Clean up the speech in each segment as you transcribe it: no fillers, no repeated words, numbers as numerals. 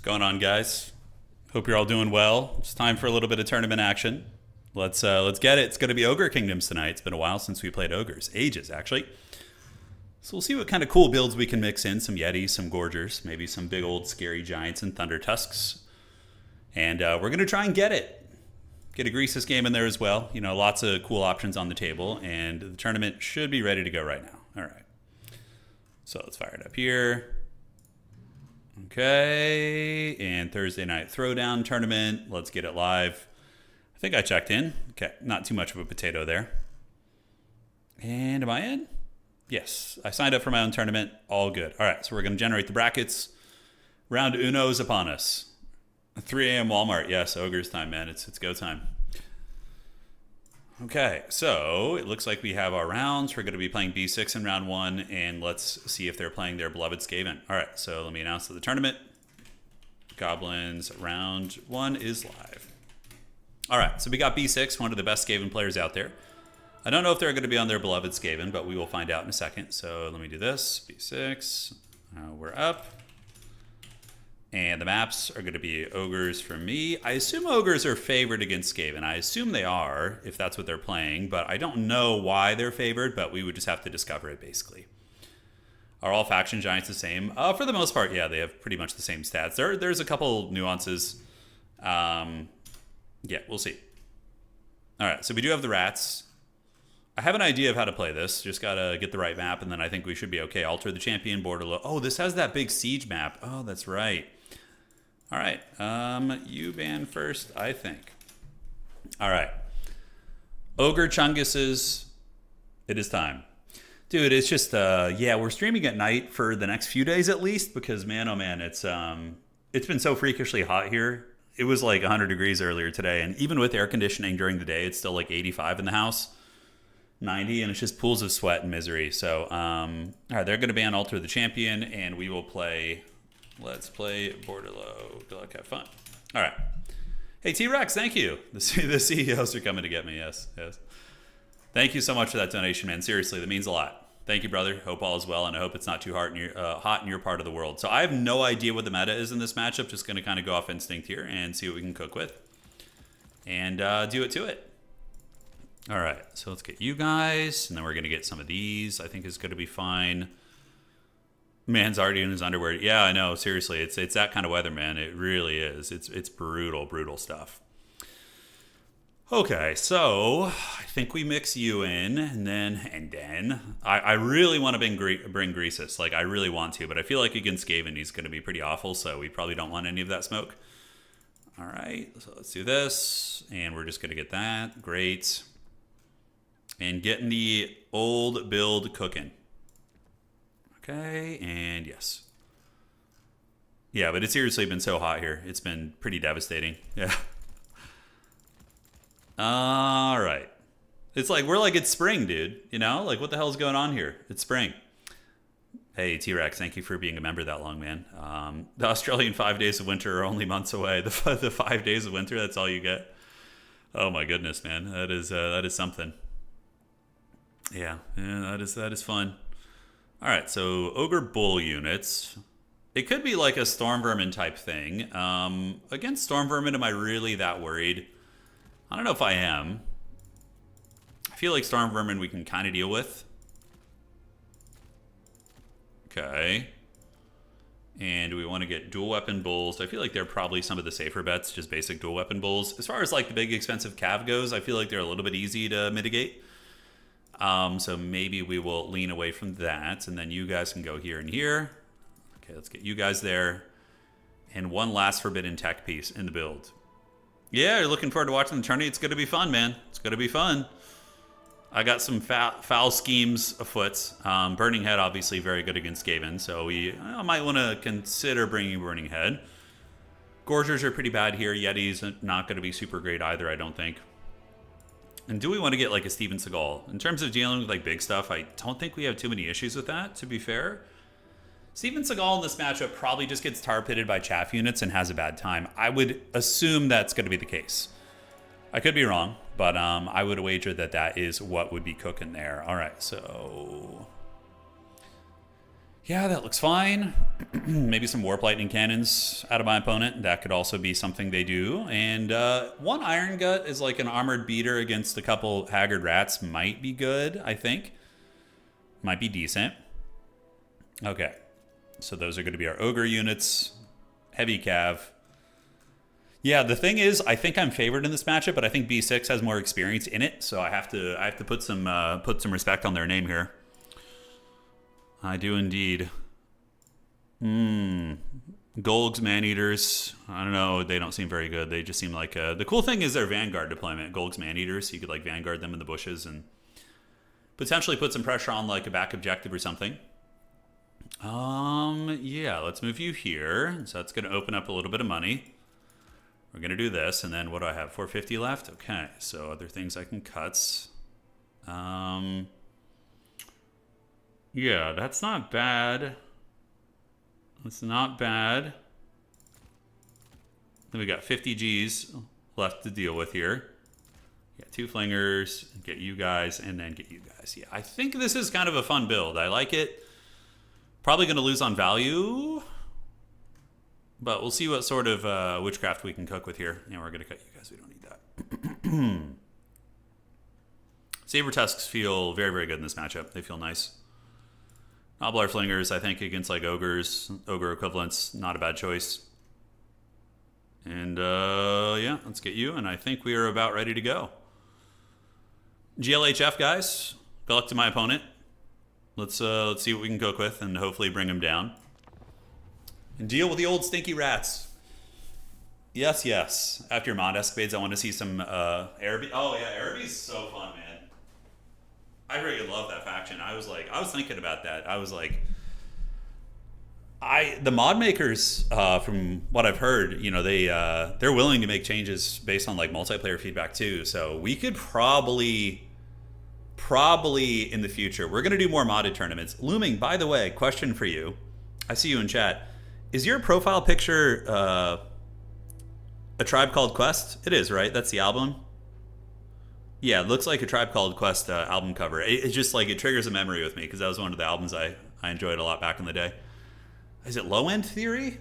What's going on, guys? Hope you're all doing well. It's time for a little bit of tournament action. Let's get it. It's going to be Ogre Kingdoms tonight. It's been a while since we played Ogres. Ages, actually. So we'll see what kind of cool builds we can mix in. Some Yetis, some Gorgers, maybe some big old scary giants and Thunder Tusks. And we're going to try and get it. Get a Greasus game in there as well. You know, lots of cool options on the table. And the tournament should be ready to go right now. All right. So let's fire it up here. Okay, and Thursday Night Throwdown tournament. Let's get it live. I think I checked in. Okay, not too much of a potato there. And am I in? Yes, I signed up for my own tournament. All good. All right, so we're going to generate the brackets. Round uno is upon us. 3 a.m. Walmart. Yes, Ogres time, man. It's go time. Okay, so it looks like we have our rounds. We're going to be playing B6 in round 1, and let's see if they're playing their beloved Skaven. All right, so let me announce the tournament. Goblins round 1 is live. All right, so we got B6, one of the best Skaven players out there. I don't know if they're going to be on their beloved Skaven, but we will find out in a second. So let me do this. B6. We're up. And the maps are going to be Ogres for me. I assume Ogres are favored against Skaven. I assume they are, if that's what they're playing. But I don't know why they're favored, but we would just have to discover it, basically. Are all faction giants the same? For the most part, yeah, they have pretty much the same stats. There's a couple nuances. Yeah, we'll see. All right, so we do have the rats. I have an idea of how to play this. Just got to get the right map, and then I think we should be okay. Alter the champion, border low. Oh, this has that big siege map. Oh, that's right. All right, you ban first, I think. All right. Ogre Chungus's, it is time. Dude, it's just, yeah, we're streaming at night for the next few days at least, because man, oh man, it's been so freakishly hot here. It was like 100 degrees earlier today, and even with air conditioning during the day, it's still like 85 in the house. 90, and it's just pools of sweat and misery. So, all right, they're going to ban Alter the Champion, and we will play, let's play Borderlo. Good luck, have fun. All right. Hey, T-Rex, thank you. The CEOs are coming to get me, yes. Thank you so much for that donation, man. Seriously, that means a lot. Thank you, brother. Hope all is well, and I hope it's not too hot in your part of the world. So I have no idea what the meta is in this matchup. Just going to kind of go off instinct here and see what we can cook with. And do it to it. All right, so let's get you guys, and then we're going to get some of these. I think is going to be fine. Man's already in his underwear. Yeah, I know. Seriously, it's that kind of weather, man. It really is. It's brutal stuff. Okay, so I think we mix you in, and then I really want to bring Greasus. Like, I really want to, but I feel like against Skaven, he's going to be pretty awful, so we probably don't want any of that smoke. All right, so let's do this, and we're just going to get that. Great. And getting the old build cooking. Okay, and yes. Yeah, but it's seriously been so hot here. It's been pretty devastating. Yeah. All right. It's like, it's spring, dude. You know? Like, what the hell is going on here? It's spring. Hey, T-Rex, thank you for being a member that long, man. The Australian 5 days of winter are only months away. The 5 days of winter, that's all you get. Oh, my goodness, man. That is something. Yeah, that is fun. All right, so Ogre Bull units. It could be like a Storm Vermin type thing. Against Storm Vermin, am I really that worried? I don't know if I am. I feel like Storm Vermin we can kind of deal with. Okay. And we want to get dual weapon bulls. I feel like they're probably some of the safer bets, just basic dual weapon bulls. As far as like the big expensive cav goes, I feel like they're a little bit easy to mitigate. So maybe we will lean away from that, and then you guys can go here and here. Okay, let's get you guys there. And one last forbidden tech piece in the build. Yeah, you're looking forward to watching the tourney. It's going to be fun, man. It's going to be fun. I got some foul schemes afoot. Burning Head, obviously, very good against Skaven, so I might want to consider bringing Burning Head. Gorgers are pretty bad here. Yeti's not going to be super great either, I don't think. And do we want to get like a Steven Seagal? In terms of dealing with like big stuff, I don't think we have too many issues with that, to be fair. Steven Seagal in this matchup probably just gets tar pitted by chaff units and has a bad time. I would assume that's going to be the case. I could be wrong, but I would wager that is what would be cooking there. All right, so Yeah, that looks fine. Maybe some Warp Lightning Cannons out of my opponent. That could also be something they do. And one Iron Gut is like an armored beater against a couple Haggard Rats. Might be good, I think. Might be decent. Okay. So those are going to be our Ogre units. Heavy Cav. Yeah, the thing is, I think I'm favored in this matchup, but I think B6 has more experience in it. So I have to put some respect on their name here. I do indeed. Golgs, Maneaters. I don't know. They don't seem very good. They just seem like... the cool thing is their Vanguard deployment. Golgs, Maneaters. So you could like Vanguard them in the bushes and potentially put some pressure on like a back objective or something. Yeah, let's move you here. So that's going to open up a little bit of money. We're going to do this. And then what do I have? 450 left? Okay. So other things I can cut. Yeah, that's not bad. That's not bad. Then we got 50 Gs left to deal with here. Yeah, 2 Flingers, get you guys, and then get you guys. Yeah, I think this is kind of a fun build. I like it. Probably going to lose on value. But we'll see what sort of witchcraft we can cook with here. Yeah, we're going to cut you guys. We don't need that. Saber Tusks feel very, very good in this matchup. They feel nice. Noblar Flingers, I think, against like Ogres, Ogre equivalents, not a bad choice. And yeah, let's get you. And I think we are about ready to go. GLHF, guys. Good luck to my opponent. Let's see what we can cook with and hopefully bring him down. And deal with the old stinky rats. Yes, yes. After your Mod Escapades, I want to see some Araby. Oh, yeah, Araby's so fun, man. I really love that faction. I was thinking about that. I was like, the mod makers, from what I've heard, you know, they're willing to make changes based on like multiplayer feedback too. So we could probably in the future, we're gonna do more modded tournaments. Looming, by the way, question for you. I see you in chat. Is your profile picture A Tribe Called Quest? It is, right? That's the album. Yeah, it looks like a Tribe Called Quest album cover. It's just like, it triggers a memory with me because that was one of the albums I enjoyed a lot back in the day. Is it Low End Theory?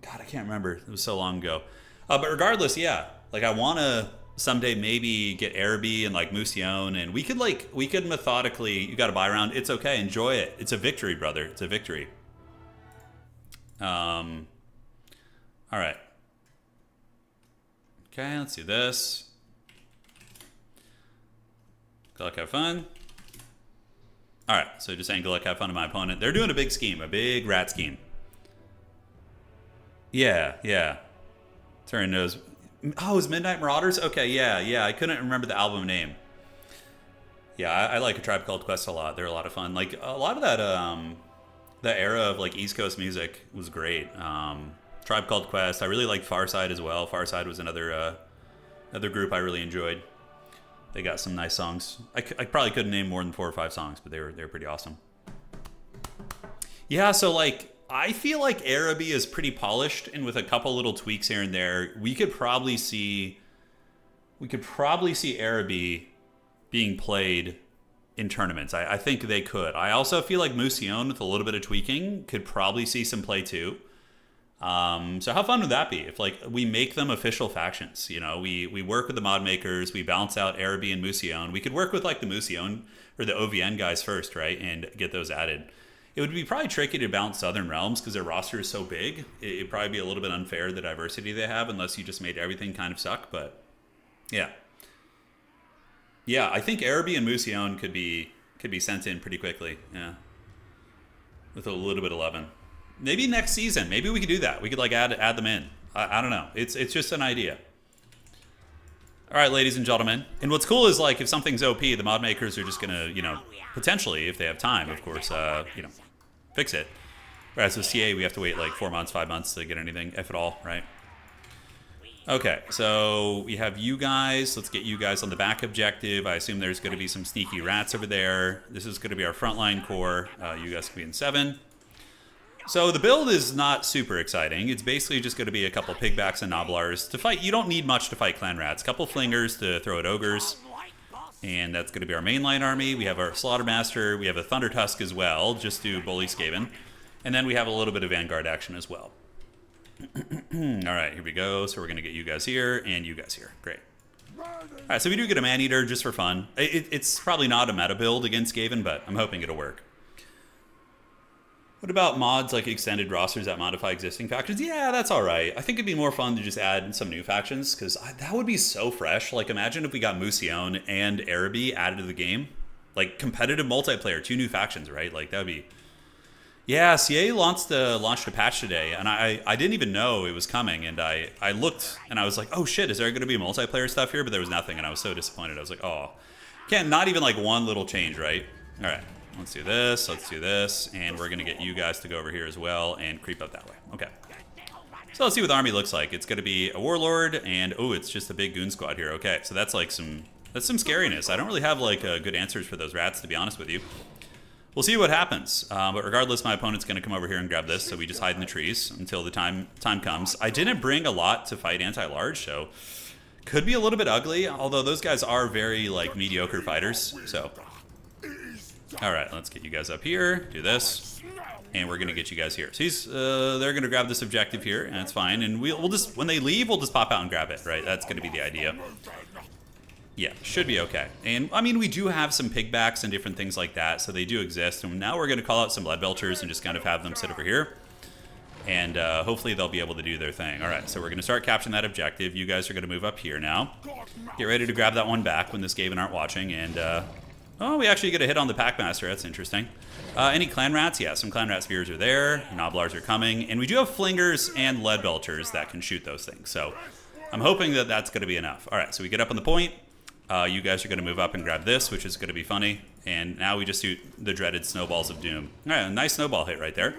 God, I can't remember. It was so long ago. But regardless, yeah. Like, I want to someday maybe get Araby and like Musion, and we could methodically, you got to buy around. It's okay. Enjoy it. It's a victory, brother. It's a victory. All right. Okay, let's do this. Good luck, have fun. All right, so just saying good luck, have fun to my opponent. They're doing a big scheme, a big rat scheme. Yeah, yeah. Turin knows. Oh, is Midnight Marauders? Okay, yeah. I couldn't remember the album name. Yeah, I like A Tribe Called Quest a lot. They're a lot of fun. Like, a lot of that era of like East Coast music was great. Tribe Called Quest. I really liked Farside as well. Farside was another group I really enjoyed. They got some nice songs. I probably couldn't name more than 4 or 5 songs, but they were pretty awesome. Yeah, so like, I feel like Araby is pretty polished, and with a couple little tweaks here and there, we could probably see Araby being played in tournaments. I think they could. I also feel like Musion, with a little bit of tweaking, could probably see some play too. So how fun would that be if like we make them official factions? You know, we work with the mod makers, we balance out Araby and Musion. We could work with like the Musion or the OVN guys first, right, and get those added. It would be probably tricky to balance Southern Realms because their roster is so big. It'd probably be a little bit unfair, the diversity they have, unless you just made everything kind of suck. But yeah, I think Araby and Musion could be sent in pretty quickly. Yeah, with a little bit of loving. Maybe next season. Maybe we could do that. We could like add them in. I don't know. It's just an idea. All right, ladies and gentlemen. And what's cool is like if something's OP, the mod makers are just gonna, you know, potentially, if they have time, of course, you know, fix it. Whereas with CA, we have to wait like 4 months, 5 months to get anything, if at all, right? Okay, so we have you guys. Let's get you guys on the back objective. I assume there's going to be some sneaky rats over there. This is going to be our frontline core. You guys can be in 7. So the build is not super exciting. It's basically just going to be a couple pigbacks and noblars to fight. You don't need much to fight clan rats. A couple flingers to throw at ogres. And that's going to be our mainline army. We have our Slaughtermaster. We have a Thunder Tusk as well, just to bully Skaven. And then we have a little bit of Vanguard action as well. All right, here we go. So we're going to get you guys here and you guys here. Great. All right, so we do get a Man-Eater just for fun. It's probably not a meta build against Skaven, but I'm hoping it'll work. What about mods like extended rosters that modify existing factions? Yeah, that's all right. I think it'd be more fun to just add some new factions, because that would be so fresh. Like, imagine if we got Musion and Araby added to the game. Like, competitive multiplayer, 2 new factions, right? Like, that would be... Yeah, CA launched a patch today, and I didn't even know it was coming, and I looked, and I was like, oh shit, is there going to be multiplayer stuff here? But there was nothing, and I was so disappointed. I was like, oh, not even like one little change, right? All right, let's do this, and we're going to get you guys to go over here as well and creep up that way. Okay. So let's see what the army looks like. It's going to be a Warlord, and oh, it's just a big goon squad here. Okay, so that's like some scariness. I don't really have like good answers for those rats, to be honest with you. We'll see what happens, but regardless, my opponent's going to come over here and grab this, so we just hide in the trees until the time comes. I didn't bring a lot to fight anti-large, so could be a little bit ugly, although those guys are very, like, mediocre fighters, so. All right, let's get you guys up here, do this, and we're going to get you guys here. So they're going to grab this objective here, and it's fine, and we'll just, when they leave, we'll just pop out and grab it, right? That's going to be the idea. Yeah, should be okay. And, I mean, we do have some pigbacks and different things like that, so they do exist. And now we're going to call out some blood belchers and just kind of have them sit over here. And hopefully they'll be able to do their thing. All right, so we're going to start capturing that objective. You guys are going to move up here now. Get ready to grab that one back when the Skaven aren't watching. And, oh, we actually get a hit on the Packmaster. That's interesting. Any clan rats? Yeah, some clan rat spears are there. Noblars are coming. And we do have flingers and lead belchers that can shoot those things. So I'm hoping that that's going to be enough. All right, so we get up on the point. You guys are going to move up and grab this, which is going to be funny. And now we just shoot the dreaded snowballs of doom. All right, a nice snowball hit right there.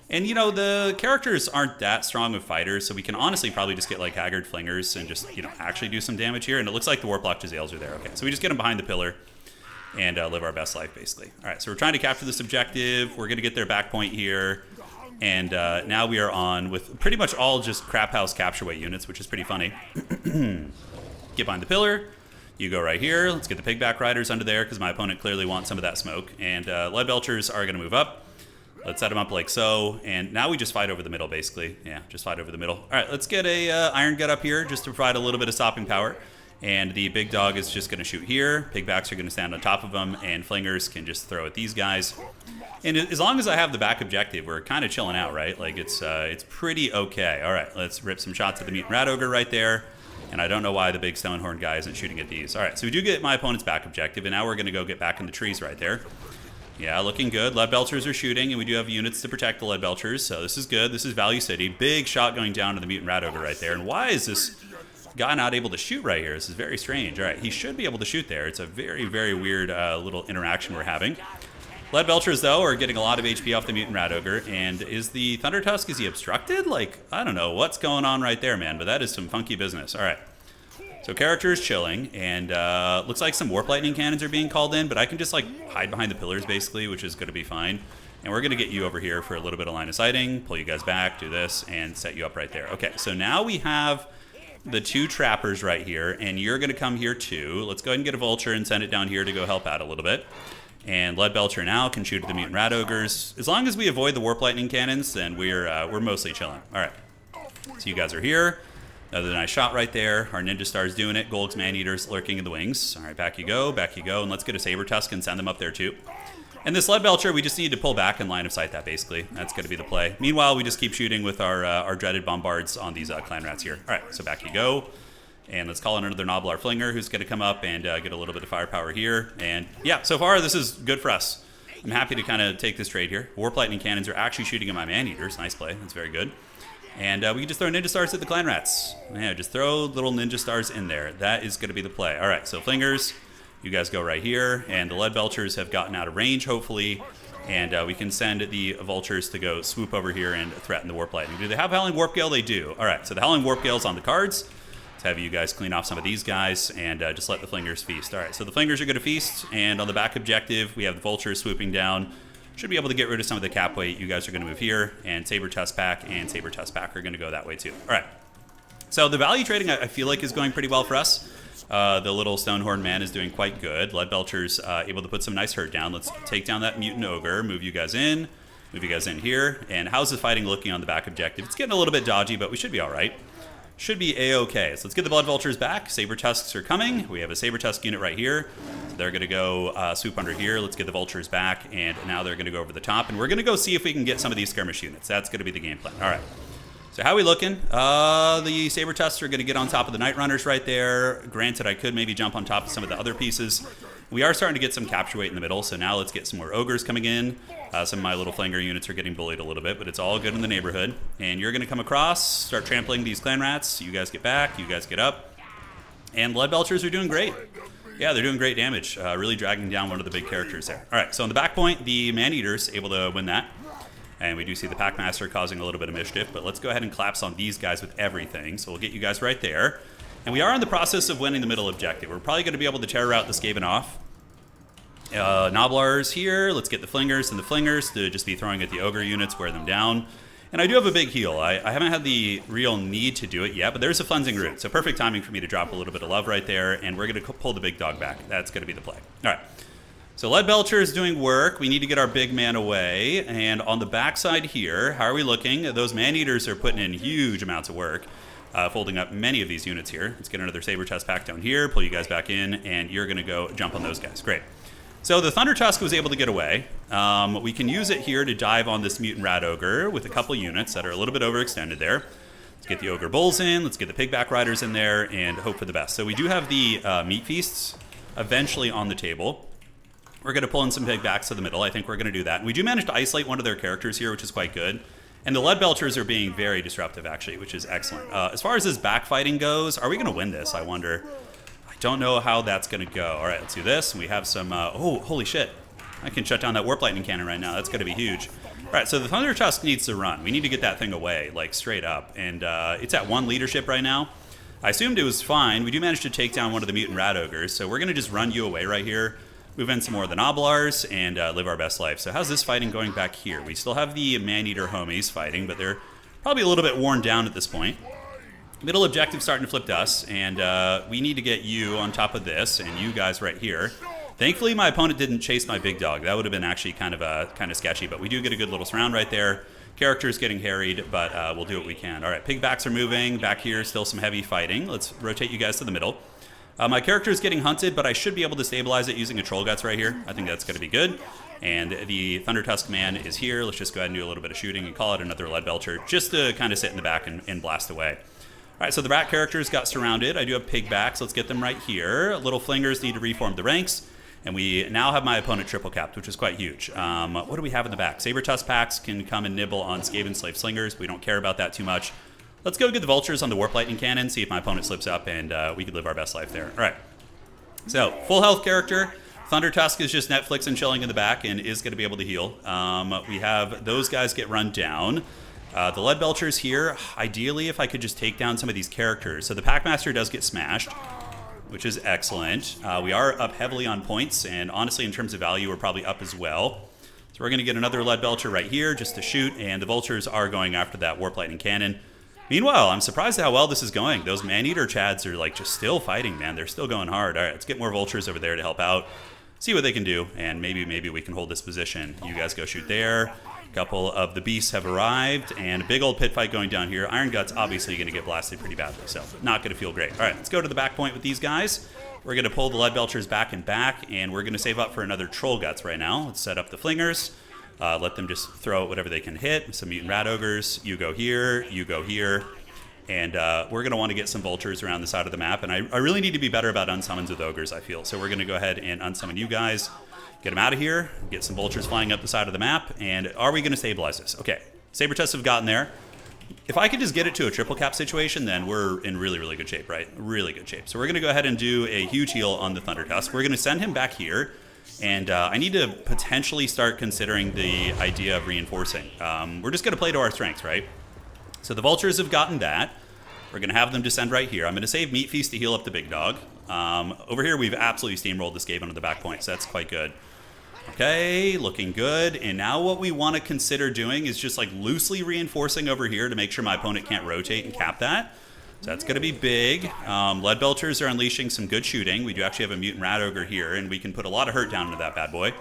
And, you know, the characters aren't that strong of fighters, so we can honestly probably just get, like, Haggard Flingers and just, you know, actually do some damage here. And it looks like the Warplock Jazales are there. Okay, so we just get them behind the pillar and live our best life, basically. All right, so we're trying to capture this objective. We're going to get their back point here. And now we are on with pretty much all just crap house capture weight units, which is pretty funny. Get behind the pillar. You go right here. Let's get the pigback riders under there because my opponent clearly wants some of that smoke. And lead belchers are going to move up. Let's set them up like so. And now we just fight over the middle, basically. Yeah, just fight over the middle. All right, let's get a Iron Gut up here just to provide a little bit of stopping power. And the big dog is just going to shoot here. Pigbacks are going to stand on top of them. And flingers can just throw at these guys. And as long as I have the back objective, we're kind of chilling out, right? Like, it's pretty okay. All right, let's rip some shots at the Mutant Rat Ogre right there. And I don't know why the big Stonehorn guy isn't shooting at these. All right, so we do get my opponent's back objective, and now we're going to go get back in the trees right there. Yeah, looking good. Lead belchers are shooting, and we do have units to protect the lead belchers, so this is good. This is Value City. Big shot going down to the Mutant Rat Ogre right there. And why is this guy not able to shoot right here? This is very strange. All right, he should be able to shoot there. It's a very, very weird little interaction we're having. Lead belchers, though, are getting a lot of HP off the Mutant Rat Ogre. And is the Thunder Tusk, is he obstructed? Like, I don't know what's going on right there, man, but that is some funky business. All right. So character is chilling, and looks like some Warp Lightning Cannons are being called in, but I can just, like, hide behind the pillars, basically, which is going to be fine. And we're going to get you over here for a little bit of line of sighting, pull you guys back, do this, and set you up right there. Okay, so now we have the 2 trappers right here, and you're going to come here too. Let's go ahead and get a Vulture and send it down here to go help out a little bit. And Lead Belcher now can shoot at the Mutant Rat Ogres. As long as we avoid the Warp Lightning Cannons, then we're mostly chilling. All right, so you guys are here. Another nice shot right there. Our Ninja Star's doing it. Golg's Man-Eater's lurking in the wings. All right, back you go, and let's get a Saber Tusk and send them up there too. And this Lead Belcher, we just need to pull back and line of sight that, basically. That's going to be the play. Meanwhile, we just keep shooting with our dreaded Bombards on these clan rats here. All right, so back you go. And let's call in another Noblar Flinger who's going to come up and get a little bit of firepower here. And yeah, so far this is good for us. I'm happy to kind of take this trade here. Warp Lightning Cannons are actually shooting at my Man-Eaters. Nice play. That's very good. And we can just throw Ninja Stars at the Clan Rats. Yeah, just throw little Ninja Stars in there. That is going to be the play. All right, so Flingers, you guys go right here. And the Lead Belchers have gotten out of range, hopefully. And we can send the Vultures to go swoop over here and threaten the Warp Lightning. Do they have Howling Warp Gale? They do. All right, so the Howling Warp Gale's on the cards. Let's have you guys clean off some of these guys and just let the Flingers feast. All right, so the Flingers are going to feast. And on the back objective, we have the Vultures swooping down. Should be able to get rid of some of the cap weight. You guys are going to move here, and Saber Tusk Pack and Saber Tusk Pack are going to go that way too. All right. So the value trading, I feel like, is going pretty well for us. The little Stonehorn man is doing quite good. Leadbelcher's able to put some nice hurt down. Let's take down that mutant ogre, move you guys in here. And how's the fighting looking on the back objective? It's getting a little bit dodgy, but we should be all right. Should be a-okay. So let's get the Blood Vultures back. Saber Tusks are coming. We have a Saber Tusk unit right here. So they're going to go swoop under here. Let's get the Vultures back, and now they're going to go over the top. And we're going to go see if we can get some of these skirmish units. That's going to be the game plan. All right. So how are we looking? The Saber Tusks are going to get on top of the Night Runners right there. Granted, I could maybe jump on top of some of the other pieces. We are starting to get some capture weight in the middle, so now let's get some more Ogres coming in. Some of my little flanger units are getting bullied a little bit, but it's all good in the neighborhood. And you're going to come across, start trampling these clan rats. You guys get back, you guys get up. And Leadbelchers are doing great. Yeah, they're doing great damage, really dragging down one of the big characters there. All right, so on the back point, the Man-Eater's able to win that. And we do see the Packmaster causing a little bit of mischief, but let's go ahead and collapse on these guys with everything. So we'll get you guys right there. And we are in the process of winning the middle objective. We're probably going to be able to terror out the Skaven off. Noblars here. Let's get the Flingers and the Flingers to just be throwing at the Ogre units, wear them down. And I do have a big heal. I haven't had the real need to do it yet, but there's a Cleansing Root. So perfect timing for me to drop a little bit of love right there, and we're going to pull the big dog back. That's going to be the play. All right. So Leadbelcher is doing work. We need to get our big man away. And on the backside here, how are we looking? Those Man-Eaters are putting in huge amounts of work, folding up many of these units here. Let's get another Saber Tusk pack down here, pull you guys back in, and you're going to go jump on those guys. Great. So the Thunder Tusk was able to get away. We can use it here to dive on this Mutant Rat Ogre with a couple units that are a little bit overextended there. Let's get the Ogre Bulls in, let's get the Pigback Riders in there, and hope for the best. So we do have the Meat Feasts eventually on the table. We're going to pull in some Pigbacks to the middle. I think we're going to do that. And we do manage to isolate one of their characters here, which is quite good. And the Leadbelchers are being very disruptive, actually, which is excellent. As far as this backfighting goes, are we going to win this, I wonder? Don't know how that's going to go. All right, let's do this. We have some... oh, holy shit. I can shut down that Warp Lightning Cannon right now. That's going to be huge. All right, so the Thunder Tusk needs to run. We need to get that thing away, like, straight up. And it's at 1 leadership right now. I assumed it was fine. We do manage to take down one of the Mutant Rat Ogres, so we're going to just run you away right here, move in some more of the Noblars, and live our best life. So how's this fighting going back here? We still have the Man-Eater homies fighting, but they're probably a little bit worn down at this point. Middle objective starting to flip to us, and we need to get you on top of this, and you guys right here. Thankfully, my opponent didn't chase my big dog. That would have been actually kind of sketchy, but we do get a good little surround right there. Characters getting harried, but we'll do what we can. All right, Pigbacks are moving. Back here, still some heavy fighting. Let's rotate you guys to the middle. My character is getting hunted, but I should be able to stabilize it using a Troll Guts right here. I think that's going to be good. And the Thunder Tusk man is here. Let's just go ahead and do a little bit of shooting and call it another Leadbelcher, just to kind of sit in the back and blast away. All right, so the rat characters got surrounded. I do have Pigbacks. Let's get them right here. Little Flingers need to reform the ranks. And we now have my opponent triple capped, which is quite huge. What do we have in the back? Saber Tusk packs can come and nibble on Skaven Slave Slingers. We don't care about that too much. Let's go get the Vultures on the Warp Lightning Cannon, see if my opponent slips up, and we can live our best life there. All right. So, full health character. Thunder Tusk is just Netflix and chilling in the back and is going to be able to heal. We have those guys get run down. The Leadbelchers here, ideally if I could just take down some of these characters. So the Packmaster does get smashed, which is excellent. We are up heavily on points, and honestly in terms of value we're probably up as well. So we're going to get another Leadbelcher right here just to shoot, and the Vultures are going after that Warp Lightning Cannon. Meanwhile, I'm surprised at how well this is going. Those Man-Eater Chads are like just still fighting, man. They're still going hard. All right, let's get more Vultures over there to help out, see what they can do, and maybe we can hold this position. You guys go shoot there. A couple of the beasts have arrived, and a big old pit fight going down here. Iron Gut's obviously going to get blasted pretty badly, so not going to feel great. All right, let's go to the back point with these guys. We're going to pull the Leadbelchers back and back, and we're going to save up for another Troll Guts right now. Let's set up the Flingers. Let them just throw whatever they can hit. Some Mutant Rat Ogres. You go here. You go here. And we're going to want to get some Vultures around the side of the map. And I really need to be better about unsummons with Ogres, I feel. So we're going to go ahead and unsummon you guys. Get them out of here. Get some Vultures flying up the side of the map. And are we going to stabilize this? Okay. Saber Tusts have gotten there. If I could just get it to a triple cap situation, then we're in really, really good shape, right? Really good shape. So we're going to go ahead and do a huge heal on the Thunder Tusk. We're going to send him back here. And I need to potentially start considering the idea of reinforcing. We're just going to play to our strengths, right? So the Vultures have gotten that. We're going to have them descend right here. I'm going to save Meat Feast to heal up the big dog. Over here, we've absolutely steamrolled this Skaven on the back point, so that's quite good. Okay, looking good. And now what we want to consider doing is just like loosely reinforcing over here to make sure my opponent can't rotate and cap that. So that's going to be big. Lead Belchers are unleashing some good shooting. We do actually have a Mutant Rat Ogre here, and we can put a lot of hurt down into that bad boy.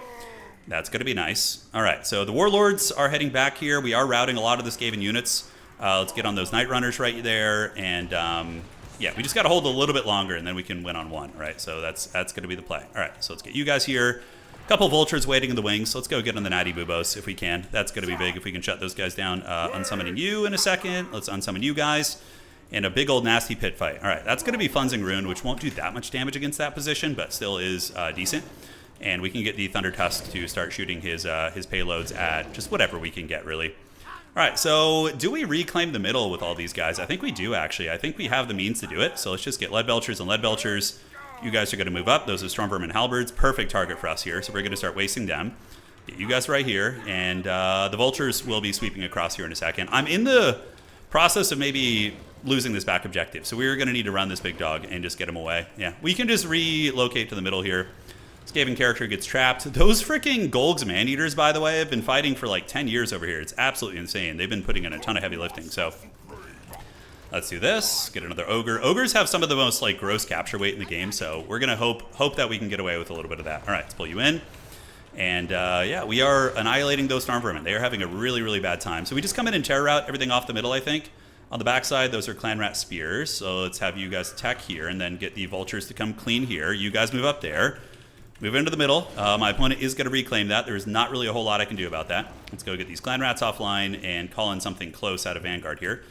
That's going to be nice. All right, so the Warlords are heading back here. We are routing a lot of the Skaven units. Let's get on those Night Runners right there. And, yeah, we just got to hold a little bit longer, and then we can win on one, right? So that's going to be the play. All right, so let's get you guys here. A couple Vultures waiting in the wings. So let's go get on the Natty Boobos if we can. That's going to be big if we can shut those guys down. Unsummoning you in a second. Let's unsummon you guys. And a big old nasty pit fight. All right, that's going to be Funzing Rune, which won't do that much damage against that position, but still is decent. And we can get the Thunder Tusk to start shooting his payloads at just whatever we can get, really. All right, so do we reclaim the middle with all these guys? I think we do, actually. I think we have the means to do it. So let's just get Lead Belchers and Lead Belchers. You guys are going to move up. Those are Stormvermin Halberds. Perfect target for us here. So we're going to start wasting them. Get you guys right here. And the Vultures will be sweeping across here in a second. I'm in the process of maybe losing this back objective. So we're going to need to run this big dog and just get him away. Yeah, we can just relocate to the middle here. Skaven character gets trapped. Those freaking Golgs Man-Eaters, by the way, have been fighting for like 10 years over here. It's absolutely insane. They've been putting in a ton of heavy lifting. So let's do this. Get another Ogre. Ogres have some of the most like gross capture weight in the game. So we're going to hope that we can get away with a little bit of that. All right, let's pull you in. And yeah, we are annihilating those Stormvermin. They are having a really, really bad time. So we just come in and terror route everything off the middle, I think. On the backside, those are Clan Rat Spears. So let's have you guys attack here and then get the Vultures to come clean here. You guys move up there. Move into the middle. My opponent is going to reclaim that. There's not really a whole lot I can do about that. Let's go get these Clan Rats offline and call in something close out of Vanguard here.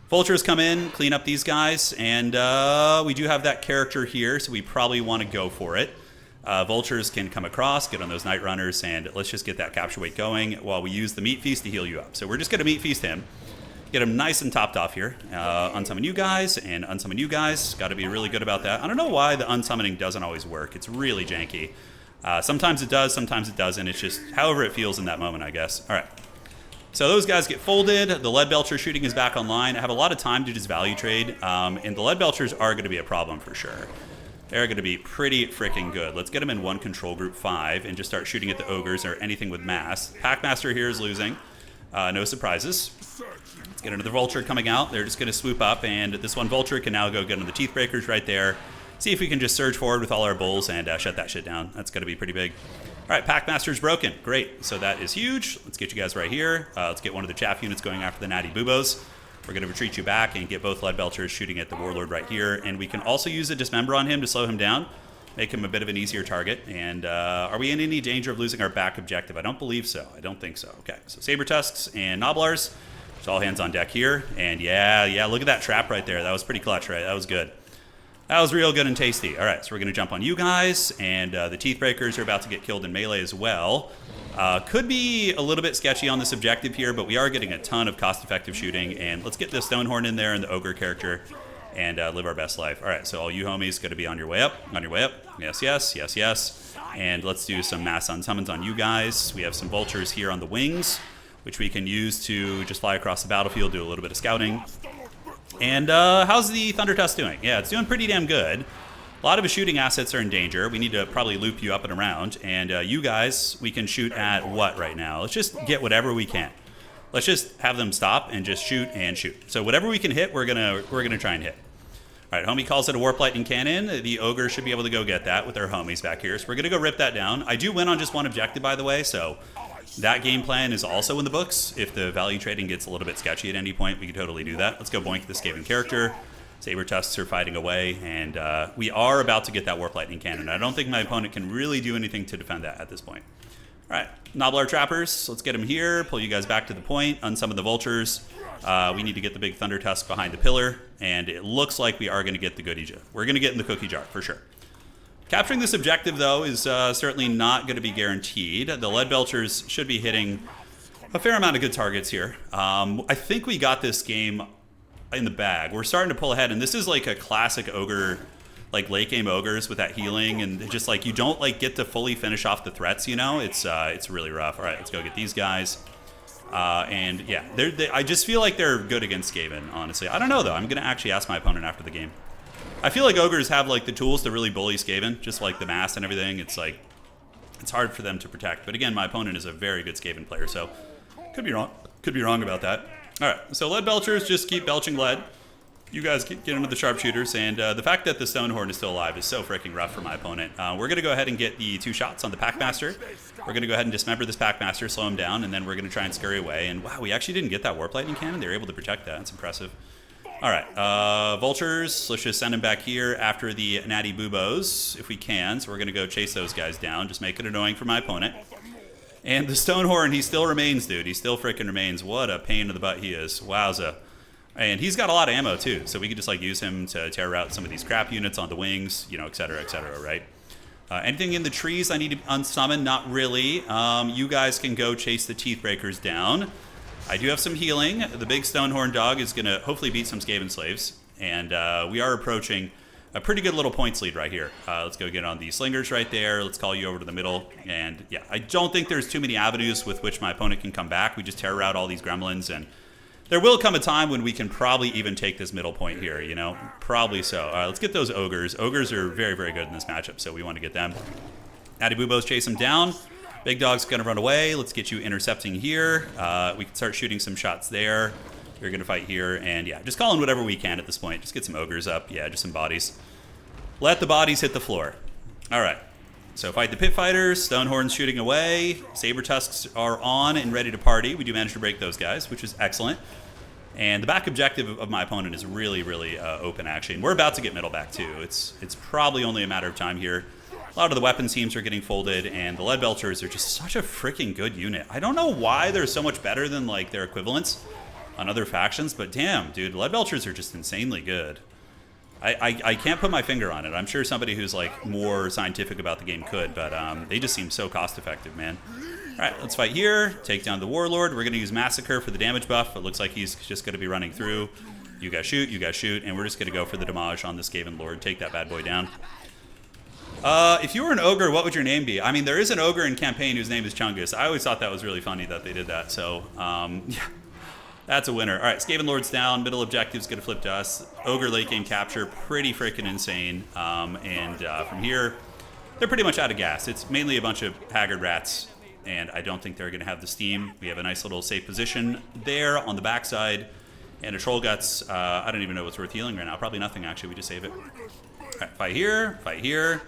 Vultures come in, clean up these guys, and we do have that character here, so we probably want to go for it. Vultures can come across, get on those Night Runners, and let's just get that capture weight going while we use the Meat Feast to heal you up. So we're just going to Meat Feast him. Get him nice and topped off here. Unsummon you guys and unsummon you guys. Got to be really good about that. I don't know why the unsummoning doesn't always work. It's really janky. Sometimes it does, sometimes it doesn't. It's just however it feels in that moment, I guess. All right. So those guys get folded. The Lead Belcher shooting is back online. I have a lot of time to just value trade. And the Lead Belchers are going to be a problem for sure. They're going to be pretty freaking good. Let's get them in one control group 5 and just start shooting at the Ogres or anything with mass. Packmaster here is losing. No surprises. Let's get another Vulture coming out. They're just going to swoop up, and this one Vulture can now go get on the Teeth Breakers right there. See if we can just surge forward with all our bulls and shut that shit down. That's going to be pretty big. All right, Packmaster's broken. Great. So that is huge. Let's get you guys right here. Let's get one of the chaff units going after the Natty Boobos. We're going to retreat you back and get both Lead Belchers shooting at the Warlord right here. And we can also use a Dismember on him to slow him down, make him a bit of an easier target. And are we in any danger of losing our back objective? I don't believe so. I don't think so. Okay, so Saber Tusks and Noblars. It's all hands on deck here. And yeah, look at that trap right there. That was pretty clutch, right? That was good. That was real good and tasty. All right, so we're going to jump on you guys. And the Teeth Breakers are about to get killed in melee as well. Could be a little bit sketchy on this objective here, but we are getting a ton of cost-effective shooting. And let's get the Stonehorn in there and the Ogre character and live our best life. All right, so all you homies going to be on your way up. On your way up. Yes, yes, yes, yes. And let's do some mass unsummons on you guys. We have some Vultures here on the wings, which we can use to just fly across the battlefield, do a little bit of scouting. And how's the Thunder Tusk doing? Yeah, it's doing pretty damn good. A lot of his shooting assets are in danger. We need to probably loop you up and around. And you guys, we can shoot at what right now? Let's just get whatever we can. Let's just have them stop and just shoot and shoot. So whatever we can hit, we're gonna try and hit. All right, homie calls it a Warp Lightning Cannon. The Ogre should be able to go get that with their homies back here. So we're gonna go rip that down. I do win on just one objective, by the way, so that game plan is also in the books. If the value trading gets a little bit sketchy at any point, we can totally do that. Let's go boink this Skaven character. Saber Tusks are fighting away, and we are about to get that Warp Lightning Cannon. I don't think my opponent can really do anything to defend that at this point. All right, Nobblar Trappers, let's get them here. Pull you guys back to the point. Unsummon the Vultures. We need to get the big Thunder Tusk behind the pillar, and it looks like we are going to get the goodie jar. We're going to get in the cookie jar, for sure. Capturing this objective, though, is certainly not going to be guaranteed. The Lead Belchers should be hitting a fair amount of good targets here. I think we got this game in the bag. We're starting to pull ahead, and this is like a classic Ogre, like late game Ogres with that healing, and just like you don't like get to fully finish off the threats, you know? It's really rough. All right, let's go get these guys. And yeah, I just feel like they're good against Skaven, honestly. I don't know, though. I'm going to actually ask my opponent after the game. I feel like Ogres have like the tools to really bully Skaven, just like the mass and everything. It's like, it's hard for them to protect. But again, my opponent is a very good Skaven player, so could be wrong about that. All right, so Lead Belchers just keep belching lead. You guys get into the sharpshooters, and the fact that the Stonehorn is still alive is so freaking rough for my opponent. We're going to go ahead and get the 2 shots on the Packmaster. We're going to go ahead and dismember this Packmaster, slow him down, and then we're going to try and scurry away. And wow, we actually didn't get that Warp Lightning Cannon. They were able to protect that. It's impressive. All right, Vultures, let's just send them back here after the Natty Boobos, if we can. So we're going to go chase those guys down, just make it annoying for my opponent. And the Stonehorn, he still remains, dude. He still freaking remains. What a pain in the butt he is. Wowza. And he's got a lot of ammo, too, so we could just, like, use him to tear out some of these crap units on the wings, you know, et cetera, right? Anything in the trees I need to unsummon? Not really. You guys can go chase the Teethbreakers down. I do have some healing. The big Stonehorn dog is going to hopefully beat some Skaven slaves. And we are approaching a pretty good little points lead right here. Let's go get on the Slingers right there. Let's call you over to the middle. And yeah, I don't think there's too many avenues with which my opponent can come back. We just terror out all these gremlins, and there will come a time when we can probably even take this middle point here, you know? Probably so. All right, let's get those Ogres. Ogres are very, very good in this matchup, so we want to get them. Adibubos chase them down. Big dog's going to run away. Let's get you intercepting here. We can start shooting some shots there. You're going to fight here, and yeah, just call in whatever we can at this point. Just get some Ogres up. Yeah, just some bodies. Let the bodies hit the floor. All right. So fight the Pit Fighters. Stonehorn's shooting away. Saber Tusks are on and ready to party. We do manage to break those guys, which is excellent. And the back objective of my opponent is really, really open, actually. And we're about to get middle back, too. It's probably only a matter of time here. A lot of the weapons teams are getting folded, and the Lead Belchers are just such a freaking good unit. I don't know why they're so much better than, like, their equivalents on other factions, but damn, dude, Lead Belchers are just insanely good. I can't put my finger on it. I'm sure somebody who's, like, more scientific about the game could, but they just seem so cost-effective, man. All right, let's fight here. Take down the Warlord. We're going to use Massacre for the damage buff. It looks like he's just going to be running through. You guys shoot, and we're just going to go for the damage on the Skaven Lord. Take that bad boy down. If you were an ogre, what would your name be? I mean, there is an ogre in campaign whose name is Chungus. I always thought that was really funny that they did that. So, yeah, that's a winner. All right, Skaven Lord's down. Middle objective's going to flip to us. Ogre late game capture, pretty freaking insane. From here, they're pretty much out of gas. It's mainly a bunch of haggard rats, and I don't think they're going to have the steam. We have a nice little safe position there on the backside. And a Troll Guts, I don't even know what's worth healing right now. Probably nothing, actually. We just save it. All right, fight here, fight here.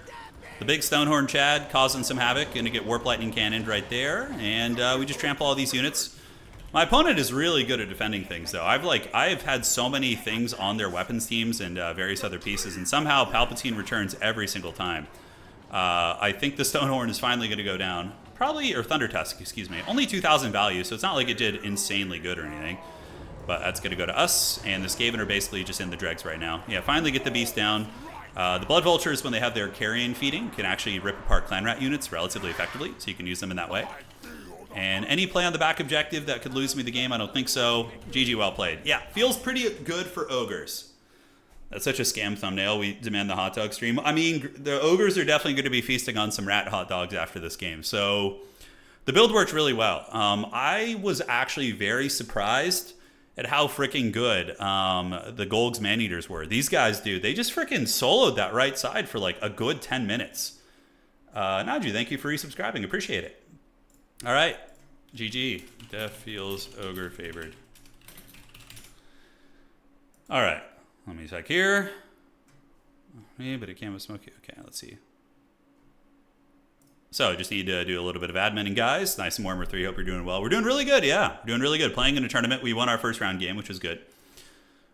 The big Stonehorn Chad causing some havoc. Going to get Warp Lightning cannoned right there. And we just trample all these units. My opponent is really good at defending things, though. I've had so many things on their weapons teams and various other pieces, and somehow Palpatine returns every single time. I think the Stonehorn is finally going to go down. Probably, or Thunder Tusk, excuse me. Only 2,000 value, so it's not like it did insanely good or anything. But that's going to go to us, and the Skaven are basically just in the dregs right now. Yeah, finally get the beast down. The Blood Vultures, when they have their carrion feeding, can actually rip apart Clan Rat units relatively effectively, so you can use them in that way. And any play on the back objective that could lose me the game, I don't think so. GG, well played. Yeah, feels pretty good for Ogres. That's such a scam thumbnail. We demand the hot dog stream. I mean, the Ogres are definitely going to be feasting on some rat hot dogs after this game. So the build worked really well. I was actually very surprised at how freaking good the Golg's Man-Eaters were. These guys, dude, they just freaking soloed that right side for like a good 10 minutes. Naju, thank you for resubscribing. Appreciate it. All right. GG. Def feels Ogre favored. All right. Let me check here. Me, but it can't smoke. Okay, let's see. So just need to do a little bit of adminning, guys. Nice and Warhammer 3. Hope you're doing well. We're doing really good, yeah. Doing really good. Playing in a tournament. We won our first round game, which was good.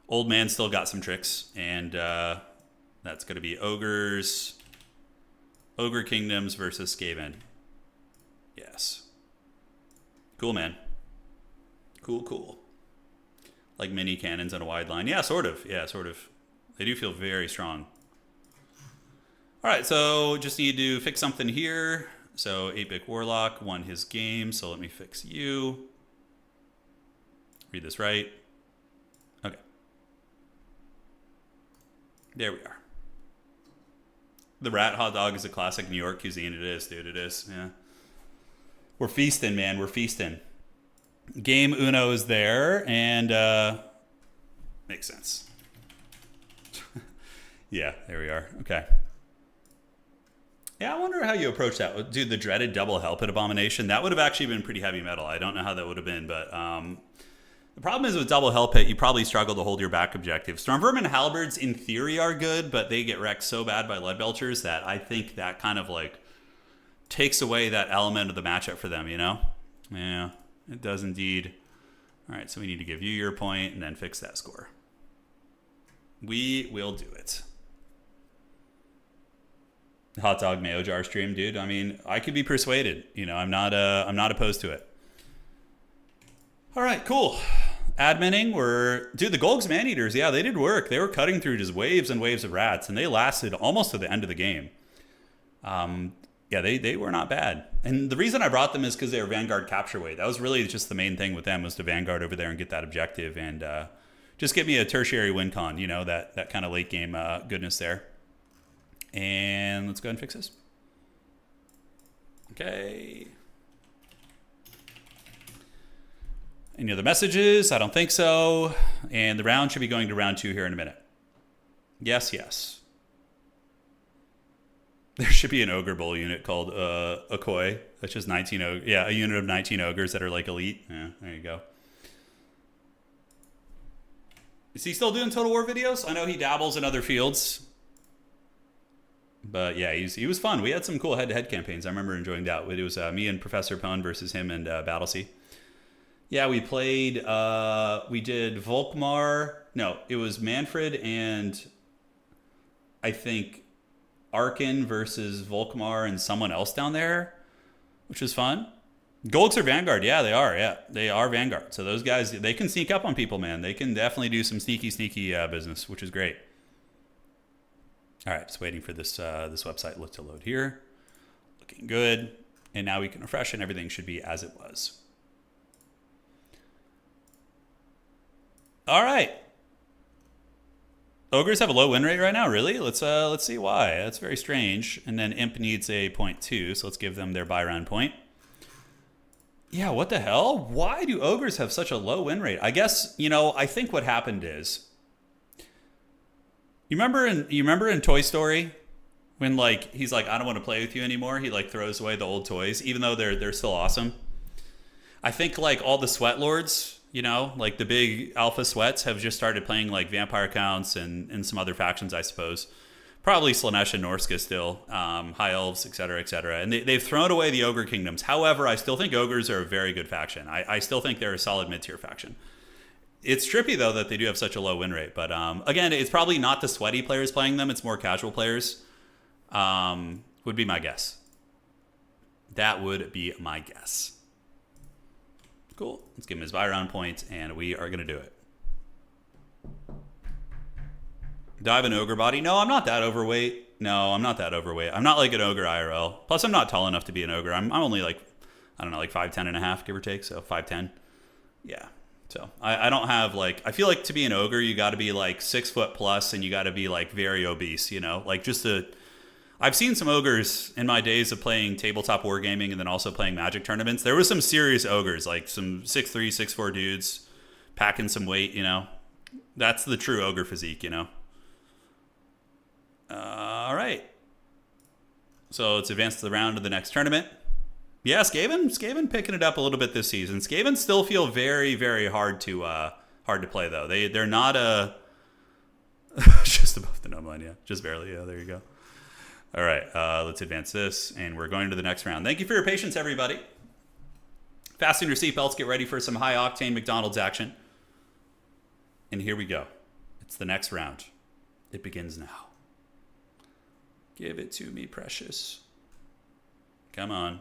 Old man still got some tricks. And that's going to be Ogres. Ogre Kingdoms versus Skaven. Yes. Cool, man. Cool. Like mini cannons on a wide line. Yeah, sort of. Yeah, sort of. They do feel very strong. All right, so just need to fix something here. So 8-Bit Warlock won his game, so let me fix you. Read this right. Okay. There we are. The rat hot dog is a classic New York cuisine. It is, dude. It is, yeah. We're feasting, man. We're feasting. Game Uno is there, and makes sense. Yeah, there we are. Okay. Yeah, I wonder how you approach that. Dude, the dreaded double Hell Pit Abomination, that would have actually been pretty heavy metal. I don't know how that would have been, but The problem is with double hell pit, you probably struggle to hold your back objective. Stormvermin and halberds in theory are good, but they get wrecked so bad by lead belchers that I think that kind of like takes away that element of the matchup for them, you know? Yeah, it does indeed. All right, so we need to give you your point and then fix that score. We will do it. Hot dog mayo jar stream, dude. I mean, I could be persuaded. You know, I'm not opposed to it. All right, cool. Adminning, dude, the Golgs Maneaters, yeah, they did work. They were cutting through just waves and waves of rats, and they lasted almost to the end of the game. Yeah, they were not bad. And the reason I brought them is because they were Vanguard capture weight. That was really just the main thing with them, was to Vanguard over there and get that objective and just get me a tertiary win con, you know, that kind of late game goodness there. And let's go ahead and fix this. Okay. Any other messages? I don't think so. And the round should be going to round 2 here in a minute. Yes, yes. There should be an Ogre Bowl unit called Akoi. That's just 19 ogres. Yeah, a unit of 19 ogres that are like elite. Yeah, there you go. Is he still doing Total War videos? I know he dabbles in other fields. But yeah, he was fun. We had some cool head-to-head campaigns. I remember enjoying that. It was me and Professor Pone versus him and Battlesea. Yeah, we played, we did Volkmar. No, it was Manfred and I think Arkin versus Volkmar and someone else down there, which was fun. Golgs are Vanguard. Yeah, they are. Yeah, they are Vanguard. So those guys, they can sneak up on people, man. They can definitely do some sneaky business, which is great. All right, just waiting for this website to load here. Looking good. And now we can refresh and everything should be as it was. All right. Ogres have a low win rate right now, really? Let's see why. That's very strange. And then Imp needs a 0.2, so let's give them their buy round point. Yeah, what the hell? Why do Ogres have such a low win rate? I guess, you know, I think what happened is, you remember in Toy Story when like he's like, I don't want to play with you anymore. He like throws away the old toys, even though they're still awesome. I think like all the sweat lords, you know, like the big alpha sweats have just started playing like vampire counts and some other factions, I suppose. Probably Slanesh and Norska still, high elves, etc., etc. And they've thrown away the ogre kingdoms. However, I still think ogres are a very good faction. I still think they're a solid mid-tier faction. It's trippy, though, that they do have such a low win rate. But again, it's probably not the sweaty players playing them. It's more casual players, would be my guess. That would be my guess. Cool. Let's give him his buy round point, and we are going to do it. Do I have an ogre body? No, I'm not that overweight. No, I'm not that overweight. I'm not like an ogre IRL. Plus, I'm not tall enough to be an ogre. I'm only like, I don't know, like 5'10 and a half, give or take. So 5'10. Yeah. So I don't have like, I feel like to be an ogre, you got to be like 6 foot plus and you got to be like very obese, you know, like just I've seen some ogres in my days of playing tabletop wargaming and then also playing Magic tournaments. There was some serious ogres, like some 6'3", 6'4" dudes packing some weight, you know. That's the true ogre physique, you know. All right. So let's advance to the round of the next tournament. Yeah, Skaven picking it up a little bit this season. Skaven still feel very, very hard to play though. They're not just above the gnome line, yeah. Just barely, yeah, there you go. All right, let's advance this, and we're going to the next round. Thank you for your patience, everybody. Fasten your seatbelts, get ready for some high-octane McDonald's action. And here we go. It's the next round. It begins now. Give it to me, precious. Come on.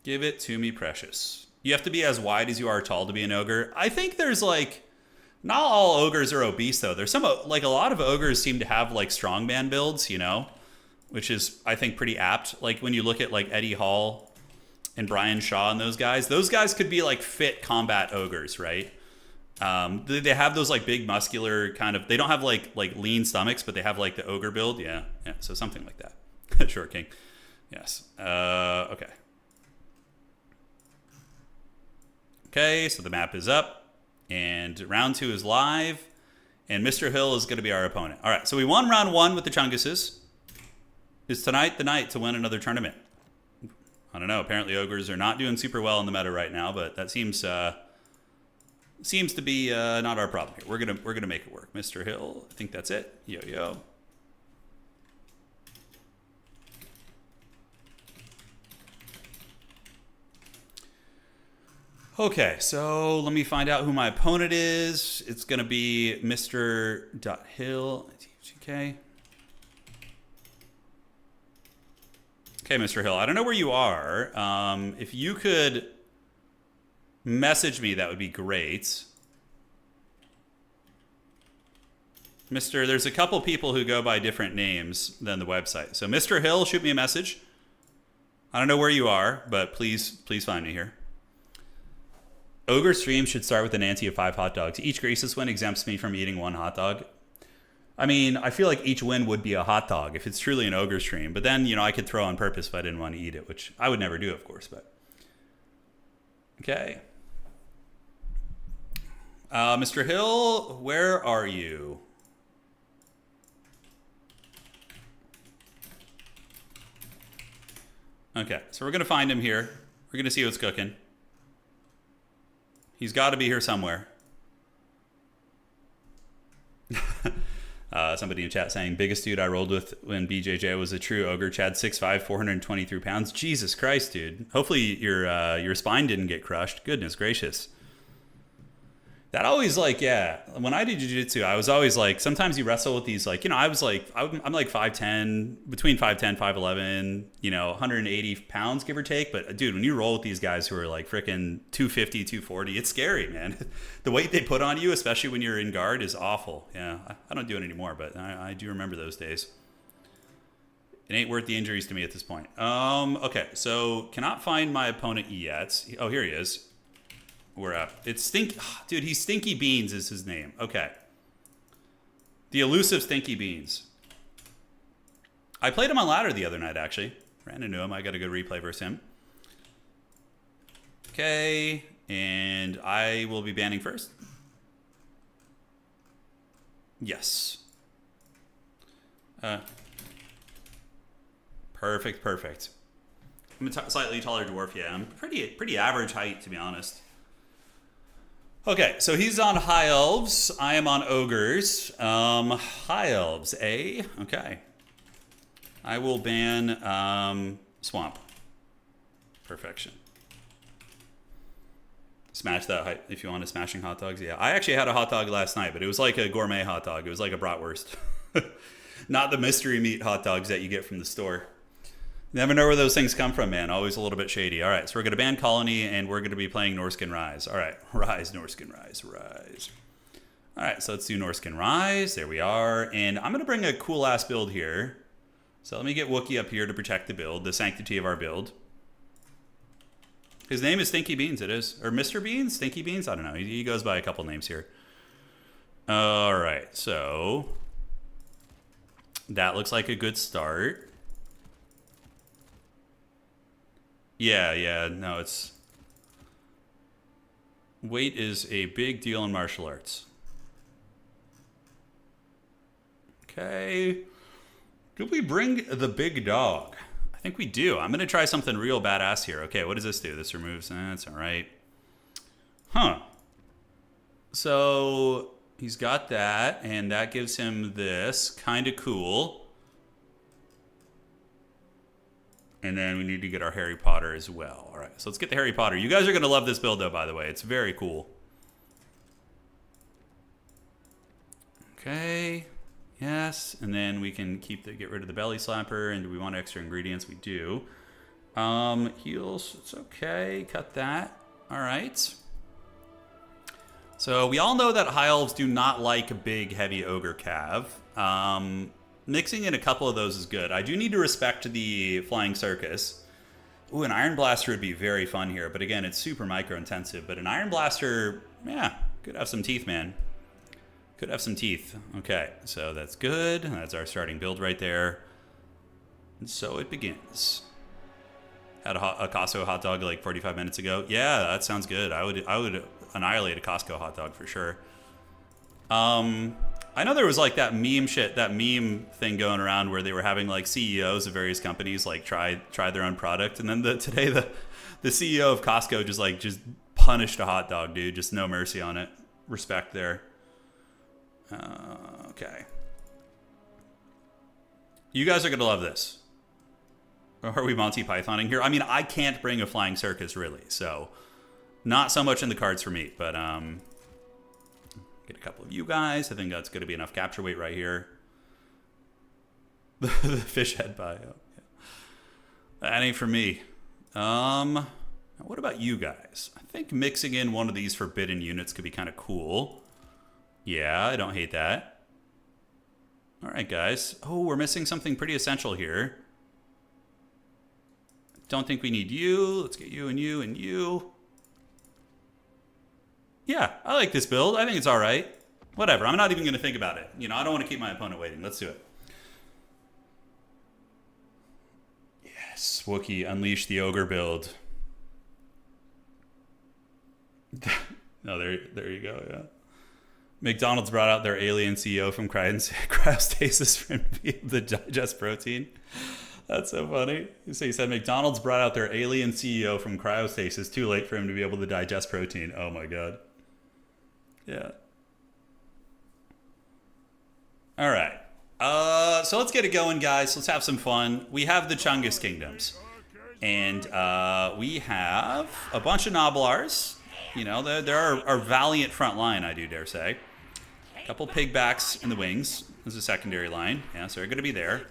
Give it to me, precious. You have to be as wide as you are tall to be an ogre. I think there's like... Not all ogres are obese, though. There's some, like, a lot of ogres seem to have, like, strongman builds, you know? Which is, I think, pretty apt. Like, when you look at, like, Eddie Hall and Brian Shaw and those guys could be, like, fit combat ogres, right? They have those, like, big muscular kind of... They don't have, like lean stomachs, but they have, like, the ogre build. Yeah, so something like that. Sure, King. Yes. Okay. Okay, so the map is up. And round 2 is live. And Mr. Hill is going to be our opponent. All right, so we won round 1 with the Chunguses. Is tonight the night to win another tournament? I don't know. Apparently ogres are not doing super well in the meta right now, but that seems seems to be not our problem here. We're gonna make it work. Mr. Hill, I think that's it. Yo yo. Okay, so let me find out who my opponent is. It's gonna be Mr. Hill. Okay. Okay, Mr. Hill. I don't know where you are. If you could message me, that would be great. There's a couple people who go by different names than the website. So Mr. Hill, shoot me a message. I don't know where you are, but please find me here. Ogre stream should start with an ante of 5 hot dogs. Each graceless win exempts me from eating 1 hot dog. I mean, I feel like each win would be a hot dog if it's truly an ogre stream. But then, I could throw on purpose if I didn't want to eat it, which I would never do, of course. But okay. Mr. Hill, where are you? Okay, so we're going to find him here. We're going to see what's cooking. He's got to be here somewhere. Somebody in chat saying, biggest dude I rolled with when BJJ was a true ogre. Chad 6'5", 423 pounds. Jesus Christ, dude. Hopefully your spine didn't get crushed. Goodness gracious. That always when I did jiu-jitsu, I was always like, sometimes you wrestle with these, I'm like 5'10", between 5'10", 5'11", 180 pounds, give or take. But dude, when you roll with these guys who are like freaking 250, 240, it's scary, man. The weight they put on you, especially when you're in guard, is awful. Yeah, I don't do it anymore, but I do remember those days. It ain't worth the injuries to me at this point. Okay, so cannot find my opponent yet. Oh, here he is. We're up. It's dude, he's Stinky Beans is his name. Okay. The elusive Stinky Beans. I played him on ladder the other night, actually. Ran into him. I got a good replay versus him. Okay. And I will be banning first. Yes. Perfect. I'm a slightly taller dwarf, yeah. I'm pretty average height, to be honest. Okay, so he's on High Elves. I am on Ogres. High Elves, eh? Okay. I will ban Swamp. Perfection. Smash that height if you want to smashing hot dogs. Yeah, I actually had a hot dog last night, but it was like a gourmet hot dog. It was like a bratwurst. Not the mystery meat hot dogs that you get from the store. Never know where those things come from, man. Always a little bit shady. All right, so we're going to ban Colony, and we're going to be playing Norskin Rise. All right, Rise, Norskin Rise. All right, so let's do Norskin Rise. There we are. And I'm going to bring a cool-ass build here. So let me get Wookiee up here to protect the build, the sanctity of our build. His name is Stinky Beans, it is. Or Mr. Beans? Stinky Beans? I don't know. He goes by a couple names here. All right, so that looks like a good start. Yeah, no, it's... Weight is a big deal in martial arts. Okay. Do we bring the big dog? I think we do. I'm going to try something real badass here. Okay, what does this do? This removes... That's all right. Huh. So, he's got that, and that gives him this. Kind of cool. And then we need to get our Harry Potter as well. All right, so let's get the Harry Potter. You guys are going to love this build, though, by the way. It's very cool. Okay. Yes. And then we can get rid of the belly slapper. And do we want extra ingredients? We do. Heals. It's okay. Cut that. All right. So we all know that High Elves do not like a big, heavy Ogre Cav. Mixing in a couple of those is good. I do need to respect the Flying Circus. Ooh, an Iron Blaster would be very fun here. But again, it's super micro-intensive. But an Iron Blaster, yeah, could have some teeth, man. Could have some teeth. Okay, so that's good. That's our starting build right there. And so it begins. Had a Costco hot dog like 45 minutes ago. Yeah, that sounds good. I would annihilate a Costco hot dog for sure. I know there was like that meme thing going around where they were having like CEOs of various companies like try their own product, and then today the CEO of Costco just punished a hot dog, dude. Just no mercy on it. Respect there. Okay. You guys are going to love this. Or are we Monty Pythoning here? I mean, I can't bring a flying circus, really. So, not so much in the cards for me. But, get a couple of you guys. I think that's going to be enough capture weight right here. The fish head bio. Yeah. That ain't for me. What about you guys? I think mixing in one of these forbidden units could be kind of cool. Yeah, I don't hate that. All right, guys. Oh, we're missing something pretty essential here. Don't think we need you. Let's get you and you and you. Yeah, I like this build. I think it's all right. Whatever. I'm not even going to think about it. You know, I don't want to keep my opponent waiting. Let's do it. Yes, Wookiee, unleash the ogre build. No, there you go, yeah. McDonald's brought out their alien CEO from cryostasis for him to be able to digest protein. That's so funny. So he said McDonald's brought out their alien CEO from cryostasis. Too late for him to be able to digest protein. Oh my god. Yeah. All right. So let's get it going, guys. Let's have some fun. We have the Chungus Kingdoms. And we have a bunch of Noblars. You know, they're our valiant front line, I do dare say. A couple pigbacks in the wings. This is a secondary line. Yeah, so they're going to be there.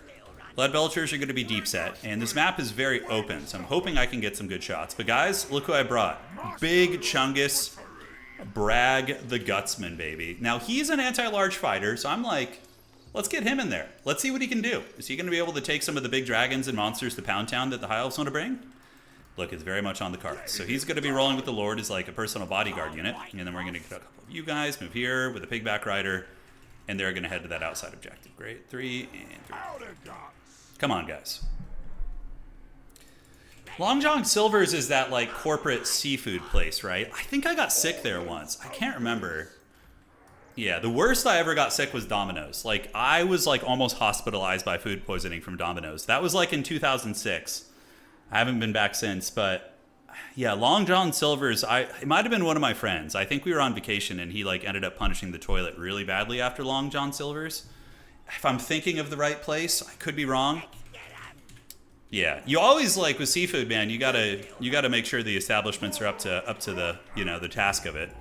Lead Belchers are going to be deep set. And this map is very open, so I'm hoping I can get some good shots. But guys, look who I brought. Big Chungus Bragg the Gutsman, baby. Now, he's an anti-large fighter, so I'm like, let's get him in there. Let's see what he can do. Is he going to be able to take some of the big dragons and monsters to Pound Town that the High Elves want to bring? Look, it's very much on the cards. So he's going to be rolling with the Lord as like a personal bodyguard unit. And then we're going to get a couple of you guys move here with a pigback rider. And they're going to head to that outside objective. Great. 3 and 3. Come on, guys. Long John Silver's is that like corporate seafood place, right? I think I got sick there once. I can't remember. Yeah, the worst I ever got sick was Domino's. Like, I was like almost hospitalized by food poisoning from Domino's. That was like in 2006. I haven't been back since, but yeah, Long John Silver's, it might have been one of my friends. I think we were on vacation and he like ended up punishing the toilet really badly after Long John Silver's. If I'm thinking of the right place, I could be wrong. Yeah, you always like with seafood, man, you gotta make sure the establishments are up to the, you know, the task of it.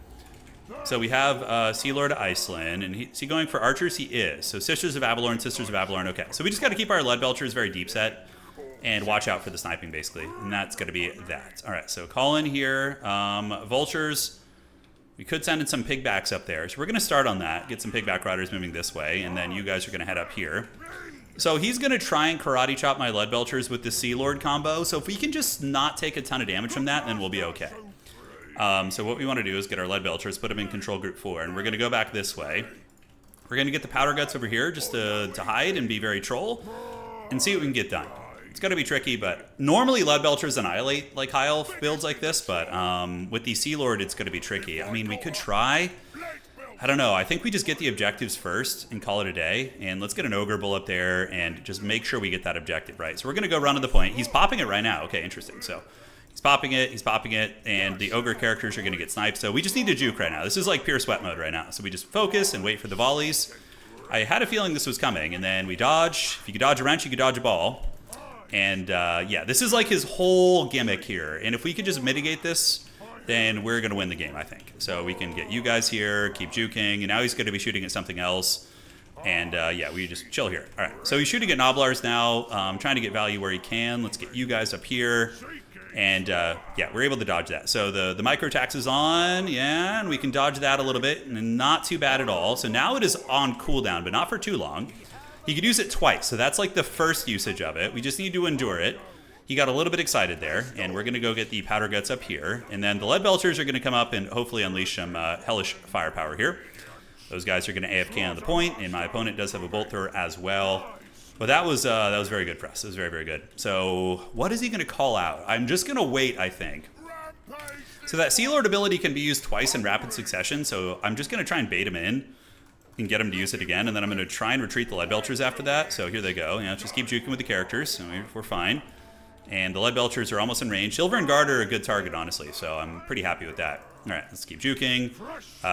So we have Sea Lord Iceland, and is he going for archers? He is. So Sisters of Avalorn, Sisters of Avalorn. Okay, so we just got to keep our lead belchers very deep set. And watch out for the sniping, basically. And that's going to be that. All right, so call in here. Vultures. We could send in some pigbacks up there. So we're going to start on that. Get some pigback riders moving this way. And then you guys are going to head up here. So he's going to try and karate chop my lead belchers with the Sea Lord combo. So if we can just not take a ton of damage from that, then we'll be okay. So what we want to do is get our lead belchers, put them in control group 4. And we're going to go back this way. We're going to get the powder guts over here just to hide and be very troll. And see what we can get done. It's going to be tricky, but normally lead belchers annihilate like high elf builds like this, but with the Sea Lord, it's going to be tricky. I mean, we could try. I don't know. I think we just get the objectives first and call it a day, and let's get an Ogre Bull up there and just make sure we get that objective, right? So we're going to go run to the point. He's popping it right now. Okay, interesting. So he's popping it, and the Ogre characters are going to get sniped. So we just need to juke right now. This is like pure sweat mode right now. So we just focus and wait for the volleys. I had a feeling this was coming, and then we dodge. If you could dodge a wrench, you could dodge a ball. And yeah, this is like his whole gimmick here. And if we could just mitigate this, then we're going to win the game, I think. So we can get you guys here, keep juking. And now he's going to be shooting at something else. And yeah, we just chill here. All right, so he's shooting at Noblars now, trying to get value where he can. Let's get you guys up here. And yeah, we're able to dodge that. So the micro tax is on, yeah, and we can dodge that a little bit. And not too bad at all. So now it is on cooldown, but not for too long. He could use it twice, so that's like the first usage of it. We just need to endure it. He got a little bit excited there, and we're going to go get the powder guts up here. And then the lead belchers are going to come up and hopefully unleash some hellish firepower here. Those guys are going to AFK on the point, and my opponent does have a bolt thrower as well. But that was very good for us. It was very, very good. So what is he going to call out? I'm just going to wait, I think. So that Sea Lord ability can be used twice in rapid succession, so I'm just going to try and bait him in and get him to use it again, and then I'm going to try and retreat the lead belchers after that. So here they go. You know, just keep juking with the characters. So we're fine. And the Lead Belchers are almost in range. Silver and Guard are a good target, honestly, so I'm pretty happy with that. All right, let's keep juking.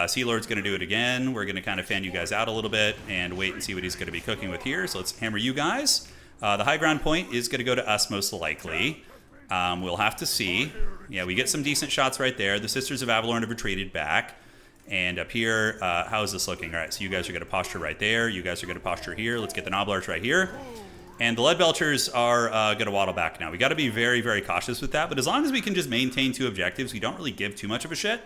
Sea Lord's going to do it again. We're going to kind of fan you guys out a little bit and wait and see what he's going to be cooking with here. So let's hammer you guys. The high ground point is going to go to us most likely. We'll have to see. Yeah, we get some decent shots right there. The Sisters of Avalorn have retreated back. And up here, how is this looking? All right, so you guys are going to posture right there. You guys are going to posture here. Let's get the Noblars right here. And the Lead Belchers are going to waddle back now. We got to be very, very cautious with that. But as long as we can just maintain 2 objectives, we don't really give too much of a shit.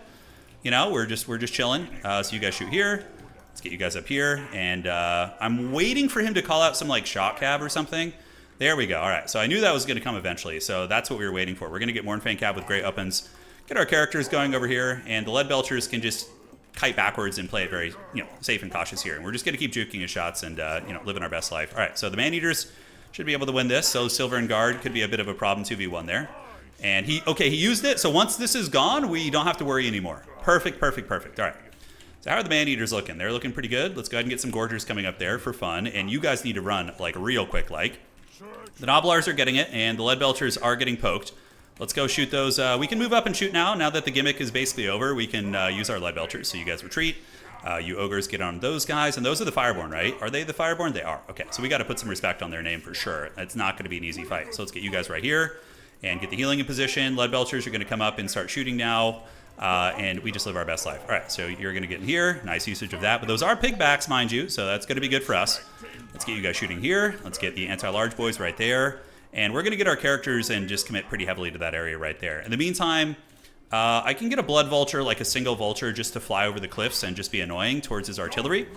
You know, we're just chilling. So you guys shoot here. Let's get you guys up here. And I'm waiting for him to call out some like shot cab or something. There we go. All right. So I knew that was going to come eventually. So that's what we were waiting for. We're going to get Mournfang cab with great opens. Get our characters going over here. And the Lead Belchers can just kite backwards and play it very, safe and cautious here. And we're just going to keep juking his shots and, living our best life. All right, so the Man-Eaters should be able to win this. So Silver and Guard could be a bit of a problem 2v1 there. And he used it. So once this is gone, we don't have to worry anymore. Perfect, perfect, perfect. All right. So how are the Man-Eaters looking? They're looking pretty good. Let's go ahead and get some Gorgers coming up there for fun. And you guys need to run, like, real quick, like. The Noblars are getting it, and the Lead Belchers are getting poked. Let's go shoot those. We can move up and shoot now. Now that the gimmick is basically over, we can use our Lead Belchers. So you guys retreat. You Ogres get on those guys. And those are the Fireborn, right? Are they the Fireborn? They are. Okay, so we got to put some respect on their name for sure. It's not going to be an easy fight. So let's get you guys right here and get the healing in position. Lead Belchers are going to come up and start shooting now. And we just live our best life. All right, so you're going to get in here. Nice usage of that. But those are pigbacks, mind you. So that's going to be good for us. Let's get you guys shooting here. Let's get the anti-large boys right there. And we're going to get our characters and just commit pretty heavily to that area right there. In the meantime, I can get a Blood Vulture, like a single Vulture, just to fly over the cliffs and just be annoying towards his artillery.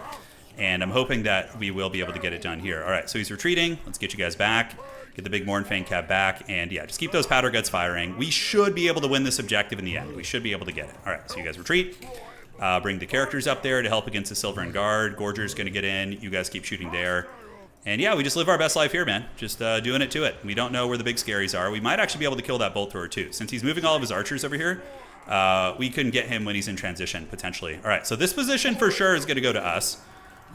And I'm hoping that we will be able to get it done here. All right, so he's retreating. Let's get you guys back. Get the big Mournfang cab back. And yeah, just keep those powder guts firing. We should be able to win this objective in the end. We should be able to get it. All right, so you guys retreat. Bring the characters up there to help against the Silver and Guard. Gorger's going to get in. You guys keep shooting there. And yeah, we just live our best life here, man. Just doing it to it. We don't know where the big scaries are. We might actually be able to kill that bolt thrower too. Since he's moving all of his archers over here, we couldn't get him when he's in transition, potentially. All right, so this position for sure is going to go to us.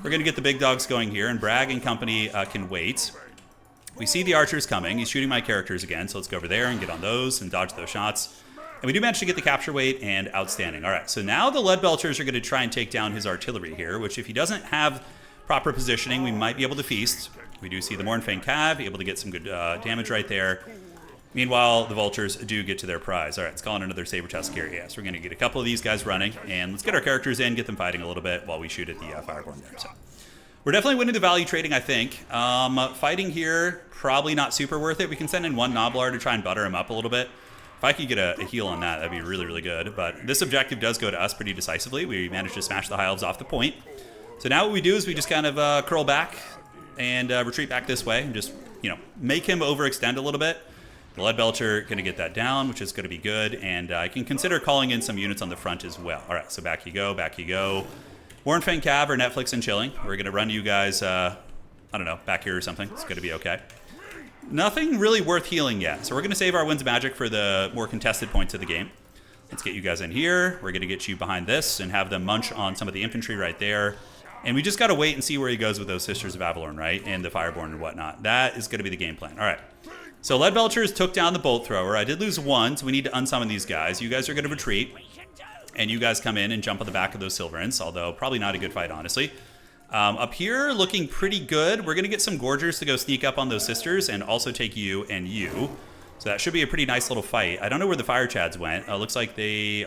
We're going to get the big dogs going here, and Bragg and company can wait. We see the archers coming. He's shooting my characters again, so let's go over there and get on those and dodge those shots. And we do manage to get the capture weight, and outstanding. All right, so now the Lead Belchers are going to try and take down his artillery here, which if he doesn't have proper positioning, we might be able to feast. We do see the Mournfang Cav, able to get some good damage right there. Meanwhile, the Vultures do get to their prize. All right, let's call in another Saber Tusk here. Yes, we're going to get a couple of these guys running, and let's get our characters in, get them fighting a little bit while we shoot at the Fireborn there. So we're definitely winning the value trading, I think. Fighting here, probably not super worth it. We can send in one Noblar to try and butter him up a little bit. If I could get a heal on that, that'd be really, really good. But this objective does go to us pretty decisively. We managed to smash the High Elves off the point. So now what we do is we just kind of curl back and retreat back this way and just, make him overextend a little bit. The Lead Belcher going to get that down, which is going to be good. And I can consider calling in some units on the front as well. All right, so back you go, back you go. Mournfang Cav or Netflix and chilling. We're going to run you guys, I don't know, back here or something. It's going to be okay. Nothing really worth healing yet. So we're going to save our Winds of Magic for the more contested points of the game. Let's get you guys in here. We're going to get you behind this and have them munch on some of the infantry right there. And we just got to wait and see where he goes with those Sisters of Avalorn, right? And the Fireborn and whatnot. That is going to be the game plan. All right. So Lead Belchers took down the Bolt Thrower. I did lose one, so we need to unsummon these guys. You guys are going to retreat. And you guys come in and jump on the back of those Silverins, although probably not a good fight, honestly. Up here, looking pretty good. We're going to get some Gorgers to go sneak up on those Sisters and also take you and you. So that should be a pretty nice little fight. I don't know where the Fire Chads went. Looks like those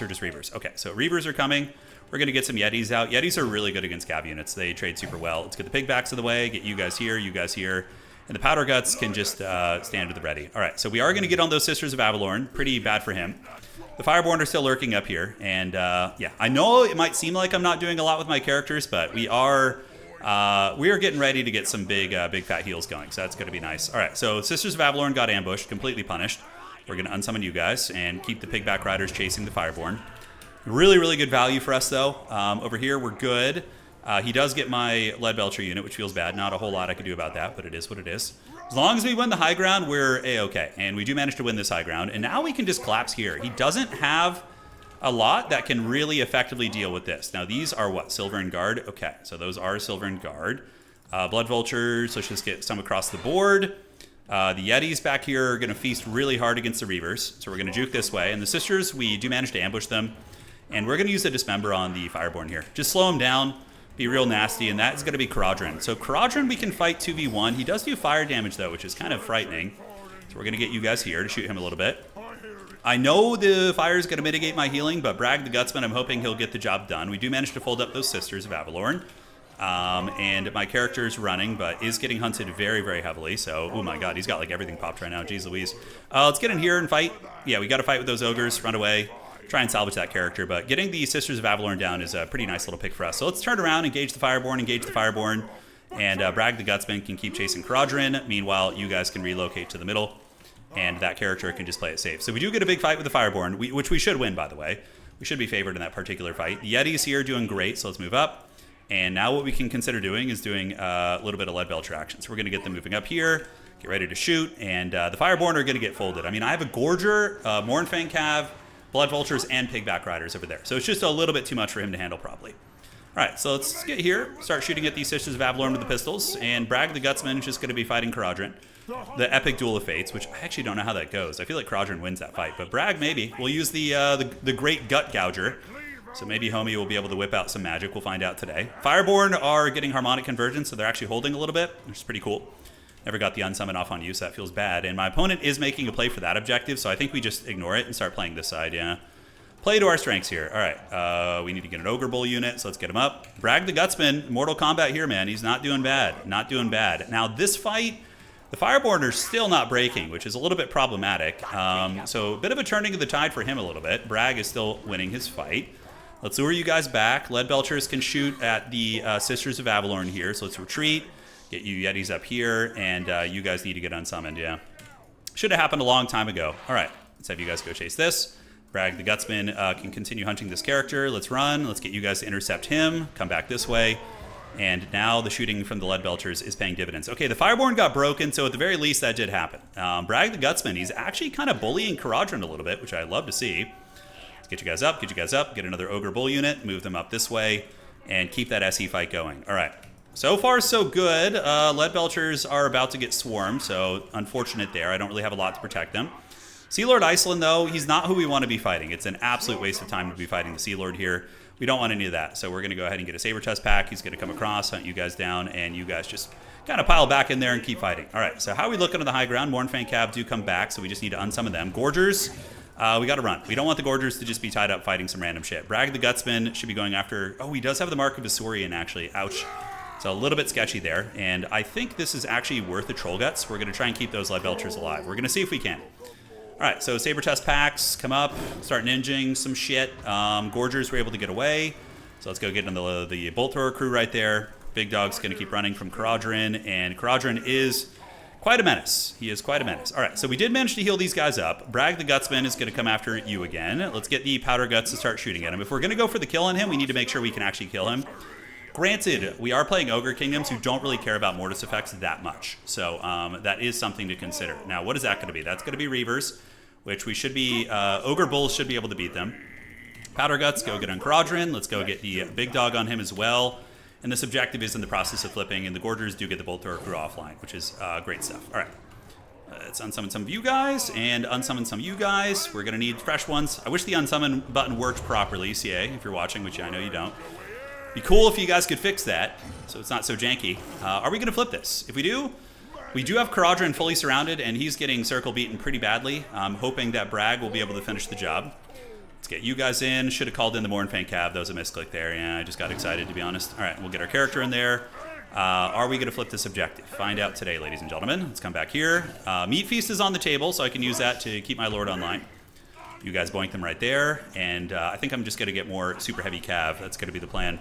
are just Reavers. Okay, so Reavers are coming. We're going to get some Yetis out. Yetis are really good against Cav units. They trade super well. Let's get the Pigbacks of the way, get you guys here, and the Powder Guts can just stand to the ready. All right, so we are going to get on those Sisters of Avalorn. Pretty bad for him. The Fireborn are still lurking up here, and yeah, I know it might seem like I'm not doing a lot with my characters, but we are getting ready to get some big fat heals going, so that's going to be nice. All right, so Sisters of Avalorn got ambushed, completely punished. We're going to unsummon you guys and keep the Pigback Riders chasing the Fireborn. Really, really good value for us, though. Over here, we're good. He does get my Lead Belcher unit, which feels bad. Not a whole lot I can do about that, but it is what it is. As long as we win the high ground, we're A-okay. And we do manage to win this high ground. And now we can just collapse here. He doesn't have a lot that can really effectively deal with this. Now, these are what? Silver and Guard? Okay, so those are Silver and Guard. Blood Vultures, let's just get some across the board. The Yetis back here are going to feast really hard against the Reavers, so we're going to juke this way. And the Sisters, we do manage to ambush them. And we're going to use the Dismember on the Fireborn here. Just slow him down, be real nasty, and that's going to be Caradhran. So Caradhran we can fight 2v1. He does do fire damage, though, which is kind of frightening. So we're going to get you guys here to shoot him a little bit. I know the fire is going to mitigate my healing, but Bragg the Gutsman, I'm hoping he'll get the job done. We do manage to fold up those Sisters of Avalorn. And my character is running, but is getting hunted very, very heavily. So, oh my god, he's got like everything popped right now. Jeez Louise. Let's get in here and fight. Yeah, we got to fight with those ogres, run away, try and salvage that character. But getting the Sisters of Avalorn down is a pretty nice little pick for us. So let's turn around, engage the Fireborn, and Bragg the Gutsman can keep chasing Caradhran. Meanwhile, you guys can relocate to the middle, and that character can just play it safe. So we do get a big fight with the Fireborn, which we should win, by the way. We should be favored in that particular fight. The Yetis here doing great, so let's move up. And now what we can consider doing is doing a little bit of Leadbelcher action. So we're going to get them moving up here, get ready to shoot, and the Fireborn are going to get folded. I mean, I have a Gorger, Mournfang Cav, Blood Vultures, and Pigback Riders over there. So it's just a little bit too much for him to handle properly. All right, so let's get here, start shooting at these Sisters of Avalorn with the pistols, and Bragg the Gutsman is just going to be fighting Caradhran. The Epic Duel of Fates, which I actually don't know how that goes. I feel like Caradhran wins that fight, but Bragg maybe. We'll use the Great Gut Gouger. So maybe Homie will be able to whip out some magic. We'll find out today. Fireborn are getting harmonic convergence, so they're actually holding a little bit, which is pretty cool. Never got the unsummon off on you, so that feels bad. And my opponent is making a play for that objective, so I think we just ignore it and start playing this side, yeah. Play to our strengths here. All right, we need to get an Ogre Bull unit, so let's get him up. Bragg the Gutsman, Mortal Kombat here, man. He's not doing bad, not doing bad. Now, this fight, the Fireborn are still not breaking, which is a little bit problematic. So a bit of a turning of the tide for him a little bit. Bragg is still winning his fight. Let's lure you guys back. Leadbelchers can shoot at the Sisters of Avalorn here, so let's retreat. Get you Yetis up here, and you guys need to get unsummoned, yeah. Should have happened a long time ago. All right, let's have you guys go chase this. Bragg the Gutsman can continue hunting this character. Let's run. Let's get you guys to intercept him. Come back this way. And now the shooting from the Leadbelchers is paying dividends. Okay, the Fireborn got broken, so at the very least that did happen. Bragg the Gutsman, he's actually kind of bullying Caradhran a little bit, which I love to see. Get you guys up, get another Ogre Bull unit, move them up this way, and keep that SE fight going. All right. So far, so good. Leadbelchers are about to get swarmed, so unfortunate there. I don't really have a lot to protect them. Sea Lord Iceland, though, he's not who we want to be fighting. It's an absolute waste of time to be fighting the Sea Lord here. We don't want any of that, so we're going to go ahead and get a Saber Test pack. He's going to come across, hunt you guys down, and you guys just kind of pile back in there and keep fighting. All right, so how are we looking on the high ground? Mournfang Cav do come back, so we just need to unsummon them. Gorgers. We got to run. We don't want the Gorgers to just be tied up fighting some random shit. Bragg the Gutsman should be going after... Oh, he does have the Mark of Isaurian, actually. Ouch. So a little bit sketchy there. And I think this is actually worth the Troll Guts. We're going to try and keep those Leadbelchers alive. We're going to see if we can. All right, so Saber Test packs come up. Start ninjing some shit. Gorgers were able to get away. So let's go get in the Bolt Thrower crew right there. Big Dog's going to keep running from Caradhran. And Caradhran is... quite a menace. He is quite a menace. All right, so we did manage to heal these guys up. Bragg the Gutsman is going to come after you again. Let's get the Powder Guts to start shooting at him. If we're going to go for the kill on him, we need to make sure we can actually kill him. Granted, we are playing Ogre Kingdoms who don't really care about Mortis effects that much. So that is something to consider. Now, what is that going to be? That's going to be Reavers, which we should be... Ogre Bulls should be able to beat them. Powder Guts, go get on Caradhran. Let's go get the Big Dog on him as well. And this objective is in the process of flipping, and the Gorgers do get the Bolt Thrower crew offline, which is great stuff. All right. Let's unsummon some of you guys, and unsummon some of you guys. We're going to need fresh ones. I wish the unsummon button worked properly, CA, if you're watching, which I know you don't. Be cool if you guys could fix that, so it's not so janky. Are we going to flip this? If we do have Caradhran fully surrounded, and he's getting circle beaten pretty badly. I'm hoping that Bragg will be able to finish the job. Let's get you guys in. Should have called in the Mournfang Cav. That was a misclick there. Yeah, I just got excited, to be honest. All right, we'll get our character in there. Are we going to flip this objective? Find out today, ladies and gentlemen. Let's come back here. Meat Feast is on the table, so I can use that to keep my Lord online. You guys boink them right there. And I think I'm just going to get more super heavy Cav. That's going to be the plan.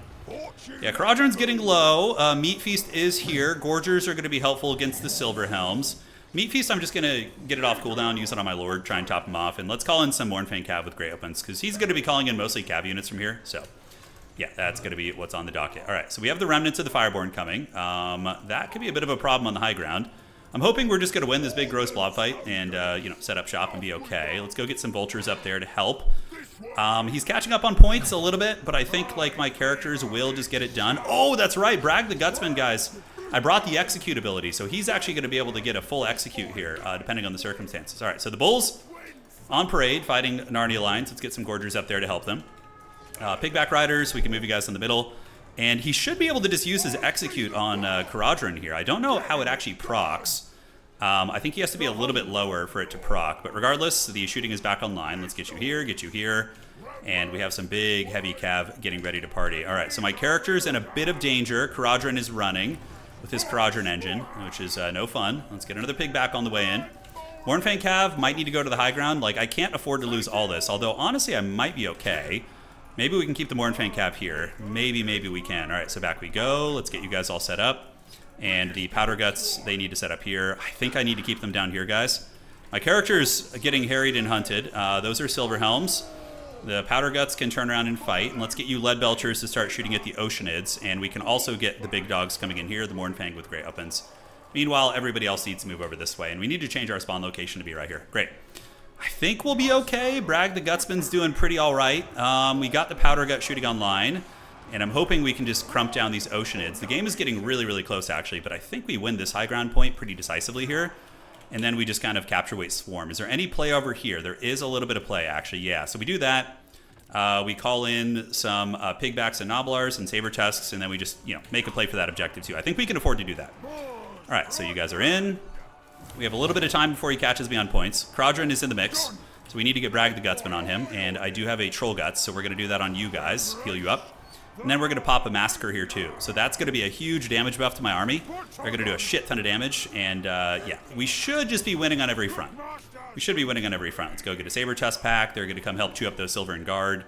Yeah, Caradhran's getting low. Meat Feast is here. Gorgers are going to be helpful against the Silver Helms. Meat Feast, I'm just going to get it off cooldown, use it on my Lord, try and top him off. And let's call in some Mournfang Cav with Grey Opens, because he's going to be calling in mostly Cav units from here. So, yeah, that's going to be what's on the docket. All right, so we have the Remnants of the Fireborn coming. That could be a bit of a problem on the high ground. I'm hoping we're just going to win this big gross blob fight and, set up shop and be okay. Let's go get some Vultures up there to help. He's catching up on points a little bit, but I think, like, my characters will just get it done. Oh, that's right, Bragg the Gutsman, guys. I brought the execute ability, so he's actually going to be able to get a full execute here, depending on the circumstances. All right, so the bulls on parade fighting Narnia Lions. Let's get some Gorgers up there to help them. Pigback Riders, we can move you guys in the middle. And he should be able to just use his execute on Caradhran here. I don't know how it actually procs. I think he has to be a little bit lower for it to proc. But regardless, the shooting is back online. Let's get you here. And we have some big, heavy cav getting ready to party. All right, so my character's in a bit of danger. Caradhran is running with his Caradhran engine, which is no fun. Let's get another pigback on the way in. Mournfang cav might need to go to the high ground. Like, I can't afford to lose all this. Although, honestly, I might be okay. Maybe we can keep the Mournfang cav here. Maybe we can. All right, so back we go. Let's get you guys all set up. And the Powder Guts, they need to set up here. I think I need to keep them down here, guys. My character's getting harried and hunted. Those are Silver Helms. The Powder Guts can turn around and fight. And let's get you Lead Belchers to start shooting at the Oceanids. And we can also get the big dogs coming in here, the Mournfang with great weapons. Meanwhile, everybody else needs to move over this way. And we need to change our spawn location to be right here. Great. I think we'll be okay. Bragg the Gutsman's doing pretty all right. We got the Powder Gut shooting online. And I'm hoping we can just crump down these Oceanids. The game is getting really, really close, actually. But I think we win this high ground point pretty decisively here. And then we just kind of capture weight swarm. Is there any play over here? There is a little bit of play, actually. Yeah, so we do that. We call in some Pigbacks and Noblars and Saber Tusks. And then we just, make a play for that objective, too. I think we can afford to do that. All right, so you guys are in. We have a little bit of time before he catches me on points. Caradhran is in the mix. So we need to get Bragg the Gutsman on him. And I do have a Troll Guts, so we're going to do that on you guys. Heal you up. And then we're going to pop a Massacre here too. So that's going to be a huge damage buff to my army. They're going to do a shit ton of damage. And yeah, we should just be winning on every front. We should be winning on every front. Let's go get a Saber Tusk pack. They're going to come help chew up those Silver and Guard.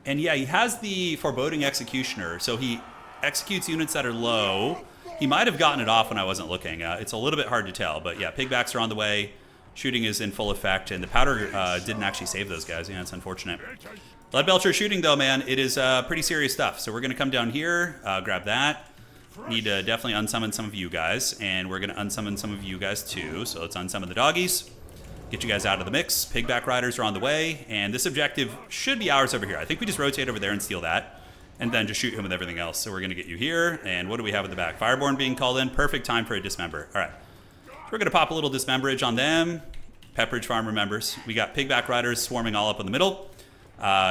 And yeah, he has the Foreboding Executioner. So he executes units that are low. He might have gotten it off when I wasn't looking. It's a little bit hard to tell. But yeah, Pigbacks are on the way. Shooting is in full effect. And the Powder didn't actually save those guys. Yeah, it's unfortunate. Lead Belcher shooting, though, man, it is pretty serious stuff. So we're going to come down here, grab that. Need to definitely unsummon some of you guys, and we're going to unsummon some of you guys, too. So let's unsummon the doggies, get you guys out of the mix. Pigback Riders are on the way, and this objective should be ours over here. I think we just rotate over there and steal that, and then just shoot him with everything else. So we're going to get you here, and what do we have in the back? Fireborn being called in. Perfect time for a Dismember. All right. So we're going to pop a little Dismemberage on them. Pepperidge Farmer members. We got Pigback Riders swarming all up in the middle.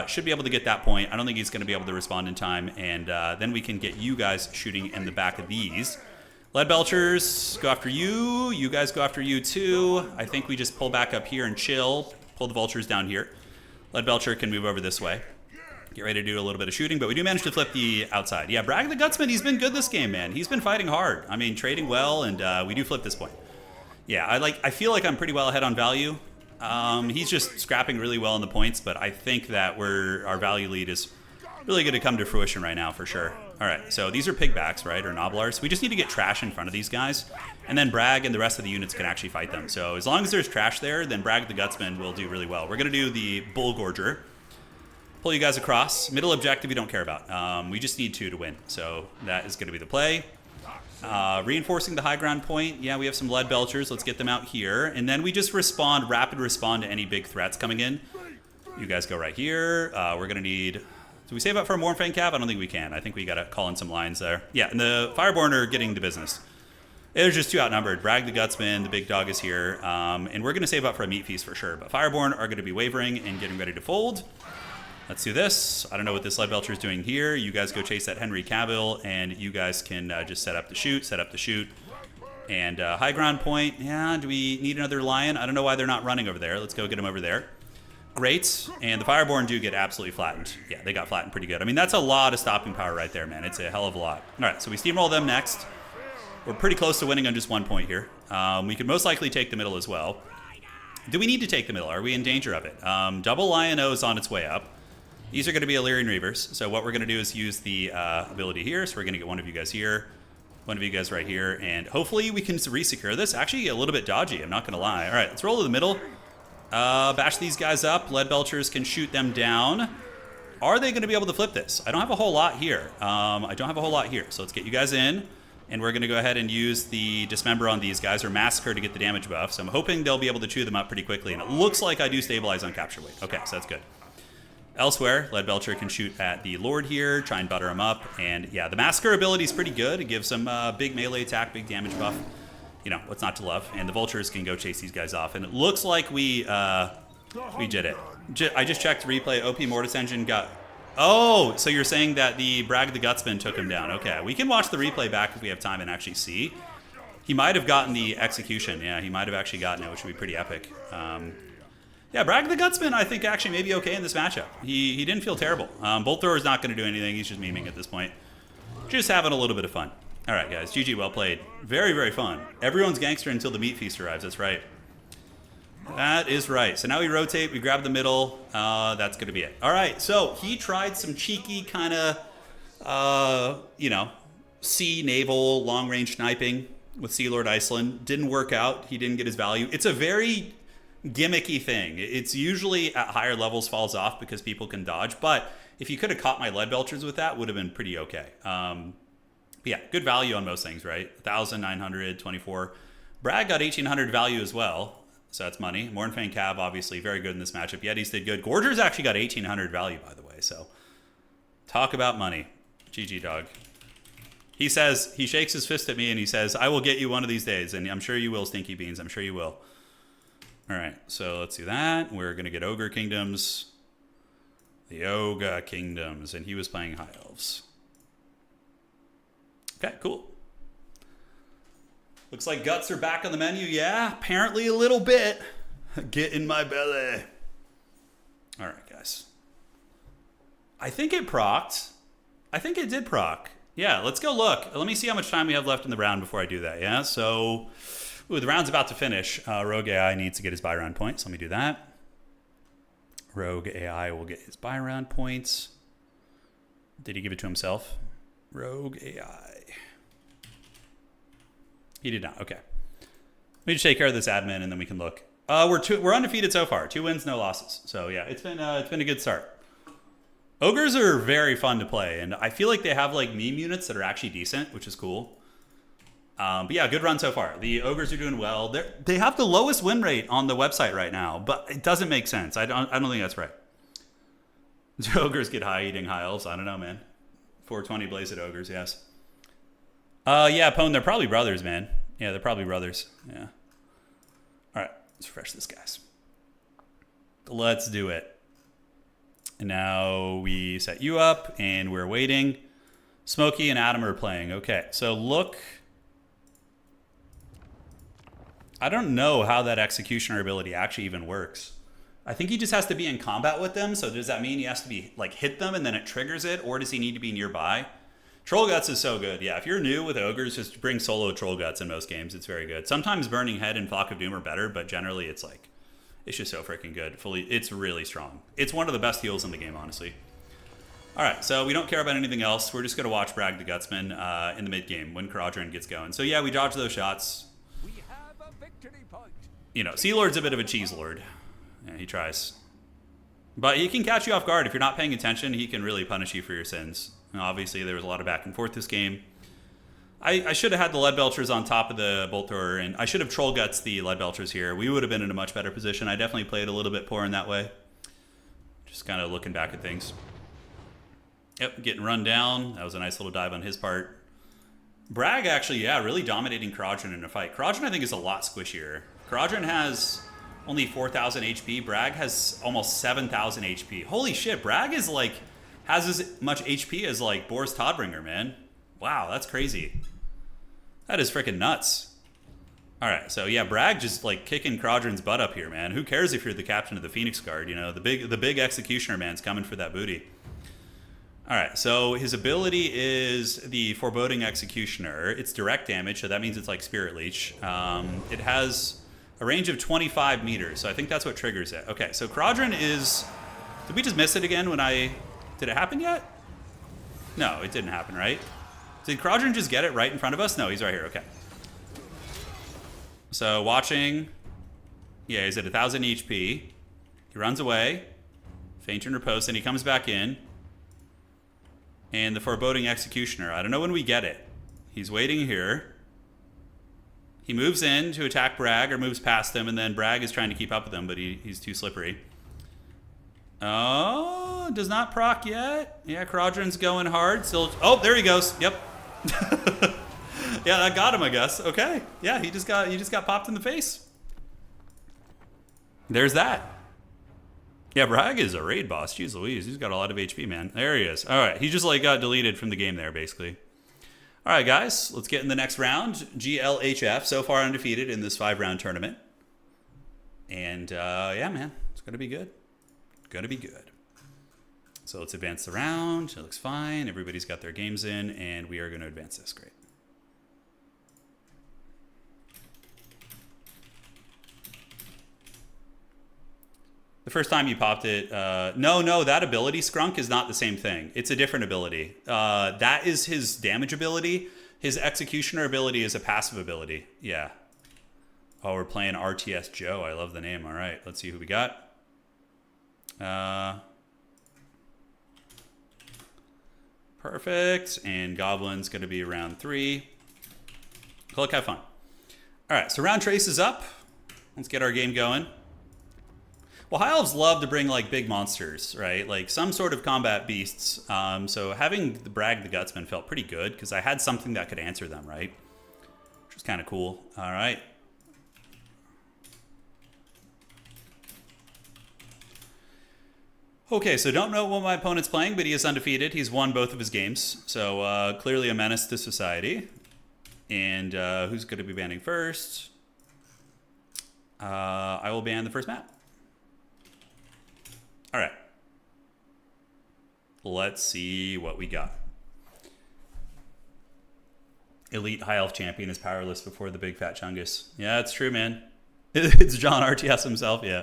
Should be able to get that point. I don't think he's going to be able to respond in time. And then we can get you guys shooting in the back of these. Lead Belchers, go after you. You guys go after you too. I think we just pull back up here and chill. Pull the Vultures down here. Lead Belcher can move over this way. Get ready to do a little bit of shooting. But we do manage to flip the outside. Yeah, Bragg the Gutsman, he's been good this game, man. He's been fighting hard. I mean, trading well. And we do flip this point. Yeah, I feel like I'm pretty well ahead on value. He's just scrapping really well in the points, but I think that our value lead is really going to come to fruition right now for sure. All right, so these are Pigbacks, right, or Noblars. We just need to get trash in front of these guys, and then Bragg and the rest of the units can actually fight them. So as long as there's trash there, then Bragg the Gutsman will do really well. We're going to do the Bull Gorger. Pull you guys across. Middle objective we don't care about. We just need 2 to win, so that is going to be the play. Reinforcing the high ground point. Yeah, we have some Lead Belchers. Let's get them out here. And then we just rapid respond to any big threats coming in. You guys go right here. We're going to need... Do we save up for a Mournfang Cav? I don't think we can. I think we got to call in some lines there. Yeah, and the Fireborn are getting the business. They're just too outnumbered. Bragg the Gutsman, the big dog is here. And we're going to save up for a meat feast for sure. But Fireborn are going to be wavering and getting ready to fold. Let's do this. I don't know what this Lead Belcher is doing here. You guys go chase that Henry Cavill, and you guys can just set up the shoot. And high ground point. Yeah, do we need another lion? I don't know why they're not running over there. Let's go get them over there. Great. And the Fireborn do get absolutely flattened. Yeah, they got flattened pretty good. I mean, that's a lot of stopping power right there, man. It's a hell of a lot. All right, so we steamroll them next. We're pretty close to winning on just 1 point here. We could most likely take the middle as well. Do we need to take the middle? Are we in danger of it? Double Lion-O is on its way up. These are going to be Illyrian Reavers. So what we're going to do is use the ability here. So we're going to get one of you guys here, one of you guys right here, and hopefully we can re-secure this. Actually, a little bit dodgy, I'm not going to lie. All right, let's roll to the middle. Bash these guys up. Lead Belchers can shoot them down. Are they going to be able to flip this? I don't have a whole lot here. So let's get you guys in, and we're going to go ahead and use the Dismember on these guys, or Massacre, to get the damage buff. So I'm hoping they'll be able to chew them up pretty quickly, and it looks like I do stabilize on capture weight. Okay, so that's good. Elsewhere, Leadbelcher can shoot at the Lord here, try and butter him up. And yeah, the Massacre ability is pretty good. It gives him big melee attack, big damage buff. You know, what's not to love. And the Vultures can go chase these guys off. And it looks like we did it. I just checked replay. OP Mortis Engine got... Oh, so you're saying that the Brag the Gutsman took him down. Okay, we can watch the replay back if we have time and actually see. He might have gotten the execution. Yeah, he might have actually gotten it, which would be pretty epic. Yeah, Brag the Gutsman, I think, actually may be okay in this matchup. He didn't feel terrible. Bolt Thrower's not going to do anything. He's just memeing at this point. Just having a little bit of fun. All right, guys. GG, well played. Very, very fun. Everyone's gangster until the meat feast arrives. That's right. That is right. So now we rotate. We grab the middle. That's going to be it. All right, so he tried some cheeky kind of, you know, sea naval long-range sniping with Sea Lord Iceland. Didn't work out. He didn't get his value. It's a very gimmicky thing. It's usually at higher levels falls off because people can dodge, but if you could have caught my Leadbelchers with that, would have been pretty okay. Yeah, good value on most things, right? 1,924. Brad got 1,800 value as well, so that's money. Mornfang Cav, obviously, very good in this matchup. Yetis did good. Gorger's actually got 1,800 value, by the way, so talk about money. GG, dog. He says, he shakes his fist at me and he says, I will get you one of these days, and I'm sure you will, Stinky Beans. I'm sure you will. All right, so let's do that. We're going to get Ogre Kingdoms. The Ogre Kingdoms. And he was playing High Elves. Okay, cool. Looks like guts are back on the menu. Yeah, apparently a little bit. Get in my belly. All right, guys. I think it procced. I think it did proc. Yeah, let's go look. Let me see how much time we have left in the round before I do that, yeah? So... Ooh, the round's about to finish. Rogue AI needs to get his buy round points. Let me do that. Rogue AI will get his buy round points. Did he give it to himself? Rogue AI. He did not. Okay. Let me just take care of this admin and then we can look. We're undefeated so far. 2 wins, no losses. So yeah, it's been a good start. Ogres are very fun to play, and I feel like they have like meme units that are actually decent, which is cool. But yeah, good run so far. The Ogres are doing well. They have the lowest win rate on the website right now, but it doesn't make sense. I don't think that's right. Do Ogres get high eating High Elves? I don't know, man. 420 Blaze at Ogres, yes. Yeah, Pone, they're probably brothers, man. Yeah, they're probably brothers. Yeah. All right, let's refresh this, guys. Let's do it. And now we set you up, and we're waiting. Smokey and Adam are playing. Okay, so look... I don't know how that executioner ability actually even works. I think he just has to be in combat with them. So does that mean he has to be like hit them and then it triggers it, or does he need to be nearby? Troll Guts is so good. Yeah, if you're new with Ogres, just bring solo Troll Guts in most games. It's very good. Sometimes Burning Head and Flock of Doom are better, but generally it's like, it's just so freaking good. It's really strong. It's one of the best heals in the game, honestly. All right, so we don't care about anything else. We're just going to watch Brag the Gutsman in the mid game when Caradron gets going. So yeah, we dodge those shots. You know, Sea Lord's a bit of a cheese lord. Yeah, he tries. But he can catch you off guard. If you're not paying attention, he can really punish you for your sins. And obviously, there was a lot of back and forth this game. I should have had the Leadbelchers on top of the Bolt Thrower, and I should have Troll Guts the Leadbelchers here. We would have been in a much better position. I definitely played a little bit poor in that way. Just kind of looking back at things. Yep, getting run down. That was a nice little dive on his part. Brag actually, yeah, really dominating Caradron in a fight. Caradron, I think, is a lot squishier. Caradron has only 4,000 HP. Brag has almost 7,000 HP. Holy shit, Brag is like, has as much HP as like Boris Todbringer, man. Wow, that's crazy. That is freaking nuts. All right, so yeah, Brag just like kicking Caradron's butt up here, man. Who cares if you're the captain of the Phoenix Guard? You know, the big executioner man's coming for that booty. All right, so his ability is the Foreboding Executioner. It's direct damage, so that means it's like Spirit Leech. It has a range of 25 meters, so I think that's what triggers it. Okay, so Caradron is... Did we just miss it again when I... Did it happen yet? No, it didn't happen, right? Did Caradron just get it right in front of us? No, he's right here, okay. So, watching... Yeah, he's at 1,000 HP. He runs away. Feint and Repose, and he comes back in. And the Foreboding Executioner. I don't know when we get it. He's waiting here. He moves in to attack Brag, or moves past him, and then Brag is trying to keep up with him, but he's too slippery. Oh, does not proc yet. Yeah, Krodran's going hard. Still. Oh, there he goes. Yep. Yeah, that got him, I guess. Okay. Yeah, he just got popped in the face. There's that. Yeah, Bragg is a raid boss. Jeez Louise, he's got a lot of HP, man. There he is. All right, he just like got deleted from the game there, basically. All right, guys, let's get in the next round. GLHF, so far undefeated in this 5-round tournament. And yeah, man, it's gonna be good. Gonna be good. So let's advance the round. It looks fine. Everybody's got their games in, and we are going to advance this. Great. The first time you popped it, no, that ability, Skrunk, is not the same thing. It's a different ability. That is his damage ability. His Executioner ability is a passive ability. Yeah. Oh, we're playing RTS Joe. I love the name. All right, let's see who we got. Perfect. And Goblin's going to be round 3. Look, have fun. All right, so round trace is up. Let's get our game going. Well, High Elves love to bring like big monsters, right? Like some sort of combat beasts. So having the Bragg the Gutsman felt pretty good because I had something that could answer them, right? Which was kind of cool. All right. Okay, so don't know what my opponent's playing, but he is undefeated. He's won both of his games. So clearly a menace to society. And who's going to be banning first? I will ban the first map. All right. Let's see what we got. Elite High Elf Champion is powerless before the big fat Chungus. Yeah, it's true, man. It's John RTS himself, yeah.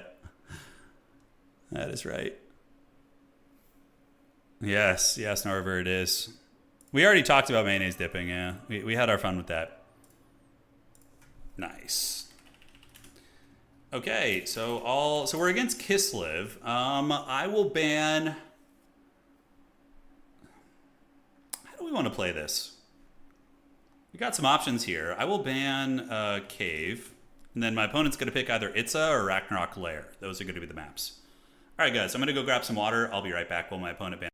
That is right. Yes, Narver, it is. We already talked about mayonnaise dipping, yeah. We had our fun with that. Nice. Okay, so we're against Kislev. I will ban. How do we want to play this? We got some options here. I will ban Cave, and then my opponent's going to pick either Itza or Ragnarok Lair. Those are going to be the maps. All right, guys, I'm going to go grab some water. I'll be right back while my opponent bans.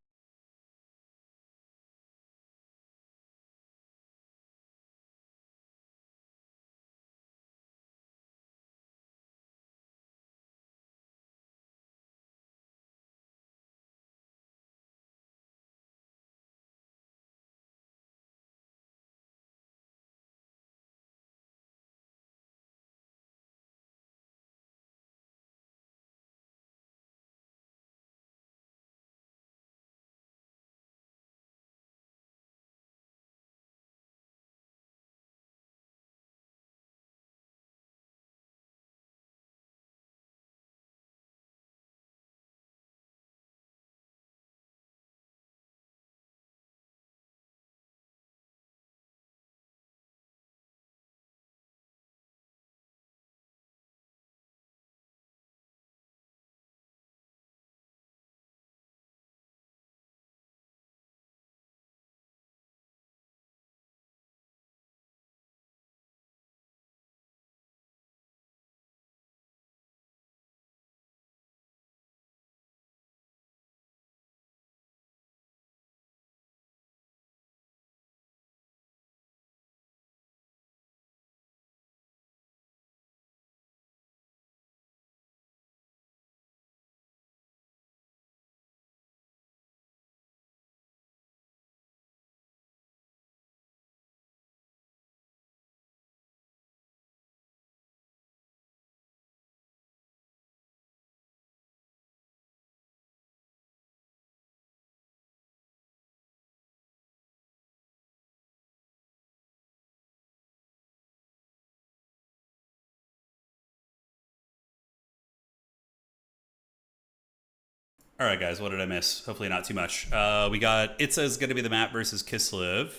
All right, guys, what did I miss? Hopefully not too much. We got Itza is going to be the map versus Kislev.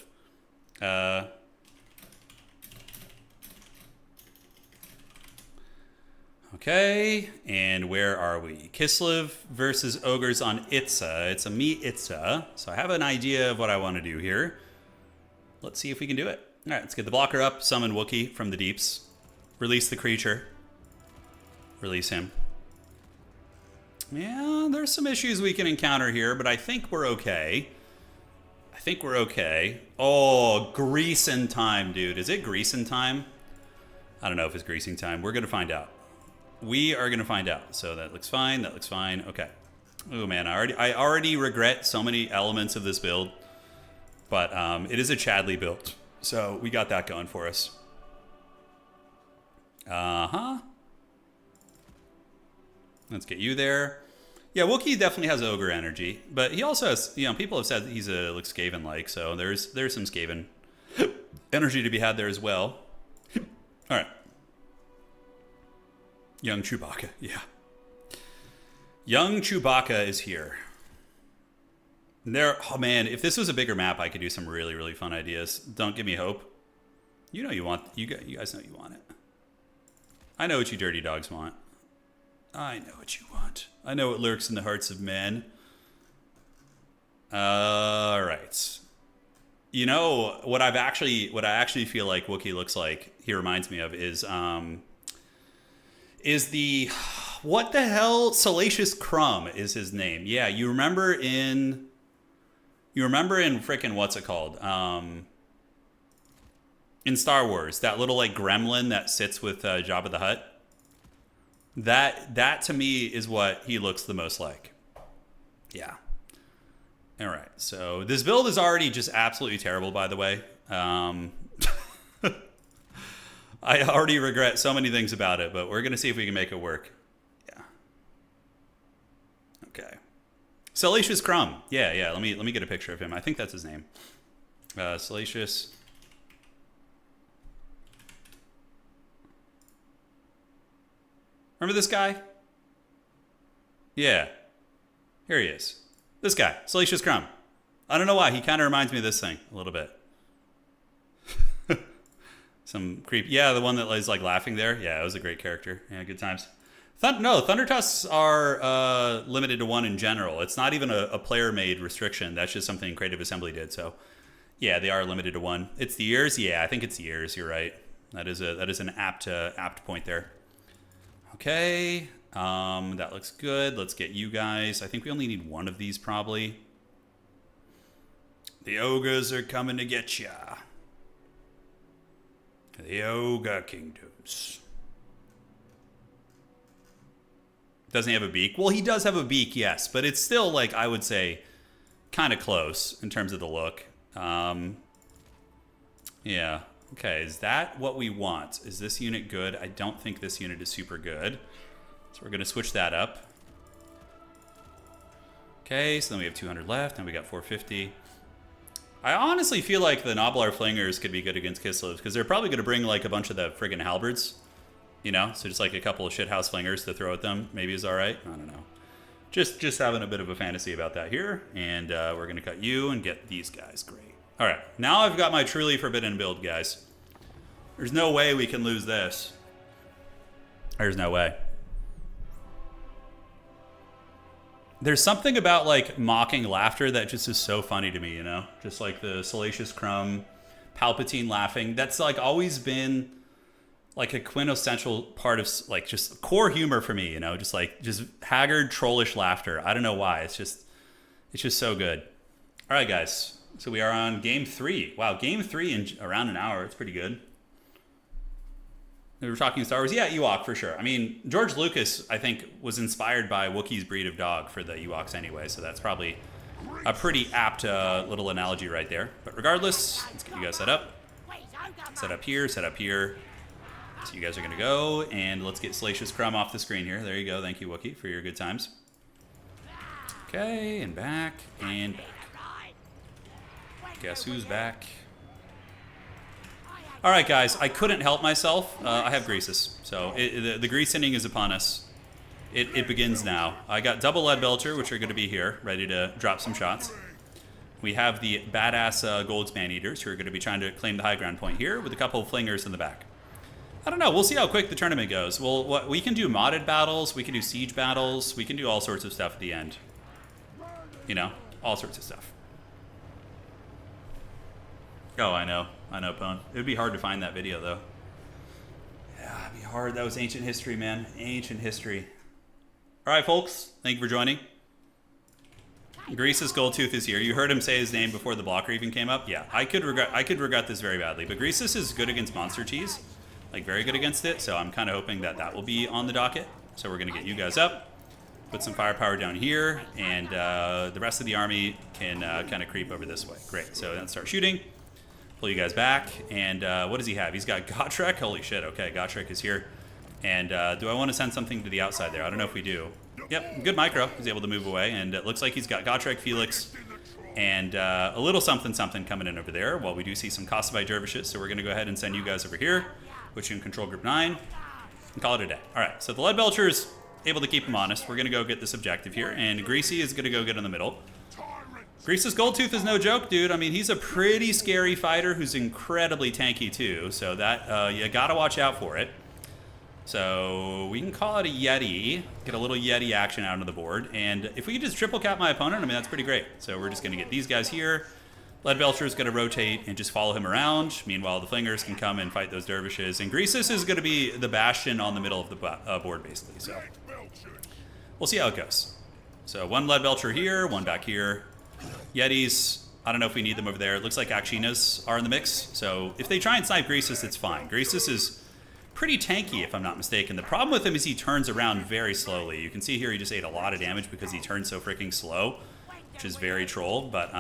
Okay, and where are we? Kislev versus Ogres on Itza. It's a me Itza, so I have an idea of what I want to do here. Let's see if we can do it. All right, let's get the blocker up, summon Wookiee from the deeps, release the creature, release him. Yeah, there's some issues we can encounter here, but I think we're okay. I think we're okay. Oh, greasing time, dude. Is it greasing time? I don't know if it's greasing time. We're going to find out. We are going to find out. So that looks fine. That looks fine. Okay. Oh, man. I already regret so many elements of this build. But it is a Chadley build. So we got that going for us. Uh-huh. Let's get you there. Yeah, Wookiee definitely has ogre energy, but he also has, you know, people have said he's a like Skaven-like, so there's some Skaven energy to be had there as well. All right. Young Chewbacca, yeah. Young Chewbacca is here. There, oh man, if this was a bigger map, I could do some really, really fun ideas. Don't give me hope. You know you want, you guys know you want it. I know what you dirty dogs want. I know what you want. I know what lurks in the hearts of men. All right. You know what I actually feel like Wookiee looks like. He reminds me of is the what the hell? Salacious Crumb is his name. Yeah, you remember in frickin' what's it called? In Star Wars, that little like gremlin that sits with Jabba the Hutt. That to me is what he looks the most like. Yeah. All right. So this build is already just absolutely terrible, by the way. I already regret so many things about it, but we're going to see if we can make it work. Yeah. Okay. Salacious Crumb. Yeah. Let me get a picture of him. I think that's his name. Salacious. Remember this guy? Yeah. Here he is. This guy, Salacious Crumb. I don't know why. He kind of reminds me of this thing a little bit. Some creep. Yeah, the one that is like laughing there. Yeah, it was a great character. Yeah, good times. No, Thunder Tusks are limited to 1 in general. It's not even a player-made restriction. That's just something Creative Assembly did. So, yeah, they are limited to 1. It's the ears. Yeah, I think it's the ears. You're right. That is an apt point there. Okay, that looks good. Let's get you guys. I think we only need 1 of these probably. The ogres are coming to get ya. The Ogre Kingdoms. Doesn't he have a beak? Well, he does have a beak, yes, but it's still like, I would say, kind of close in terms of the look. Yeah. Okay, is that what we want? Is this unit good? I don't think this unit is super good. So we're going to switch that up. Okay, so then we have 200 left, and we got 450. I honestly feel like the Noblar Flingers could be good against Kislevs, because they're probably going to bring like a bunch of the friggin' halberds. You know? So just like a couple of shithouse flingers to throw at them. Maybe is alright. I don't know. Just having a bit of a fantasy about that here. And we're going to cut you and get these guys. Great. All right, now I've got my truly forbidden build, guys. There's no way we can lose this. There's no way. There's something about like mocking laughter that just is so funny to me, you know? Just like the Salacious Crumb, Palpatine laughing. That's like always been like a quintessential part of like just core humor for me, you know? Just haggard, trollish laughter. I don't know why. It's just so good. All right, guys. So we are on game 3. Wow, game 3 in around an hour. It's pretty good. We were talking Star Wars. Yeah, Ewok for sure. I mean, George Lucas, I think, was inspired by Wookiee's breed of dog for the Ewoks anyway, so that's probably a pretty apt little analogy right there. But regardless, let's get you guys set up. Set up here, set up here. So you guys are going to go, and let's get Salacious Crumb off the screen here. There you go. Thank you, Wookiee, for your good times. Okay, and back, and back. Guess who's back? All right, guys, I couldn't help myself. I have greases, so the grease inning is upon us. It begins now. I got double lead belcher, which are going to be here, ready to drop some shots. We have the badass gold span eaters, who are going to be trying to claim the high ground point here, with a couple of flingers in the back. I don't know. We'll see how quick the tournament goes. We can do modded battles. We can do siege battles. We can do all sorts of stuff at the end. You know, all sorts of stuff. Oh, I know, Pone. It would be hard to find that video, though. Yeah, it'd be hard. That was ancient history, man. Ancient history. All right, folks. Thank you for joining. Grease's Goldtooth is here. You heard him say his name before the blocker even came up. Yeah, I could regret this very badly. But Grease's is good against Monster Cheese. Like, very good against it. So I'm kind of hoping that that will be on the docket. So we're going to get you guys up. Put some firepower down here. And the rest of the army can kind of creep over this way. Great. So let's start shooting. Pull you guys back. And what does he have? He's got Gotrek. Holy shit. Okay, Gotrek is here. And do I want to send something to the outside there? I don't know if we do. Yep, good micro. He's able to move away, and it looks like he's got Gotrek, Felix, and a little something coming in over there. Well, we do see some Kosovo dervishes, so we're going to go ahead and send you guys over here, put you in control group 9, and call it a day. All right, so the Lead Belcher's able to keep him honest. We're going to go get this objective here, and Greasy is going to go get in the middle. Grease's Goldtooth is no joke, dude. I mean, he's a pretty scary fighter who's incredibly tanky, too, so that you got to watch out for it. So we can call it a Yeti, get a little Yeti action out of the board. And if we could just triple cap my opponent, I mean, that's pretty great. So we're just going to get these guys here. Lead Belcher is going to rotate and just follow him around. Meanwhile, the Flingers can come and fight those dervishes. And Greasus is going to be the bastion on the middle of the board, basically. So we'll see how it goes. So one Lead Belcher here, one back here. Yetis, I don't know if we need them over there. It looks like Akshinas are in the mix. So if they try and snipe Greasus, it's fine. Greasus is pretty tanky, if I'm not mistaken. The problem with him is he turns around very slowly. You can see here he just ate a lot of damage because he turns so freaking slow, which is very troll. But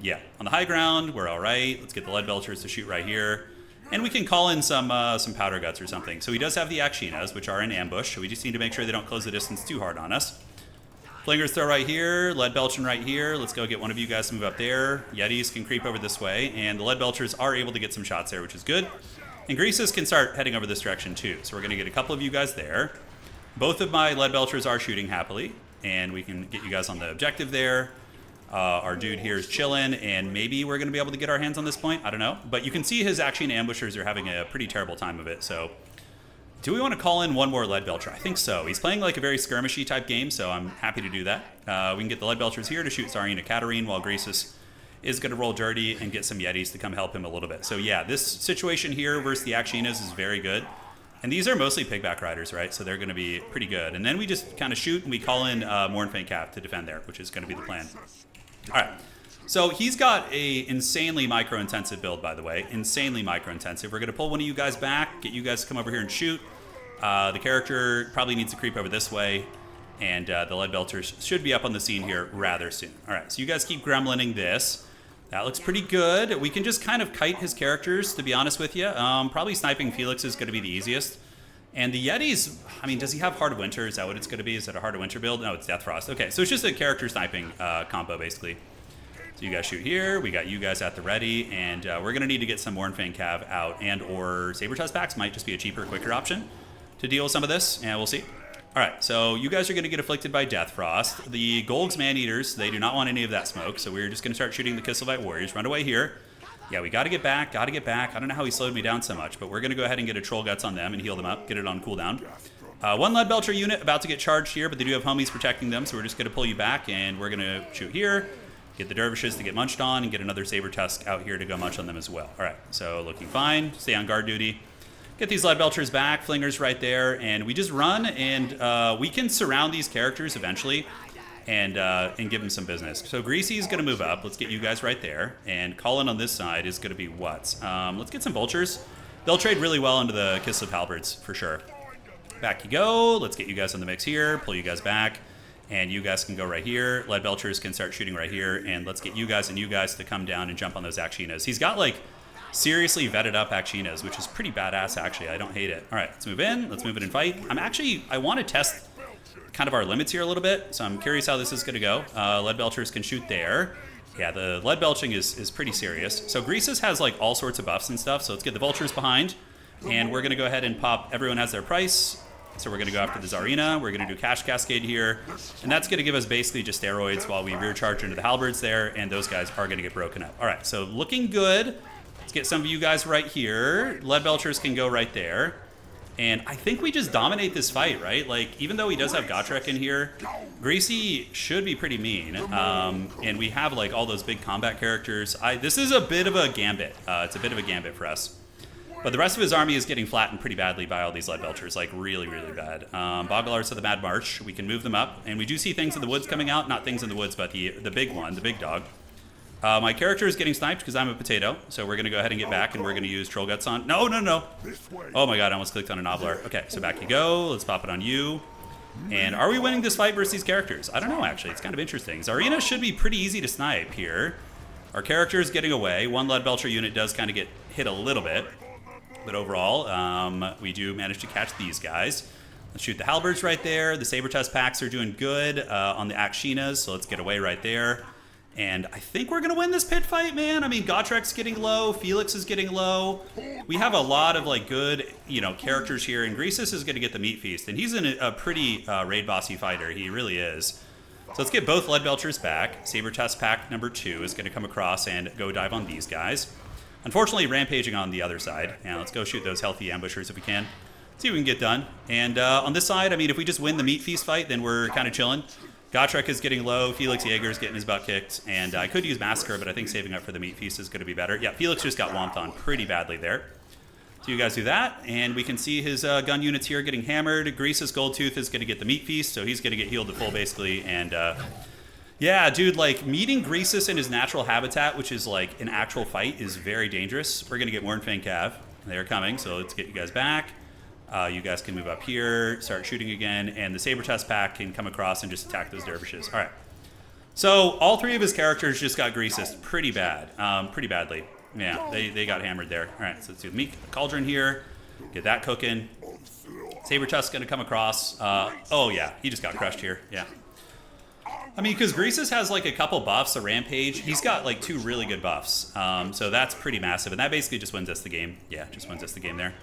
yeah, on the high ground, we're all right. Let's get the Lead Belchers to shoot right here. And we can call in some Powder Guts or something. So he does have the Akshinas, which are in ambush. So we just need to make sure they don't close the distance too hard on us. Flingers throw right here, Lead Belching right here. Let's go get one of you guys to move up there. Yetis can creep over this way. And the Lead Belchers are able to get some shots there, which is good. And Greasus can start heading over this direction too. So we're going to get a couple of you guys there. Both of my Lead Belchers are shooting happily. And we can get you guys on the objective there. Our dude here is chilling. And maybe we're going to be able to get our hands on this point. I don't know. But you can see his Akshin ambushers are having a pretty terrible time of it. So do we want to call in one more Lead Belcher? I think so. He's playing like a very skirmishy type game. So I'm happy to do that. We can get the Lead Belchers here to shoot Tsarina Katarine while Greasus is going to roll dirty and get some Yetis to come help him a little bit. So yeah, this situation here versus the Akshinas is very good. And these are mostly pigback riders, right? So they're going to be pretty good. And then we just kind of shoot and we call in Mornfang Cap to defend there, which is going to be the plan. All right. So he's got a insanely micro-intensive build, by the way. Insanely micro-intensive. We're going to pull one of you guys back, get you guys to come over here and shoot. The character probably needs to creep over this way. And the Lead Belchers should be up on the scene here rather soon. All right, so you guys keep gremlining this. That looks pretty good. We can just kind of kite his characters, to be honest with you. Probably sniping Felix is going to be the easiest. And the Yetis, I mean, does he have Heart of Winter? Is that what it's going to be? Is it a Heart of Winter build? No, it's Death Frost. Okay, so it's just a character sniping combo, basically. So you guys shoot here. We got you guys at the ready. And we're going to need to get some Mornfang Cav out. And or Saber Tusk packs might just be a cheaper, quicker option to deal with some of this. And we'll see. All right, so you guys are going to get afflicted by Death Frost. The Golg's Man-Eaters, they do not want any of that smoke, so we're just going to start shooting the Kislevites Warriors. Run away here. Yeah, we got to get back, I don't know how he slowed me down so much, but we're going to go ahead and get a Troll Guts on them and heal them up, get it on cooldown. One Lead Belcher unit about to get charged here, but they do have homies protecting them, so we're just going to pull you back, and we're going to shoot here, get the Dervishes to get munched on, and get another Saber Tusk out here to go munch on them as well. All right, so looking fine. Stay on guard duty. Get these Lead Belchers back, Flingers right there, and we just run, and we can surround these characters eventually and give them some business. So Greasy's going to move up. Let's get you guys right there, and Colin on this side is going to be what? Let's get some Vultures. They'll trade really well into the Kislev Halberds for sure. Back you go. Let's get you guys in the mix here, pull you guys back, and you guys can go right here. Lead Belchers can start shooting right here, and let's get you guys and you guys to come down and jump on those Akshinas. He's got like seriously vetted up Akshinas, which is pretty badass, actually. I don't hate it. All right, let's move in. Let's move in and fight. I want to test kind of our limits here a little bit, so I'm curious how this is going to go. Lead Belchers can shoot there. Yeah, the lead belching is pretty serious. So Greasus has like all sorts of buffs and stuff, so let's get the Vultures behind. And we're going to go ahead and pop Everyone Has Their Price. So we're going to go after the Tsarina. We're going to do Cash Cascade here. And that's going to give us basically just steroids while we rear charge into the Halberds there, and those guys are going to get broken up. All right, so looking good. Let's get some of you guys right here. Lead Belchers can go right there. And I think we just dominate this fight, right? Like, even though he does have Gotrek in here, Greasy should be pretty mean. And we have, like, all those big combat characters. This is a bit of a gambit. It's a bit of a gambit for us. But the rest of his army is getting flattened pretty badly by all these lead belchers, like really, really bad. Bogglars of the Mad March, we can move them up. And we do see things in the woods coming out. Not things in the woods, but the big one, the big dog. My character is getting sniped because I'm a potato. So we're going to go ahead and get back, and we're going to use Troll Guts on... No, no, no. Oh my god, I almost clicked on a Nobbler. Okay, so back you go. Let's pop it on you. And are we winning this fight versus these characters? I don't know, actually. It's kind of interesting. Zarina should be pretty easy to snipe here. Our character is getting away. One lead belcher unit does kind of get hit a little bit. But overall, we do manage to catch these guys. Let's shoot the halberds right there. The saber test packs are doing good on the Akshinas, so let's get away right there. And I think we're going to win this pit fight, man. I mean, Gottrek's getting low. Felix is getting low. We have a lot of, like, good, you know, characters here. And Greasus is going to get the meat feast. And he's a pretty raid bossy fighter. He really is. So let's get both lead belchers back. Saber test pack number 2 is going to come across and go dive on these guys. Unfortunately, rampaging on the other side. Now, let's go shoot those healthy ambushers if we can. See what we can get done. And on this side, I mean, if we just win the meat feast fight, then we're kind of chilling. Gottrek is getting low. Felix Jaeger is getting his butt kicked. And I could use Massacre, but I think saving up for the meat feast is going to be better. Yeah, Felix just got womped on pretty badly there. So you guys do that. And we can see his gun units here getting hammered. Grease's Goldtooth is going to get the meat feast, so he's going to get healed to full, basically. And... yeah, dude, like, meeting Greasus in his natural habitat, which is, like, an actual fight, is very dangerous. We're going to get Warnfang Cav. They're coming, so let's get you guys back. You guys can move up here, start shooting again, and the Saber Test Pack can come across and just attack those dervishes. All right. So, all 3 of his characters just got Greasus pretty bad. Pretty badly. Yeah, they got hammered there. All right, so let's do the Meat Cauldron here. Get that cooking. Saber Test's going to come across. Oh, yeah, he just got crushed here. Yeah. I mean, because Greasus has, like, a couple buffs, a Rampage. He's got, like, 2 really good buffs. So that's pretty massive. And that basically just wins us the game. Yeah, just wins us the game there.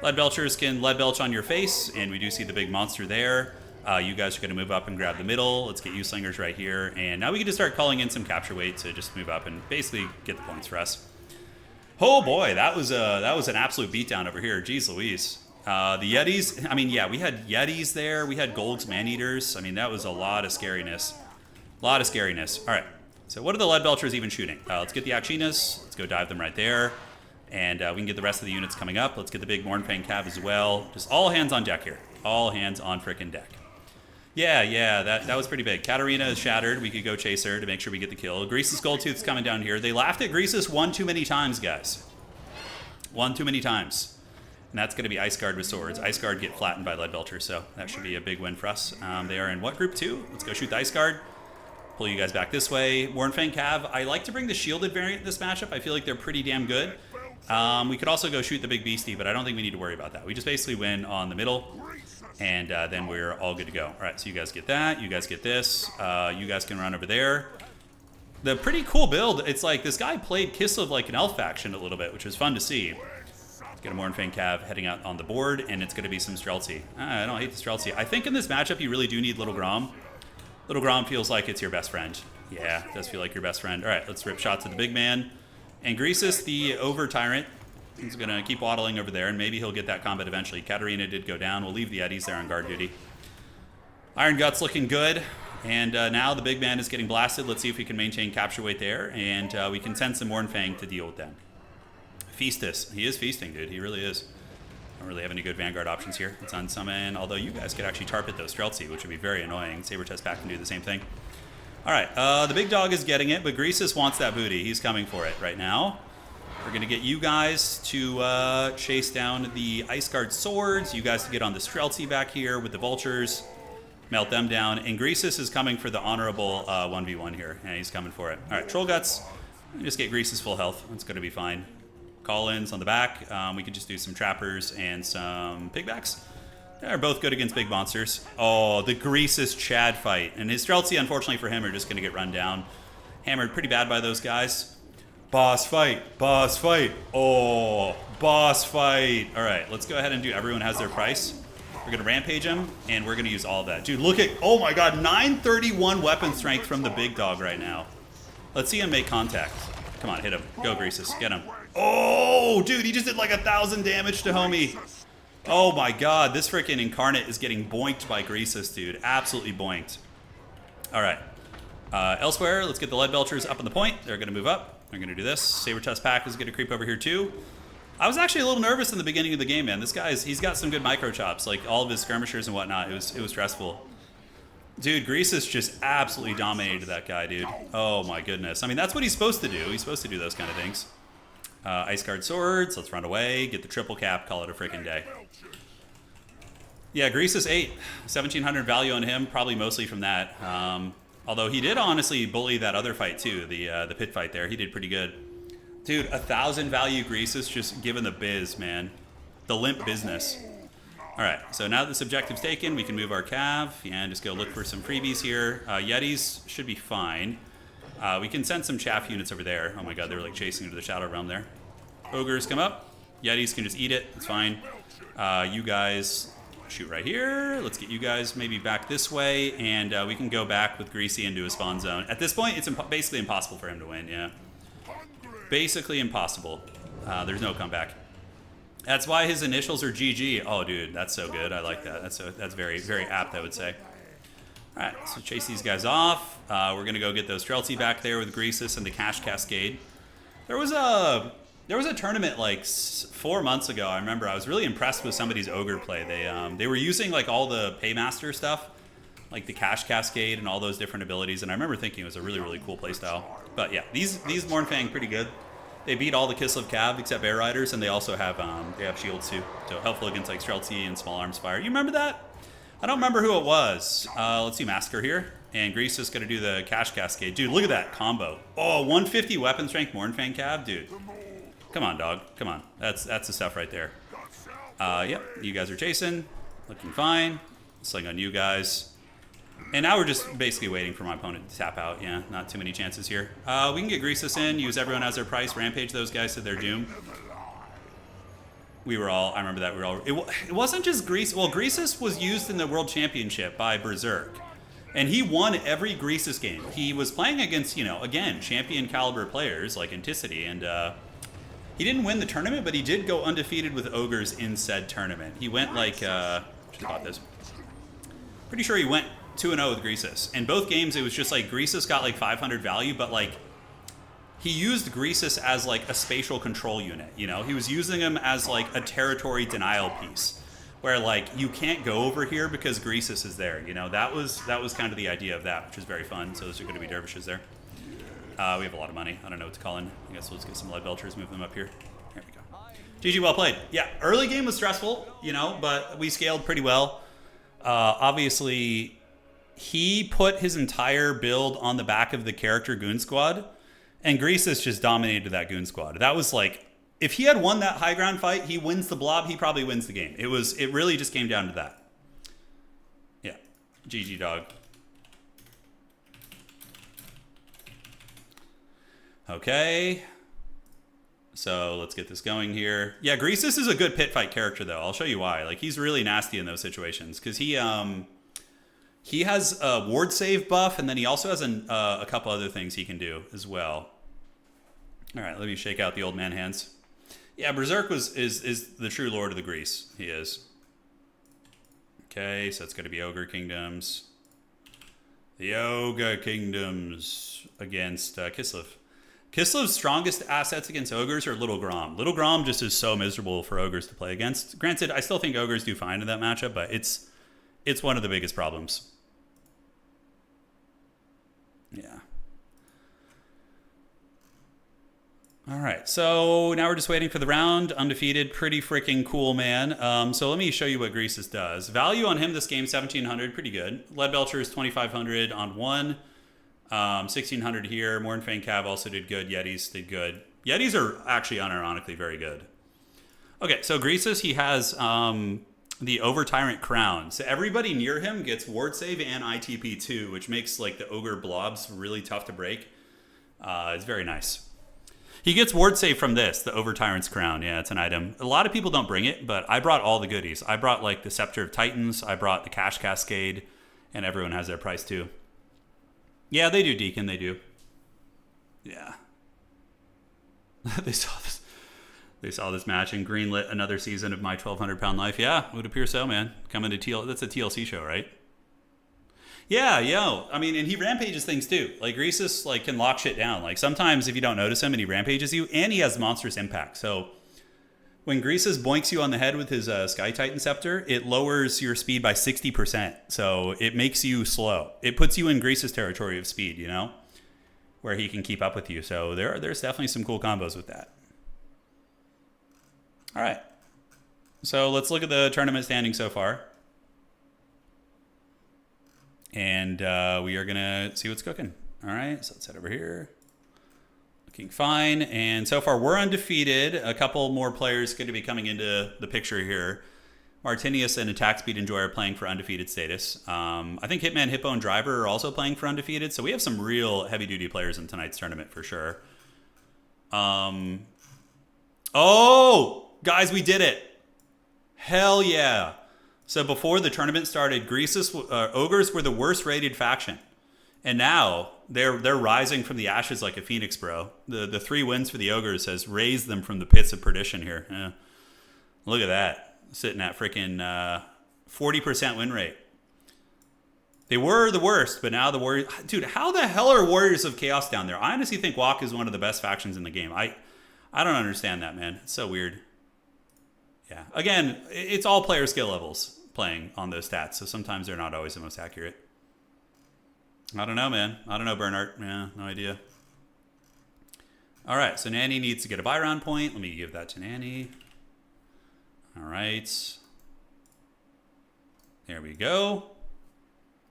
Lead Belchers can Lead Belch on your face. And we do see the big monster there. You guys are going to move up and grab the middle. Let's get you Slingers right here. And now we can just start calling in some capture weight to just move up and basically get the points for us. Oh, boy. That was an absolute beatdown over here. Jeez Louise. The Yetis, I mean, yeah, we had Yetis there. We had Golg's Man-Eaters. I mean, that was a lot of scariness. A lot of scariness. All right. So what are the lead belchers even shooting? Let's get the Akshinas. Let's go dive them right there. And we can get the rest of the units coming up. Let's get the big Mornfang Cav as well. Just all hands on deck here. All hands on frickin' deck. Yeah, that was pretty big. Katarina is shattered. We could go chase her to make sure we get the kill. Greasus Goldtooth's coming down here. They laughed at Greasus one too many times, guys. One too many times. And that's going to be Ice Guard with swords. Ice Guard get flattened by lead belcher, so that should be a big win for us. They are in what group 2? Let's go shoot the Ice Guard. Pull you guys back this way. Warnfang Cav. I like to bring the shielded variant in this matchup. I feel like they're pretty damn good. We could also go shoot the big beastie, but I don't think we need to worry about that. We just basically win on the middle, and then we're all good to go. All right, so you guys get that. You guys get this. You guys can run over there. The pretty cool build. It's like this guy played Kiss of like an elf faction a little bit, which was fun to see. Let's get a Mornfang Cav heading out on the board, and it's going to be some Streltsy. I don't hate the Streltsy. I think in this matchup, you really do need Little Grom. Little Grom feels like it's your best friend. Yeah, it does feel like your best friend. All right, let's rip shots at the big man. And Greasus, the over tyrant, is going to keep waddling over there, and maybe he'll get that combat eventually. Katarina did go down. We'll leave the Eddies there on guard duty. Iron Guts looking good. And now the big man is getting blasted. Let's see if we can maintain capture weight there. And we can send some Mornfang to deal with them. Feastus. He is feasting, dude. He really is. Don't really have any good Vanguard options here. Let's unsummon. Although you guys could actually tarp at those Streltsy, which would be very annoying. Saber Test Pack can do the same thing. All right. The big dog is getting it, but Greasus wants that booty. He's coming for it right now. We're going to get you guys to chase down the Ice Guard swords. You guys to get on the Streltsy back here with the vultures. Melt them down. And Greasus is coming for the honorable 1v1 here. And he's coming for it. All right, Troll Guts. Just get Greasus full health. That's going to be fine. Call-ins on the back. We could just do some trappers and some pigbacks. They're both good against big monsters. Oh, the Greasus Chad fight. And his Streltsy, unfortunately for him, are just going to get run down. Hammered pretty bad by those guys. Boss fight. Boss fight. Oh, boss fight. All right, let's go ahead and do everyone has their price. We're going to rampage him, and we're going to use all of that. Dude, look at, oh my god, 931 weapon strength from the big dog right now. Let's see him make contact. Come on, hit him. Go, Greasus. Get him. Oh, dude, he just did like 1,000 damage to homie. Oh my god, this freaking Incarnate is getting boinked by Greasus, dude. Absolutely boinked. All right. Elsewhere, let's get the Lead Belchers up on the point. They're going to move up. They're going to do this. Saber Test Pack is going to creep over here too. I was actually a little nervous in the beginning of the game, man. This he's got some good micro chops, like all of his skirmishers and whatnot. It was stressful. Dude, Greasus just absolutely dominated that guy, dude. Oh my goodness. I mean, that's what he's supposed to do. He's supposed to do those kind of things. Ice Guard Swords, let's run away, get the triple cap, call it a freaking day. Yeah, Greasus 8, 1700 value on him, probably mostly from that. Although he did honestly bully that other fight too, the pit fight there. He did pretty good. Dude, 1000 value Greasus just giving the biz, man. The limp business. All right, so now that this objective's taken, we can move our cav and just go look for some freebies here. Yetis should be fine. We can send some chaff units over there. Oh my god, they're like chasing into the Shadow Realm there. Ogres come up. Yetis can just eat it. It's fine. You guys shoot right here. Let's get you guys maybe back this way, and we can go back with Greasy into a spawn zone. At this point, it's basically impossible for him to win, yeah. Basically impossible. There's no comeback. That's why his initials are GG. Oh, dude, that's so good. I like that. That's very, very apt, I would say. All right, so chase these guys off. We're going to go get those Streltsy back there with Greasus and the Cash Cascade. There was a tournament like 4 months ago. I remember I was really impressed with somebody's Ogre play. They were using like all the Paymaster stuff, like the Cash Cascade and all those different abilities, and I remember thinking it was a really, really cool playstyle. But yeah, these Mornfang pretty good. They beat all the Kislev Cav except Bear Riders, and they also have shields too, so helpful against like Streltsy and Small Arms Fire. You remember that? I don't remember who it was. Let's see, Massacre here, and Grease is gonna do the Cash Cascade. Dude, look at that combo. Oh, 150 weapon strength Mornfang Cav, dude. Come on, dog. Come on. That's the stuff right there. Yep, you guys are chasing, looking fine. Sling on you guys. And now we're just basically waiting for my opponent to tap out. Yeah, not too many chances here. We can get Greasus in, use everyone as their price, rampage those guys to their doom. I remember that, it wasn't just Greasus. Well, Greasus was used in the World Championship by Berserk. And he won every Greasus game. He was playing against, again, champion caliber players like Anticity. And he didn't win the tournament, but he did go undefeated with Ogres in said tournament. He went like, should have caught this. Pretty sure he went 2-0 with Greasus. In both games, it was just like Greasus got like 500 value, but like he used Greasus as like a spatial control unit. He was using him as like a territory denial piece, where like you can't go over here because Greasus is there. That was kind of the idea of that, which is very fun. So those are going to be dervishes there. We have a lot of money. I don't know what to call in. I guess we'll just get some lead belchers, move them up here. Here we go. GG, well played. Yeah, early game was stressful, but we scaled pretty well. Obviously, he put his entire build on the back of the character Goon Squad, and Greasus just dominated that Goon Squad. That was like, if he had won that high ground fight, he wins the blob, he probably wins the game. It really just came down to that. Yeah, GG, dog. Okay. So let's get this going here. Yeah, Greasus is a good pit fight character, though. I'll show you why. Like, he's really nasty in those situations, because he has a ward save buff, and then he also has a couple other things he can do as well. All right, let me shake out the old man hands. Yeah, Berserk is the true lord of the grease. He is. Okay, so it's going to be Ogre Kingdoms. The Ogre Kingdoms against Kislev. Kislev's strongest assets against Ogres are Little Grom. Little Grom just is so miserable for Ogres to play against. Granted, I still think Ogres do fine in that matchup, but it's one of the biggest problems. Yeah. All right, so now we're just waiting for the round. Undefeated, pretty freaking cool, man. So let me show you what Greasus does. Value on him this game, 1,700, pretty good. Lead Belcher is 2,500 on one. 1,600 here. Mornfang Cav also did good. Yetis did good. Yetis are actually unironically very good. Okay, so Greasus, he has the Over Tyrant Crown. So everybody near him gets Ward Save and ITP too, which makes like the Ogre blobs really tough to break. It's very nice. He gets Ward Save from this, the Over Tyrant's Crown. Yeah, it's an item. A lot of people don't bring it, but I brought all the goodies. I brought like the Scepter of Titans. I brought the Cash Cascade, and everyone has their price too. Yeah, they do, Deacon. They do. Yeah. They saw this match and greenlit another season of My 1,200-Pound Life. Yeah, it would appear so, man. Coming to that's a TLC show, right? Yeah, yo. I mean, and he rampages things too. Like Greasus, like can lock shit down. Like sometimes if you don't notice him and he rampages you, and he has monstrous impact. So When Greasus boinks you on the head with his Sky Titan Scepter, it lowers your speed by 60%. So it makes you slow. It puts you in Greasus territory of speed, you know? Where he can keep up with you. So there's definitely some cool combos with that. All right. So let's look at the tournament standing so far. And we are going to see what's cooking. All right. So let's head over here. Looking fine. And so far we're undefeated. A couple more players going to be coming into the picture here. Martinius and Attack Speed Enjoy are playing for undefeated status. I think Hitman, Hippo, and Driver are also playing for undefeated. So we have some real heavy-duty players in tonight's tournament for sure. Oh, guys, we did it. Hell yeah. So before the tournament started, Ogres were the worst rated faction. And now they're rising from the ashes like a phoenix, bro. The 3 wins for the Ogres has raised them from the pits of perdition here. Yeah. Look at that. Sitting at freaking 40% win rate. They were the worst, but now the Warriors... Dude, how the hell are Warriors of Chaos down there? I honestly think WoK is one of the best factions in the game. I don't understand that, man. It's so weird. Yeah. Again, it's all player skill levels playing on those stats, so sometimes they're not always the most accurate. I don't know, man. I don't know, Bernard. Yeah, no idea. All right, so Nanny needs to get a buy round point. Let me give that to Nanny. All right. There we go.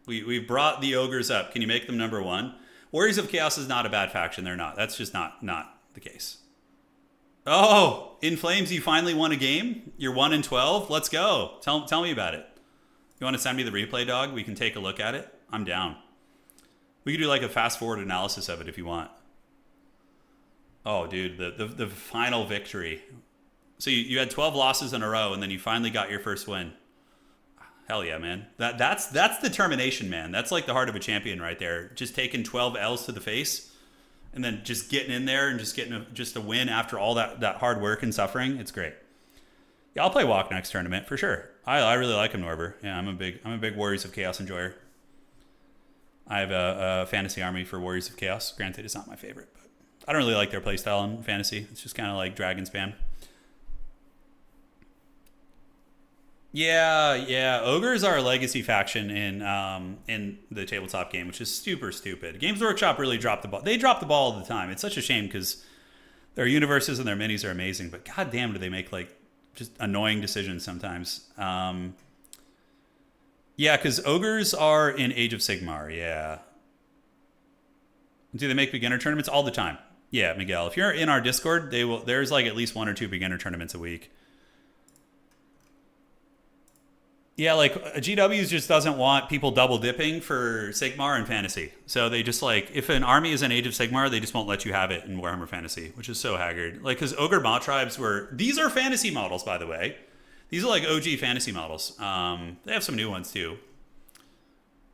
We've brought the Ogres up. Can you make them number 1? Warriors of Chaos is not a bad faction. They're not. That's just not the case. Oh, In Flames, you finally won a game? You're 1-12? Let's go. Tell me about it. You want to send me the replay, dog? We can take a look at it. I'm down. We could do like a fast forward analysis of it if you want. Oh, dude, the final victory. So you had 12 losses in a row, and then you finally got your first win. Hell yeah, man. That's determination, man. That's like the heart of a champion right there. Just taking 12 L's to the face, and then just getting in there and just getting a win after all that hard work and suffering. It's great. Yeah, I'll play WoK next tournament for sure. I really like him, Norber. Yeah, I'm a big Warriors of Chaos enjoyer. I have a fantasy army for Warriors of Chaos. Granted, it's not my favorite, but I don't really like their playstyle in fantasy. It's just kind of like dragon spam. Yeah. Ogres are a legacy faction in the tabletop game, which is super stupid. Games Workshop really dropped the ball. They drop the ball all the time. It's such a shame because their universes and their minis are amazing, but goddamn do they make like just annoying decisions sometimes. Yeah, because Ogres are in Age of Sigmar, yeah. Do they make beginner tournaments? All the time. Yeah, Miguel. If you're in our Discord, there's like at least 1 or 2 beginner tournaments a week. Yeah, like GW just doesn't want people double dipping for Sigmar and Fantasy. So they just like, if an army is in Age of Sigmar, they just won't let you have it in Warhammer Fantasy, which is so haggard. Like, because Ogre Maw Tribes these are fantasy models, by the way. These are like OG fantasy models. They have some new ones too.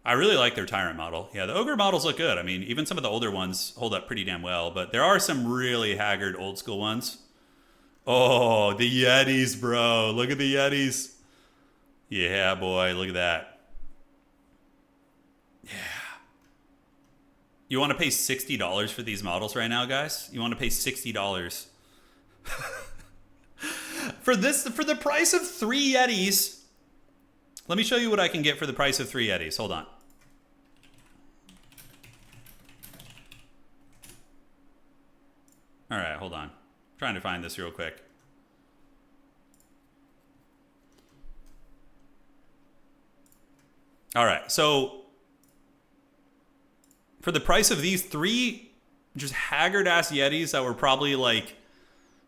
I really like their Tyrant model. Yeah, the Ogre models look good. I mean, even some of the older ones hold up pretty damn well, but there are some really haggard old school ones. Oh, the Yetis, bro. Look at the Yetis. Yeah, boy, look at that. Yeah. You want to pay $60 for these models right now, guys? You want to pay $60 for the price of 3 Yetis? Let me show you what I can get for the price of 3 Yetis. Hold on. All right, hold on. I'm trying to find this real quick. All right, so for the price of these 3 just haggard ass Yetis that were probably like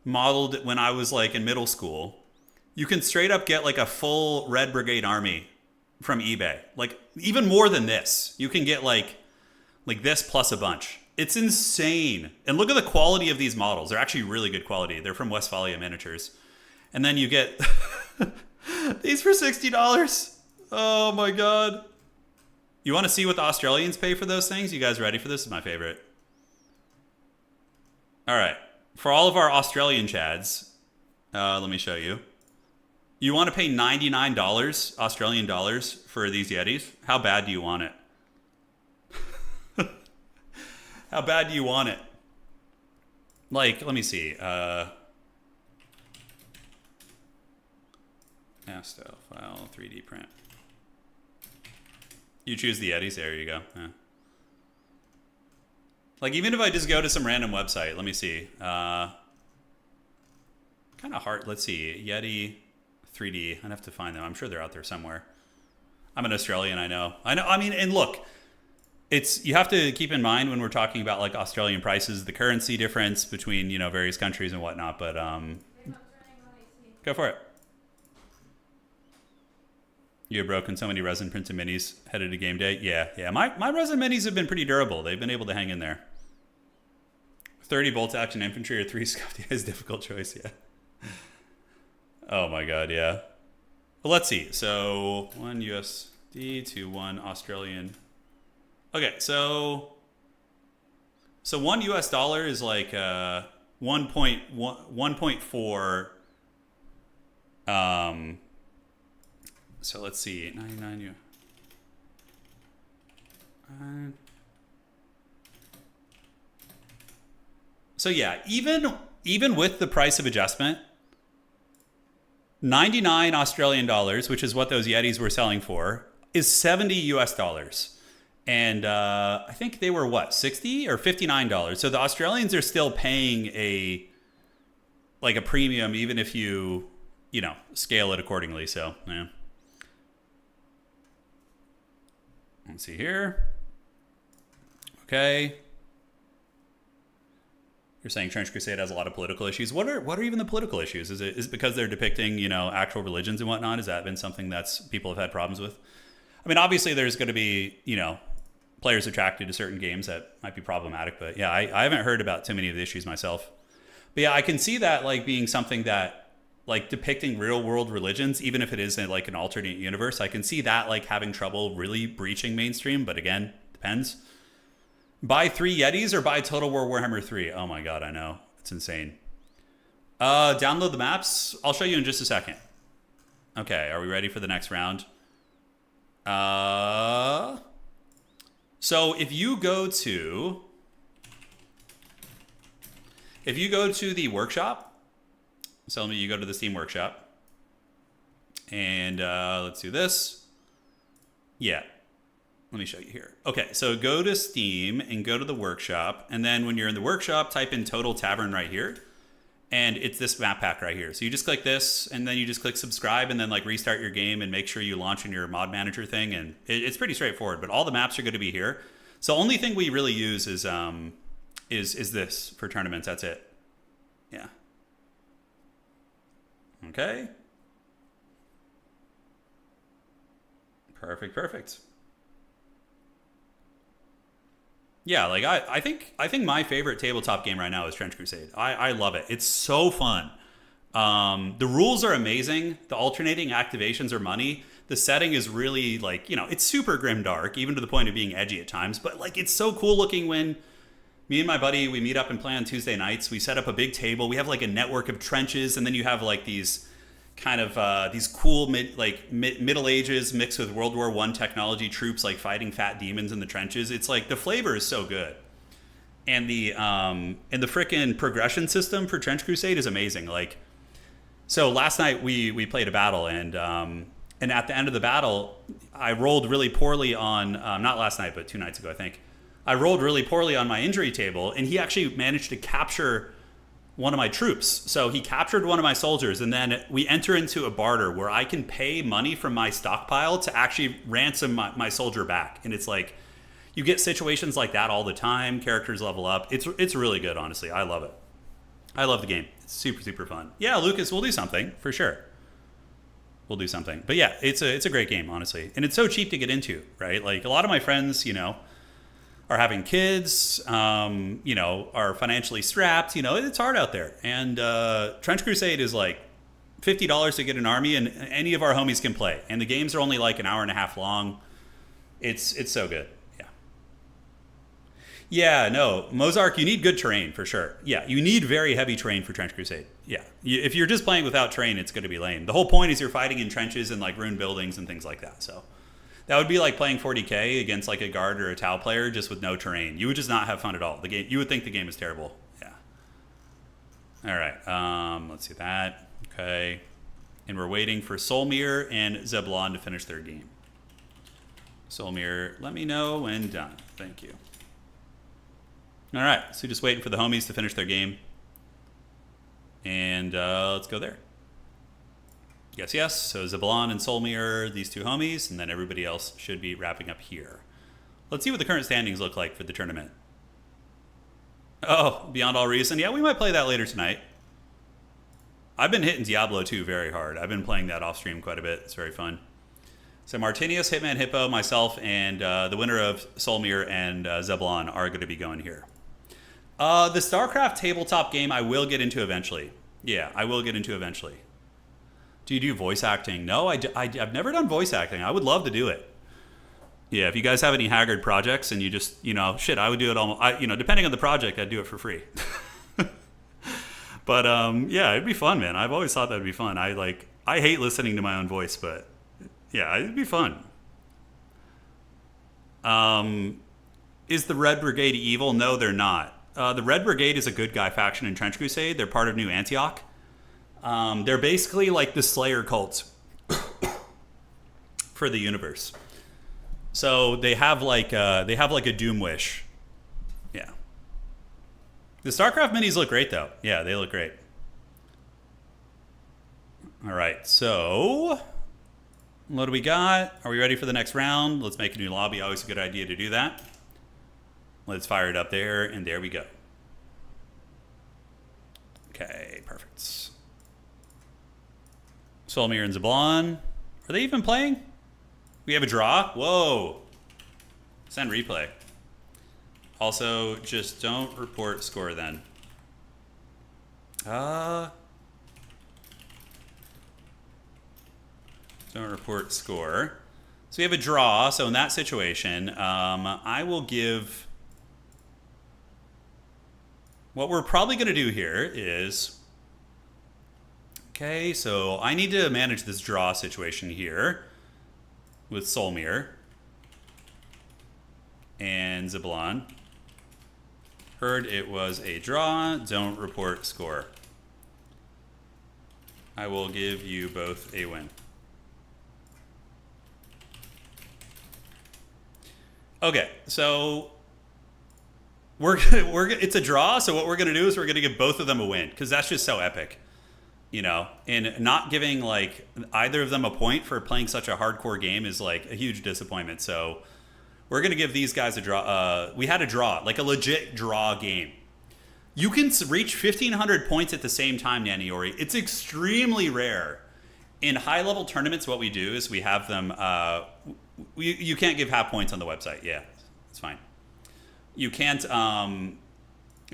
modeled when I was like in middle school, you can straight up get like a full Red Brigade army from eBay. Like even more than this. You can get like this plus a bunch. It's insane. And look at the quality of these models. They're actually really good quality. They're from Westphalia Miniatures. And then you get these for $60. Oh my God. You want to see what the Australians pay for those things? You guys ready for this? This is my favorite. All right. For all of our Australian chads, let me show you. You want to pay $99 Australian dollars for these Yetis? How bad do you want it? How bad do you want it? Like, let me see. Asto file 3D print. You choose the Yetis. There you go. Yeah. Like, even if I just go to some random website, let me see. Kind of hard. Let's see. Yeti 3D. I'd have to find them. I'm sure they're out there somewhere. I'm an Australian. I know. I mean, and look, you have to keep in mind when we're talking about like Australian prices, the currency difference between, you know, various countries and whatnot. But go for it. You have broken so many resin printed minis headed to game day. Yeah. My resin minis have been pretty durable. They've been able to hang in there. 30 bolt action infantry or 3 scuffed. Yeah, is difficult choice. Yeah. Oh my god. Yeah. Well, let's see. So 1 USD to 1 Australian. Okay, so $1 US is like 1.4. So let's see, 99 so yeah, even with the price of adjustment, 99 Australian dollars, which is what those Yetis were selling for, is 70 US dollars. And I think they were what, 60 or $59. So the Australians are still paying a premium, even if you know, scale it accordingly. So yeah. Let's see here. Okay. You're saying Trench Crusade has a lot of political issues. What are even the political issues? Is it because they're depicting, you know, actual religions and whatnot? Has that been something that's people have had problems with? I mean, obviously there's going to be, you know, players attracted to certain games that might be problematic, but yeah, I haven't heard about too many of the issues myself. But yeah, I can see that like being something that like depicting real world religions, even if it is like an alternate universe, I can see that like having trouble really breaching mainstream. But again, depends. Buy 3 Yetis or buy Total War Warhammer 3? Oh my god, I know. It's insane. Download the maps. I'll show you in just a second. Okay, are we ready for the next round? So if you go to the workshop, so you go to the Steam workshop, and let's do this. Yeah. Let me show you here. Okay, so go to Steam and go to the workshop. And then when you're in the workshop, type in Total Tavern right here. And it's this map pack right here. So you just click this, and then you just click subscribe, and then like restart your game and make sure you launch in your mod manager thing. And it's pretty straightforward, but all the maps are going to be here. So only thing we really use is this for tournaments. That's it. Yeah. Okay. Perfect. Yeah, like I think my favorite tabletop game right now is Trench Crusade. I love it. It's so fun. The rules are amazing. The alternating activations are money. The setting is really like, you know, it's super grimdark, even to the point of being edgy at times. But like, it's so cool looking when me and my buddy, we meet up and play on Tuesday nights. We set up a big table. We have like a network of trenches, and then you have like these kind of these cool Middle Ages mixed with World War I technology troops like fighting fat demons in the trenches. It's like the flavor is so good, and the frickin' progression system for Trench Crusade is amazing. Like, so last night we played a battle, and at the end of the battle, I rolled really poorly on not last night but 2 nights ago, I think. I rolled really poorly on my injury table, and he actually managed to capture one of my troops. So he captured one of my soldiers, and then we enter into a barter where I can pay money from my stockpile to actually ransom my soldier back. And it's like, you get situations like that all the time. Characters level up. It's really good, honestly. I love it. I love the game. It's super fun. Yeah, Lucas, we'll do something for sure. We'll do something. But yeah, it's a great game, honestly. And it's so cheap to get into, right? Like a lot of my friends, you know, are having kids, you know, are financially strapped, you know, it's hard out there. And Trench Crusade is like $50 to get an army, and any of our homies can play. And the games are only like an hour and a half long. It's so good. Yeah. Yeah, no, Mozark, you need good terrain for sure. Yeah, you need very heavy terrain for Trench Crusade. Yeah, if you're just playing without terrain, it's going to be lame. The whole point is you're fighting in trenches and like ruined buildings and things like that, so. That would be like playing 40k against like a guard or a Tau player just with no terrain. You would just not have fun at all. The game, you would think the game is terrible. Yeah. All right. Let's see that. Okay. And we're waiting for Solmir and Zeblon to finish their game. Solmir, let me know when done. Thank you. All right, so just waiting for the homies to finish their game. And let's go there. Yes, yes. So Zeblon and Solmir, these two homies, and then everybody else should be wrapping up here. Let's see what the current standings look like for the tournament. Oh, Beyond All Reason. Yeah, we might play that later tonight. I've been hitting Diablo 2 very hard. I've been playing that off stream quite a bit. It's very fun. So Martinius, Hitman Hippo, myself, and the winner of Solmir and Zeblon are going to be going here. The StarCraft tabletop game I will get into eventually. Yeah, I will get into eventually. Do you do voice acting? No, I've never done voice acting. I would love to do it. Yeah, if you guys have any Haggard projects and you just, you know, shit, I would do it almost, you know, depending on the project, I'd do it for free. But yeah, it'd be fun, man. I've always thought that'd be fun. I hate listening to my own voice, but yeah, it'd be fun. Is the Red Brigade evil? No, they're not. The Red Brigade is a good guy faction in Trench Crusade. They're part of New Antioch. They're basically like the Slayer cults for the universe. So they have like a Doom Wish. Yeah. The StarCraft minis look great though. Yeah, they look great. All right, so what do we got? Are we ready for the next round? Let's make a new lobby. Always a good idea to do that. Let's fire it up there, and there we go. Okay, perfect. Solmir and Zeblon. Are they even playing? We have a draw? Whoa. Send replay. Also, just don't report score then. Don't report score. So we have a draw. So in that situation, I will give... What we're probably going to do here is... Okay, so I need to manage this draw situation here with Solmir and Zeblon. Heard it was a draw. Don't report score. I will give you both a win. Okay, so it's a draw. So what we're gonna do is we're gonna give both of them a win because that's just so epic, you know. And not giving like either of them a point for playing such a hardcore game is like a huge disappointment. So we're going to give these guys a draw. We had a draw, like a legit draw game. You can reach 1,500 points at the same time, Naniori. It's extremely rare. In high-level tournaments, what we do is we have them... you can't give half points on the website. Yeah, it's fine. You can't... in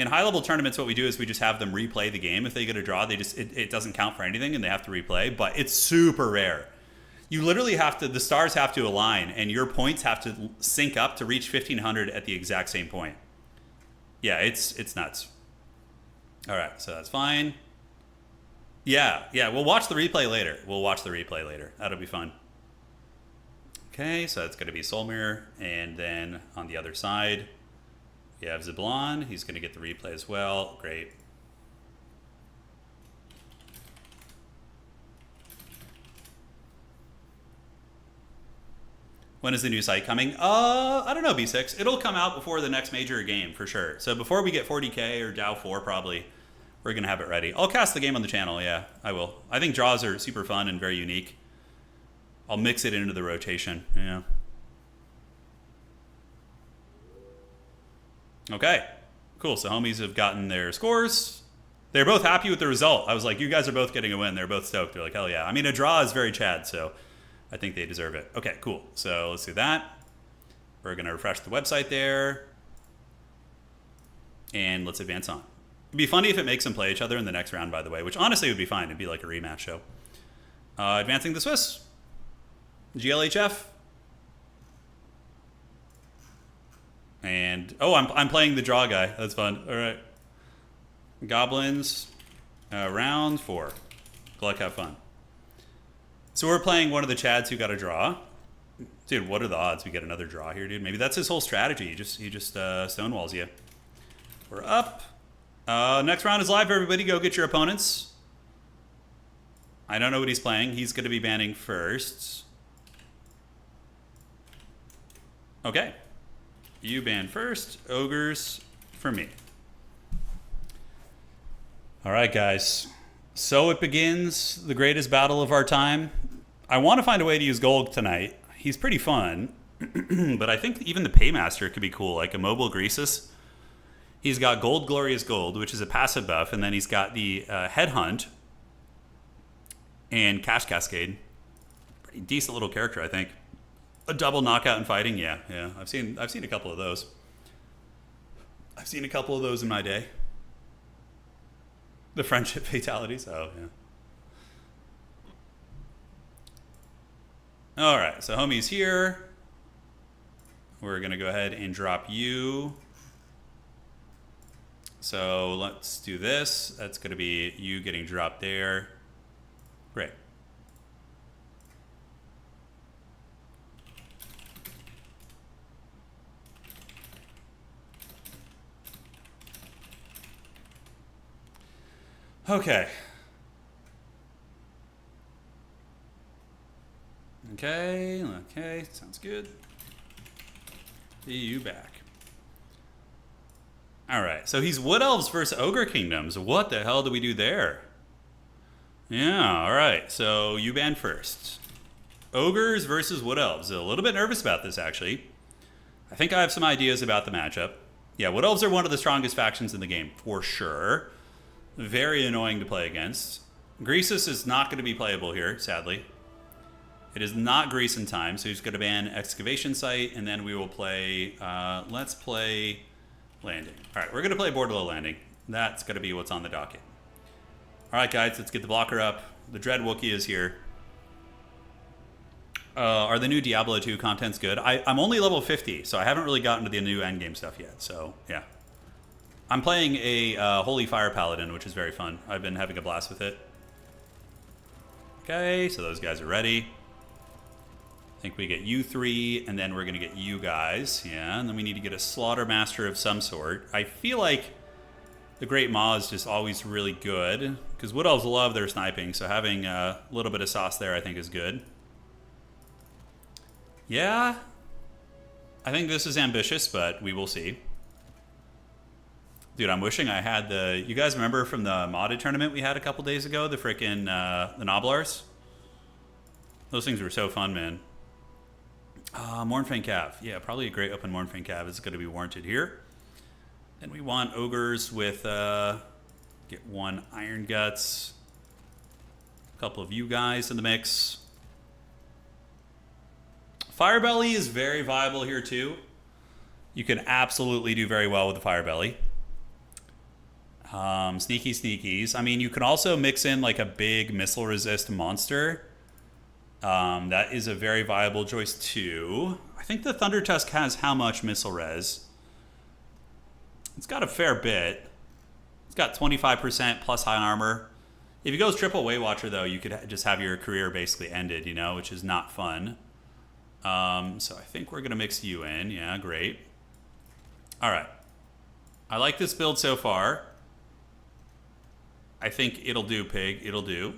high-level tournaments, what we do is we just have them replay the game. If they get a draw, it doesn't count for anything, and they have to replay. But it's super rare. You literally have to, the stars have to align and your points have to sync up to reach 1,500 at the exact same point. Yeah, it's nuts. All right, so that's fine. Yeah, we'll watch the replay later. That'll be fun. Okay, so that's going to be Solmir. And then on the other side, we have Zeblon. He's going to get the replay as well. Great. When is the new site coming? I don't know, B6. It'll come out before the next major game, for sure. So before we get 40K or Dow 4, probably, we're going to have it ready. I'll cast the game on the channel, yeah, I will. I think draws are super fun and very unique. I'll mix it into the rotation, yeah. Okay, cool. So homies have gotten their scores. They're both happy with the result. I was like, you guys are both getting a win. They're both stoked. They're like, hell yeah. I mean, a draw is very Chad, so... I think they deserve it. Okay, cool. So let's do that. We're going to refresh the website there. And let's advance on. It'd be funny if it makes them play each other in the next round, by the way, which honestly would be fine. It'd be like a rematch show. Advancing the Swiss. GLHF. And, oh, I'm playing the draw guy. That's fun. All right. Goblins. Round 4. Good luck, have fun. So we're playing one of the Chads who got a draw. Dude, what are the odds we get another draw here, dude? Maybe that's his whole strategy. He just stonewalls you. We're up. Next round is live, everybody. Go get your opponents. I don't know what he's playing. He's going to be banning first. Okay. You ban first. Ogres for me. All right, guys. So it begins, the greatest battle of our time. I want to find a way to use gold tonight. He's pretty fun. But I think even the Paymaster could be cool, like a mobile Greasus. He's got Gold Glorious Gold, which is a passive buff, and then he's got the Headhunt and Cash Cascade. Pretty decent little character, I think. A double knockout in fighting, yeah. I've seen a couple of those. I've seen a couple of those in my day. The friendship fatalities, oh yeah. All right, so homie's here. We're gonna go ahead and drop you. So let's do this. That's gonna be you getting dropped there. Great. Okay. Okay, sounds good. See you back. All right, so he's Wood Elves versus Ogre Kingdoms. What the hell do we do there? Yeah, all right, so you ban first. Ogres versus Wood Elves. A little bit nervous about this, actually. I think I have some ideas about the matchup. Yeah, Wood Elves are one of the strongest factions in the game, for sure. Very annoying to play against. Greasus is not going to be playable here, sadly. It is not Grease in time, so he's going to ban Excavation Site, and then we will play... let's play Landing. All right, we're going to play Borderlow Landing. That's going to be what's on the docket. All right, guys, let's get the blocker up. The Dread Wookiee is here. Are the new Diablo 2 contents good? I'm only level 50, so I haven't really gotten to the new endgame stuff yet, so yeah. I'm playing a Holy Fire Paladin, which is very fun. I've been having a blast with it. Okay, so those guys are ready. I think we get you three, and then we're going to get you guys. Yeah, and then we need to get a Slaughter Master of some sort. I feel like the Great Maw is just always really good, because Wood Elves love their sniping, so having a little bit of sauce there I think is good. Yeah, I think this is ambitious, but we will see. Dude, I'm wishing I had the... You guys remember from the modded tournament we had a couple days ago? The frickin' the Noblars? Those things were so fun, man. Mornfang Cav. Yeah, probably a great open Mornfang Cav is going to be warranted here. Then we want Ogres with... get one Iron Guts. A couple of you guys in the mix. Firebelly is very viable here, too. You can absolutely do very well with the Firebelly. Sneaky Sneakies. I mean, you can also mix in like a big missile resist monster. That is a very viable choice too. I think the Thunder Tusk has how much missile res? It's got a fair bit. It's got 25% plus high armor. If he goes triple Weight Watcher though, you could just have your career basically ended, you know, which is not fun. So I think we're gonna mix you in. Yeah, great. All right. I like this build so far. I think it'll do, Pig. It'll do.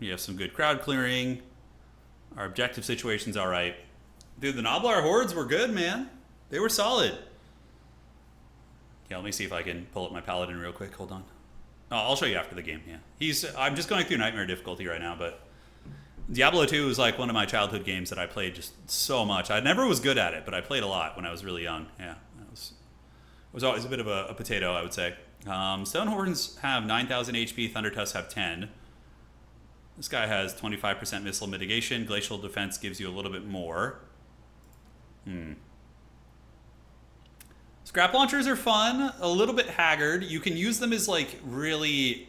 We have some good crowd clearing. Our objective situation's all right. Dude, the Noblar hordes were good, man. They were solid. Yeah, let me see if I can pull up my Paladin real quick. Hold on. Oh, I'll show you after the game, yeah. I'm just going through Nightmare difficulty right now, but Diablo 2 was like one of my childhood games that I played just so much. I never was good at it, but I played a lot when I was really young. Yeah, it was always a bit of a potato, I would say. Stonehorns have 9,000 HP, Thunder Tusks have 10. This guy has 25% missile mitigation. Glacial Defense gives you a little bit more. Scrap launchers are fun, a little bit haggard. You can use them as like really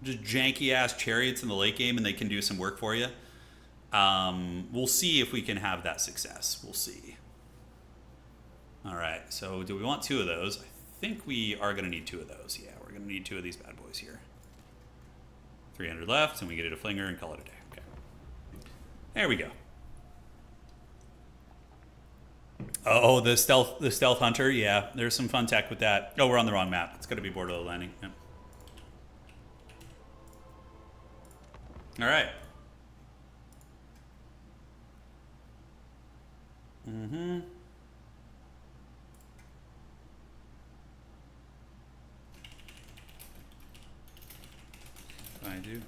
just janky ass chariots in the late game and they can do some work for you. We'll see if we can have that success. We'll see. All right, so do we want two of those? I think we are going to need two of those. Yeah, we're going to need two of these bad boys here. 300 left, and we get it a flinger and call it a day. Okay. There we go. Oh, the stealth hunter. Yeah, there's some fun tech with that. Oh, we're on the wrong map. It's going to be Borderlow Landing. Yep. All right. I do.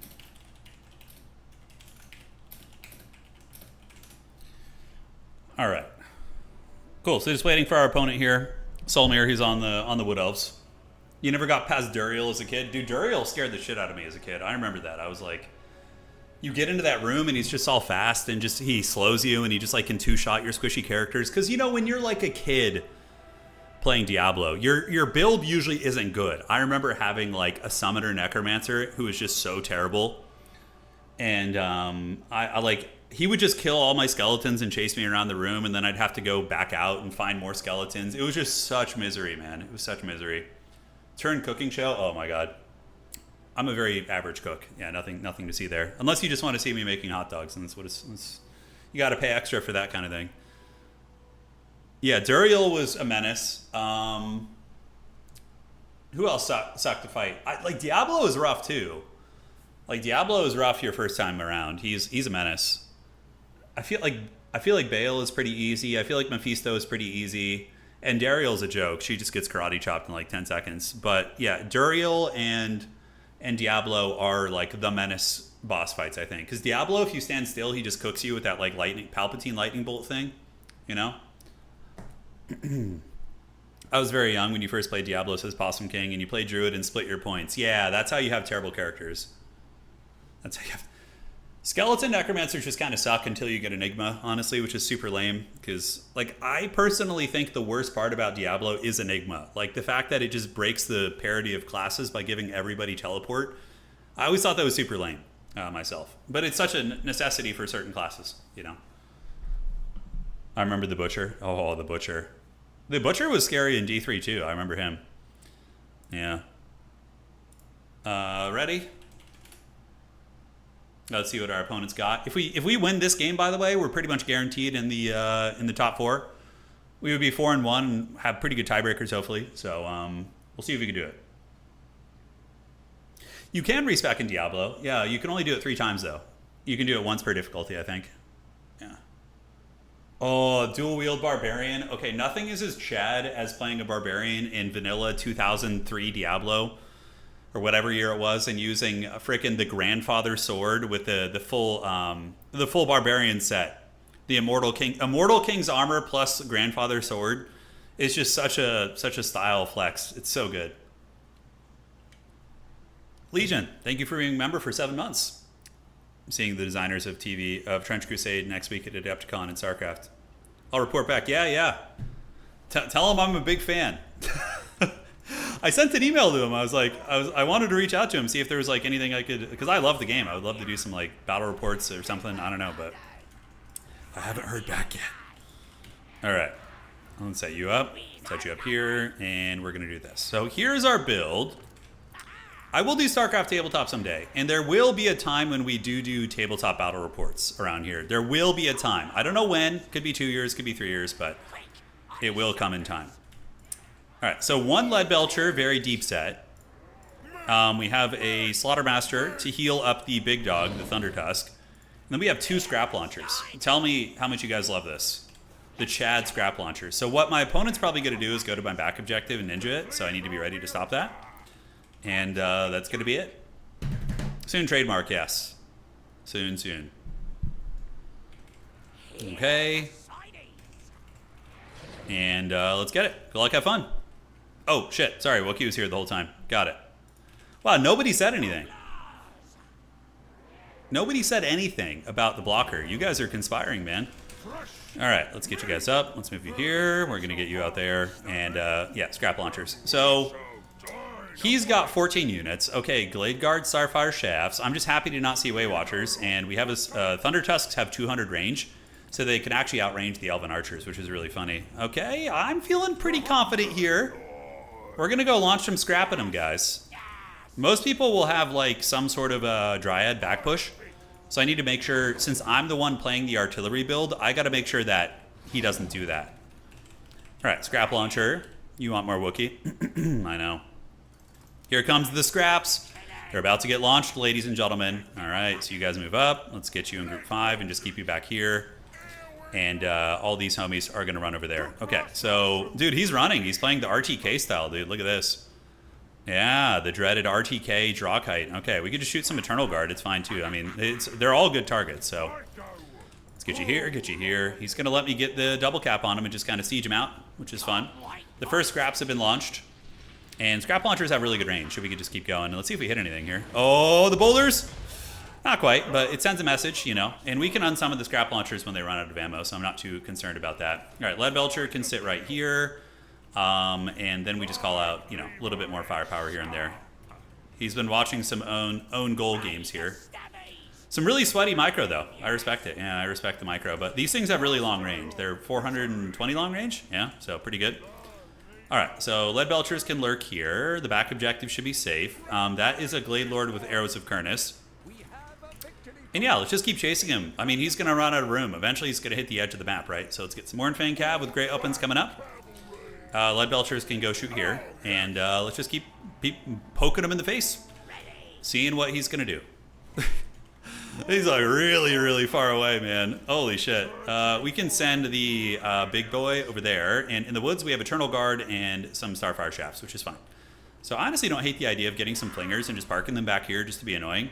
All right. Cool. So just waiting for our opponent here, Solmir. He's on the Wood Elves. You never got past Duriel as a kid, dude. Duriel scared the shit out of me as a kid. I remember that. I was like, you get into that room and he's just all fast and just he slows you and he just like can two-shot your squishy characters. Because you know when you're like a kid playing Diablo, your build usually isn't good. I remember having like a Summoner Necromancer who was just so terrible, and I like he would just kill all my skeletons and chase me around the room, and then I'd have to go back out and find more skeletons. It was just such misery, man. It was such misery. Turin cooking show. Oh my god. I'm a very average cook. Yeah, nothing to see there. Unless you just want to see me making hot dogs, and that's what it's you got to pay extra for that kind of thing. Yeah, Duriel was a menace. Who else sucked to fight? Like Diablo is rough too. Like Diablo is rough your first time around. He's a menace. I feel like Bale is pretty easy. I feel like Mephisto is pretty easy. And Dariel's a joke. She just gets karate chopped in like 10 seconds. But yeah, Duriel and Diablo are like the menace boss fights, I think. Because Diablo, if you stand still, he just cooks you with that like Palpatine lightning bolt thing. You know? I was very young when you first played Diablo, says Possum King, and you played Druid and split your points. Yeah, that's how you have terrible characters. That's how you have... Skeleton Necromancers just kind of suck until you get Enigma, honestly, which is super lame. Because, like, I personally think the worst part about Diablo is Enigma. Like, the fact that it just breaks the parity of classes by giving everybody teleport. I always thought that was super lame, myself. But it's such a necessity for certain classes, you know? I remember the Butcher. Oh, the Butcher. The Butcher was scary in D3, too. I remember him. Yeah. Ready? Let's see what our opponent's got. If we win this game, by the way, we're pretty much guaranteed in the top 4. We would be 4-1 and have pretty good tiebreakers, hopefully. So we'll see if we can do it. You can respec in Diablo. Yeah, you can only do it 3 times though. You can do it once per difficulty, I think. Yeah. Oh, dual wield barbarian. Okay, nothing is as Chad as playing a barbarian in vanilla 2003 Diablo. Or whatever year it was, and using frickin' the grandfather sword with the full barbarian set, the Immortal King's armor plus grandfather sword is just such a style flex. It's so good. Legion, thank you for being a member for 7 months. I'm seeing the designers of Trench Crusade next week at Adepticon in StarCraft. I'll report back. Yeah. Tell them I'm a big fan. I sent an email to him. I wanted to reach out to him, see if there was like anything I could, because I love the game. I would love to do some like battle reports or something. I don't know, but I haven't heard back yet. All right, I'm gonna set you up, set you up here, and we're gonna do this. So here's our build. I will do StarCraft tabletop someday, and there will be a time when we do tabletop battle reports around here. There will be a time. I don't know when. Could be 2 years, could be 3 years, but it will come in time. All right, so 1 Lead Belcher, very deep set. We have a Slaughtermaster to heal up the big dog, the Thunder Tusk. And then we have 2 Scrap Launchers. Tell me how much you guys love this. The Chad Scrap Launcher. So what my opponent's probably going to do is go to my back objective and ninja it, so I need to be ready to stop that. And that's going to be it. Soon trademark, yes. Soon. Okay. And let's get it. Good luck, have fun. Oh, shit. Sorry, Wookiee was here the whole time. Got it. Wow, nobody said anything. Nobody said anything about the blocker. You guys are conspiring, man. All right, let's get you guys up. Let's move you here. We're going to get you out there. And, yeah, Scrap Launchers. So, he's got 14 units. Okay, Glade Guard, Starfire Shafts. I'm just happy to not see Way Watchers. And we have his Thunder Tusks have 200 range. So they can actually outrange the Elven Archers, which is really funny. Okay, I'm feeling pretty confident here. We're going to go launch some scrap at him, guys. Most people will have, like, some sort of a Dryad back push. So I need to make sure, since I'm the one playing the artillery build, I got to make sure that he doesn't do that. All right, Scrap Launcher. You want more Wookiee? I know. Here comes the scraps. They're about to get launched, ladies and gentlemen. All right, so you guys move up. Let's get you in group 5 and just keep you back here. And all these homies are going to run over there. Okay, so, dude, he's running. He's playing the RTK style, dude. Look at this. Yeah, the dreaded RTK draw kite. Okay, we could just shoot some Eternal Guard. It's fine, too. I mean, they're all good targets, so... Let's get you here, get you here. He's going to let me get the double cap on him and just kind of siege him out, which is fun. The first scraps have been launched. And scrap launchers have really good range, so we could just keep going. Let's see if we hit anything here. Oh, the boulders! Not quite, but it sends a message, you know. And we can unsummon the scrap launchers when they run out of ammo, so I'm not too concerned about that. All right, Lead Belcher can sit right here. And then we just call out, you know, a little bit more firepower here and there. He's been watching some own goal games here. Some really sweaty micro, though. I respect it. Yeah, I respect the micro. But these things have really long range. They're 420 long range. Yeah, so pretty good. All right, so Lead Belchers can lurk here. The back objective should be safe. That is a Glade Lord with Arrows of Kurnus. And yeah, let's just keep chasing him. I mean, he's going to run out of room. Eventually, he's going to hit the edge of the map, right? So let's get some more Fang Cav with great opens coming up. Lead Belchers can go shoot here. And let's just keep poking him in the face. Seeing what he's going to do. He's like really, really far away, man. Holy shit. We can send the big boy over there. And in the woods, we have Eternal Guard and some Starfire Shafts, which is fine. So I honestly don't hate the idea of getting some flingers and just parking them back here just to be annoying.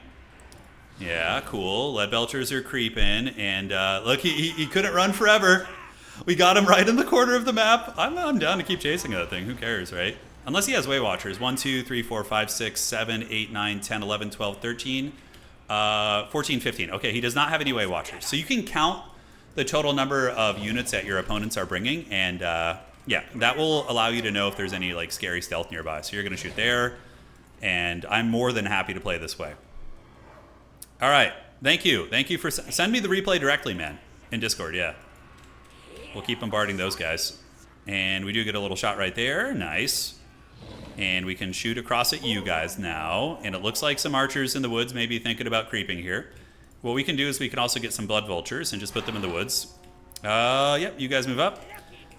Yeah, cool. Lead Belchers are creeping. And look, he couldn't run forever. We got him right in the corner of the map. I'm down to keep chasing that thing. Who cares, right? Unless he has Way Watchers. 1, 2, 3, 4, 5, 6, 7, 8, 9, 10, 11, 12, 13... 14, 15. Okay, he does not have any Way Watchers. So you can count the total number of units that your opponents are bringing, and yeah, that will allow you to know if there's any like scary stealth nearby. So you're going to shoot there, and I'm more than happy to play this way. All right, thank you. Thank you for... Send me the replay directly, man, in Discord, yeah. We'll keep bombarding those guys. And we do get a little shot right there. Nice. And we can shoot across at you guys now. And it looks like some archers in the woods may be thinking about creeping here. What we can do is we can also get some blood vultures and just put them in the woods. Yep, you guys move up.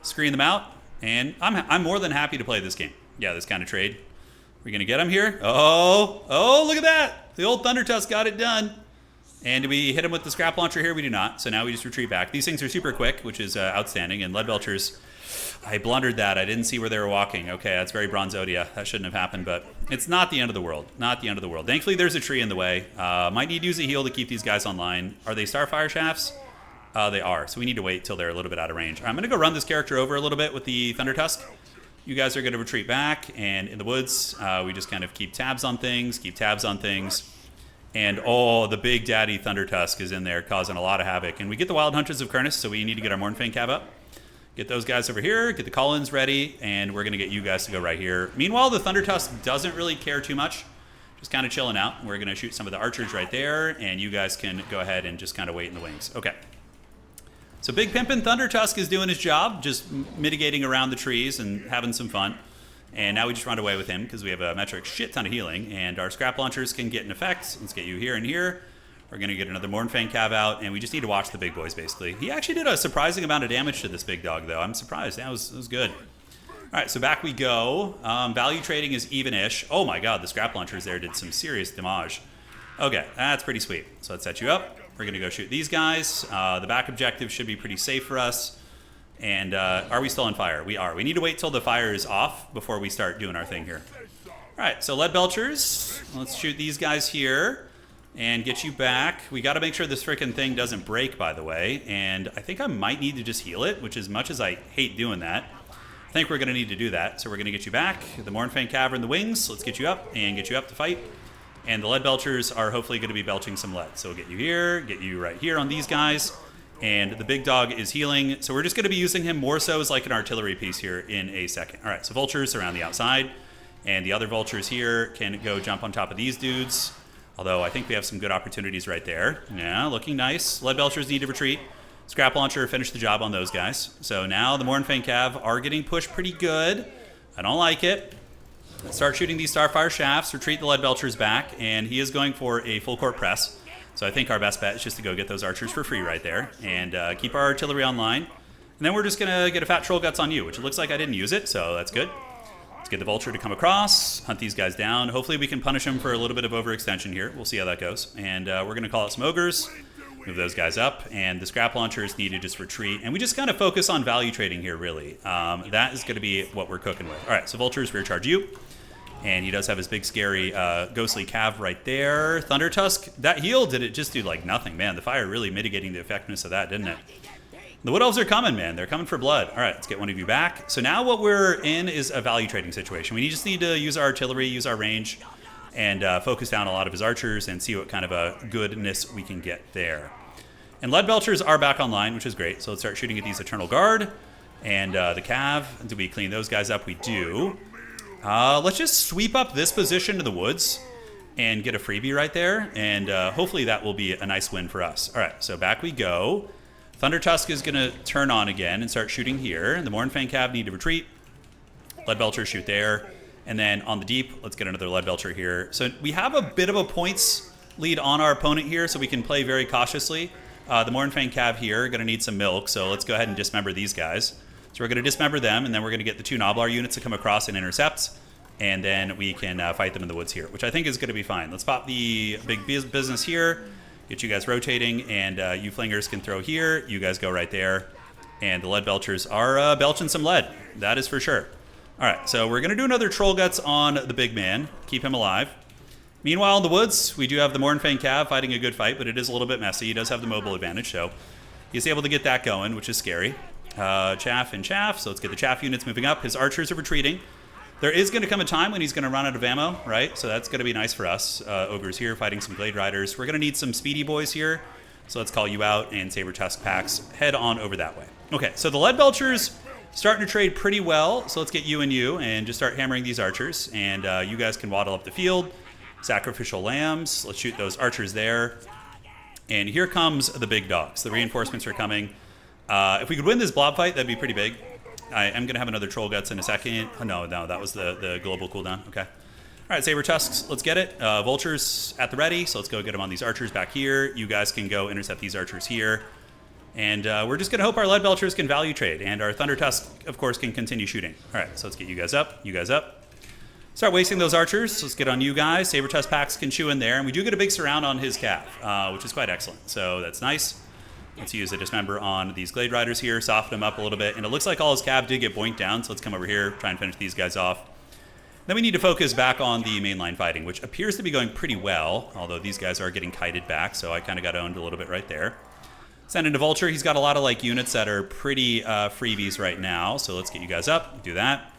Screen them out. And I'm more than happy to play this game. Yeah, this kind of trade. We're going to get him here. Oh, look at that. The old Thunder Tusk got it done. And do we hit him with the scrap launcher here? We do not. So now we just retreat back. These things are super quick, which is outstanding. And Lead Belchers... I blundered that. I didn't see where they were walking. Okay, that's very Bronzodia. That shouldn't have happened, but it's not the end of the world. Not the end of the world. Thankfully, there's a tree in the way. Might need to use a heal to keep these guys online. Are they Starfire Shafts? They are, so we need to wait till they're a little bit out of range. I'm going to go run this character over a little bit with the Thunder Tusk. You guys are going to retreat back, and in the woods, we just kind of keep tabs on things, And, oh, the big daddy Thunder Tusk is in there causing a lot of havoc. And we get the Wild Hunters of Kurnus, so we need to get our Mornfang Cav up. Get those guys over here, get the Collins ready, and we're going to get you guys to go right here. Meanwhile, the Thunder Tusk doesn't really care too much. Just kind of chilling out. We're going to shoot some of the archers right there, and you guys can go ahead and just kind of wait in the wings. Okay. So Big Pimpin' Thunder Tusk is doing his job, just mitigating around the trees and having some fun. And now we just run away with him because we have a metric shit ton of healing, and our scrap launchers can get in effect. Let's get you here and here. We're going to get another Mornfang Cav out, and we just need to watch the big boys, basically. He actually did a surprising amount of damage to this big dog, though. I'm surprised. That was good. All right, so back we go. Value trading is even-ish. Oh, my God, the scrap launchers there did some serious damage. Okay, that's pretty sweet. So let's set you up. We're going to go shoot these guys. The back objective should be pretty safe for us. And are we still on fire? We are. We need to wait till the fire is off before we start doing our thing here. All right, so Lead Belchers. Let's shoot these guys here. And get you back. We got to make sure this frickin' thing doesn't break, by the way. And I think I might need to just heal it, which as much as I hate doing that, I think we're going to need to do that. So we're going to get you back. The Mornfang Cav in the wings. Let's get you up and get you up to fight. And the Lead Belchers are hopefully going to be belching some lead. So we'll get you here, get you right here on these guys. And the big dog is healing. So we're just going to be using him more so as like an artillery piece here in a second. All right, so vultures around the outside. And the other vultures here can go jump on top of these dudes. Although I think we have some good opportunities right there. Yeah, looking nice. Lead Belchers need to retreat. Scrap Launcher finished the job on those guys. So now the Mornfang Cav are getting pushed pretty good. I don't like it. Let's start shooting these Starfire Shafts. Retreat the Lead Belchers back. And he is going for a full court press. So I think our best bet is just to go get those archers for free right there. And keep our artillery online. And then we're just going to get a Fat Troll Guts on you, which it looks like I didn't use it. So that's good. Let's get the vulture to come across, hunt these guys down. Hopefully we can punish them for a little bit of overextension here. We'll see how that goes. And we're going to call out some ogres, move those guys up, and the scrap launchers need to just retreat. And we just kind of focus on value trading here, really. That is going to be what we're cooking with. All right, so vultures, rear charge you. And he does have his big, scary, ghostly cav right there. Thunder Tusk, that heal, did it just do, like, nothing? Man, the fire really mitigating the effectiveness of that, didn't it? The Wood Elves are coming, man. They're coming for blood. All right, let's get one of you back. So now what we're in is a value trading situation. We just need to use our artillery, use our range, and focus down a lot of his archers and see what kind of a goodness we can get there. And Lead Belchers are back online, which is great. So let's start shooting at these Eternal Guard and the Cav. Do we clean those guys up? We do. Let's just sweep up this position to the woods and get a freebie right there. And hopefully that will be a nice win for us. All right, so back we go. Thunder Tusk is going to turn on again and start shooting here. And the Mornfang Cav need to retreat. Lead Belcher shoot there. And then on the deep, let's get another Lead Belcher here. So we have a bit of a points lead on our opponent here, so we can play very cautiously. The Mornfang Cav here are going to need some milk, so let's go ahead and dismember these guys. So we're going to dismember them, and then we're going to get the 2 Noblar units to come across and intercept. And then we can fight them in the woods here, which I think is going to be fine. Let's pop the big business here. Get you guys rotating, and you flingers can throw here. You guys go right there. And the Lead Belchers are belching some lead. That is for sure. All right, so we're going to do another Troll Guts on the big man. Keep him alive. Meanwhile, in the woods, we do have the Mornfang Cav fighting a good fight, but it is a little bit messy. He does have the mobile advantage, so he's able to get that going, which is scary. Chaff and Chaff, so let's get the Chaff units moving up. His archers are retreating. There is going to come a time when he's going to run out of ammo, right? So that's going to be nice for us. Ogres here fighting some Glade Riders. We're going to need some speedy boys here. So let's call you out, and Saber Tusk packs head on over that way. Okay, so the Lead Belchers starting to trade pretty well. So let's get you and just start hammering these archers. And you guys can waddle up the field. Sacrificial lambs. Let's shoot those archers there. And here comes the big dogs. The reinforcements are coming. If we could win this blob fight, that'd be pretty big. I am going to have another Troll Guts in a second. Oh, no, that was the global cooldown. Okay. All right, Saber Tusks, let's get it. Vultures at the ready, so let's go get them on these archers back here. You guys can go intercept these archers here. And we're just going to hope our Lead Belchers can value trade. And our Thunder Tusk, of course, can continue shooting. All right, so let's get you guys up. You guys up. Start wasting those archers. Let's get on you guys. Saber Tusk packs can chew in there. And we do get a big surround on his calf, which is quite excellent. So that's nice. Let's use a Dismember on these Glade Riders here, soften them up a little bit. And it looks like all his cav did get boinked down, so let's come over here, try and finish these guys off. Then we need to focus back on the mainline fighting, which appears to be going pretty well, although these guys are getting kited back, so I kind of got owned a little bit right there. Send into Vulture. He's got a lot of units that are pretty freebies right now, so let's get you guys up, do that.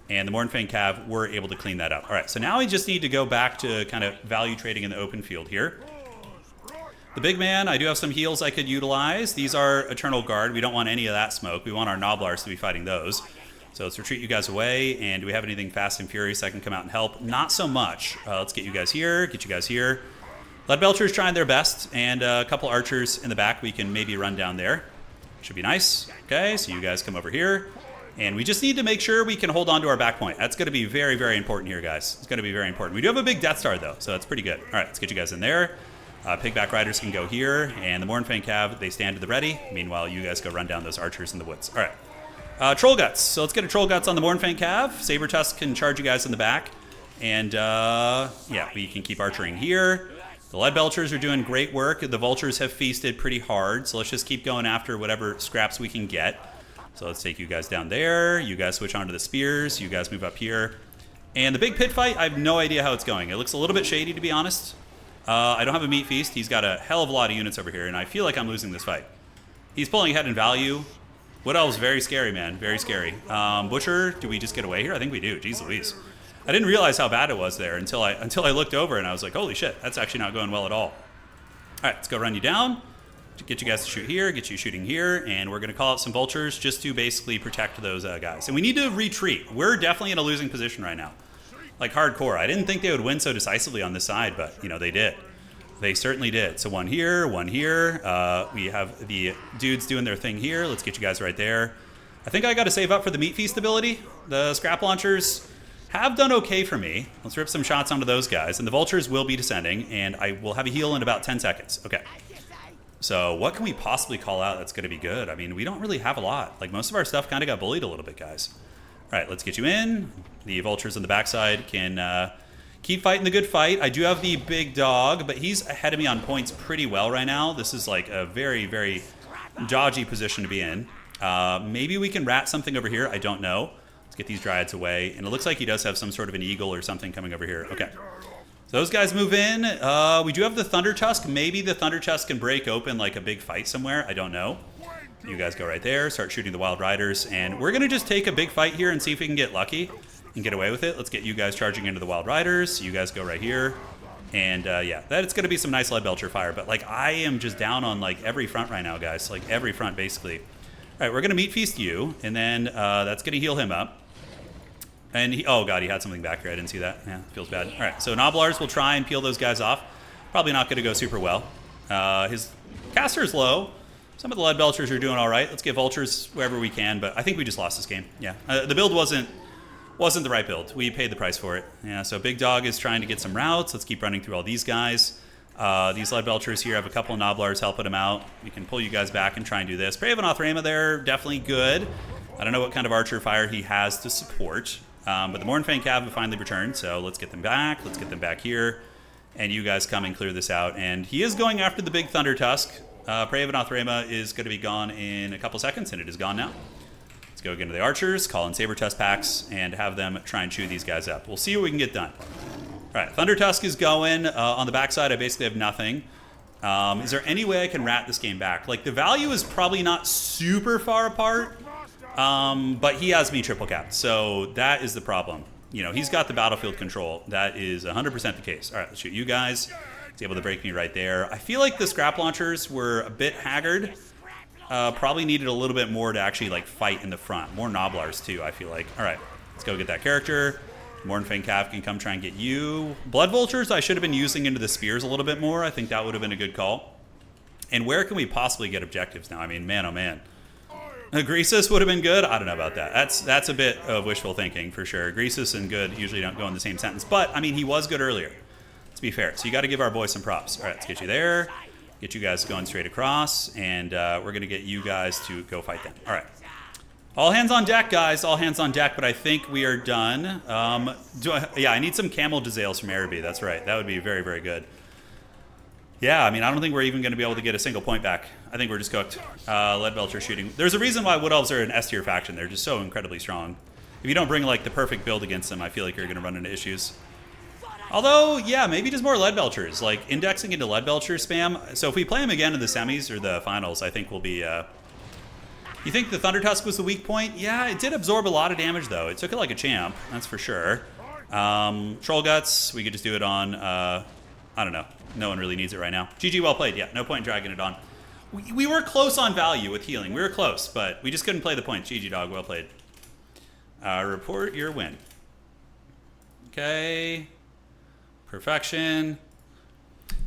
And the Mornfang Cav, we're able to clean that up. All right, so now we just need to go back to kind of value trading in the open field here. The big man, I do have some heals I could utilize. These are Eternal Guard. We don't want any of that smoke. We want our Noblars to be fighting those. So let's retreat you guys away. And do we have anything fast and furious that can come out and help? Not so much. Let's get you guys here. Get you guys here. Lead Belchers trying their best. And a couple archers in the back we can maybe run down there. Should be nice. Okay, so you guys come over here. And we just need to make sure we can hold on to our back point. That's going to be very, very important here, guys. It's going to be very important. We do have a big Death Star, though, so that's pretty good. All right, let's get you guys in there. Pigback Riders can go here, and the Mornfang Cav, they stand to the ready. Meanwhile, you guys go run down those archers in the woods. All right. Troll Guts. So let's get a Troll Guts on the Mornfang Cav. Saber Tusk can charge you guys in the back. And, yeah, we can keep archering here. The Lead Belchers are doing great work. The Vultures have feasted pretty hard, so let's just keep going after whatever scraps we can get. So let's take you guys down there. You guys switch onto the spears. You guys move up here. And the big pit fight, I have no idea how it's going. It looks a little bit shady, to be honest. I don't have a meat feast. He's got a hell of a lot of units over here, and I feel like I'm losing this fight. He's pulling ahead in value. Wood Elves, very scary, man. Very scary. Butcher, do we just get away here? I think we do. Jeez Louise. I didn't realize how bad it was there until I looked over, and I was like, holy shit, that's actually not going well at all. All right, let's go run you down. Get you guys to shoot here, get you shooting here, and we're going to call out some Vultures just to basically protect those guys. And we need to retreat. We're definitely in a losing position right now. Like hardcore. I didn't think they would win so decisively on this side, but, you know, they did. They certainly did. So one here, one here. We have the dudes doing their thing here. Let's get you guys right there. I think I got to save up for the meat feast ability. The scrap launchers have done okay for me. Let's rip some shots onto those guys. And the Vultures will be descending, and I will have a heal in about 10 seconds. Okay. So what can we possibly call out that's going to be good? I mean, we don't really have a lot. Like, most of our stuff kind of got bullied a little bit, guys. All right, let's get you in. The vultures on the backside can keep fighting the good fight. I do have the big dog, but he's ahead of me on points pretty well right now. This is like a very, very dodgy position to be in. Maybe we can rat something over here. I don't know. Let's get these dryads away. And it looks like he does have some sort of an eagle or something coming over here. Okay. So those guys move in. We do have the Thunder Tusk. Maybe the Thunder Tusk can break open like a big fight somewhere. I don't know. You guys go right there. Start shooting the Wild Riders. And we're going to just take a big fight here and see if we can get lucky and get away with it. Let's get you guys charging into the Wild Riders. You guys go right here. And yeah, that's going to be some nice Lead Belcher fire. But like I am just down on like every front right now, guys. Like every front basically. All right, we're going to meat feast you. And then that's going to heal him up. And he, oh god, he had something back here. I didn't see that. Yeah, feels bad. All right, so Noblars will try and peel those guys off. Probably not going to go super well. His caster is low. Some of the Lead Belchers are doing all right. Let's get Vultures wherever we can, but I think we just lost this game. Yeah, the build wasn't the right build. We paid the price for it. Yeah, so Big Dog is trying to get some routes. Let's keep running through all these guys. These Lead Belchers here have a couple of Noblars helping them out. We can pull you guys back and try and do this. Pravenoth Rama there, definitely good. I don't know what kind of archer fire he has to support. But the Mornfang Cav have finally returned, so let's get them back. Let's get them back here. And you guys come and clear this out. And he is going after the big Thunder Tusk. Pravenoth Rama is going to be gone in a couple seconds, and it is gone now. Let's go again to the archers, call in Saber Tusk packs, and have them try and chew these guys up. We'll see what we can get done. All right, Thunder Tusk is going. On the backside, I basically have nothing. Is there any way I can rat this game back? Like, the value is probably not super far apart. But he has me triple capped, so that is the problem. You know, he's got the battlefield control. That is 100% the case. All right, let's shoot you guys. He's able to break me right there. I feel like the scrap launchers were a bit haggard. Probably needed a little bit more to actually like fight in the front. More Noblars too, I feel like. All right, let's go get that character. Mornfang Cav can come try and get you. Blood Vultures I should have been using into the spears a little bit more. I think that would have been a good call. And where can we possibly get objectives now? I mean, man, oh man. Greasus would have been good. I don't know about that. That's a bit of wishful thinking for sure. Greasus and good usually don't go in the same sentence. But, I mean, he was good earlier, to be fair. So you got to give our boy some props. All right, let's get you there. Get you guys going straight across. And we're going to get you guys to go fight them. All right. All hands on deck, guys. All hands on deck. But I think we are done. Yeah, I need some Camel Dizales from Araby. That's right. That would be very, very good. Yeah, I mean, I don't think we're even going to be able to get a single point back. I think we're just cooked. Lead Belcher shooting. There's a reason why Wood Elves are an S tier faction. They're just so incredibly strong. If you don't bring, like, the perfect build against them, I feel like you're going to run into issues. Although, yeah, maybe just more Lead Belchers. Like, indexing into Lead Belcher spam. So if we play them again in the semis or the finals, I think we'll be... You think the Thunder Tusk was the weak point? Yeah, it did absorb a lot of damage, though. It took it like a champ, that's for sure. Troll Guts, we could just do it on... I don't know. No one really needs it right now. GG, well played. Yeah, no point in dragging it on. We were close on value with healing. We were close, but we just couldn't play the points. GG, dog. Well played. Report your win. Okay. Perfection.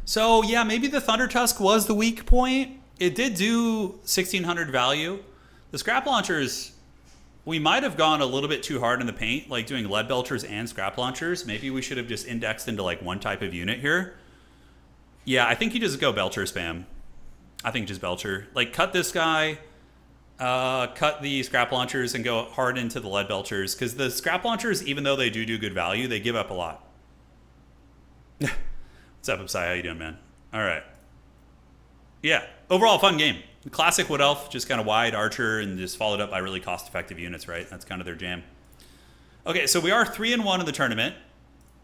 So, yeah, maybe the Thunder Tusk was the weak point. It did do 1,600 value. The Scrap Launchers, we might have gone a little bit too hard in the paint, like doing Lead Belchers and Scrap Launchers. Maybe we should have just indexed into, like, one type of unit here. Yeah, I think you just go Belcher spam. I think just Belcher. Like, cut this guy, cut the Scrap Launchers, and go hard into the Lead Belchers. Because the Scrap Launchers, even though they do good value, they give up a lot. What's up, Upside? How you doing, man? All right. Yeah, overall fun game. Classic Wood Elf, just kind of wide archer, and just followed up by really cost-effective units, right? That's kind of their jam. Okay, so we are 3-1 in the tournament.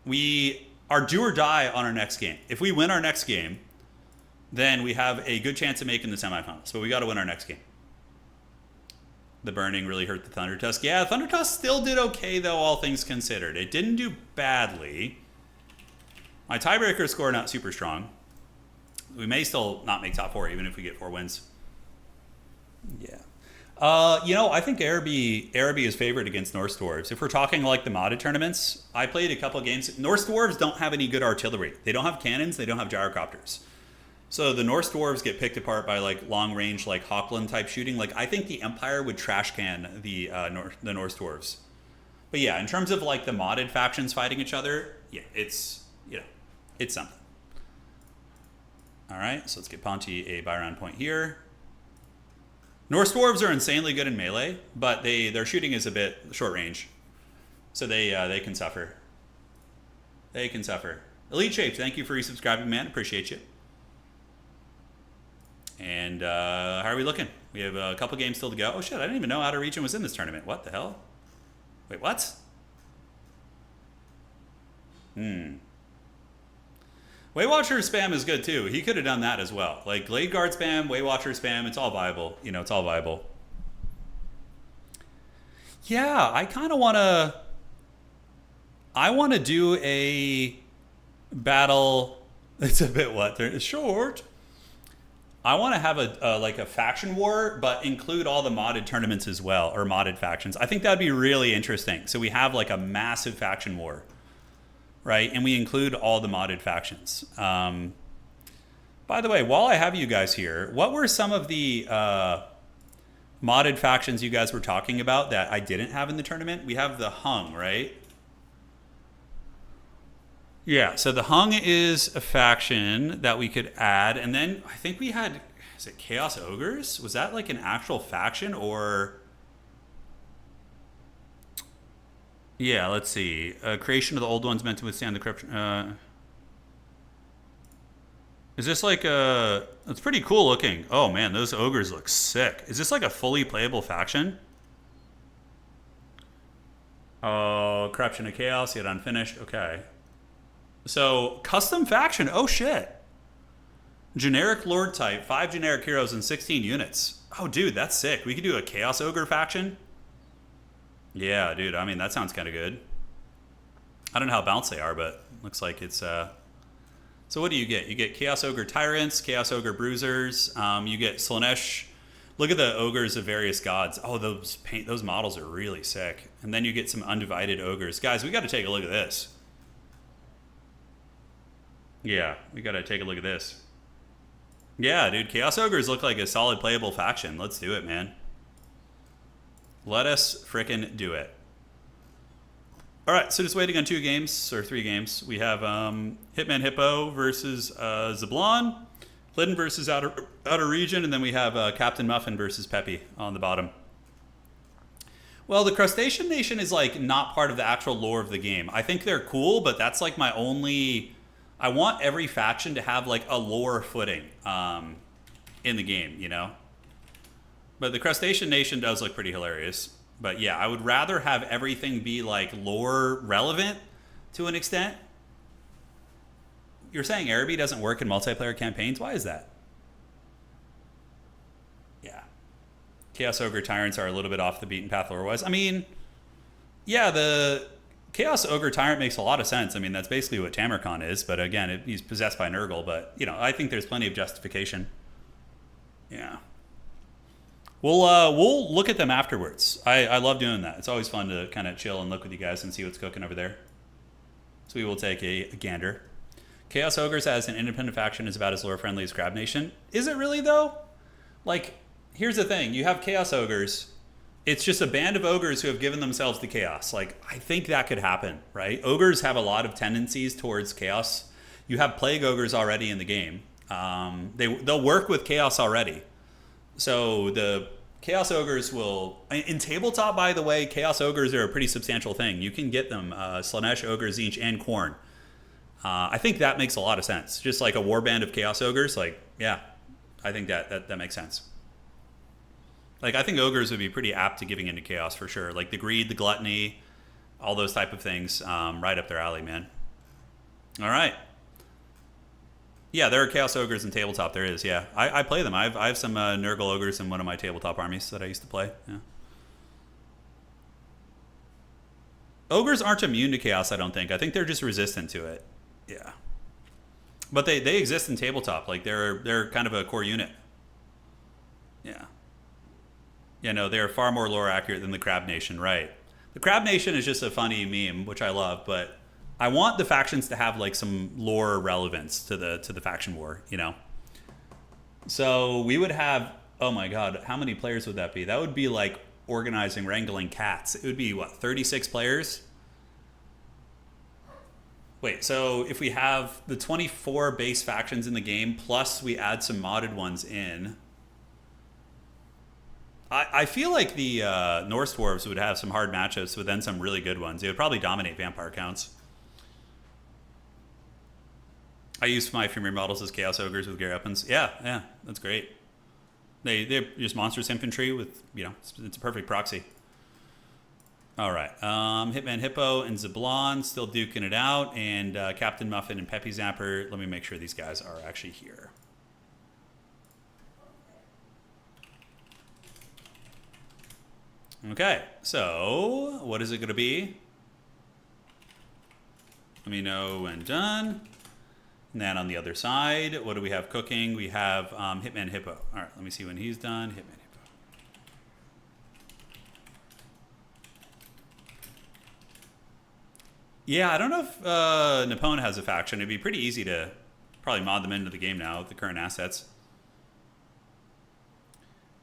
We are do or die on our next game. If we win our next game, then we have a good chance of making the semifinals. But we got to win our next game. The burning really hurt the Thunder Tusk. Yeah, Thunder Tusk still did okay, though, all things considered. It didn't do badly. My tiebreaker score not super strong. We may still not make top 4, even if we get 4 wins. Yeah. You know, I think Araby is favored against Norse Dwarves. If we're talking like the modded tournaments, I played a couple of games. Norse Dwarves don't have any good artillery. They don't have cannons. They don't have gyrocopters. So the Norse Dwarves get picked apart by like long range, like Hawkland type shooting. Like I think the Empire would trash can the Norse Dwarves. But yeah, in terms of like the modded factions fighting each other, yeah, it's, you know, it's something. All right, so let's get Ponti a buy round point here. Norse dwarves are insanely good in melee, but their shooting is a bit short range, so they can suffer. They can suffer. Elite Shape, thank you for resubscribing, man. Appreciate you. And how are we looking? We have a couple games still to go. Oh shit, I didn't even know Outer Region was in this tournament. What the hell? Wait, what? Waywatcher spam is good too. He could have done that as well. Like Glade Guard spam, Waywatcher spam, it's all viable. You know, it's all viable. Yeah, I kind of want to... I want to do a battle... It's a bit what? It's short. I want to have a faction war, but include all the modded tournaments as well, or modded factions. I think that'd be really interesting. So we have like a massive faction war, right? And we include all the modded factions. By the way, while I have you guys here, what were some of the modded factions you guys were talking about that I didn't have in the tournament? We have the Hung, right? Yeah, so the Hung is a faction that we could add. And then I think we had, is it Chaos Ogres? Was that like an actual faction or... Yeah, let's see. Creation of the old ones meant to withstand the corruption. Is this like a... It's pretty cool looking. Oh man, those ogres look sick. Is this like a fully playable faction? Oh, Corruption of Chaos, yet unfinished. Okay. So, custom faction. Oh shit. Generic Lord type, 5 generic heroes and 16 units. Oh dude, that's sick. We could do a Chaos Ogre faction. Yeah, dude, I mean, that sounds kind of good. I don't know how balanced they are, but looks like it's... So what do you get? You get Chaos Ogre Tyrants, Chaos Ogre Bruisers. You get Slaanesh. Look at the ogres of various gods. Oh, those models are really sick. And then you get some undivided ogres. Guys, we got to take a look at this. Yeah, we got to take a look at this. Yeah, dude, Chaos Ogres look like a solid playable faction. Let's do it, man. Let us frickin' do it. All right, so just waiting on 2 games, or 3 games. We have Hitman Hippo versus Zablon, Lydon versus Outer Region, and then we have Captain Muffin versus Peppy on the bottom. Well, the Crustacean Nation is like not part of the actual lore of the game. I think they're cool, but that's like my only... I want every faction to have like a lore footing in the game, you know? But the Crustacean Nation does look pretty hilarious. But yeah, I would rather have everything be like lore relevant to an extent. You're saying Araby doesn't work in multiplayer campaigns? Why is that? Yeah. Chaos Ogre Tyrants are a little bit off the beaten path lore-wise. I mean, yeah, the Chaos Ogre Tyrant makes a lot of sense. I mean, that's basically what Tamarcon is. But again, he's possessed by Nurgle. But, you know, I think there's plenty of justification. Yeah. We'll look at them afterwards. I love doing that. It's always fun to kind of chill and look with you guys and see what's cooking over there. So we will take a gander. Chaos Ogres as an independent faction is about as lore-friendly as Crab Nation. Is it really, though? Like, here's the thing. You have Chaos Ogres. It's just a band of ogres who have given themselves to chaos. Like, I think that could happen, right? Ogres have a lot of tendencies towards chaos. You have Plague Ogres already in the game. They'll work with chaos already. So the Chaos Ogres will... In tabletop, by the way, Chaos Ogres are a pretty substantial thing. You can get them, Slaanesh, Ogre, Tzeentch, and Khorne. I think that makes a lot of sense. Just like a warband of Chaos Ogres, like, yeah, I think that makes sense. Like, I think Ogres would be pretty apt to giving into chaos for sure. Like the greed, the gluttony, all those type of things, right up their alley, man. All right. Yeah, there are Chaos Ogres in tabletop. There is, yeah. I play them. I have some Nurgle Ogres in one of my tabletop armies that I used to play. Yeah. Ogres aren't immune to chaos, I don't think. I think they're just resistant to it. Yeah. But they exist in tabletop. Like, they're kind of a core unit. Yeah. Yeah, no, they're far more lore accurate than the Crab Nation, right? The Crab Nation is just a funny meme, which I love, but I want the factions to have like some lore relevance to the faction war, you know? So we would have, oh my god, how many players would that be? That would be like organizing, wrangling cats. It would be, what, 36 players? Wait, so if we have the 24 base factions in the game, plus we add some modded ones in... I feel like the Norse dwarves would have some hard matchups, but then some really good ones. They would probably dominate vampire counts. I used my Premier models as Chaos Ogres with Gear Weapons. Yeah, that's great. They're just Monstrous Infantry with, it's a perfect proxy. All right, Hitman Hippo and Zablon still duking it out, and Captain Muffin and Peppy Zapper. Let me make sure these guys are actually here. Okay, so what is it going to be? Let me know when done. And then on the other side, what do we have cooking? We have Hitman Hippo. All right, let me see when he's done. Hitman Hippo. Yeah, I don't know if Nippon has a faction. It'd be pretty easy to probably mod them into the game now with the current assets.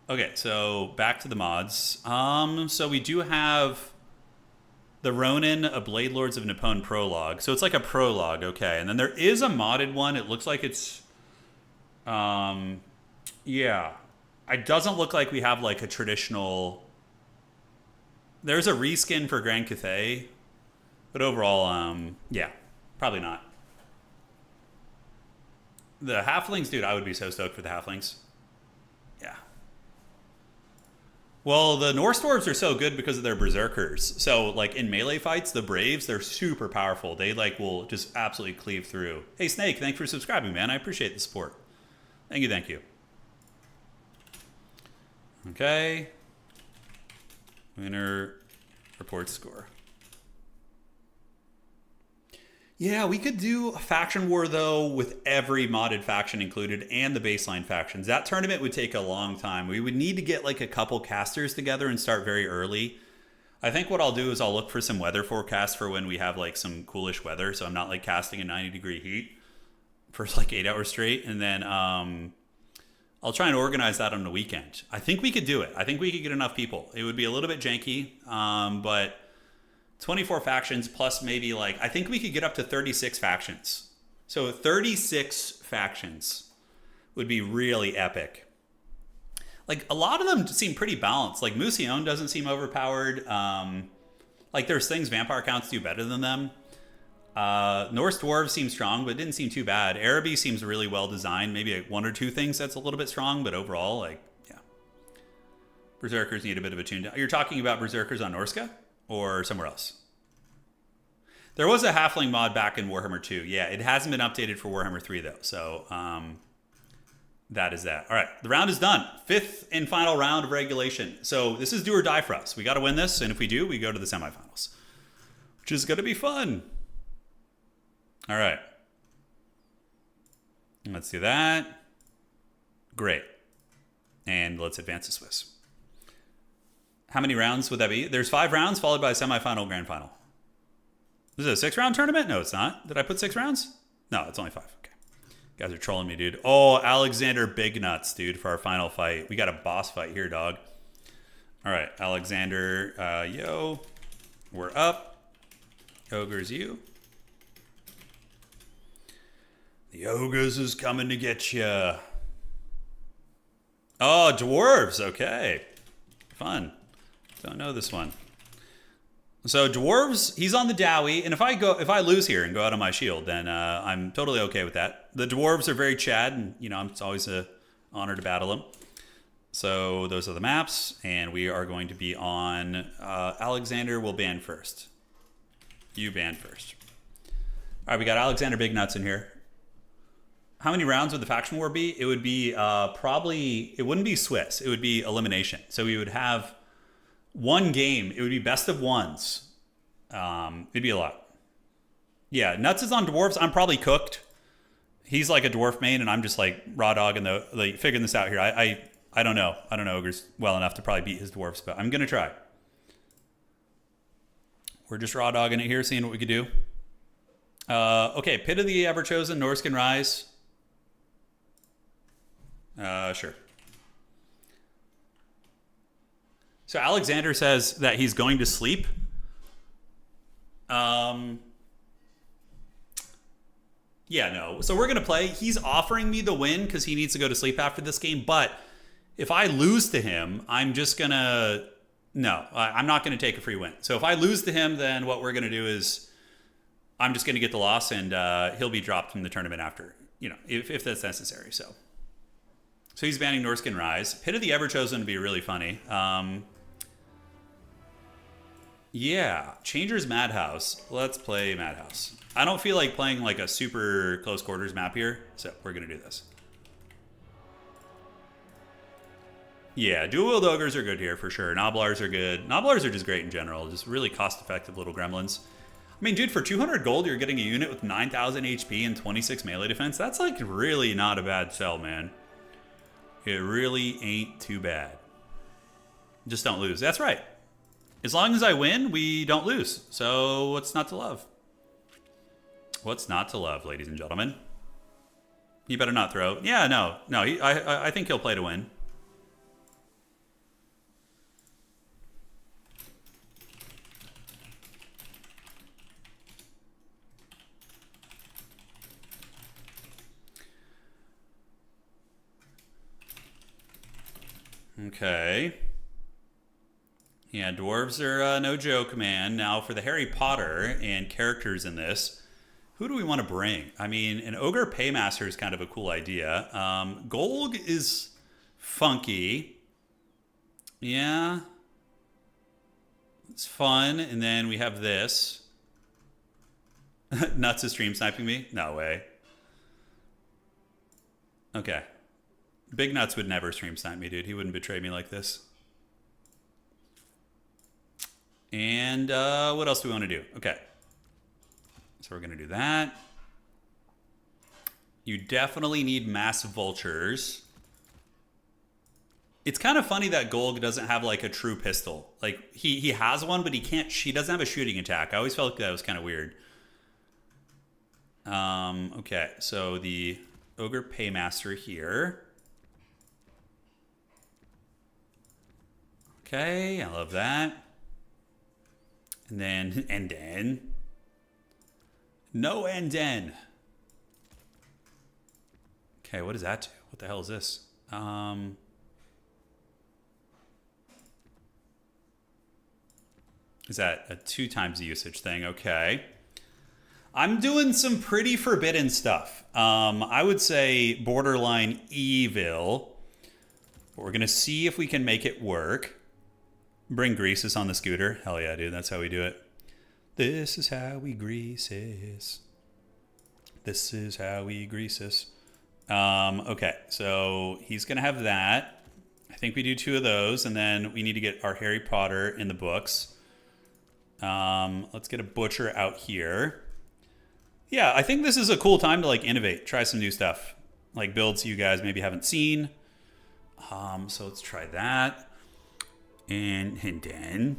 Okay, so back to the mods. So we do have the Ronin, a Blade Lords of Nippon prologue. So it's like a prologue, okay. And then there is a modded one. It looks like it's, yeah. It doesn't look like we have like a traditional, there's a reskin for Grand Cathay. But overall, yeah, probably not. The Halflings, dude, I would be so stoked for the Halflings. Yeah. Well, the Norse dwarves are so good because of their berserkers. So, like, in melee fights, the Braves, they're super powerful. They, like, will just absolutely cleave through. Hey, Snake, thanks for subscribing, man. I appreciate the support. Thank you, thank you. Okay. Winner report score. Yeah, we could do a faction war, though, with every modded faction included and the baseline factions. That tournament would take a long time. We would need to get like a couple casters together and start very early. I think what I'll do is I'll look for some weather forecasts for when we have like some coolish weather, so I'm not like casting in 90-degree heat for like 8 hours straight. And then I'll try and organize that on the weekend. I think we could do it. I think we could get enough people. It would be a little bit janky, but 24 factions plus maybe like, I think we could get up to 36 factions. So 36 factions would be really epic. Like a lot of them seem pretty balanced. Like Musion doesn't seem overpowered. Like there's things vampire counts do better than them. Norse dwarves seem strong, but it didn't seem too bad. Araby seems really well designed. Maybe like one or two things that's a little bit strong, but overall, like, yeah. Berserkers need a bit of a tune down. You're talking about Berserkers on Norska? Or somewhere else? There was a Halfling mod back in Warhammer 2. Yeah, it hasn't been updated for Warhammer 3, though. So that is that. All right, the round is done. 5th and final round of regulation. So this is do or die for us. We got to win this, and if we do, we go to the semifinals, which is going to be fun. All right. Let's do that. Great. And let's advance to Swiss. How many rounds would that be? There's 5 rounds followed by a semifinal, grand final. Is it a 6-round tournament? No, it's not. Did I put 6 rounds? No, it's only 5. Okay. You guys are trolling me, dude. Oh, Alexander Big Nuts, dude, for our final fight. We got a boss fight here, dog. All right, Alexander, yo. We're up. Ogres, you. The Ogres is coming to get you. Oh, dwarves. Okay. Fun. Don't know this one. So dwarves, he's on the Dowie, and if I lose here and go out on my shield, then I'm totally okay with that. The dwarves are very Chad, and it's always an honor to battle them. So those are the maps, and we are going to be on Alexander will ban first. You ban first. All right, we got Alexander Big Nuts in here. How many rounds would the faction war be? It would be probably, it wouldn't be Swiss. It would be elimination. So we would have one game. It would be best of ones. It'd be a lot. Yeah, Nuts is on dwarves. I'm probably cooked. He's like a dwarf main, and I'm just like raw dog and like figuring this out here. I don't know. I don't know Ogres well enough to probably beat his dwarves, but I'm gonna try. We're just raw dogging it here, seeing what we could do. Okay, Pit of the Everchosen, Norscan Rise. Sure. So Alexander says that he's going to sleep. Yeah, no. So we're going to play. He's offering me the win because he needs to go to sleep after this game. But if I lose to him, I'm just going to... No, I'm not going to take a free win. So if I lose to him, then what we're going to do is I'm just going to get the loss, and he'll be dropped from the tournament after, you know, if that's necessary. So he's banning Norskin Rise. Pit of the Everchosen would be really funny. Yeah, Changer's Madhouse. Let's play Madhouse. I don't feel like playing like a super close quarters map here, so we're going to do this. Yeah, dual-wield ogres are good here for sure. Noblars are good. Noblars are just great in general. Just really cost-effective little gremlins. I mean, dude, for 200 gold, you're getting a unit with 9,000 HP and 26 melee defense. That's like really not a bad sell, man. It really ain't too bad. Just don't lose. That's right. As long as I win, we don't lose. So what's not to love? What's not to love, ladies and gentlemen? He better not throw. Yeah, no. I think he'll play to win. Okay. Yeah, dwarves are no joke, man. Now for the Harry Potter and characters in this, who do we want to bring? I mean, an Ogre Paymaster is kind of a cool idea. Golg is funky. Yeah. It's fun. And then we have this. Nuts is stream sniping me? No way. Okay. Big Nuts would never stream snipe me, dude. He wouldn't betray me like this. And what else do we want to do? Okay. So we're going to do that. You definitely need mass vultures. It's kind of funny that Golg doesn't have like a true pistol. Like he has one, but he doesn't have a shooting attack. I always felt like that was kind of weird. Okay, so the Ogre Paymaster here. Okay, I love that. And then, no and then. Okay, what does that do? What the hell is this? Is that a 2 times the usage thing? Okay. I'm doing some pretty forbidden stuff. I would say borderline evil. But we're going to see if we can make it work. Bring greases on the scooter. Hell yeah, dude. That's how we do it. This is how we greases. This is how we greases. Okay, so he's going to have that. I think we do 2 of those, and then we need to get our Harry Potter in the books. Let's get a butcher out here. Yeah, I think this is a cool time to like innovate, try some new stuff, like builds you guys maybe haven't seen. So let's try that. And then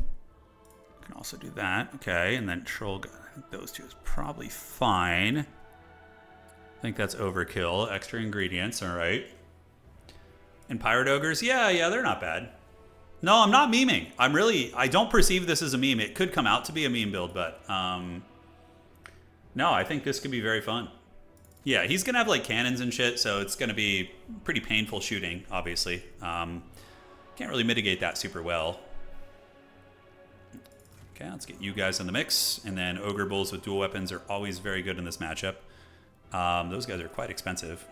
we can also do that. Okay, and then troll gun. I think those 2 is probably fine. I think that's overkill. Extra ingredients, all right. And pirate ogres, yeah, they're not bad. No, I'm not memeing. I don't perceive this as a meme. It could come out to be a meme build, but no, I think this could be very fun. Yeah, he's gonna have like cannons and shit, so it's gonna be pretty painful shooting, obviously. Can't really mitigate that super well. Okay, let's get you guys in the mix. And then Ogre Bulls with dual weapons are always very good in this matchup. Those guys are quite expensive.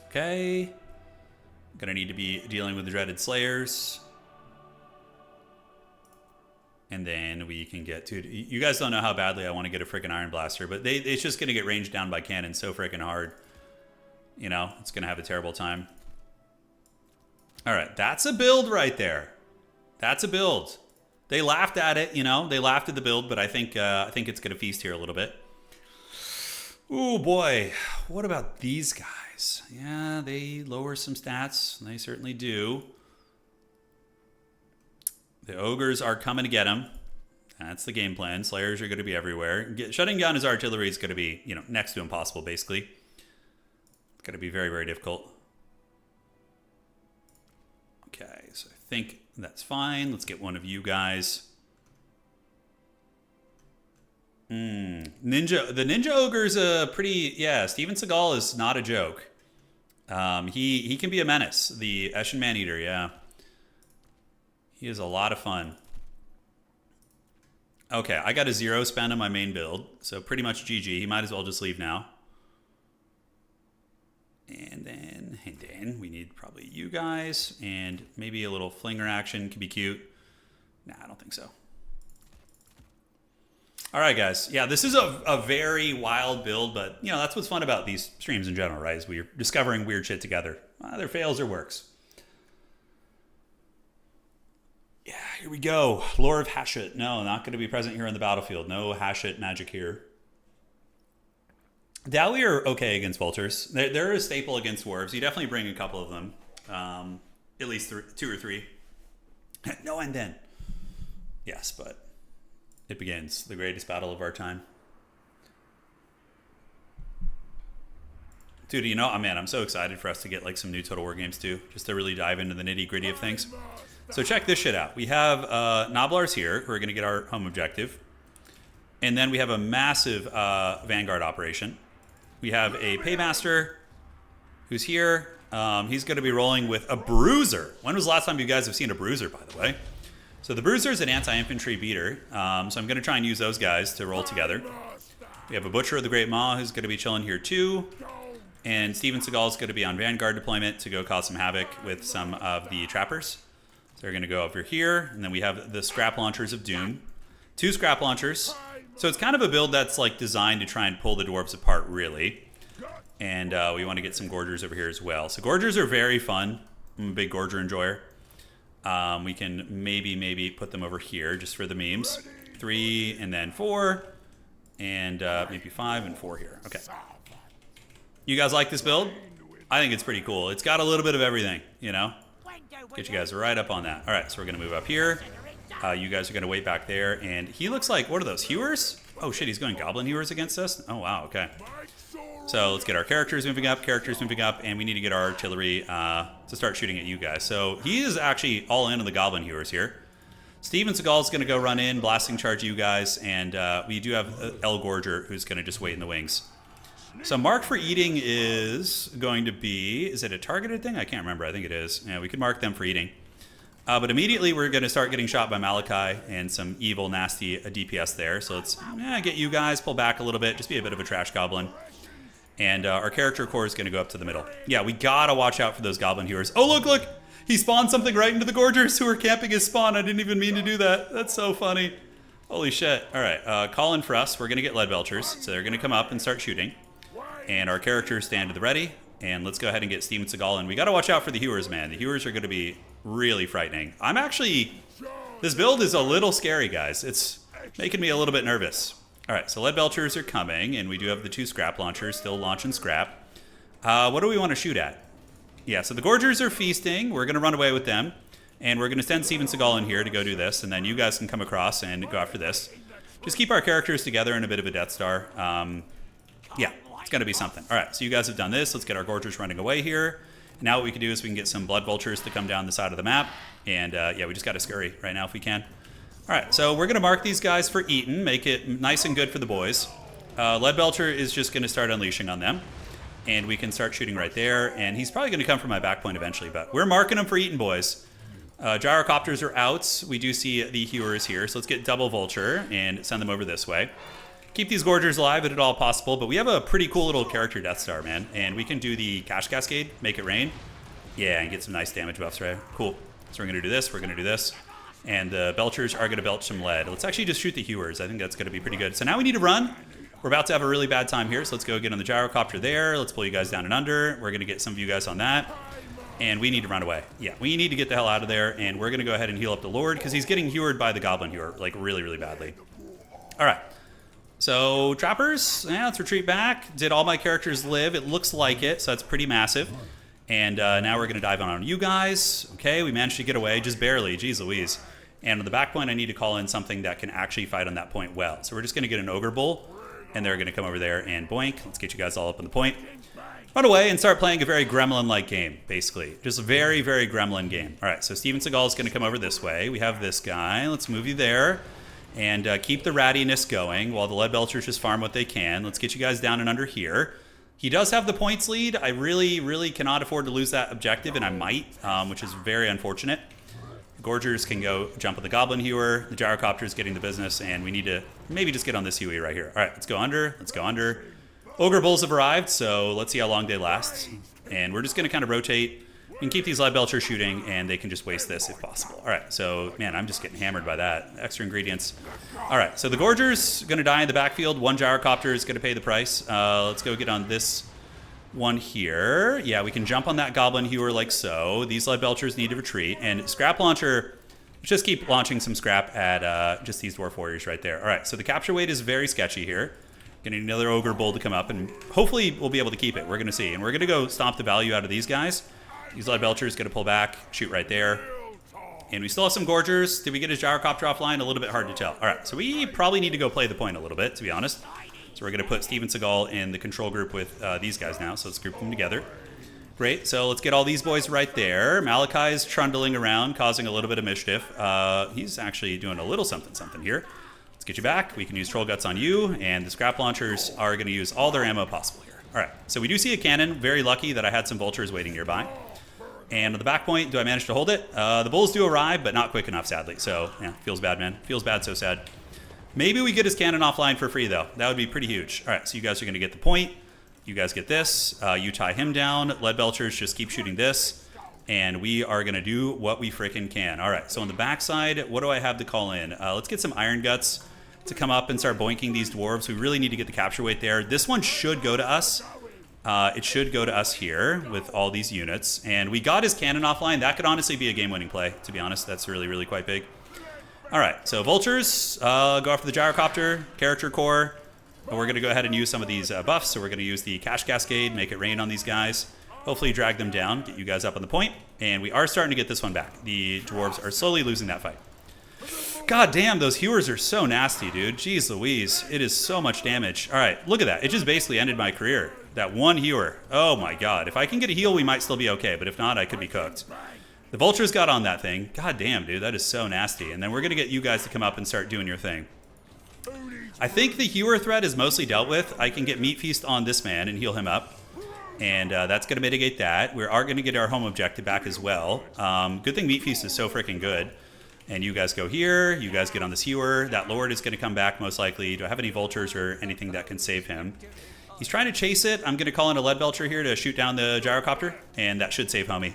Okay. Gonna need to be dealing with the Dreaded Slayers. And then we can get to... You guys don't know how badly I want to get a freaking Iron Blaster, but it's just gonna get ranged down by cannons so freaking hard. You know, it's gonna have a terrible time. All right, that's a build right there. That's a build. They laughed at it, you know. They laughed at the build, but I think it's gonna feast here a little bit. Ooh boy, what about these guys? Yeah, they lower some stats. They certainly do. The ogres are coming to get him. That's the game plan. Slayers are going to be everywhere. Shutting down his artillery is going to be, you know, next to impossible, basically. It's going to be very, very difficult. Okay, so I think that's fine. Let's get one of you guys. The Ninja Ogre is a pretty... Yeah, Steven Seagal is not a joke. He can be a menace. The Eshin Maneater, yeah. He is a lot of fun. Okay, I got a 0 spend on my main build, so pretty much GG. He might as well just leave now. And then we need probably you guys, and maybe a little flinger action could be cute. Nah, I don't think so. All right, guys. Yeah, this is a very wild build, but, you know, that's what's fun about these streams in general, right? Is we're discovering weird shit together. Either fails or works. Yeah, here we go. Lore of Hashut. No, not going to be present here on the battlefield. No Hashut magic here. Dowie are okay against vultures. They're a staple against dwarves. You definitely bring a couple of them. At least 2 or 3. No, and then. Yes, but it begins. The greatest battle of our time. Dude, you know, oh man, I'm so excited for us to get like some new Total War games too. Just to really dive into the nitty gritty of things. So check this shit out. We have Noblars here who are going to get our home objective. And then we have a massive Vanguard operation. We have a Paymaster who's here. He's going to be rolling with a Bruiser. When was the last time you guys have seen a Bruiser, by the way? So the Bruiser is an anti-infantry beater. So I'm going to try and use those guys to roll together. We have a Butcher of the Great Maw who's going to be chilling here too. And Steven Seagal is going to be on Vanguard deployment to go cause some havoc with some of the Trappers. So they're going to go over here. And then we have the Scrap Launchers of Doom. 2 Scrap Launchers. So it's kind of a build that's like designed to try and pull the dwarves apart, really. And we want to get some Gorgers over here as well. So Gorgers are very fun. I'm a big Gorger enjoyer. We can maybe put them over here just for the memes. 3 and then 4. And maybe 5 and 4 here. Okay. You guys like this build? I think it's pretty cool. It's got a little bit of everything, you know? Get you guys right up on that. All right, so we're going to move up here. You guys are going to wait back there. And he looks like, what are those, Hewers? Oh, shit, he's going Goblin Hewers against us? Oh, wow, okay. So let's get our characters moving up, and we need to get our artillery to start shooting at you guys. So he is actually all in on the Goblin Hewers here. Steven Seagal is going to go run in, blasting charge you guys, and we do have El Gorger who's going to just wait in the wings. So mark for eating is going to be, is it a targeted thing? I can't remember. I think it is. Yeah, we could mark them for eating. But immediately we're going to start getting shot by Malachi and some evil, nasty DPS there. So let's get you guys, pull back a little bit, just be a bit of a trash goblin. And our character core is going to go up to the middle. Yeah, we got to watch out for those Goblin Hewers. Oh, look! He spawned something right into the Gorgers who are camping his spawn. I didn't even mean to do that. That's so funny. Holy shit. All right, call in for us. We're going to get Lead Belchers. So they're going to come up and start shooting. And our characters stand to the ready. And let's go ahead and get Steven Seagal in. We got to watch out for the Hewers, man. The Hewers are going to be really frightening. This build is a little scary, guys. It's making me a little bit nervous. All right, so Lead Belchers are coming, and we do have the 2 Scrap Launchers still launching scrap. What do we want to shoot at? Yeah, so the Gorgers are feasting. We're going to run away with them. And we're going to send Steven Seagal in here to go do this, and then you guys can come across and go after this. Just keep our characters together in a bit of a Death Star. Yeah. It's going to be something. All right, so you guys have done this. Let's get our Gorgers running away here. Now what we can do is we can get some Blood Vultures to come down the side of the map. And yeah, we just got to scurry right now if we can. All right, so we're going to mark these guys for eaten, make it nice and good for the boys. Lead Belcher is just going to start unleashing on them. And we can start shooting right there. And he's probably going to come from my back point eventually, but we're marking them for eaten, boys. Gyrocopters are out. We do see the Hewers here. So let's get Double Vulture and send them over this way. Keep these Gorgers alive if at all possible, but we have a pretty cool little character Death Star, man. And we can do the Cash Cascade, make it rain. Yeah, and get some nice damage buffs, right? Cool. So we're going to do this, we're going to do this. And the Belchers are going to belch some lead. Let's actually just shoot the Hewers. I think that's going to be pretty good. So now we need to run. We're about to have a really bad time here, so let's go get on the Gyrocopter there. Let's pull you guys down and under. We're going to get some of you guys on that. And we need to run away. Yeah, we need to get the hell out of there, and we're going to go ahead and heal up the Lord, because he's getting Hewered by the Goblin Hewer, like really, really badly. All right. So, Trappers, yeah, let's retreat back. Did all my characters live? It looks like it, so that's pretty massive. And now we're going to dive on you guys. Okay, we managed to get away, just barely. Jeez Louise. And on the back point, I need to call in something that can actually fight on that point well. So we're just going to get an Ogre Bull, and they're going to come over there and boink. Let's get you guys all up on the point. Run away and start playing a very Gremlin-like game, basically. Just a very, very Gremlin game. All right, so Steven Seagal is going to come over this way. We have this guy. Let's move you there. And keep the rattiness going while the Lead Belchers just farm what they can. Let's get you guys down and under here. He does have the points lead. I really, really cannot afford to lose that objective, and I might, which is very unfortunate. The Gorgers can go jump on the Goblin Hewer. The Gyrocopter is getting the business, and we need to maybe just get on this Huey right here. All right, let's go under. Let's go under. Ogre Bulls have arrived, so let's see how long they last. And we're just going to kind of rotate. We can keep these Lead Belchers shooting, and they can just waste this if possible. All right, so, man, I'm just getting hammered by that. Extra ingredients. All right, so the Gorger's going to die in the backfield. One Gyrocopter is going to pay the price. Let's go get on this one here. Yeah, we can jump on that Goblin Hewer like so. These Lead Belchers need to retreat. And Scrap Launcher, just keep launching some scrap at just these Dwarf Warriors right there. All right, so the capture weight is very sketchy here. Gonna need another Ogre Bull to come up, and hopefully we'll be able to keep it. We're going to see. And we're going to go stomp the value out of these guys. These Lead Belchers going to pull back, shoot right there. And we still have some Gorgers. Did we get his Gyrocopter offline? A little bit hard to tell. All right, so we probably need to go play the point a little bit, to be honest. So we're going to put Steven Seagal in the control group with these guys now. So let's group them together. Great, so let's get all these boys right there. Malachi's trundling around, causing a little bit of mischief. He's actually doing a little something here. Let's get you back. We can use Troll Guts on you, and the Scrap Launchers are going to use all their ammo possible here. All right, so we do see a cannon. Very lucky that I had some Vultures waiting nearby. And on the back point, do I manage to hold it? The Bulls do arrive, but not quick enough, sadly. So, yeah, feels bad, man. Feels bad, so sad. Maybe we get his cannon offline for free, though. That would be pretty huge. All right, so you guys are going to get the point. You guys get this. You tie him down. Lead Belchers just keep shooting this. And we are going to do what we frickin' can. All right, so on the backside, what do I have to call in? Let's get some Iron Guts to come up and start boinking these Dwarves. We really need to get the capture weight there. This one should go to us. It should go to us here with all these units. And we got his cannon offline. That could honestly be a game-winning play, to be honest. That's really, really quite big. All right, so Vultures, go after the Gyrocopter, Character Core. We're going to go ahead and use some of these buffs. So we're going to use the Cash Cascade, make it rain on these guys. Hopefully drag them down, get you guys up on the point. And we are starting to get this one back. The Dwarves are slowly losing that fight. God damn, those Hewers are so nasty, dude. Jeez Louise, it is so much damage. All right, look at that. It just basically ended my career. That one Hewer. Oh my god. If I can get a heal, we might still be okay. But if not, I could be cooked. The Vultures got on that thing. God damn, dude. That is so nasty. And then we're going to get you guys to come up and start doing your thing. I think the Hewer threat is mostly dealt with. I can get Meat Feast on this man and heal him up. And that's going to mitigate that. We are going to get our home objective back as well. Good thing Meat Feast is so freaking good. And you guys go here. You guys get on this Hewer. That Lord is going to come back most likely. Do I have any Vultures or anything that can save him? He's trying to chase it. I'm going to call in a Lead Belcher here to shoot down the Gyrocopter, and that should save homie.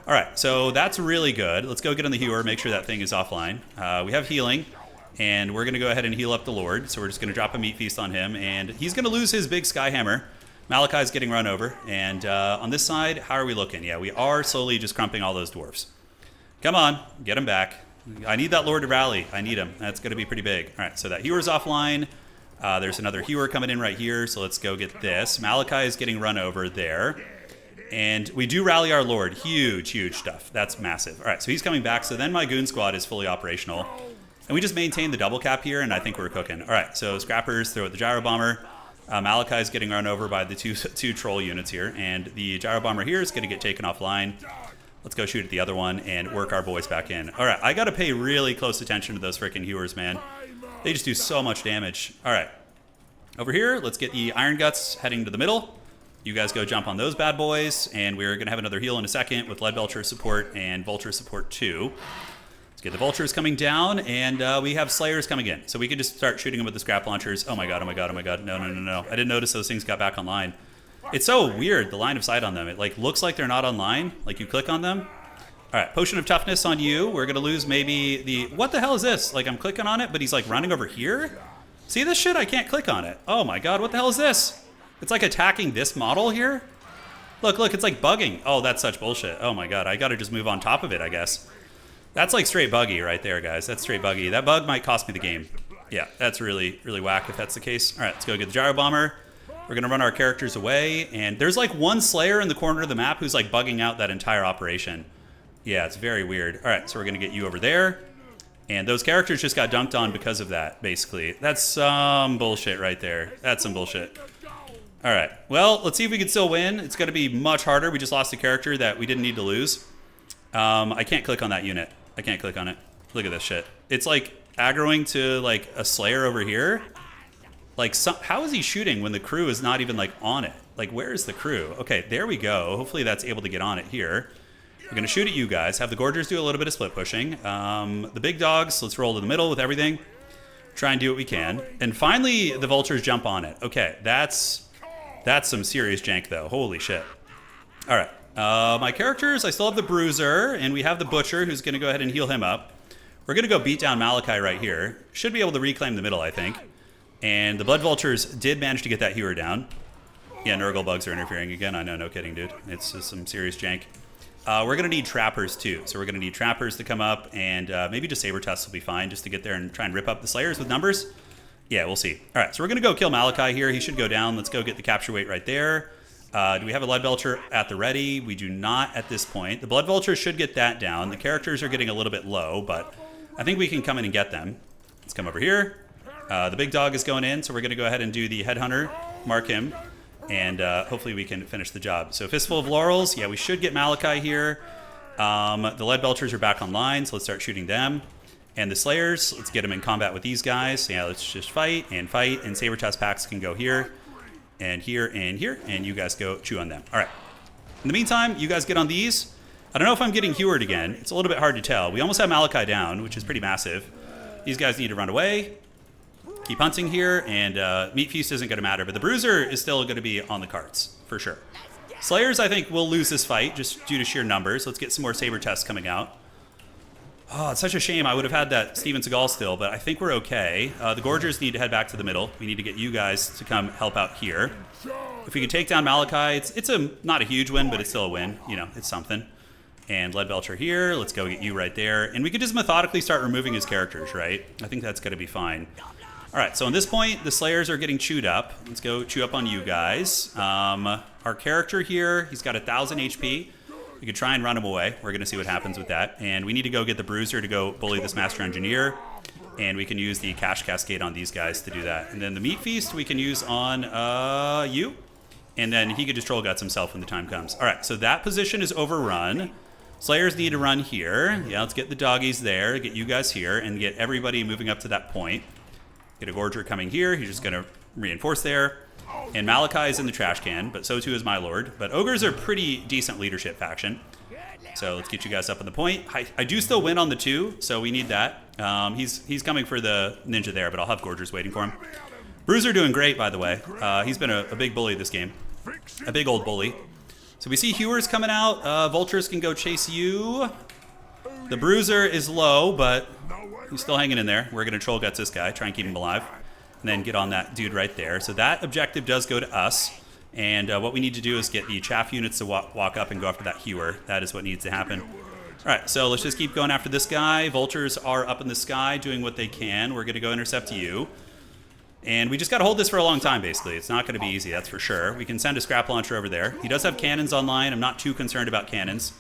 All right, so that's really good. Let's go get on the Hewer, make sure that thing is offline. We have healing, and we're going to go ahead and heal up the Lord. So we're just going to drop a Meat Feast on him, and he's going to lose his big Sky Hammer. Malachi's getting run over, and on this side, how are we looking? Yeah, we are slowly just crumping all those Dwarves. Come on, get him back. I need that Lord to rally. I need him. That's going to be pretty big. All right, so that Hewer's offline. There's another Hewer coming in right here, so let's go get this. Malachi is getting run over there. And we do rally our Lord. Huge, huge stuff. That's massive. All right, so he's coming back. So then my Goon Squad is fully operational. And we just maintain the double cap here, and I think we're cooking. All right, so Scrappers throw at the Gyro Bomber. Malachi is getting run over by the two Troll units here. And the Gyro Bomber here is going to get taken offline. Let's go shoot at the other one and work our boys back in. All right, I got to pay really close attention to those freaking Hewers, man. They just do so much damage. All right. Over here, let's get the Iron Guts heading to the middle. You guys go jump on those bad boys, and we're going to have another heal in a second with Lead Belcher support and Vulture support too. Let's get the Vultures coming down, and we have Slayers coming in. So we can just start shooting them with the Scrap Launchers. Oh my god, oh my god, oh my god. No, no, no, no. I didn't notice those things got back online. It's so weird, the line of sight on them. It like looks like they're not online. Like you click on them. All right, Potion of Toughness on you. We're going to lose maybe the... What the hell is this? Like, I'm clicking on it, but he's, like, running over here? See this shit? I can't click on it. Oh, my God. What the hell is this? It's, like, attacking this model here? Look, look. It's, like, bugging. Oh, that's such bullshit. Oh, my God. I got to just move on top of it, I guess. That's, like, straight buggy right there, guys. That's straight buggy. That bug might cost me the game. Yeah, that's really, really whack if that's the case. All right, let's go get the Gyro Bomber. We're going to run our characters away. And there's, like, one Slayer in the corner of the map who's, like, bugging out that entire operation. Yeah, it's very weird. All right, so we're going to get you over there. And those characters just got dunked on because of that, basically. That's some bullshit right there. That's some bullshit. All right, well, let's see if we can still win. It's going to be much harder. We just lost a character that we didn't need to lose. I can't click on that unit. I can't click on it. Look at this shit. It's like aggroing to like a Slayer over here. Like, how is he shooting when the crew is not even, like, on it? Like, where is the crew? Okay, there we go. Hopefully that's able to get on it here. We're going to shoot at you guys. Have the Gorgers do a little bit of split pushing. The big dogs, let's roll to the middle with everything. Try and do what we can. And finally, the vultures jump on it. Okay, that's some serious jank, though. Holy shit. All right. My characters, I still have the Bruiser, and we have the Butcher, who's going to go ahead and heal him up. We're going to go beat down Malachi right here. Should be able to reclaim the middle, I think. And the Blood Vultures did manage to get that hewer down. Yeah, Nurgle bugs are interfering again. I know, no kidding, dude. It's just some serious jank. We're going to need Trappers, too. So we're going to need Trappers to come up, and maybe just Saber Tusk will be fine, just to get there and try and rip up the Slayers with numbers. Yeah, we'll see. All right, so we're going to go kill Malachi here. He should go down. Let's go get the capture weight right there. Do we have a Blood Vulture at the ready? We do not at this point. The Blood Vulture should get that down. The characters are getting a little bit low, but I think we can come in and get them. Let's come over here. The big dog is going in, so we're going to go ahead and do the Headhunter, mark him, and hopefully we can finish the job. So Fistful of Laurels, yeah, we should get Malachi here. The Lead Belchers are back online, so let's start shooting them. And the Slayers, let's get them in combat with these guys. Yeah, let's just fight, and Saber Tusk packs can go here, and here, and here, and you guys go chew on them. All right. In the meantime, you guys get on these. I don't know if I'm getting hewered again. It's a little bit hard to tell. We almost have Malachi down, which is pretty massive. These guys need to run away. Keep hunting here, and Meat Feast isn't going to matter, but the Bruiser is still going to be on the cards, for sure. Slayers, I think, will lose this fight, just due to sheer numbers. Let's get some more Saber Tests coming out. Oh, it's such a shame. I would have had that Steven Seagal still, but I think we're okay. The Gorgers need to head back to the middle. We need to get you guys to come help out here. If we can take down Malachi, it's not a huge win, but it's still a win. You know, it's something. And Lead Belcher here. Let's go get you right there. And we could just methodically start removing his characters, right? I think that's going to be fine. All right, so on this point, the Slayers are getting chewed up. Let's go chew up on you guys. Our character here, he's got 1,000 HP. We could try and run him away. We're going to see what happens with that. And we need to go get the Bruiser to go bully this Master Engineer. And we can use the Cash Cascade on these guys to do that. And then the Meat Feast we can use on you. And then he could just Troll Guts himself when the time comes. All right, so that position is overrun. Slayers need to run here. Yeah, let's get the doggies there, get you guys here, and get everybody moving up to that point. Get a Gorger coming here. He's just going to reinforce there. And Malachi is in the trash can, but so too is my Lord. But Ogres are pretty decent leadership faction. So let's get you guys up on the point. I do still win on the 2, so we need that. He's coming for the ninja there, but I'll have Gorgers waiting for him. Bruiser doing great, by the way. He's been a big bully this game. A big old bully. So we see Hewers coming out. Vultures can go chase you. The Bruiser is low, but he's still hanging in there. We're going to Troll Guts this guy, try and keep him alive. And then get on that dude right there. So that objective does go to us. And what we need to do is get the chaff units to walk up and go after that hewer. That is what needs to happen. All right, so let's just keep going after this guy. Vultures are up in the sky doing what they can. We're going to go intercept you. And we just got to hold this for a long time, basically. It's not going to be easy, that's for sure. We can send a scrap launcher over there. He does have cannons online. I'm not too concerned about cannons.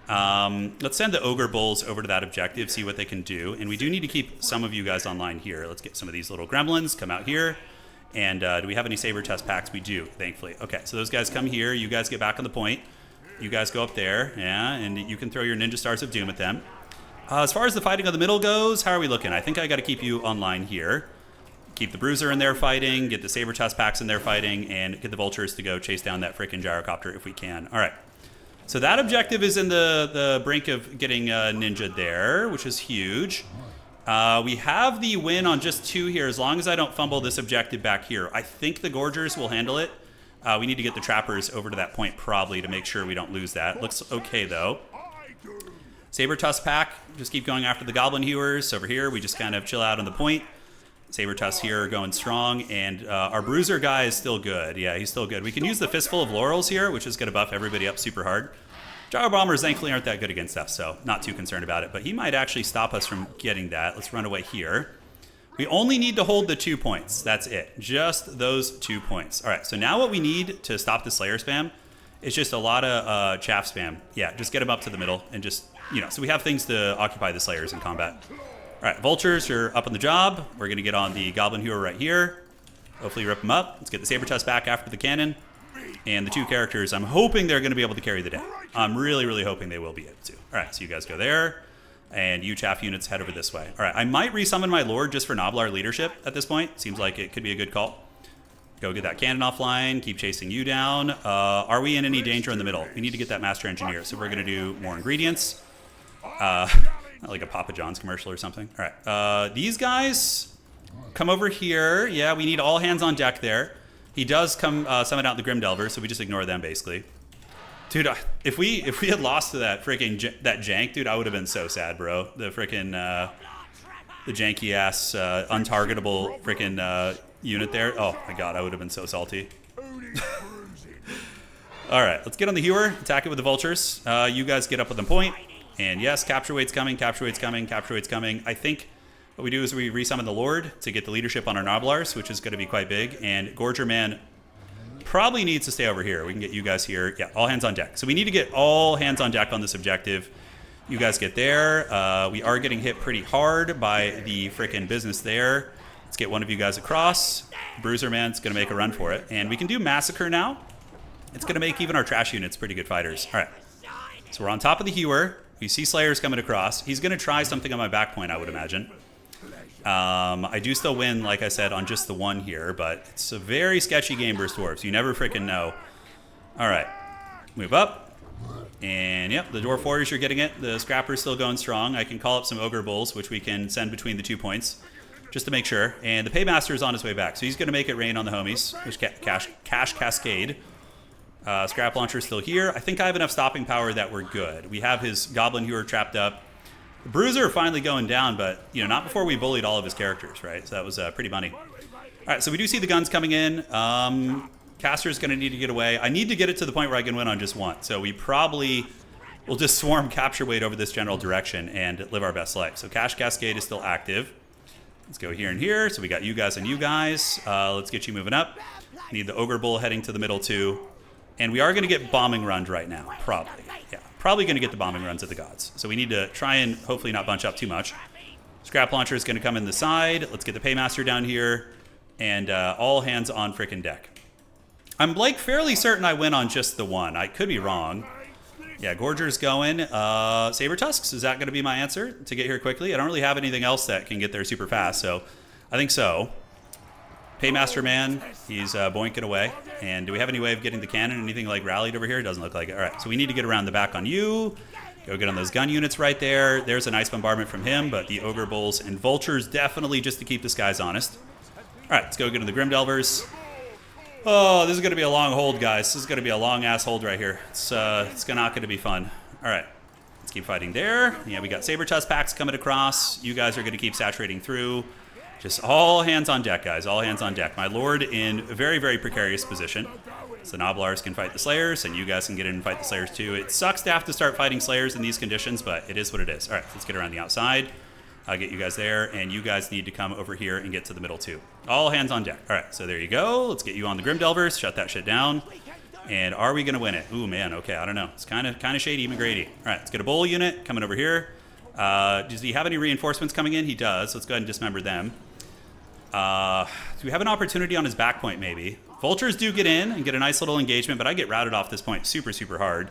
Let's send the Ogre Bulls over to that objective, see what they can do. And we do need to keep some of you guys online here. Let's get some of these little gremlins, come out here. And do we have any Saber Test packs? We do, thankfully. Okay, so those guys come here. You guys get back on the point. You guys go up there, yeah, and you can throw your Ninja Stars of Doom at them. As far as the fighting of the middle goes, how are we looking? I think I got to keep you online here. Keep the Bruiser in there fighting, get the Saber Test packs in there fighting, and get the Vultures to go chase down that frickin' Gyrocopter if we can. All right. So that objective is in the brink of getting ninja there, which is huge. We have the win on just 2 here, as long as I don't fumble this objective back here. I think the Gorgers will handle it. We need to get the Trappers over to that point probably to make sure we don't lose that. Looks okay, though. Saber Tusk pack, just keep going after the Goblin Hewers. Over here, we just kind of chill out on the point. Saber Tusk here are going strong, and our Bruiser guy is still good. Yeah, he's still good. We can use the Fistful of Laurels here, which is going to buff everybody up super hard. Gyro Bombers thankfully aren't that good against us, so not too concerned about it. But he might actually stop us from getting that. Let's run away here. We only need to hold the 2 points. That's it. Just those 2 points. All right, so now what we need to stop the Slayer spam is just a lot of chaff spam. Yeah, just get them up to the middle and just, you know, so we have things to occupy the Slayers in combat. All right, Vultures are up on the job. We're going to get on the Goblin Hewer right here. Hopefully rip them up. Let's get the Saber Test back after the cannon. And the 2 characters, I'm hoping they're going to be able to carry the day. I'm really, really hoping they will be able to. All right, so you guys go there. And you chaff units head over this way. All right, I might resummon my Lord just for Noblar leadership at this point. Seems like it could be a good call. Go get that cannon offline. Keep chasing you down. Are we in any danger in the middle? We need to get that Master Engineer. So we're going to do more ingredients. Like a Papa John's commercial or something. All right. These guys come over here. Yeah, we need all hands on deck there. He does come summon out the Grim Delver, so we just ignore them basically. Dude, if we had lost to that freaking that jank, dude, I would have been so sad, bro. The freaking the janky ass untargetable freaking unit there. Oh my god, I would have been so salty. All right, let's get on the Hewer. Attack it with the vultures. You guys get up with the point. And yes, capture weight's coming. Capture weight's coming. Capture weight's coming. I think what we do is we resummon the Lord to get the leadership on our Noblars, which is going to be quite big. And Gorger Man probably needs to stay over here. We can get you guys here. Yeah, all hands on deck. So we need to get all hands on deck on this objective. You guys get there. We are getting hit pretty hard by the frickin' business there. Let's get one of you guys across. Bruiser Man's going to make a run for it. And we can do Massacre now. It's going to make even our trash units pretty good fighters. All right. So we're on top of the Hewer. We see Slayers coming across. He's going to try something on my back point, I would imagine. I do still win, like I said, on just the one here, but it's a very sketchy game versus Dwarves. You never freaking know. All right. Move up. And, yep, the Dwarf Warriors are getting it. The Scrapper's still going strong. I can call up some Ogre Bulls, which we can send between the 2 points, just to make sure. And the Paymaster is on his way back, so he's going to make it rain on the homies. There's Cash Cascade. Scrap Launcher's still here. I think I have enough stopping power that we're good. We have his Goblin Hewer trapped up. The Bruiser finally going down, but not before we bullied all of his characters, right? So that was pretty funny. All right, so we do see the guns coming in. Caster's going to need to get away. I need to get it to the point where I can win on just one. So we probably will just swarm capture weight over this general direction and live our best life. So Cash Cascade is still active. Let's go here and here. So we got you guys and you guys. Let's get you moving up. Need the Ogre Bull heading to the middle too. And we are going to get bombing runs right now, probably. Yeah, probably going to get the bombing runs at the gods. So we need to try and hopefully not bunch up too much. Scrap Launcher is going to come in the side. Let's get the Paymaster down here. And all hands on frickin' deck. I'm like fairly certain I win on just the one. I could be wrong. Yeah, Gorger's going. Saber Tusks, is that going to be my answer to get here quickly? I don't really have anything else that can get there super fast, so I think so. Paymaster Man, he's boinking away. And do we have any way of getting the cannon? Anything like rallied over here? Doesn't look like it. All right, so we need to get around the back on you. Go get on those gun units right there. There's a nice bombardment from him, but the Ogre Bulls and Vultures definitely just to keep this guys honest. All right, let's go get on the Grim Delvers. Oh, this is going to be a long hold, guys. This is going to be a long-ass hold right here. It's not going to be fun. All right, let's keep fighting there. Yeah, we got Saber Tusk packs coming across. You guys are going to keep saturating through. Just all hands on deck, guys. All hands on deck. My Lord in a very, very precarious position. So Noblars can fight the Slayers, and you guys can get in and fight the Slayers too. It sucks to have to start fighting Slayers in these conditions, but it is what it is. All right, let's get around the outside. I'll get you guys there, and you guys need to come over here and get to the middle too. All hands on deck. All right, so there you go. Let's get you on the Grim Delvers. Shut that shit down. And are we going to win it? Ooh, man, okay, I don't know. It's kind of shady, McGrady. All right, let's get a Bull unit coming over here. Does he have any reinforcements coming in? He does. Let's go ahead and dismember them. Do we have an opportunity on his back point, maybe? Vultures do get in and get a nice little engagement, but I get routed off this point super, super hard.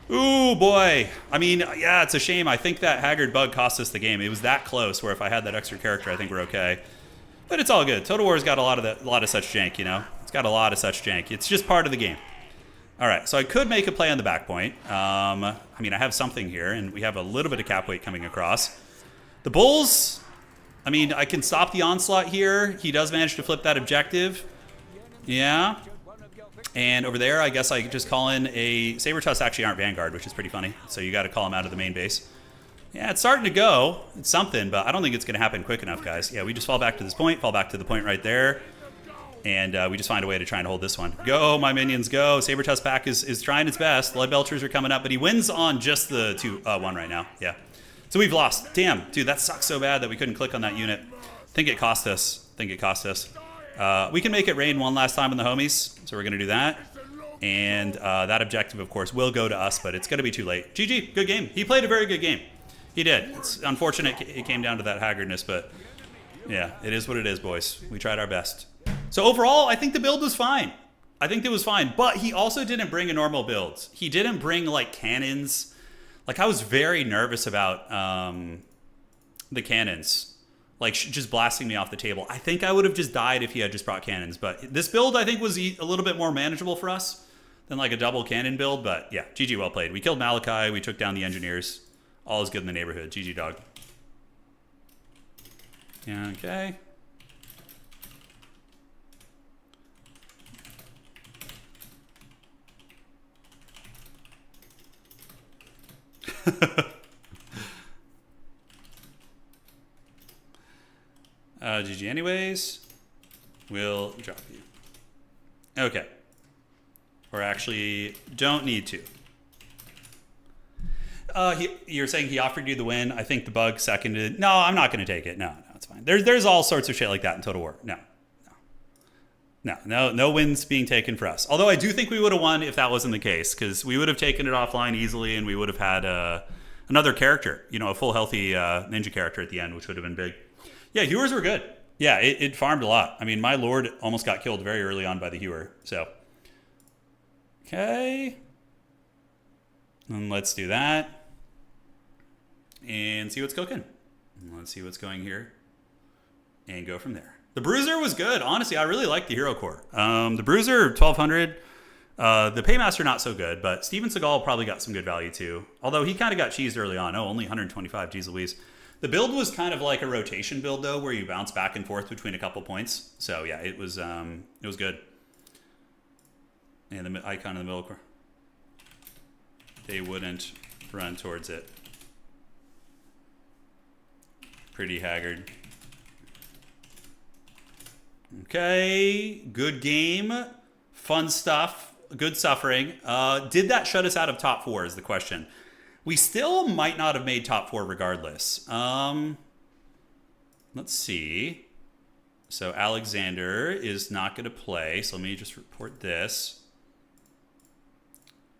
Ooh, boy. I mean, yeah, it's a shame. I think that Haggard bug cost us the game. It was that close where if I had that extra character, I think we're okay. But it's all good. Total War's got a lot of such jank, you know? It's got a lot of such jank. It's just part of the game. All right, so I could make a play on the back point. I mean, I have something here, and we have a little bit of cap weight coming across. The Bulls... I mean, I can stop the onslaught here. He does manage to flip that objective. Yeah. And over there, I guess I could just call in a... Saber Tusks actually aren't Vanguard, which is pretty funny. So you got to call them out of the main base. Yeah, it's starting to go. It's something, but I don't think it's going to happen quick enough, guys. Yeah, we just fall back to this point, fall back to the point right there. And we just find a way to try and hold this one. Go, my minions, go. Saber Tusk pack is trying its best. Blood Belchers are coming up, but he wins on just the 2-1 right now. Yeah. So we've lost. Damn, dude, that sucks so bad that we couldn't click on that unit. Think it cost us. We can make it rain one last time on the homies, so we're going to do that. And that objective, of course, will go to us, but it's going to be too late. GG, good game. He played a very good game. He did. It's unfortunate it came down to that haggardness, but yeah, it is what it is, boys. We tried our best. So overall, I think the build was fine. I think it was fine, but he also didn't bring a normal build. He didn't bring, like, cannons. Like, I was very nervous about the cannons. like just blasting me off the table. I think I would have just died if he had just brought cannons. But this build, I think, was a little bit more manageable for us than like a double cannon build. But yeah, GG, well played. We killed Malachi. We took down the engineers. All is good in the neighborhood. GG, dog. Yeah, okay. GG anyways. We'll drop you. Okay. Or actually, don't need to. You're saying he offered you the win. I think the bug seconded. No, I'm not going to take it. No, it's fine. There's all sorts of shit like that in Total War. No wins being taken for us. Although I do think we would have won if that wasn't the case, because we would have taken it offline easily, and we would have had another character, a full healthy ninja character at the end, which would have been big. Yeah, hewers were good. Yeah, it farmed a lot. I mean, my lord almost got killed very early on by the hewer. So, okay. And let's do that. And see what's cooking. Let's see what's going here. And go from there. The Bruiser was good. Honestly, I really like the Hero Core. The Bruiser, 1200. The Paymaster, not so good. But Steven Seagal probably got some good value too. Although he kind of got cheesed early on. Oh, only 125. Geez Louise. The build was kind of like a rotation build, though, where you bounce back and forth between a couple points. So, yeah, it was good. And the icon in the middle. They wouldn't run towards it. Pretty haggard. Okay, good game. Fun stuff. Good suffering. Did that shut us out of top 4 is the question. We still might not have made top 4 regardless. Let's see. So Alexander is not going to play. So let me just report this.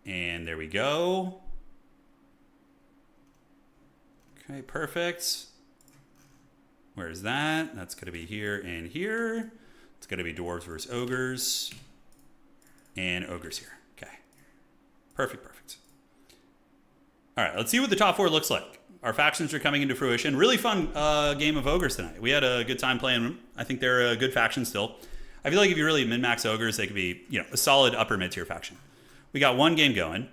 And there we go. Okay, perfect. Where's that? That's going to be here and here. It's going to be Dwarves versus Ogres. And Ogres here. Okay. Perfect. All right, let's see what the top 4 looks like. Our factions are coming into fruition. Really fun game of Ogres tonight. We had a good time playing them. I think they're a good faction still. I feel like if you really min-max Ogres, they could be a solid upper mid-tier faction. We got one game going.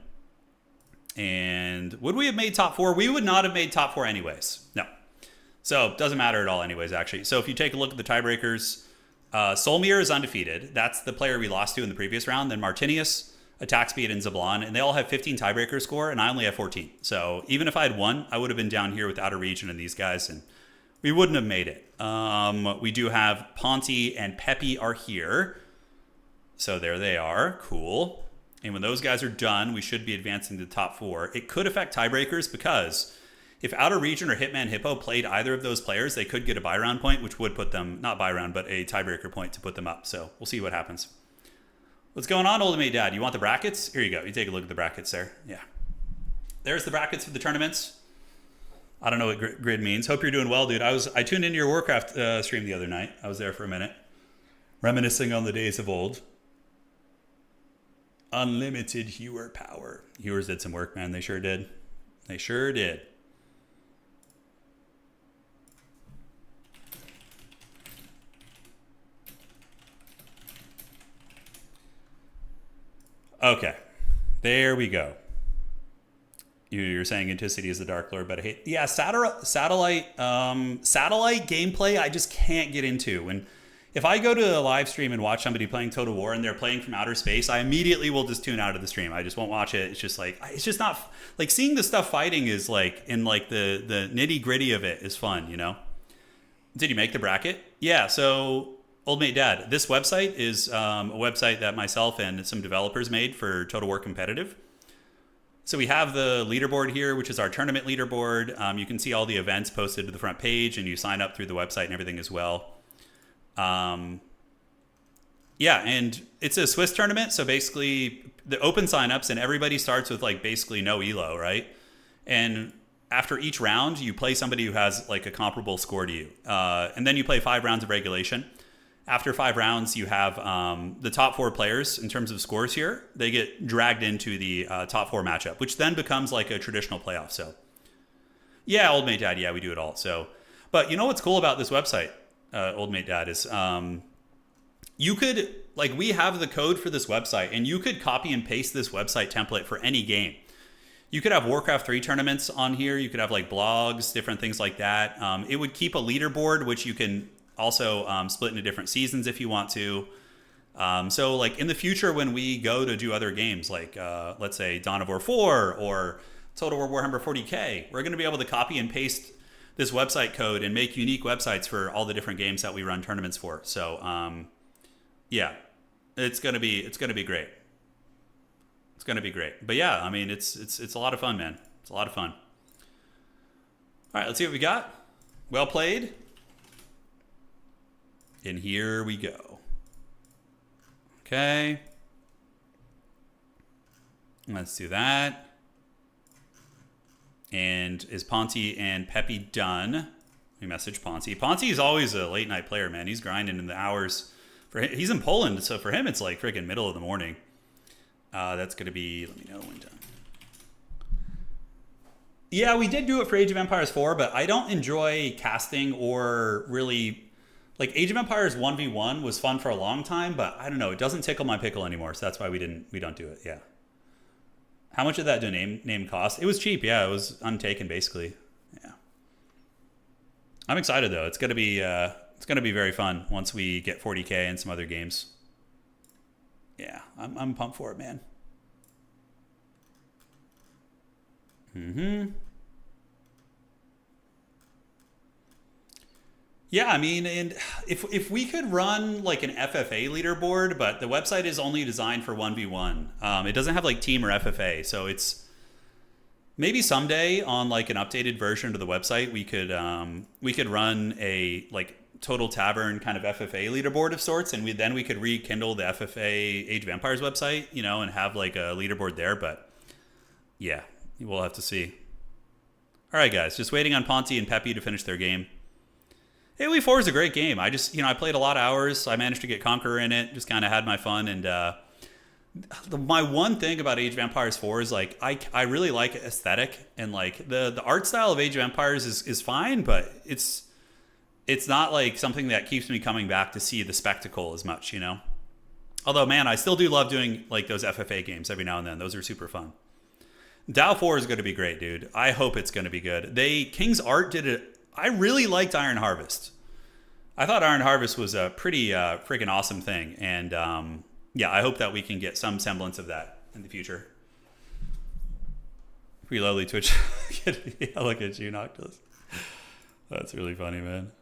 And would we have made top 4? We would not have made top 4 anyways. No. So, doesn't matter at all anyways, actually. So, if you take a look at the tiebreakers, Solmir is undefeated. That's the player we lost to in the previous round. Then Martinius, Attack Speed, and Zablon. And they all have 15 tiebreaker score, and I only have 14. So, even if I had won, I would have been down here with Outer Region and these guys, and we wouldn't have made it. We do have Ponty and Peppy are here. So, there they are. Cool. And when those guys are done, we should be advancing to the top 4. It could affect tiebreakers because if Outer Region or Hitman Hippo played either of those players, they could get a buy round point, which would put them, not buy round, but a tiebreaker point to put them up. So we'll see what happens. What's going on, Ultimate Dad? You want the brackets? Here you go. You take a look at the brackets there. Yeah. There's the brackets for the tournaments. I don't know what grid means. Hope you're doing well, dude. I tuned into your Warcraft stream the other night. I was there for a minute. Reminiscing on the days of old. Unlimited hewer power. Hewers did some work, man. They sure did. They sure did. Okay, there we go. You're saying Anticity is the Dark Lord, but I hate... Yeah, satellite gameplay I just can't get into. And if I go to a live stream and watch somebody playing Total War and they're playing from outer space, I immediately will just tune out of the stream. I just won't watch it. It's just like... It's just not... Like, seeing the stuff fighting is like... And like the nitty-gritty of it is fun, Did you make the bracket? Yeah, so... Old Mate Dad, this website is a website that myself and some developers made for Total War Competitive. So we have the leaderboard here, which is our tournament leaderboard. You can see all the events posted to the front page, and you sign up through the website and everything as well. Yeah, and it's a Swiss tournament, so basically the open signups, and everybody starts with like basically no elo, right? And after each round, you play somebody who has like a comparable score to you. And then you play 5 rounds of regulation. After 5 rounds, you have the top 4 players in terms of scores here. They get dragged into the top 4 matchup, which then becomes like a traditional playoff. So, yeah, Old Mate Dad, yeah, we do it all. So, But you know what's cool about this website, Old Mate Dad, is you could, like, we have the code for this website, and you could copy and paste this website template for any game. You could have Warcraft 3 tournaments on here. You could have like blogs, different things like that. It would keep a leaderboard, which you can also split into different seasons if you want to. So like in the future, when we go to do other games, like let's say Dawn of War 4 or Total War Warhammer 40K, we're going to be able to copy and paste this website code and make unique websites for all the different games that we run tournaments for. So yeah, it's gonna be great. It's gonna be great. But yeah, I mean, it's a lot of fun, man. It's a lot of fun. All right, let's see what we got. Well played. And here we go. Okay. Let's do that. And is Ponty and Peppy done? We message Ponty. Ponty is always a late night player, man. He's grinding in the hours. He's in Poland, so for him it's like freaking middle of the morning. That's going to be, let me know when done. Yeah, we did do it for Age of Empires 4, but I don't enjoy casting or really... Like, Age of Empires 1v1 was fun for a long time, but I don't know, it doesn't tickle my pickle anymore, so that's why we don't do it, yeah. How much did that name cost? It was cheap, yeah, it was untaken, basically. Yeah. I'm excited, though. It's going to be very fun once we get 40K and some other games. Yeah, I'm pumped for it, man. Yeah, I mean, and if we could run like an FFA leaderboard, but the website is only designed for 1v1. It doesn't have like team or FFA, so it's maybe someday on like an updated version of the website we could run a like Total Tavern kind of FFA leaderboard of sorts, and then we could rekindle the FFA Age of Empires website, you know, and have like a leaderboard there. But yeah, we'll have to see. All right, guys, just waiting on Ponty and Peppy to finish their game. AoE 4 is a great game. I just, I played a lot of hours. I managed to get Conqueror in it. Just kind of had my fun. And my one thing about Age of Empires 4 is like I really like aesthetic, and like the art style of Age of Empires is fine, but it's not like something that keeps me coming back to see the spectacle as much, you know? Although, man, I still do love doing like those FFA games every now and then. Those are super fun. DAO 4 is going to be great, dude. I hope it's going to be good. King's Art did it. I really liked Iron Harvest. I thought Iron Harvest was a pretty freaking awesome thing. And yeah, I hope that we can get some semblance of that in the future. Free lovely Twitch. Yeah, look at you, Noctis. That's really funny, man.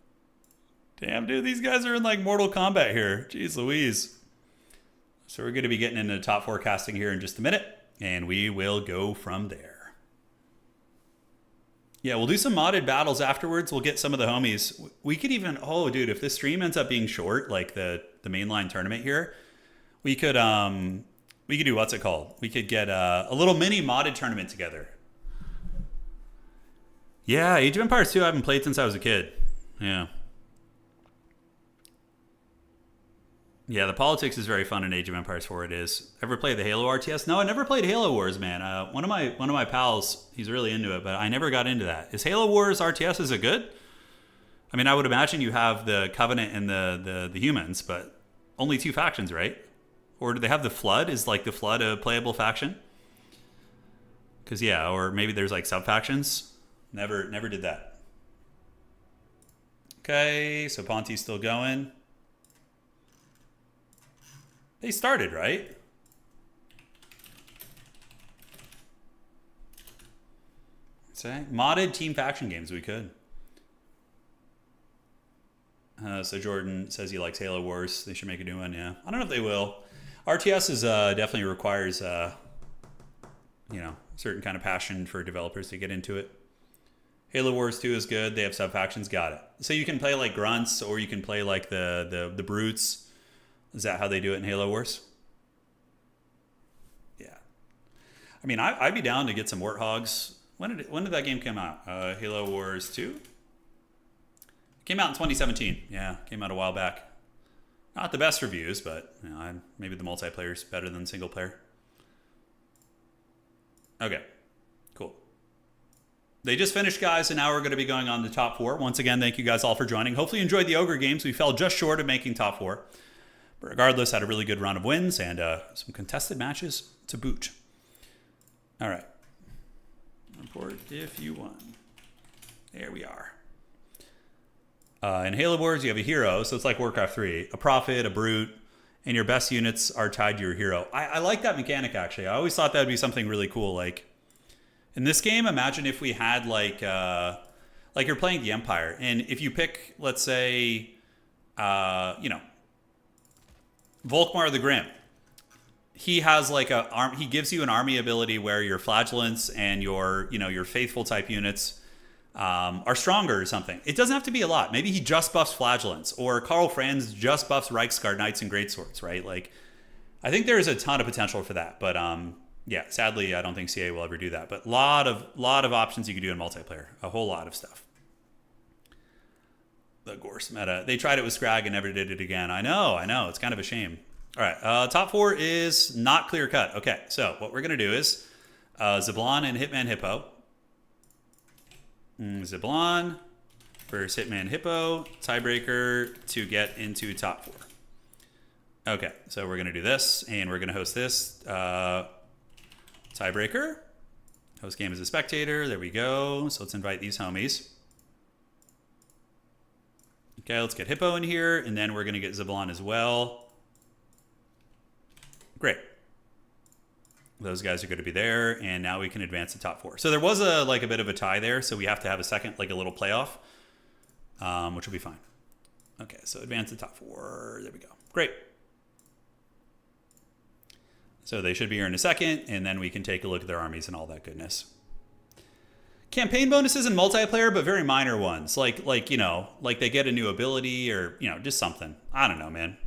Damn, dude, these guys are in like Mortal Kombat here. Jeez Louise. So we're going to be getting into top forecasting here in just a minute, and we will go from there. Yeah, we'll do some modded battles afterwards. We'll get some of the homies. We could even, oh, dude, if this stream ends up being short, like the mainline tournament here, we could do, what's it called? We could get a little mini modded tournament together. Yeah, Age of Empires 2 I haven't played since I was a kid. Yeah. Yeah, the politics is very fun in Age of Empires 4. It is. Ever play the Halo RTS? No, I never played Halo Wars, man. One of my pals, he's really into it, but I never got into that. Is Halo Wars RTS, is it good? I mean, I would imagine you have the Covenant and the humans, but only two factions, right? Or do they have the Flood? Is like the Flood a playable faction? Because yeah, or maybe there's like sub factions. Never did that. Okay, so Ponty's still going. They started, right? Say modded team faction games, we could. So Jordan says he likes Halo Wars. They should make a new one, yeah. I don't know if they will. RTS is definitely requires, certain kind of passion for developers to get into it. Halo Wars 2 is good. They have sub-factions, got it. So you can play like grunts, or you can play like the brutes. Is that how they do it in Halo Wars? Yeah. I mean, I'd be down to get some Warthogs. When did that game come out? Halo Wars 2? It came out in 2017. Yeah, came out a while back. Not the best reviews, but maybe the multiplayer is better than single player. Okay, cool. They just finished, guys, and now we're going to be going on to top 4. Once again, thank you guys all for joining. Hopefully you enjoyed the Ogre games. We fell just short of making top 4. But regardless, had a really good run of wins and some contested matches to boot. All right. Report if you won. There we are. In Halo Wars, you have a hero, so it's like Warcraft 3. A prophet, a brute, and your best units are tied to your hero. I like that mechanic, actually. I always thought that would be something really cool. Like, in this game, imagine if we had, like you're playing the Empire, and if you pick, let's say, Volkmar the Grim, he has like he gives you an army ability where your flagellants and your faithful type units are stronger or something. It doesn't have to be a lot. Maybe he just buffs flagellants, or Karl Franz just buffs Reichsguard Knights and Greatswords, right? Like, I think there's a ton of potential for that, but yeah, sadly, I don't think CA will ever do that. But lot of options you can do in multiplayer, a whole lot of stuff. The Gorse meta, they tried it with Scrag and never did it again. I know, it's kind of a shame. All right, top 4 is not clear cut. Okay, so what we're gonna do is Zablon and Hitman Hippo. Zablon versus Hitman Hippo, tiebreaker to get into top 4. Okay, so we're gonna do this, and we're gonna host this tiebreaker. Host game as a spectator. There we go. So let's invite these homies. Okay, let's get Hippo in here, and then we're gonna get Zablon as well. Great. Those guys are going to be there, and now we can advance to top 4. So there was a bit of a tie there, so we have to have a second, like a little playoff, which will be fine. Okay, so advance to top 4. There we go. Great. So they should be here in a second, and then we can take a look at their armies and all that goodness. Campaign bonuses in multiplayer, but very minor ones, like they get a new ability or just something. I don't know, man.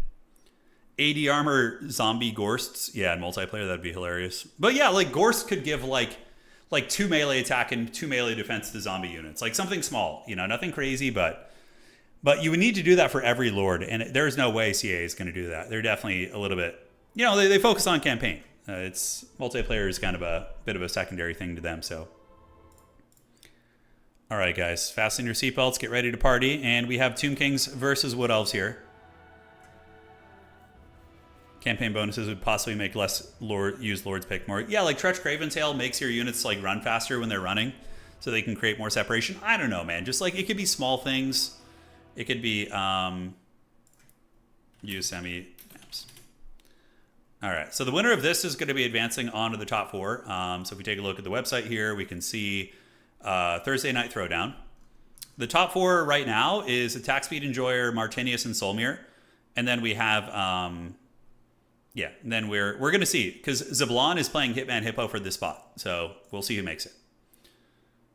80 armor zombie Gorsts. Yeah, in multiplayer, that'd be hilarious. But yeah, like Gorst could give like 2 melee attack and 2 melee defense to zombie units. Like something small, nothing crazy, but you would need to do that for every lord. And there's no way CA is going to do that. They're definitely a little bit, they focus on campaign. It's multiplayer is kind of a bit of a secondary thing to them. So, all right, guys, fasten your seatbelts, get ready to party. And we have Tomb Kings versus Wood Elves here. Campaign bonuses would possibly make less use Lord's Pick more. Yeah, like Tretch Craventail makes your units like run faster when they're running, so they can create more separation. I don't know, man. Just like it could be small things. It could be use semi maps. All right, so the winner of this is going to be advancing on to the top 4. So if we take a look at the website here, we can see Thursday Night Throwdown. The top 4 right now is Attack Speed Enjoyer, Martinius, and Solmir, and then we have. Yeah, and then we're going to see, because Zablon is playing Hitman Hippo for this spot, so we'll see who makes it.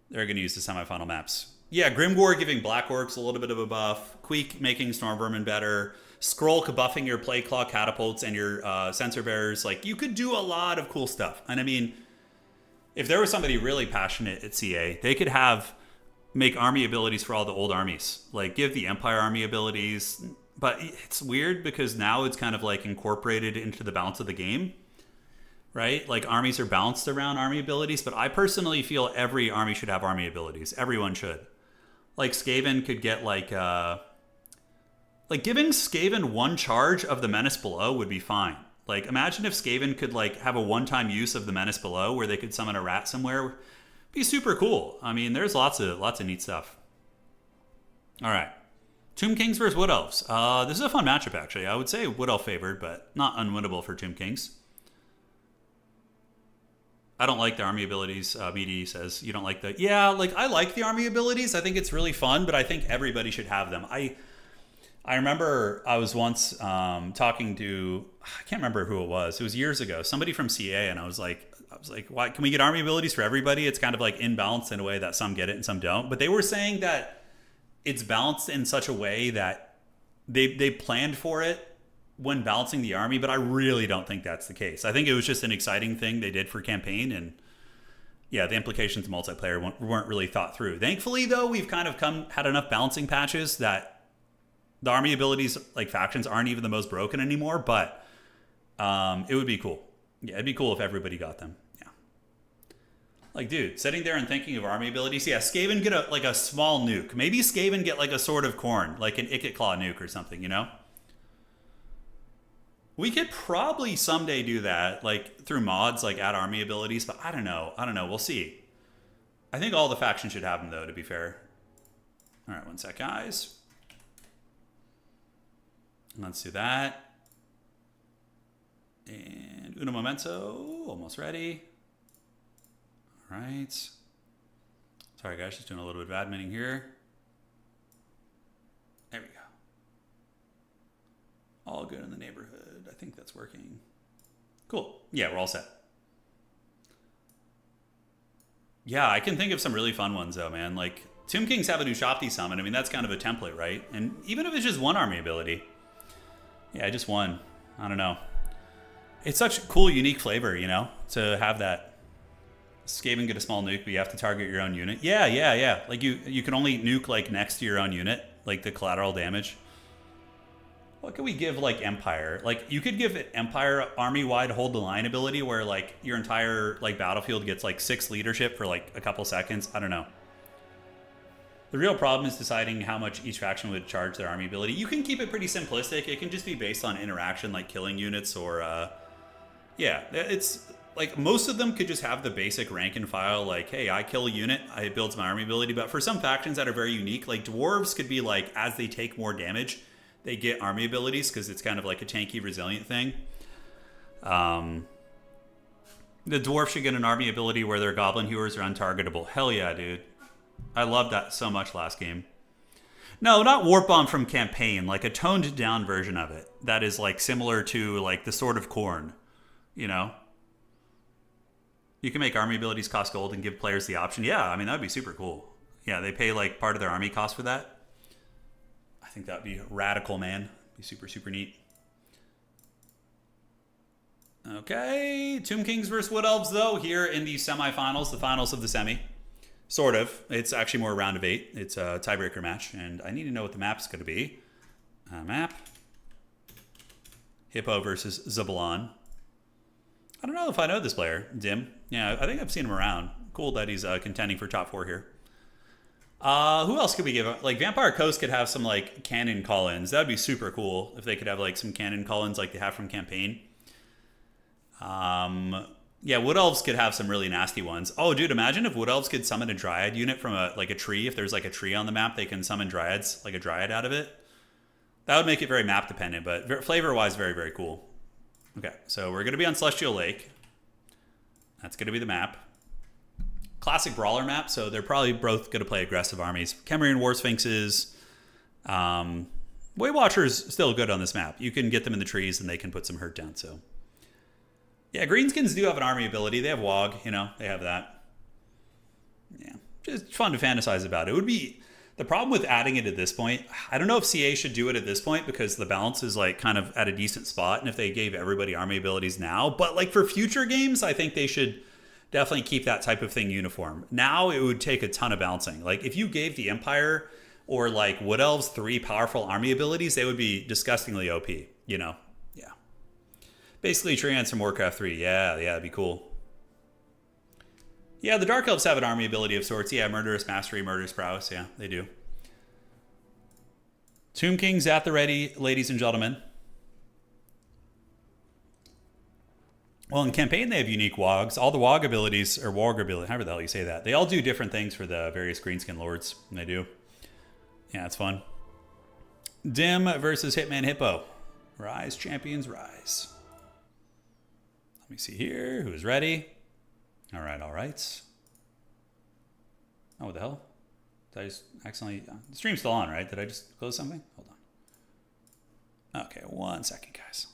They're going to use the semifinal maps. Yeah, Grimgore giving Black Orcs a little bit of a buff, Queek making Stormvermin better, Skrull buffing your Plague Claw catapults and your Sensor Bearers. Like, you could do a lot of cool stuff. And I mean, if there was somebody really passionate at CA, they could make army abilities for all the old armies. Like, give the Empire army abilities. But it's weird because now it's kind of like incorporated into the balance of the game, right? Like armies are balanced around army abilities, but I personally feel every army should have army abilities. Everyone should. Like Skaven could get giving Skaven 1 charge of the Menace Below would be fine. Like imagine if Skaven could have a one-time use of the Menace Below where they could summon a rat somewhere. It'd be super cool. I mean, there's lots of neat stuff. All right. Tomb Kings versus Wood Elves. This is a fun matchup, actually. I would say Wood Elf favored, but not unwinnable for Tomb Kings. I don't like the army abilities. Meaty says you don't like the... Yeah, I like the army abilities. I think it's really fun, but I think everybody should have them. I remember I was once talking to... I can't remember who it was. It was years ago. Somebody from CA, and I was like, why can we get army abilities for everybody? It's kind of imbalanced in a way that some get it and some don't. But they were saying that it's balanced in such a way that they planned for it when balancing the army, but I really don't think that's the case. I think it was just an exciting thing they did for campaign, and yeah, the implications of multiplayer weren't really thought through. Thankfully, though, we've kind of had enough balancing patches that the army abilities, like factions, aren't even the most broken anymore, but it would be cool. Yeah, it'd be cool if everybody got them. Yeah. Like, dude, sitting there and thinking of army abilities. Yeah, Skaven get a small nuke. Maybe Skaven get like a Sword of Khorne, like an Ikit Claw nuke or something, you know? We could probably someday do that, like through mods, like add army abilities, but I don't know. We'll see. I think all the factions should have them, though, to be fair. All right, one sec, guys. Let's do that. And Uno Momento, almost ready. All right. Sorry, guys, just doing a little bit of adminning here. There we go. All good in the neighborhood. I think that's working. Cool. Yeah, we're all set. Yeah, I can think of some really fun ones, though, man. Like, Tomb Kings have a Nushapti summon. I mean, that's kind of a template, right? And even if it's just one army ability. Yeah, just one. I don't know. It's such a cool, unique flavor, you know, to have that. Skaven get a small nuke, but you have to target your own unit. Yeah. Like, you can only nuke, like, next to your own unit, like the collateral damage. What could we give, like, Empire? Like, you could give it Empire army-wide hold the line ability where, like, your entire, like, battlefield gets, like, 6 leadership for, like, a couple seconds. I don't know. The real problem is deciding how much each faction would charge their army ability. You can keep it pretty simplistic. It can just be based on interaction, like killing units or, yeah, it's, like, most of them could just have the basic rank and file, like, hey, I kill a unit, it builds my army ability. But for some factions that are very unique, like, Dwarves could be, like, as they take more damage, they get army abilities because it's kind of like a tanky, resilient thing. The Dwarf should get an army ability where their Goblin Hewers are untargetable. Hell yeah, dude. I loved that so much last game. No, not Warp Bomb from campaign, like a toned down version of it that is like similar to like the Sword of Khorne, you know? You can make army abilities cost gold and give players the option. Yeah, I mean, that would be super cool. Yeah, they pay like part of their army cost for that. I think that would be radical, man. Be super, super neat. Okay, Tomb Kings versus Wood Elves, though, here in the semifinals, the finals of the semi. Sort of. It's actually more a round of 8. It's a tiebreaker match, and I need to know what the map's going to be. Map. Hippo versus Zabalon. I don't know if I know this player, Dim. Yeah, I think I've seen him around. Cool that he's contending for top 4 here. Who else could we give? Like, Vampire Coast could have some, like, cannon call-ins. That would be super cool if they could have, like, some cannon call-ins like they have from campaign. Yeah, Wood Elves could have some really nasty ones. Oh, dude, imagine if Wood Elves could summon a Dryad unit from a tree. If there's, like, a tree on the map, they can summon Dryads, like a Dryad out of it. That would make it very map-dependent, but flavor-wise, very, very cool. Okay, so we're going to be on Celestial Lake. That's going to be the map. Classic brawler map, so they're probably both going to play aggressive armies. Khemerian War Sphinxes. Way Watchers still good on this map. You can get them in the trees and they can put some hurt down. So, yeah, Greenskins do have an army ability. They have Wog, you know, they have that. Yeah, just fun to fantasize about. It would be the problem with adding it at this point. I don't know if CA should do it at this point because the balance is like kind of at a decent spot. And if they gave everybody army abilities now, but like for future games, I think they should definitely keep that type of thing uniform. Now it would take a ton of balancing. Like if you gave the Empire or like Wood Elves 3 powerful army abilities, they would be disgustingly OP, you know? Yeah. Basically Treants from Warcraft 3. Yeah, that'd be cool. Yeah, the Dark Elves have an army ability of sorts. Yeah, Murderous Mastery, Murderous Prowess. Yeah, they do. Tomb Kings at the ready, ladies and gentlemen. Well, in campaign, they have unique Wogs. All the Wog abilities, or Wog ability, however the hell you say that, they all do different things for the various Greenskin Lords. They do. Yeah, it's fun. Dim versus Hitman Hippo. Rise, champions, rise. Let me see here. Who's ready? All right, all right. Oh, what the hell? Did I just accidentally... the stream's still on, right? Did I just close something? Hold on. Okay, 1 second, guys.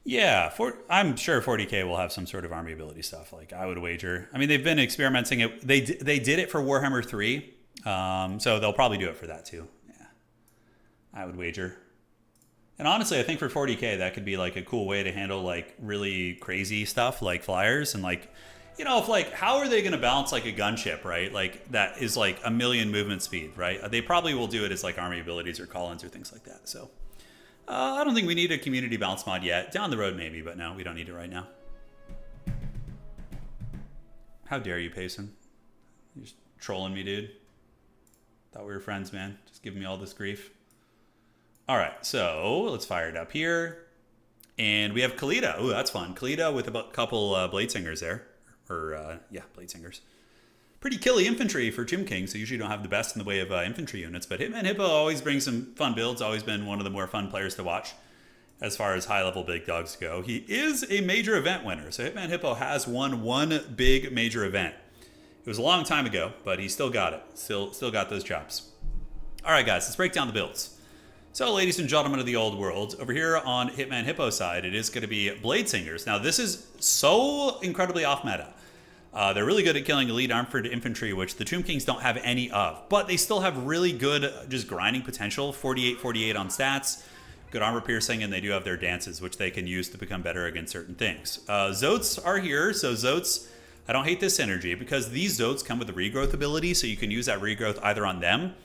Yeah, I'm sure 40K will have some sort of army ability stuff. Like, I would wager. I mean, they've been experimenting it. They did it for Warhammer 3, so they'll probably do it for that too. Yeah, I would wager. And honestly, I think for 40K, that could be like a cool way to handle like really crazy stuff like flyers and like, you know, if like, how are they going to balance like a gunship, right? Like that is like a million movement speed, right? They probably will do it as like army abilities or call-ins or things like that. So I don't think we need a community balance mod yet. Down the road maybe, but no, we don't need it right now. How dare you, Payson? You're just trolling me, dude. Thought we were friends, man. Just giving me all this grief. All right, so let's fire it up here. And we have Khalida. Ooh, that's fun. Khalida with a couple Bladesingers there. Or, yeah, Bladesingers. Pretty killy infantry for Tomb King, so usually don't have the best in the way of infantry units. But Hitman Hippo always brings some fun builds. Always been one of the more fun players to watch as far as high-level big dogs go. He is a major event winner. So Hitman Hippo has won one big major event. It was a long time ago, but he still got it. Still got those chops. All right, guys, let's break down the builds. So, ladies and gentlemen of the old world, over here on Hitman Hippo side, it is going to be Bladesingers. Now, this is so incredibly off-meta. They're really good at killing elite armored infantry, which the Tomb Kings don't have any of. But they still have really good just grinding potential, 48-48 on stats, good armor piercing, and they do have their dances, which they can use to become better against certain things. Zotes are here, so Zotes, I don't hate this synergy, because these Zotes come with a regrowth ability, so you can use that regrowth either on them,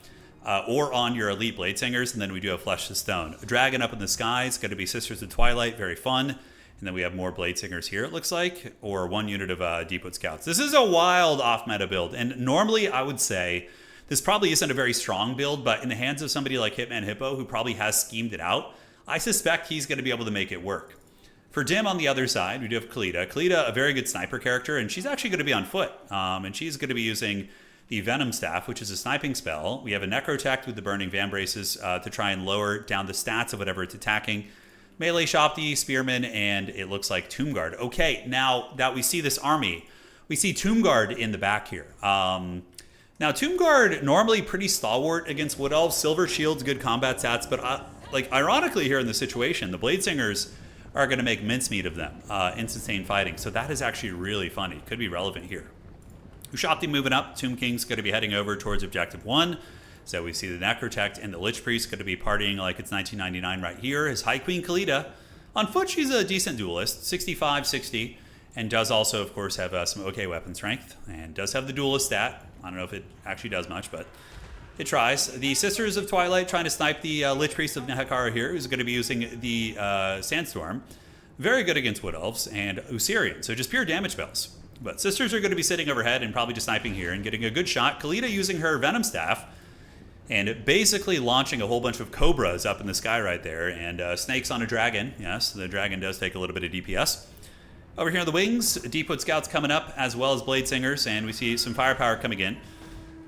or on your elite Bladesingers, and then we do have Flesh to Stone. A dragon up in the sky is going to be Sisters of Twilight, very fun. And then we have more Bladesingers here, it looks like, or one unit of Deepwood Scouts. This is a wild off-meta build, and normally I would say this probably isn't a very strong build, but in the hands of somebody like Hitman Hippo, who probably has schemed it out, I suspect he's going to be able to make it work. For Dim on the other side, we do have Khalida. Khalida, a very good sniper character, and she's actually going to be on foot, and she's going to be using the Venom Staff, which is a sniping spell. We have a Necrotect with the Burning Vambraces to try and lower down the stats of whatever it's attacking. Melee Shopti, Spearman, and it looks like Tomb Guard. Okay, now that we see this army, we see Tomb Guard in the back here. Now, Tomb Guard, normally pretty stalwart against Wood Elves. Silver Shields, good combat stats, but like ironically here in this situation, the Bladesingers are going to make mincemeat of them in sustained fighting. So that is actually really funny. Could be relevant here. Ushapti moving up. Tomb King's going to be heading over towards Objective 1. So we see the Necrotect and the Lich Priest going to be partying like it's 1999 right here. His High Queen Khalida. On foot, she's a decent duelist, 65, 60, and does also, of course, have some okay weapon strength, and does have the duelist stat. I don't know if it actually does much, but it tries. The Sisters of Twilight trying to snipe the Lich Priest of Nehekara here, who's going to be using the Sandstorm. Very good against Wood Elves, and Usirian, so just pure damage spells. But Sisters are going to be sitting overhead and probably just sniping here and getting a good shot. Khalida using her Venom Staff and basically launching a whole bunch of Cobras up in the sky right there. And snakes on a dragon. Yes, the dragon does take a little bit of DPS. Over here on the wings, Deepwood Scouts coming up as well as Bladesingers. And we see some firepower coming in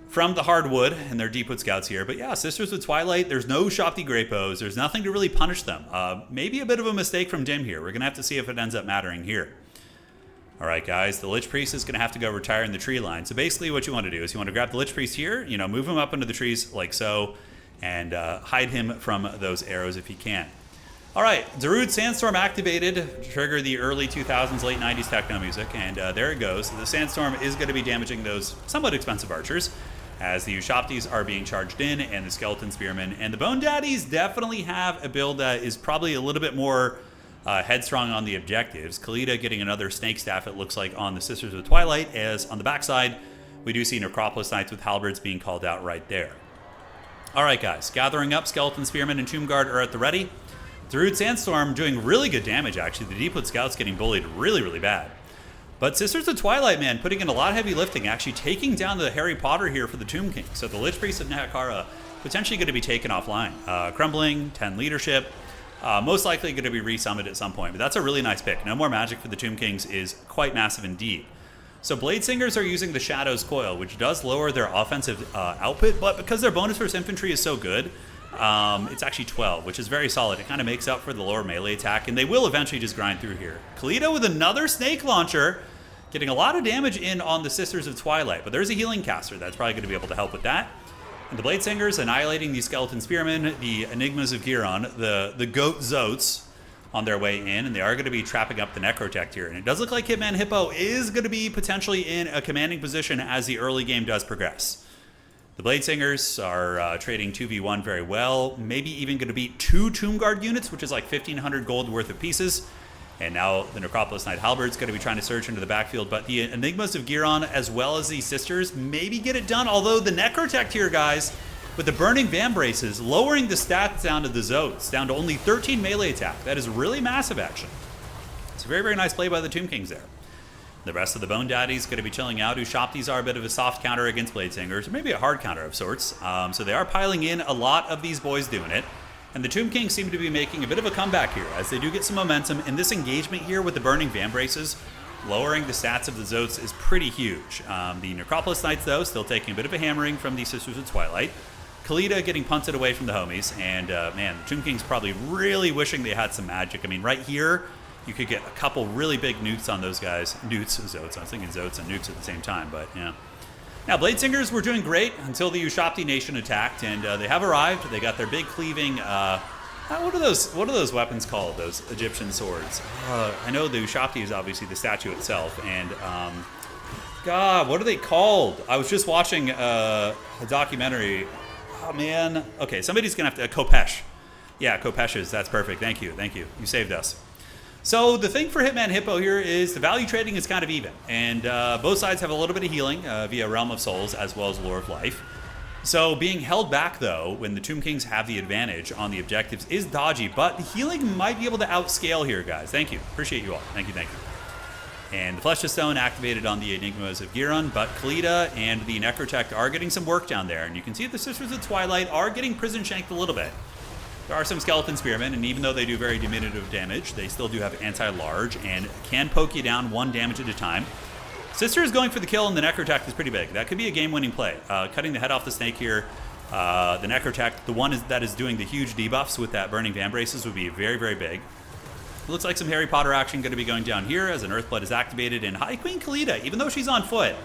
from the Hardwood and their Deepwood Scouts here. But yeah, Sisters of Twilight, there's no Shopti Grapos. There's nothing to really punish them. Maybe a bit of a mistake from Dim here. We're going to have to see if it ends up mattering here. All right, guys, the Lich Priest is going to have to go retire in the tree line. So basically what you want to do is you want to grab the Lich Priest here, you know, move him up into the trees like so, and hide him from those arrows if you can. All right, Darude Sandstorm activated, trigger the early 2000s, late 90s techno music, and there it goes. The Sandstorm is going to be damaging those somewhat expensive archers as the Ushaptis are being charged in, and the Skeleton Spearmen. And the Bone Daddies definitely have a build that is probably a little bit more headstrong on the objectives. Khalida getting another Snake Staff, it looks like, on the Sisters of Twilight, as on the backside, we do see Necropolis Knights with Halberds being called out right there. All right, guys, gathering up, Skeleton Spearmen and Tomb Guard are at the ready. Darude Sandstorm doing really good damage, actually. The Deepwood Scouts getting bullied really, really bad. But Sisters of Twilight, man, putting in a lot of heavy lifting, actually taking down the Harry Potter here for the Tomb King. So the Lich Priest of Nehekara potentially going to be taken offline. Crumbling, 10 leadership. Most likely going to be resummoned at some point, but that's a really nice pick. No more magic for the Tomb Kings is quite massive indeed. So Bladesingers are using the Shadow's Coil, which does lower their offensive output, but because their bonus versus infantry is so good, it's actually 12, which is very solid. It kind of makes up for the lower melee attack, and they will eventually just grind through here. Khalida with another Snake Launcher, getting a lot of damage in on the Sisters of Twilight, but there's a healing caster that's probably going to be able to help with that. And the Bladesingers annihilating the Skeleton Spearmen, the Enigmas of Giron, the Goat Zotes on their way in, and they are going to be trapping up the Necrotect here. And it does look like Hitman Hippo is going to be potentially in a commanding position as the early game does progress. The Bladesingers are trading 2v1 very well, maybe even going to beat 2 Tomb Guard units, which is like 1,500 gold worth of pieces. And now the Necropolis Knight Halberd's going to be trying to surge into the backfield. But the Enigmas of Giron, as well as the Sisters, maybe get it done. Although the Necrotect here, guys, with the Burning Vambraces, lowering the stats down to the Zotes, down to only 13 melee attack. That is really massive, actually. It's a very, very nice play by the Tomb Kings there. The rest of the Bone Daddies going to be chilling out. Ushoptis are a bit of a soft counter against Bladesingers, or maybe a hard counter of sorts. So they are piling in a lot of these boys doing it. And the Tomb Kings seem to be making a bit of a comeback here, as they do get some momentum. In this engagement here with the Burning Vambraces, lowering the stats of the Zotes is pretty huge. The Necropolis Knights, though, still taking a bit of a hammering from the Sisters of Twilight. Khalida getting punted away from the homies. And, man, the Tomb Kings probably really wishing they had some magic. I mean, right here, you could get a couple really big nukes on those guys. Zotes. I was thinking Zotes and nukes at the same time, but, yeah. Now, Bladesingers were doing great until the Ushopti Nation attacked, and they have arrived. They got their big cleaving, what are those weapons called, those Egyptian swords? I know the Ushopti is obviously the statue itself, and, God, what are they called? I was just watching a documentary. Oh, man. Okay, somebody's going to have to, Kopesh. Yeah, Kopeshes, that's perfect. Thank you. You saved us. So the thing for Hitman Hippo here is the value trading is kind of even, and both sides have a little bit of healing via Realm of Souls as well as Lore of Life. So being held back, though, when the Tomb Kings have the advantage on the objectives is dodgy, but the healing might be able to outscale here, guys. Thank you. Appreciate you all. Thank you. And the Flesh of Stone activated on the Enigmas of Giron, but Khalida and the Necrotect are getting some work down there, and you can see the Sisters of Twilight are getting prison shanked a little bit. There are some Skeleton Spearmen, and even though they do very diminutive damage, they still do have anti-large and can poke you down 1 damage at a time. Sister is going for the kill, and the Necrotect is pretty big. That could be a game-winning play. Cutting the head off the snake here, the Necrotect, the one that is doing the huge debuffs with that Burning Vambraces, would be very, very big. It looks like some Harry Potter action going to be going down here as an Earthblood is activated, and High Queen Khalida, even though she's on foot,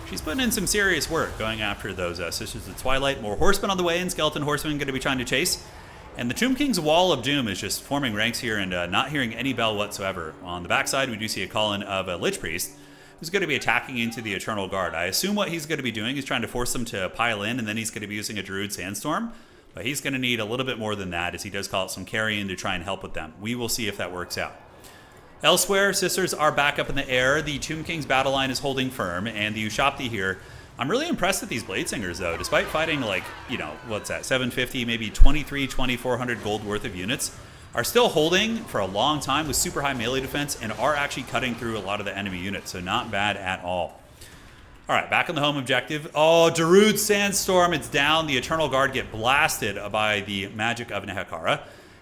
she's putting in some serious work going after those Sisters of Twilight. More horsemen on the way, and Skeleton Horsemen going to be trying to chase. And the Tomb King's Wall of Doom is just forming ranks here and not hearing any bell whatsoever. On the backside, we do see a call-in of a Lich Priest who's going to be attacking into the Eternal Guard. I assume what he's going to be doing is trying to force them to pile in, and then he's going to be using a Druid Sandstorm. But he's going to need a little bit more than that, as he does call it some carrying to try and help with them. We will see if that works out. Elsewhere, Sisters are back up in the air. The Tomb King's battle line is holding firm, and the Ushopti here, I'm really impressed with these Bladesingers, though. Despite fighting, like, you know, what's that, 750, maybe 2,400 gold worth of units, are still holding for a long time with super high melee defense and are actually cutting through a lot of the enemy units, so not bad at all. All right, back on the home objective. Oh, Darude Sandstorm, it's down. The Eternal Guard get blasted by the magic of Nehekara.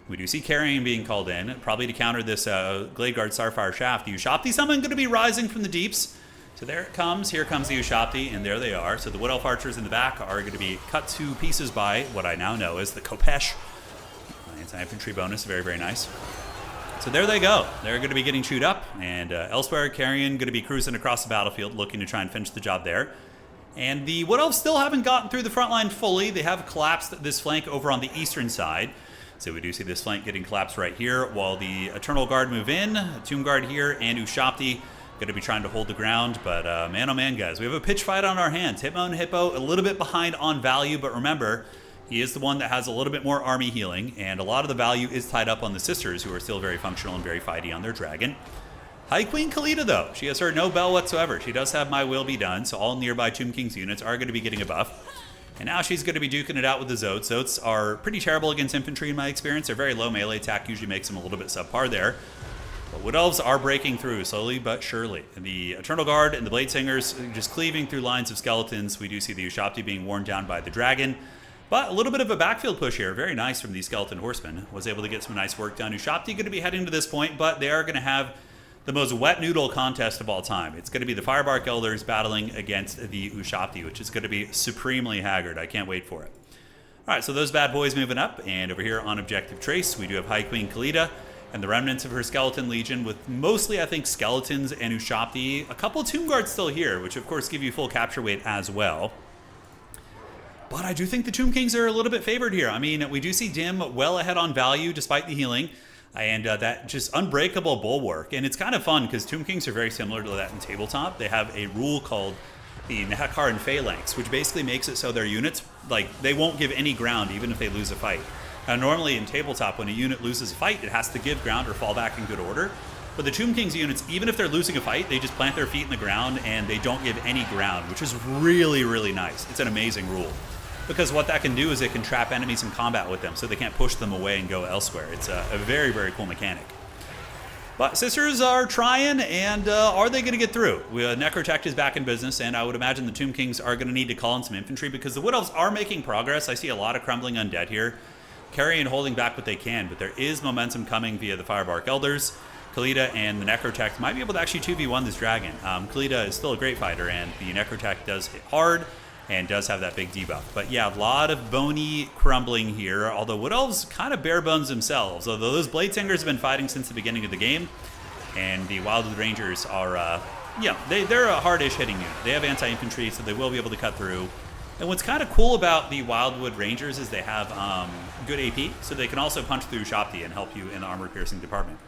We do see carrying being called in, probably to counter this Glade Guard Starfire Shaft. The Ushopti summon going to be rising from the deeps. So there it comes. Here comes the Ushopti, and there they are. So the Wood Elf Archers in the back are going to be cut to pieces by what I now know as the Kopesh. Anti-infantry bonus, very, very nice. So there they go. They're going to be getting chewed up, and elsewhere, Carrion going to be cruising across the battlefield, looking to try and finish the job there. And the Wood Elves still haven't gotten through the front line fully. They have collapsed this flank over on the eastern side. So we do see this flank getting collapsed right here, while the Eternal Guard move in, Tomb Guard here, and Ushopti going to be trying to hold the ground. But man, oh man, guys, we have a pitch fight on our hands. Hitman Hippo a little bit behind on value, but remember, he is the one that has a little bit more army healing, and a lot of the value is tied up on the Sisters, who are still very functional and very fighty on their dragon. High Queen Khalida, though, she has heard no bell whatsoever. She does have My Will Be Done, so all nearby Tomb King's units are going to be getting a buff. And now she's going to be duking it out with the Zotes. Zotes are pretty terrible against infantry in my experience. They're very low melee attack, usually makes them a little bit subpar there. But Wood Elves are breaking through, slowly but surely. And the Eternal Guard and the Bladesingers just cleaving through lines of skeletons. We do see the Ushopti being worn down by the dragon. But a little bit of a backfield push here. Very nice from the Skeleton Horsemen. Was able to get some nice work done. Ushopti going to be heading to this point, but they are going to have the most wet noodle contest of all time. It's going to be the Firebark Elders battling against the Ushopti, which is going to be supremely haggard. I can't wait for it. All right, so those bad boys moving up. And over here on Objective Trace, we do have High Queen Khalida and the remnants of her Skeleton Legion, with mostly, I think, Skeletons and Ushopti. A couple of Tomb Guards still here, which of course give you full capture weight as well. But I do think the Tomb Kings are a little bit favored here. I mean, we do see Dim well ahead on value despite the healing. And that just unbreakable bulwark. And it's kind of fun because Tomb Kings are very similar to that in tabletop. They have a rule called the Nehekar and Phalanx, which basically makes it so their units, like, they won't give any ground even if they lose a fight. Now, normally in tabletop, when a unit loses a fight, it has to give ground or fall back in good order. But the Tomb Kings units, even if they're losing a fight, they just plant their feet in the ground and they don't give any ground, which is really, really nice. It's an amazing rule. Because what that can do is it can trap enemies in combat with them, so they can't push them away and go elsewhere. It's a very, very cool mechanic. But Sisters are trying, and are they going to get through? Necrotech is back in business, and I would imagine the Tomb Kings are going to need to call in some infantry because the Wood Elves are making progress. I see a lot of crumbling undead here, carrying and holding back what they can, but there is momentum coming via the Firebark Elders. Khalida and the Necrotech might be able to actually 2v1 this dragon. Khalida is still a great fighter, and the Necrotech does hit hard and does have that big debuff. But yeah, a lot of bony crumbling here, although Wood Elves kind of bare bones themselves. Although those Bladesingers have been fighting since the beginning of the game, and the Wildwood Rangers are, they're a hard-ish hitting unit. They have anti-infantry, so they will be able to cut through. And what's kind of cool about the Wildwood Rangers is they have good AP, so they can also punch through Shopti and help you in the armor-piercing department.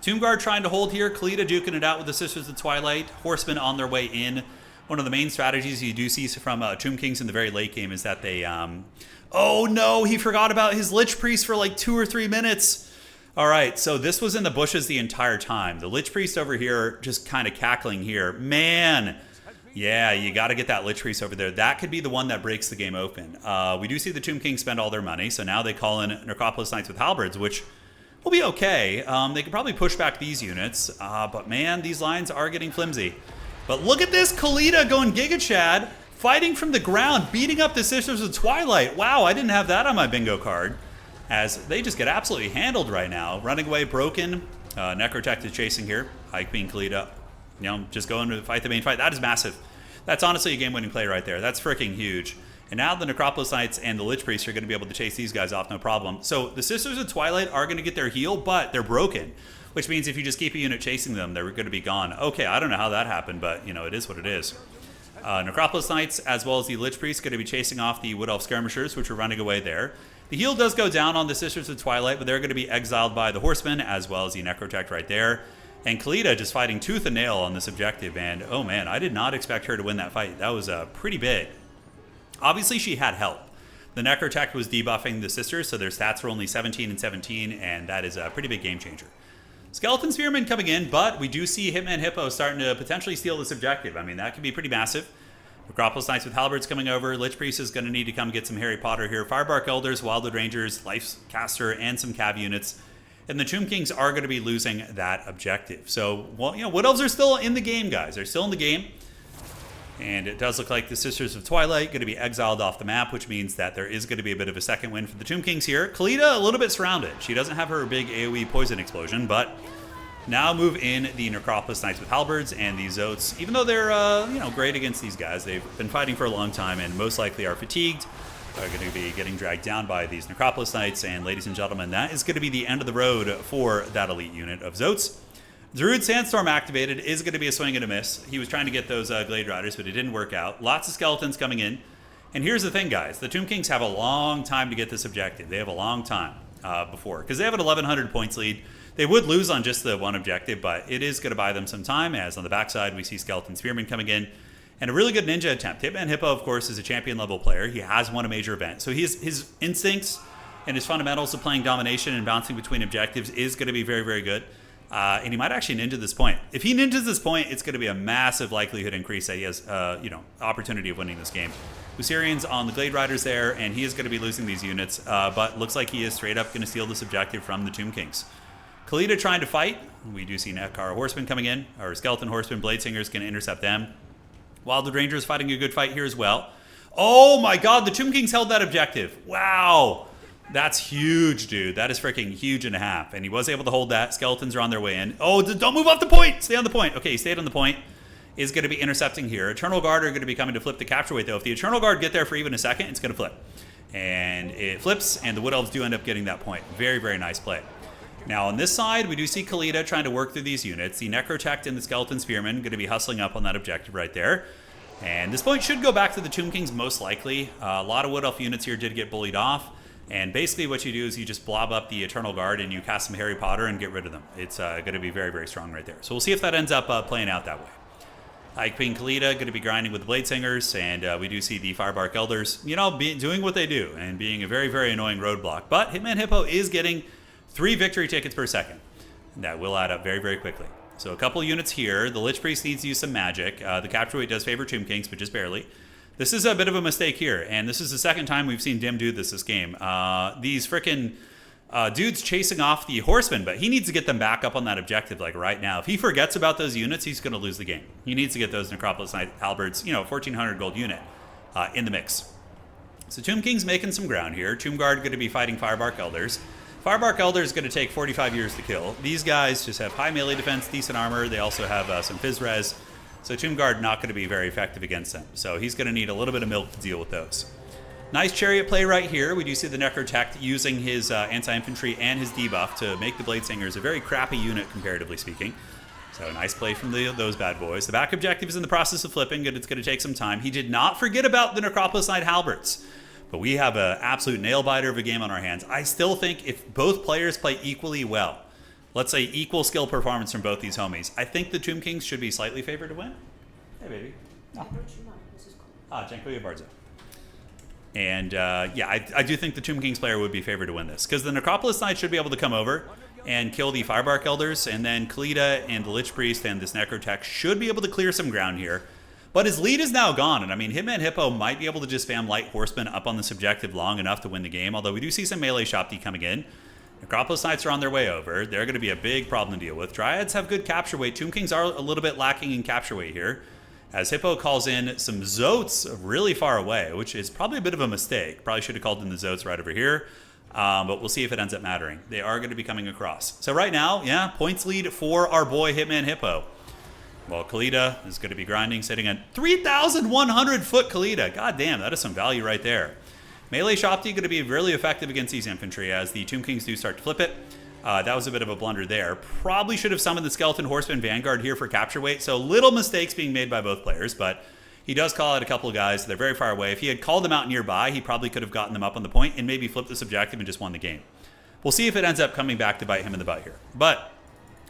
Tomb Guard trying to hold here. Khalida duking it out with the Sisters of Twilight. Horsemen on their way in. One of the main strategies you do see from Tomb Kings in the very late game is that they... oh no, he forgot about his Lich Priest for like 2 or 3 minutes. All right, so this was in the bushes the entire time. The Lich Priest over here just kind of cackling here. Man, yeah, you got to get that Lich Priest over there. That could be the one that breaks the game open. We do see the Tomb Kings spend all their money, so now they call in Necropolis Knights with Halberds, which will be okay. They could probably push back these units, but man, these lines are getting flimsy. But look at this Khalida going Giga Chad, fighting from the ground, beating up the Sisters of Twilight. Wow, I didn't have that on my bingo card, as they just get absolutely handled right now. Running away, broken. Necrotech is chasing here. High Queen Khalida, just going to fight the main fight. That is massive. That's honestly a game-winning play right there. That's freaking huge. And now the Necropolis Knights and the Lich Priests are going to be able to chase these guys off, no problem. So the Sisters of Twilight are going to get their heal, but they're broken, which means if you just keep a unit chasing them, they're going to be gone. Okay, I don't know how that happened, but, it is what it is. Necropolis Knights, as well as the Lich Priests, going to be chasing off the Wood Elf Skirmishers, which are running away there. The heal does go down on the Sisters of Twilight, but they're going to be exiled by the Horsemen, as well as the Necrotech right there. And Khalida just fighting tooth and nail on this objective, and oh man, I did not expect her to win that fight. That was pretty big. Obviously, she had help. The Necrotech was debuffing the Sisters, so their stats were only 17 and 17, and that is a pretty big game changer. Skeleton Spearmen coming in, but we do see Hitman Hippo starting to potentially steal this objective. I mean, that could be pretty massive. Necropolis Knights with Halberds coming over. Lich Priest is going to need to come get some Harry Potter here. Firebark Elders, Wildwood Rangers, Life Caster, and some Cav units. And the Tomb Kings are going to be losing that objective. So, well, Wood Elves are still in the game, guys. They're still in the game. And it does look like the Sisters of Twilight going to be exiled off the map, which means that there is going to be a bit of a second win for the Tomb Kings here. Khalida a little bit surrounded. She doesn't have her big AoE poison explosion, but now move in the Necropolis Knights with Halberds and the Zotes. Even though they're great against these guys, they've been fighting for a long time and most likely are fatigued. Are going to be getting dragged down by these Necropolis Knights, and ladies and gentlemen, that is going to be the end of the road for that elite unit of Zotes. Druid Sandstorm activated is going to be a swing and a miss. He was trying to get those Glade Riders, but it didn't work out. Lots of skeletons coming in. And here's the thing, guys. The Tomb Kings have a long time to get this objective. They have a long time before, because they have an 1,100 points lead. They would lose on just the one objective, but it is going to buy them some time, as on the backside we see Skeleton Spearmen coming in. And a really good ninja attempt. Hitman Hippo, of course, is a champion level player. He has won a major event. So his instincts and his fundamentals of playing domination and bouncing between objectives is going to be very, very good. And he might actually ninja this point. If he ninjas this point, it's going to be a massive likelihood increase that he has, opportunity of winning this game. Usirian's on the Glade Riders there, and he is going to be losing these units. But looks like he is straight up going to steal this objective from the Tomb Kings. Khalida trying to fight. We do see Nekar Horsemen coming in, or Skeleton Horsemen. Bladesingers going to intercept them. Wildwood Rangers fighting a good fight here as well. Oh my god, the Tomb Kings held that objective. Wow. That's huge, dude. That is freaking huge and a half. And he was able to hold that. Skeletons are on their way in. Oh, don't move off the point. Stay on the point. Okay, he stayed on the point. Is going to be intercepting here. Eternal Guard are going to be coming to flip the capture weight, though. If the Eternal Guard get there for even a second, it's going to flip. And it flips, and the Wood Elves do end up getting that point. Very, very nice play. Now, on this side, we do see Khalida trying to work through these units. The Necrotech and the Skeleton Spearmen going to be hustling up on that objective right there. And this point should go back to the Tomb Kings most likely. A lot of Wood Elf units here did get bullied off. And basically what you do is you just blob up the Eternal Guard and you cast some Harry Potter and get rid of them. It's going to be very, very strong right there. So we'll see if that ends up playing out that way. High Queen Khalida going to be grinding with the Bladesingers, and we do see the Firebark Elders, doing what they do and being a very, very annoying roadblock. But Hitman Hippo is getting 3 victory tickets per second. And that will add up very, very quickly. So a couple units here. The Lich Priest needs to use some magic. The capture weight does favor Tomb Kings, but just barely. This is a bit of a mistake here, and this is the second time we've seen Dim do this game. These frickin' Dude's chasing off the horsemen, but he needs to get them back up on that objective like right now. If he forgets about those units, he's going to lose the game. He needs to get those Necropolis Knight Halberds, 1,400 gold unit in the mix. So Tomb King's making some ground here. Tomb Guard going to be fighting Firebark Elders. Firebark Elder is going to take 45 years to kill. These guys just have high melee defense, decent armor. They also have some Fizz Res. So Tomb Guard not going to be very effective against them. So he's going to need a little bit of milk to deal with those. Nice Chariot play right here. We do see the Necrotect using his anti-infantry and his debuff to make the Blade Singers a very crappy unit, comparatively speaking. So nice play from those bad boys. The back objective is in the process of flipping, and it's going to take some time. He did not forget about the Necropolis Knight Halberds. But we have an absolute nail-biter of a game on our hands. I still think if both players play equally well, let's say equal skill performance from both these homies, I think the Tomb Kings should be slightly favored to win. Hey, baby. Oh. Dziękuję bardzo. And yeah, I do think the Tomb Kings player would be favored to win this, because the Necropolis Knight should be able to come over and kill the Firebark Elders, and then Kalita and the Lich Priest and this Necrotech should be able to clear some ground here. But his lead is now gone, and I mean, Hitman Hippo might be able to just spam Light Horsemen up on this objective long enough to win the game, although we do see some melee Shopti coming in. Necropolis Knights are on their way over. They're going to be a big problem to deal with. Dryads have good capture weight. Tomb Kings are a little bit lacking in capture weight here, as Hippo calls in some Zotes really far away, which is probably a bit of a mistake. Probably should have called in the Zotes right over here, but we'll see if it ends up mattering. They are going to be coming across. So right now, yeah, points lead for our boy Hitman Hippo. Well, Kalita is going to be grinding, sitting at 3,100 foot Kalita. God damn, that is some value right there. Melee Shopti going to be really effective against these infantry as the Tomb Kings do start to flip it. That was a bit of a blunder there. Probably should have summoned the Skeleton Horseman Vanguard here for capture weight. So little mistakes being made by both players, but he does call out a couple of guys. They're very far away. If he had called them out nearby, he probably could have gotten them up on the point and maybe flipped this objective and just won the game. We'll see if it ends up coming back to bite him in the butt here. But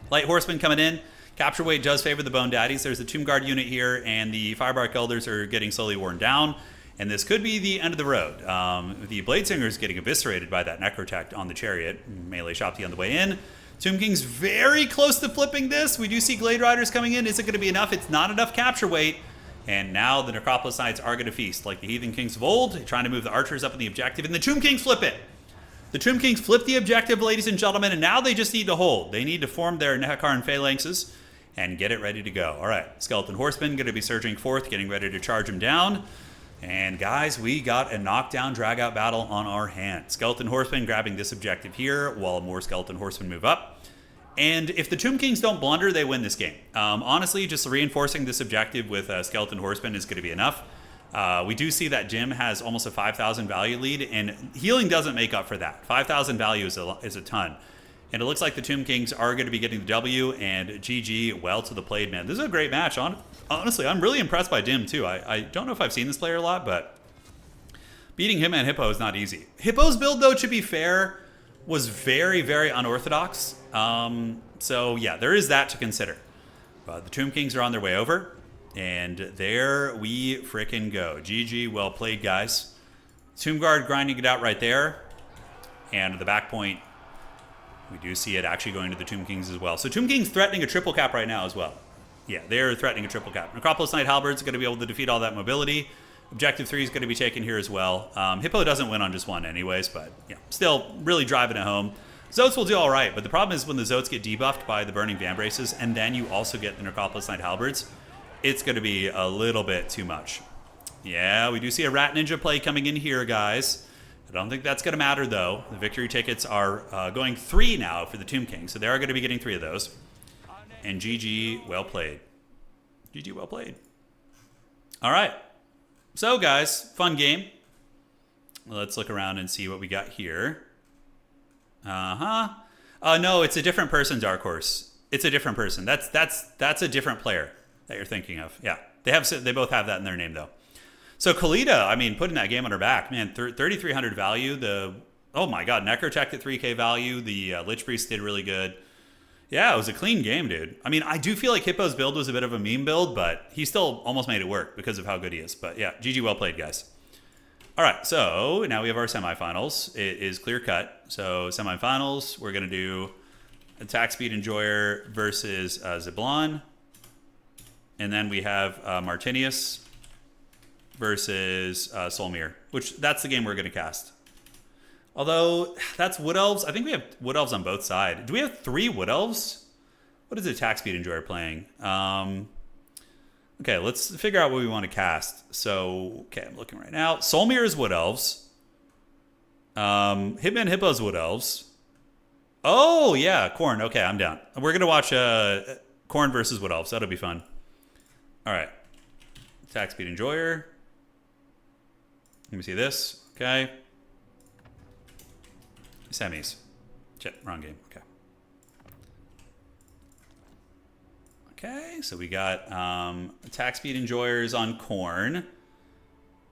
Light Horseman coming in. Capture weight does favor the Bone Daddies. There's a Tomb Guard unit here, and the Firebark Elders are getting slowly worn down. And this could be the end of the road. The Blade Singer is getting eviscerated by that Necrotect on the Chariot. Melee Shopti on the way in. Tomb King's very close to flipping this. We do see Glade Riders coming in. Is it going to be enough? It's not enough capture weight. And now the Necropolis Knights are going to feast like the Heathen Kings of old, trying to move the archers up in the objective. And the Tomb Kings flip it. The Tomb Kings flip the objective, ladies and gentlemen, and now they just need to hold. They need to form their Nehekar Phalanxes and get it ready to go. All right, Skeleton Horseman going to be surging forth, getting ready to charge him down. And guys, we got a knockdown drag-out battle on our hands. Skeleton Horseman grabbing this objective here while more Skeleton Horsemen move up. And if the Tomb Kings don't blunder, they win this game. Honestly, just reinforcing this objective with Skeleton Horseman is going to be enough. We do see that Jim has almost a 5,000 value lead, and healing doesn't make up for that. 5,000 value is a ton. And it looks like the Tomb Kings are going to be getting the W, and GG, well to the played, man. This is a great match. Honestly, I'm really impressed by Dim, too. I don't know if I've seen this player a lot, but beating him and Hippo is not easy. Hippo's build, though, to be fair, was very, very unorthodox. So, yeah, there is that to consider. But the Tomb Kings are on their way over, and there we frickin' go. GG, well played, guys. Tomb Guard grinding it out right there, and the back point, we do see it actually going to the Tomb Kings as well. So Tomb Kings threatening a triple cap right now as well. Yeah, they're threatening a triple cap. Necropolis Knight Halberds going to be able to defeat all that mobility. Objective 3 is going to be taken here as well. Hippo doesn't win on just one anyways, but yeah, still really driving it home. Zotes will do all right, but the problem is when the Zotes get debuffed by the Burning Vambraces, and then you also get the Necropolis Knight Halberds, it's going to be a little bit too much. Yeah, we do see a Rat Ninja play coming in here, guys. I don't think that's going to matter, though. The victory tickets are going 3 now for the Tomb King, so they are going to be getting 3 of those. And GG, well played. GG, well played. All right. So, guys, fun game. Let's look around and see what we got here. No, it's a different person, Dark Horse. It's a different person. That's a different player that you're thinking of. Yeah, they both have that in their name, though. So Kalita, I mean, putting that game on her back, man, 3,300 value. Oh my God, Necrotech at 3K value. The Lich Priest did really good. Yeah, it was a clean game, dude. I mean, I do feel like Hippo's build was a bit of a meme build, but he still almost made it work because of how good he is. But yeah, GG, well played, guys. All right, so now we have our semifinals. It is clear cut. So semifinals, we're going to do Attack Speed Enjoyer versus Ziblon. And then we have Martinius versus Solmir, which that's the game we're going to cast. Although, that's Wood Elves. I think we have Wood Elves on both sides. Do we have 3 Wood Elves? What is Attack Speed Enjoyer playing? Okay, let's figure out what we want to cast. So, okay, I'm looking right now. Solmir's Wood Elves. Hitman Hippo's Wood Elves. Oh, yeah, Khorne. Okay, I'm down. We're going to watch Khorne versus Wood Elves. That'll be fun. All right. Attack Speed Enjoyer. Let me see this. Okay. Semis. Shit, wrong game. Okay. Okay, so we got Attack Speed Enjoyers on Khorne.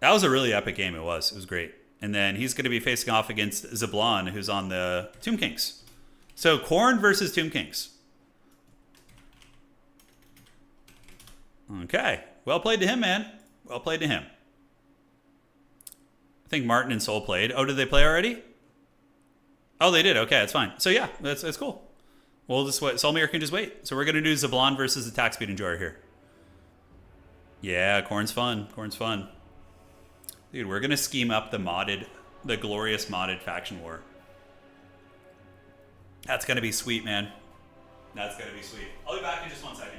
That was a really epic game. It was great. And then he's going to be facing off against Zablon, who's on the Tomb Kings. So Khorne versus Tomb Kings. Okay. Well played to him, man. Well played to him. I think Martin and Soul played. Oh, did they play already? Oh, they did. Okay, that's fine. So yeah, that's cool. We'll just wait. Solmir can just wait. So we're going to do Zablon versus Attack Speed Enjoyer here. Yeah, Khorne's fun. Khorne's fun. Dude, we're going to scheme up the glorious modded faction war. That's going to be sweet, man. That's going to be sweet. I'll be back in just 1 second.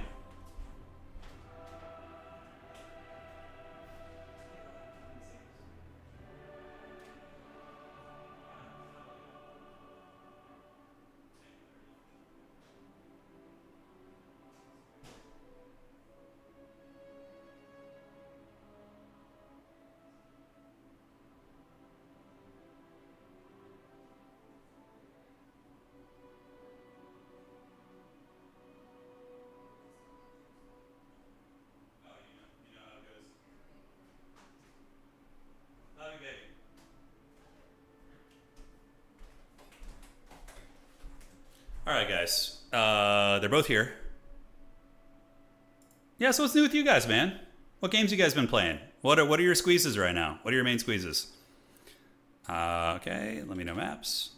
All right, guys. They're both here. Yeah, so what's new with you guys, man? What games you guys been playing? What are your squeezes right now? What are your main squeezes? Okay, let me know maps.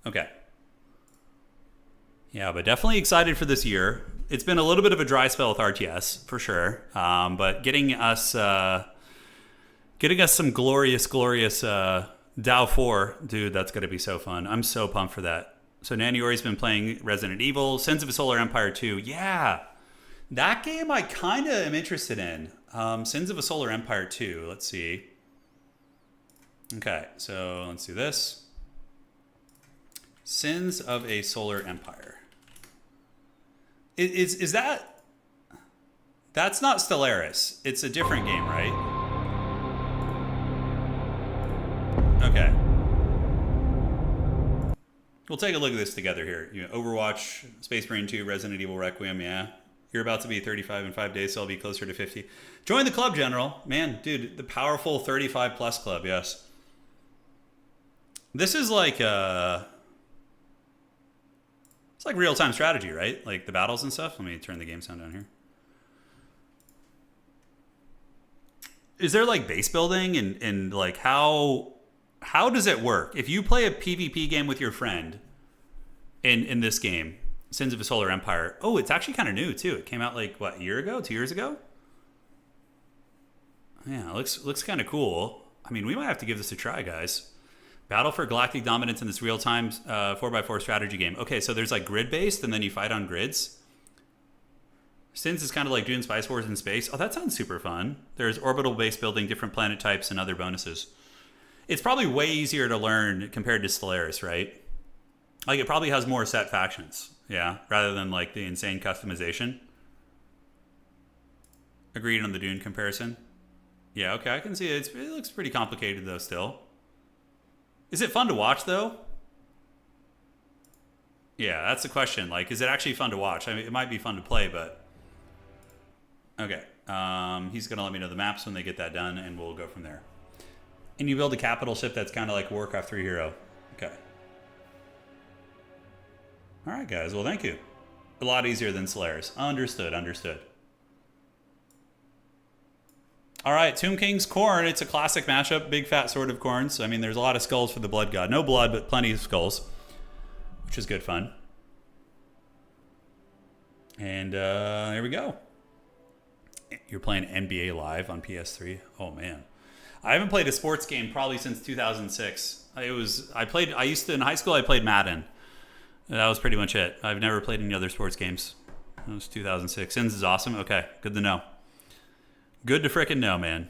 Okay. Yeah, but definitely excited for this year. It's been a little bit of a dry spell with RTS, for sure. But getting us some glorious Dow 4, dude, that's going to be so fun. I'm so pumped for that. So Naniori's been playing Resident Evil, Sins of a Solar Empire 2. Yeah, that game I kind of am interested in. Sins of a Solar Empire 2, let's see. Okay, so let's do this. Sins of a Solar Empire. Is that... That's not Stellaris. It's a different game, right? Okay. We'll take a look at this together here. Overwatch, Space Marine 2, Resident Evil Requiem, yeah. You're about to be 35 in 5 days, so I'll be closer to 50. Join the club, General. Man, dude, the powerful 35 plus club, yes. This is like, it's like real-time strategy, right? Like the battles and stuff. Let me turn the game sound down here. Is there like base building and like how does it work? If you play a PvP game with your friend in this game, Sins of a Solar Empire, oh, it's actually kind of new too. It came out like, what, a year ago? 2 years ago? Yeah, it looks kind of cool. I mean, we might have to give this a try, guys. Battle for galactic dominance in this real-time 4x4 strategy game. Okay, so there's like grid-based, and then you fight on grids. Sins is kind of like Dune Spice Wars in space. Oh, that sounds super fun. There's orbital base building, different planet types, and other bonuses. It's probably way easier to learn compared to Stellaris, right? Like, it probably has more set factions, yeah, rather than like the insane customization. Agreed on the Dune comparison. Yeah, okay, I can see it. It looks pretty complicated though still. Is it fun to watch though? Yeah, that's the question. Like, is it actually fun to watch? I mean, it might be fun to play, but... Okay. He's going to let me know the maps when they get that done, and we'll go from there. And you build a capital ship that's kind of like Warcraft 3 hero. Okay. All right, guys. Well, thank you. A lot easier than Solaris. Understood, understood. All right, Tomb King's Khorne. It's a classic mashup. Big fat sword of Khornes. I mean, there's a lot of skulls for the Blood God. No blood, but plenty of skulls, which is good fun. And here we go. You're playing NBA Live on PS3. Oh, man. I haven't played a sports game probably since 2006. I used to, in high school, I played Madden. That was pretty much it. I've never played any other sports games. It was 2006. Sins is awesome. Okay, good to know. Good to frickin' know, man.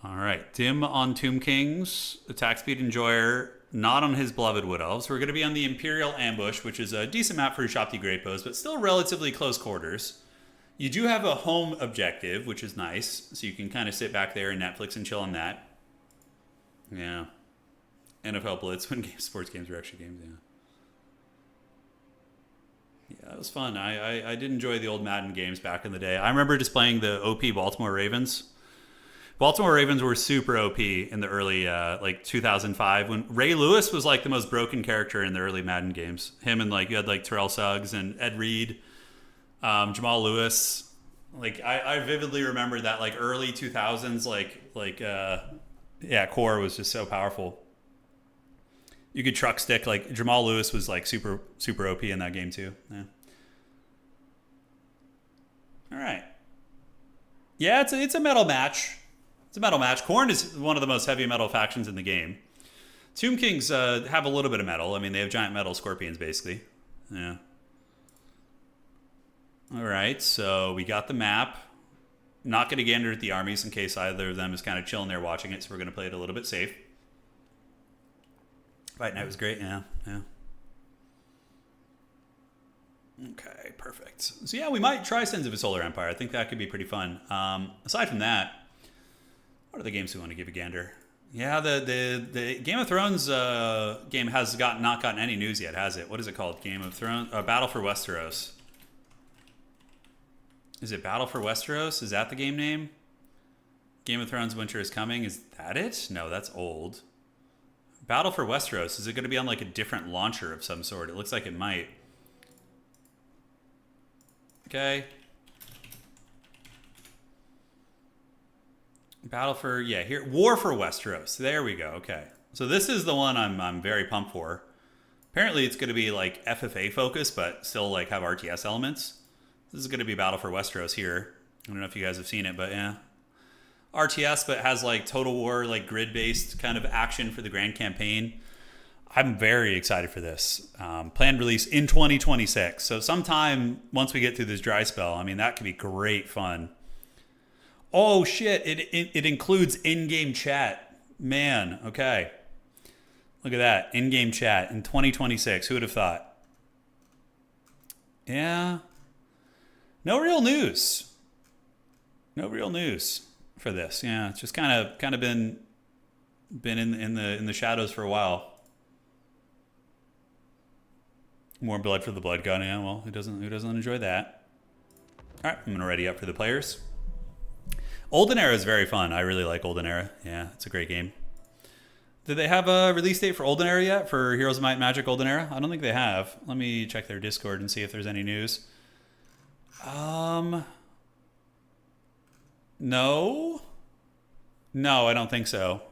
All right, Dim on Tomb Kings, attack speed enjoyer, not on his beloved Wood Elves. We're going to be on the Imperial Ambush, which is a decent map for Shopti Great Bows, but still relatively close quarters. You do have a home objective, which is nice, so you can kind of sit back there and Netflix and chill on that. Yeah. NFL Blitz when sports games were actually games, yeah. Yeah, that was fun. I did enjoy the old Madden games back in the day. I remember just playing the OP Baltimore Ravens. Baltimore Ravens were super OP in the early, like 2005, when Ray Lewis was like the most broken character in the early Madden games. Him and like, you had like Terrell Suggs and Ed Reed, Jamal Lewis. Like I vividly remember that like early 2000s, core was just so powerful. You could truck stick, like Jamal Lewis was like super OP in that game too. Yeah. All right. Yeah, it's a metal match. It's a metal match. Khorne is one of the most heavy metal factions in the game. Tomb Kings have a little bit of metal. I mean, they have giant metal scorpions, basically. Yeah. All right, so we got the map. Not going to gander at the armies in case either of them is kind of chilling there watching it, so we're going to play it a little bit safe. Fight Night was great, yeah. Okay, perfect. So yeah, we might try Sins of a Solar Empire. I think that could be pretty fun. Aside from that, what are the games we want to give a gander? Yeah, the Game of Thrones game has not gotten any news yet, has it? What is it called? Game of Thrones? Battle for Westeros. Is it Battle for Westeros? Is that the game name? Game of Thrones Winter is Coming. Is that it? No, that's old. Battle for Westeros. Is it going to be on like a different launcher of some sort? It looks like it might. Okay. Battle for, yeah, here. War for Westeros. There we go. Okay. So this is the one I'm very pumped for. Apparently it's going to be like FFA focused, but still like have RTS elements. This is going to be Battle for Westeros here. I don't know if you guys have seen it, but yeah. RTS, but has like Total War, like grid-based kind of action for the Grand Campaign. I'm very excited for this. Planned release in 2026. So sometime once we get through this dry spell, I mean, that could be great fun. Oh, shit. It includes in-game chat. Man, okay. Look at that. In-game chat in 2026. Who would have thought? Yeah. No real news. No real news for this. Yeah, it's just kind of been in the shadows for a while. More blood for the blood gun. Yeah, well, who doesn't enjoy that? All right, I'm gonna ready up for the players. Olden Era is very fun. I really like Olden Era. Yeah, it's a great game. Did they have a release date for Olden Era yet? For Heroes of Might and Magic Olden Era? I don't think they have. Let me check their Discord and see if there's any news. No, I don't think so.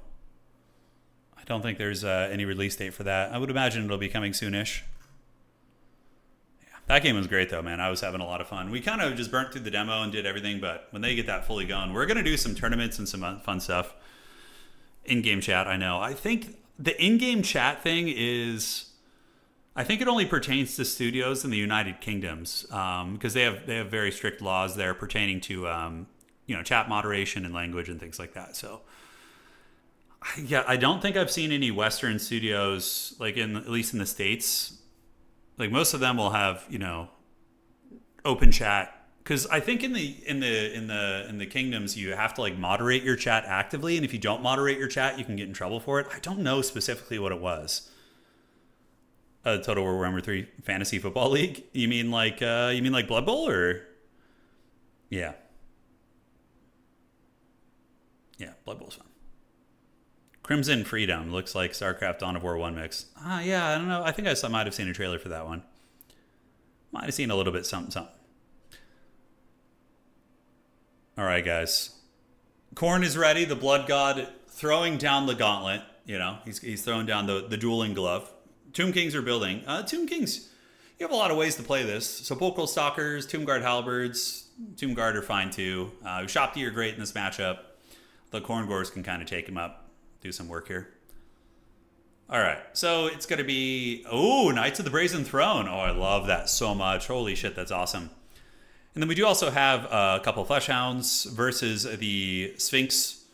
I don't think there's any release date for that. I would imagine it'll be coming soonish. Yeah, that game was great though, man. I was having a lot of fun. We kind of just burnt through the demo and did everything, but when they get that fully going, we're going to do some tournaments and some fun stuff. In-game chat, I know. I think the in-game chat thing is... I think it only pertains to studios in the United Kingdoms because they have very strict laws there pertaining to chat moderation and language and things like that. So yeah, I don't think I've seen any Western studios like at least in the States. Like most of them will have open chat because I think in the kingdoms you have to like moderate your chat actively, and if you don't moderate your chat, you can get in trouble for it. I don't know specifically what it was. Total War Warhammer 3 Fantasy Football League? You mean like Blood Bowl or? Yeah. Yeah, Blood Bowl's fun. Crimson Freedom looks like StarCraft Dawn of War 1 mix. Yeah, I don't know. I think I might have seen a trailer for that one. Might have seen a little bit something. All right, guys. Khorne is ready. The Blood God throwing down the gauntlet. He's throwing down the dueling glove. Tomb Kings are building. Tomb Kings, you have a lot of ways to play this. So Sepulchral Stalkers, Tomb Guard Halberds, Tomb Guard are fine too. Shopti are great in this matchup. the Corngors can kind of take him up, do some work here. All right, so it's going to be, oh, Knights of the Brazen Throne. Oh, I love that so much. Holy shit, that's awesome. And then we do also have a couple of Fleshhounds versus the Sphinx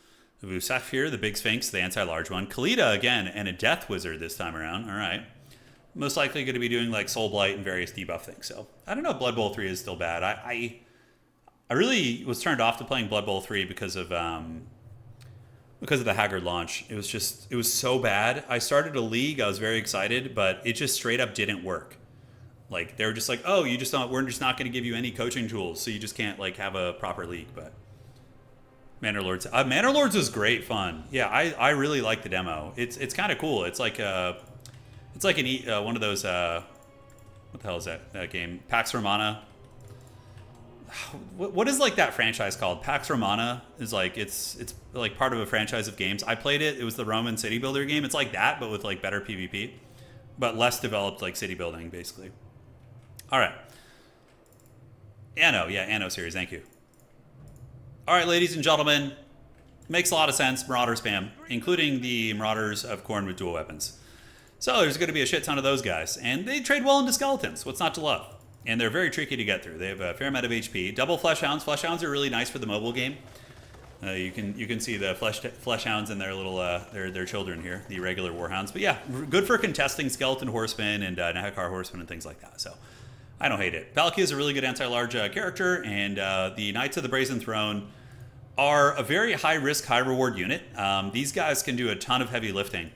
of Usafir, the big Sphinx, the anti-large one. Khalida again, and a Death Wizard this time around. All right. Most likely going to be doing like Soul Blight and various debuff things. So I don't know if Blood Bowl 3 is still bad. I really was turned off to playing Blood Bowl 3 because of the Haggard launch. It was so bad. I started a league. I was very excited, but it just straight up didn't work. Like they were just like, oh, we're just not going to give you any coaching tools, so you just can't like have a proper league. But Manor Lords, is great fun. Yeah, I really like the demo. It's kind of cool. It's like one of those what the hell is that game? Pax Romana. What is like that franchise called? Pax Romana is like it's like part of a franchise of games. I played it. It was the Roman city builder game. It's like that, but with like better PvP, but less developed like city building basically. All right. Anno series. Thank you. All right, ladies and gentlemen, makes a lot of sense. Marauder spam, including the Marauders of Khorne with dual weapons. So there's going to be a shit ton of those guys, and they trade well into skeletons. What's not to love? And they're very tricky to get through. They have a fair amount of HP. Double Fleshhounds. Fleshhounds are really nice for the mobile game. You can see the Fleshhounds and their little their children here, the regular Warhounds. But yeah, good for contesting skeleton horsemen and Nehekar horsemen and things like that. So I don't hate it. Valkia is a really good anti-large character, and the Knights of the Brazen Throne are a very high-risk, high-reward unit. These guys can do a ton of heavy lifting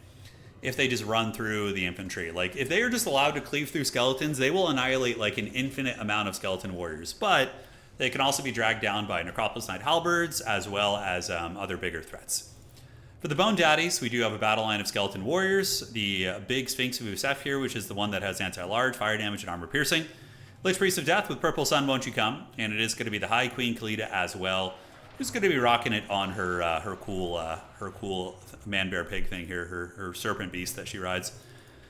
if they just run through the infantry. Like, if they are just allowed to cleave through skeletons, they will annihilate, like, an infinite amount of skeleton warriors. But they can also be dragged down by Necropolis Knight Halberds, as well as other bigger threats. For the Bone Daddies, we do have a battle line of skeleton warriors. The big Sphinx of Usef here, which is the one that has anti-large, fire damage, and armor piercing. Lich Priest of Death with Purple Sun, Won't You Come? And it is going to be the High Queen Khalida as well, who's going to be rocking it on her cool man bear pig thing here, her serpent beast that she rides.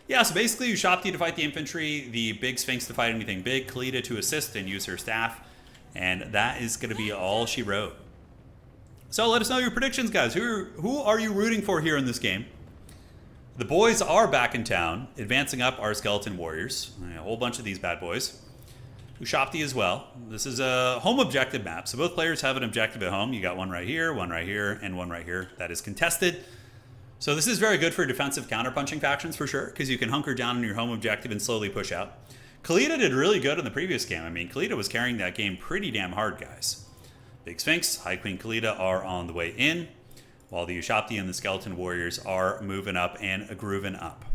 Yeah, so basically you Shopti to fight the infantry, the big Sphinx to fight anything big, Khalida to assist and use her staff, and that is going to be all she wrote. So let us know your predictions, guys. Who are you rooting for here in this game? The boys are back in town. Advancing up are skeleton warriors, a whole bunch of these bad boys. Ushapti as well. This is a home objective map, so both players have an objective at home. You got one right here, and one right here that is contested. So this is very good for defensive counterpunching factions for sure, because you can hunker down on your home objective and slowly push out. Khalida did really good in the previous game. I mean, Khalida was carrying that game pretty damn hard, guys. Big Sphinx, High Queen Khalida are on the way in, while the Ushapti and the Skeleton Warriors are moving up and grooving up.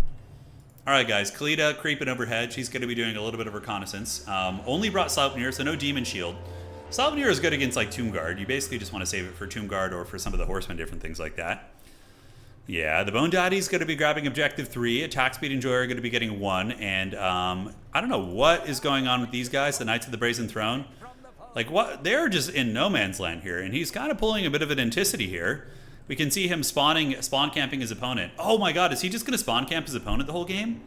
All right, guys, Khalida creeping overhead. She's going to be doing a little bit of reconnaissance. Only brought Sleipnir, so no Demon Shield. Sleipnir is good against, like, Tomb Guard. You basically just want to save it for Tomb Guard or for some of the Horsemen, different things like that. Yeah, the Bone Daddy's going to be grabbing Objective 3. Attack Speed and Joy are going to be getting 1. And I don't know what is going on with these guys, the Knights of the Brazen Throne. Like, what? They're just in no man's land here, and he's kind of pulling a bit of an Anticity here. We can see him spawn camping his opponent. Oh my god, is he just going to spawn camp his opponent the whole game?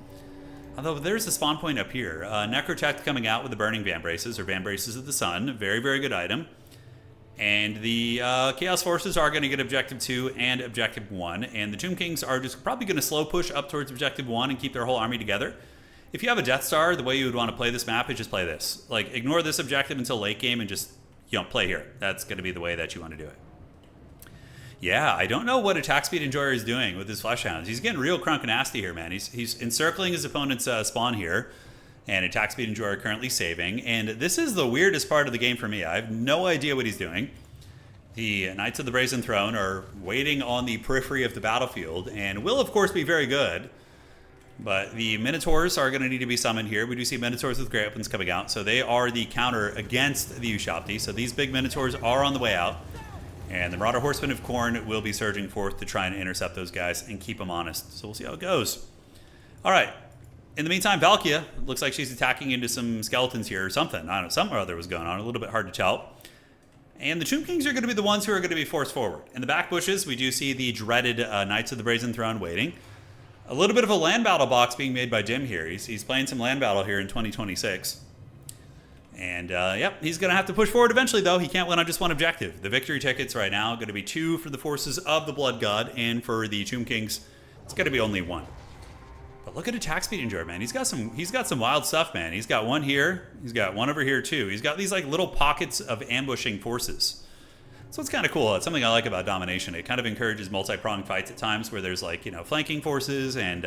Although there's a spawn point up here. Necrotect coming out with the Burning Vambraces, or Vambraces of the Sun. Very, very good item. And the Chaos Forces are going to get Objective 2 and Objective 1. And the Tomb Kings are just probably going to slow push up towards Objective 1 and keep their whole army together. If you have a Death Star, the way you would want to play this map is just play this. Like, ignore this objective until late game and just, play here. That's going to be the way that you want to do it. Yeah, I don't know what Attack Speed Enjoyer is doing with his Fleshhounds. He's getting real crunk and nasty here, man. He's encircling his opponent's spawn here, and Attack Speed Enjoyer currently saving. And this is the weirdest part of the game for me. I have no idea what he's doing. The Knights of the Brazen Throne are waiting on the periphery of the battlefield, and will, of course, be very good. But the Minotaurs are going to need to be summoned here. We do see Minotaurs with great weapons coming out, so they are the counter against the Ushapti. So these big Minotaurs are on the way out. And the Marauder Horsemen of Khorne will be surging forth to try and intercept those guys and keep them honest. So we'll see how it goes. All right. In the meantime, Valkia looks like she's attacking into some skeletons here or something. I don't know. Something or other was going on. A little bit hard to tell. And the Tomb Kings are going to be the ones who are going to be forced forward. In the back bushes, we do see the dreaded Knights of the Brazen Throne waiting. A little bit of a land battle box being made by Jim here. He's playing some land battle here in 2026. And, yep, he's going to have to push forward eventually, though. He can't win on just one objective. The victory tickets right now are going to be 2 for the forces of the Blood God, and for the Tomb Kings, it's going to be only 1. But look at attack speed enjoy, man. He's got some wild stuff, man. He's got 1 here. He's got 1 over here, too. He's got these, like, little pockets of ambushing forces. So it's kind of cool. It's something I like about Domination. It kind of encourages multi-pronged fights at times where there's, like, you know, flanking forces and,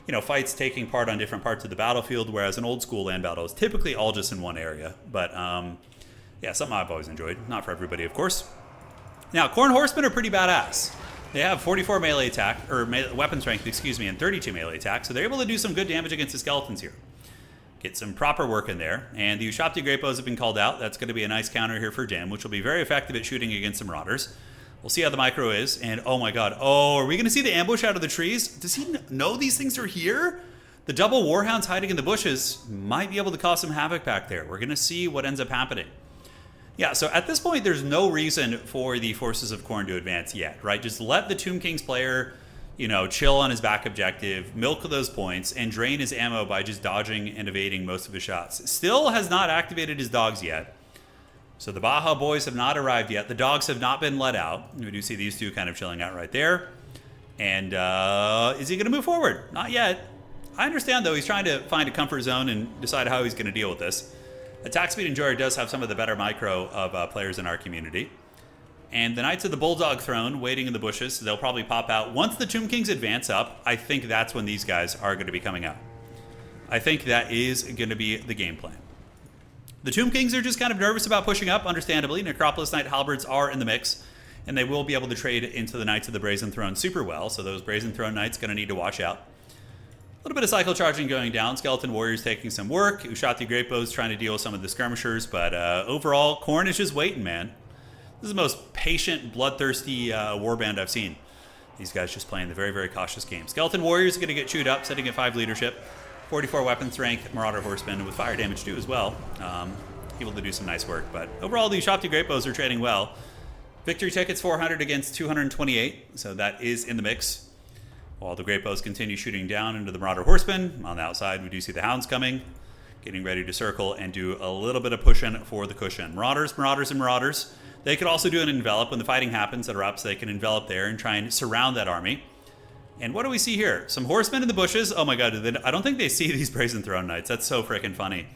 you know, fights taking part on different parts of the battlefield, whereas an old school land battle is typically all just in one area. But, yeah, something I've always enjoyed. Not for everybody, of course. Now, Khorne Horsemen are pretty badass. They have 44 melee attack, or weapon strength, excuse me, and 32 melee attack, so they're able to do some good damage against the skeletons here. Get some proper work in there. And the Ushabti Great Bows have been called out. That's going to be a nice counter here for Jim, which will be very effective at shooting against some Marauders. We'll see how the micro is. And oh my god. Oh, are we going to see the ambush out of the trees? Does he know these things are here? The double Warhounds hiding in the bushes might be able to cause some havoc back there. We're going to see what ends up happening. Yeah, so at this point, there's no reason for the forces of Khorne to advance yet, right? Just let the Tomb King's player, you know, chill on his back objective, milk those points, and drain his ammo by just dodging and evading most of his shots. Still has not activated his dogs yet. So the Baja boys have not arrived yet. The dogs have not been let out. We do see these two kind of chilling out right there. And is he going to move forward? Not yet. I understand, though. He's trying to find a comfort zone and decide how he's going to deal with this. Attack Speed Enjoyer does have some of the better micro of players in our community. And the Knights of the Bulldog Throne waiting in the bushes. So they'll probably pop out. Once the Tomb Kings advance up, I think that's when these guys are going to be coming out. I think that is going to be the game plan. The Tomb Kings are just kind of nervous about pushing up, understandably. Necropolis Knight Halberds are in the mix, and they will be able to trade into the Knights of the Brazen Throne super well, so those Brazen Throne Knights going to need to watch out. A little bit of cycle charging going down. Skeleton Warriors taking some work. Ushabti Great Bows trying to deal with some of the skirmishers, but overall, Khorne is just waiting, man. This is the most patient, bloodthirsty warband I've seen. These guys just playing the very, very cautious game. Skeleton Warriors are going to get chewed up, sitting at 5 leadership. 44 weapon strength, Marauder Horsemen with fire damage too as well. Able to do some nice work, but overall the Ushabti Great Bows are trading well. Victory tickets 400 against 228, so that is in the mix. While the Great Bows continue shooting down into the Marauder Horsemen. On the outside we do see the Hounds coming, getting ready to circle and do a little bit of pushing for the cushion. Marauders, Marauders, and Marauders. They could also do an envelop when the fighting happens that are up, so they can envelop there and try and surround that army. And what do we see here? Some horsemen in the bushes. Oh my god, I don't think they see these Brazen Throne Knights. That's so freaking funny.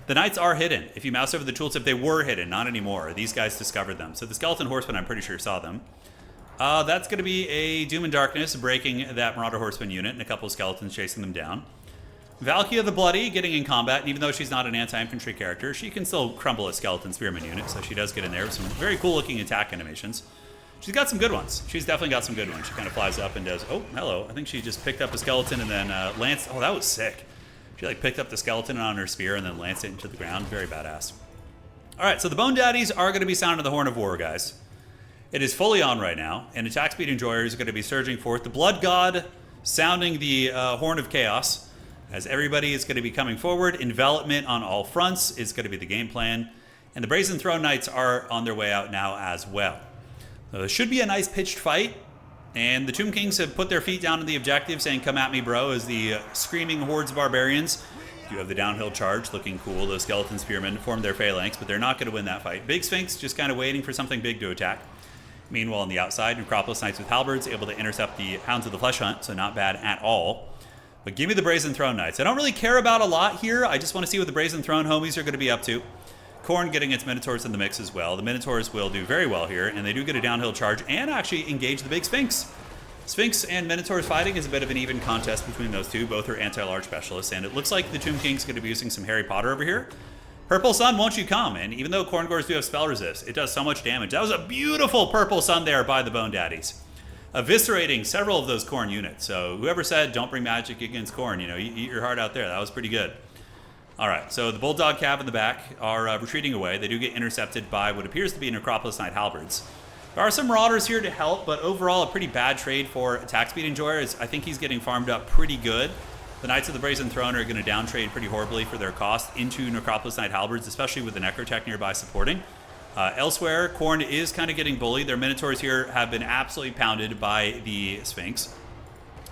The Knights are hidden. If you mouse over the tooltip, they were hidden, not anymore. These guys discovered them. So the Skeleton Horsemen, I'm pretty sure, saw them. That's going to be a Doom and Darkness breaking that Marauder Horseman unit and a couple of skeletons chasing them down. Valkia the Bloody getting in combat, and even though she's not an anti-infantry character, she can still crumble a Skeleton Spearman unit, so she does get in there with some very cool looking attack animations. She's got some good ones. She's definitely got some good ones. She kind of flies up and does, oh, hello. I think she just picked up a skeleton and then lanced, oh, that was sick. She like picked up the skeleton on her spear and then lanced it into the ground. Very badass. All right, so the Bone Daddies are going to be sounding the Horn of War, guys. It is fully on right now, and Attack Speed Enjoyers are going to be surging forth. The Blood God sounding the Horn of Chaos, as everybody is going to be coming forward. Envelopment on all fronts is going to be the game plan. And the Brazen Throne Knights are on their way out now as well. So it should be a nice pitched fight. And the Tomb Kings have put their feet down to the objective, saying, come at me, bro, as the screaming hordes of barbarians. You have the downhill charge, looking cool. Those Skeleton Spearmen form their phalanx, but they're not going to win that fight. Big Sphinx just kind of waiting for something big to attack. Meanwhile, on the outside, Necropolis Knights with Halberds able to intercept the Hounds of the Flesh Hunt, so not bad at all. But give me the Brazen Throne Knights. I don't really care about a lot here. I just want to see what the Brazen Throne homies are going to be up to. Khorne getting its Minotaurs in the mix as well. The Minotaurs will do very well here, and they do get a downhill charge and actually engage the big Sphinx. Sphinx and Minotaurs fighting is a bit of an even contest between those two. Both are anti-large specialists, and it looks like the Tomb King's going to be using some Harry Potter over here. Purple Sun, won't you come? And even though Khorngors do have spell resist, it does so much damage. That was a beautiful Purple Sun there by the Bone Daddies, eviscerating several of those Khorne units. So whoever said don't bring magic against Khorne, you know, you eat your heart out there. That was pretty good. All right, so the Bulldog Cav in the back are retreating away. They do get intercepted by what appears to be Necropolis Knight Halberds. There are some Marauders here to help, but overall a pretty bad trade for Attack Speed Enjoyer. I think he's getting farmed up pretty good. The Knights of the Brazen Throne are going to downtrade pretty horribly for their cost into Necropolis Knight Halberds, especially with the Necrotech nearby supporting. Elsewhere, Khorne is kind of getting bullied. Their Minotaurs here have been absolutely pounded by the Sphinx.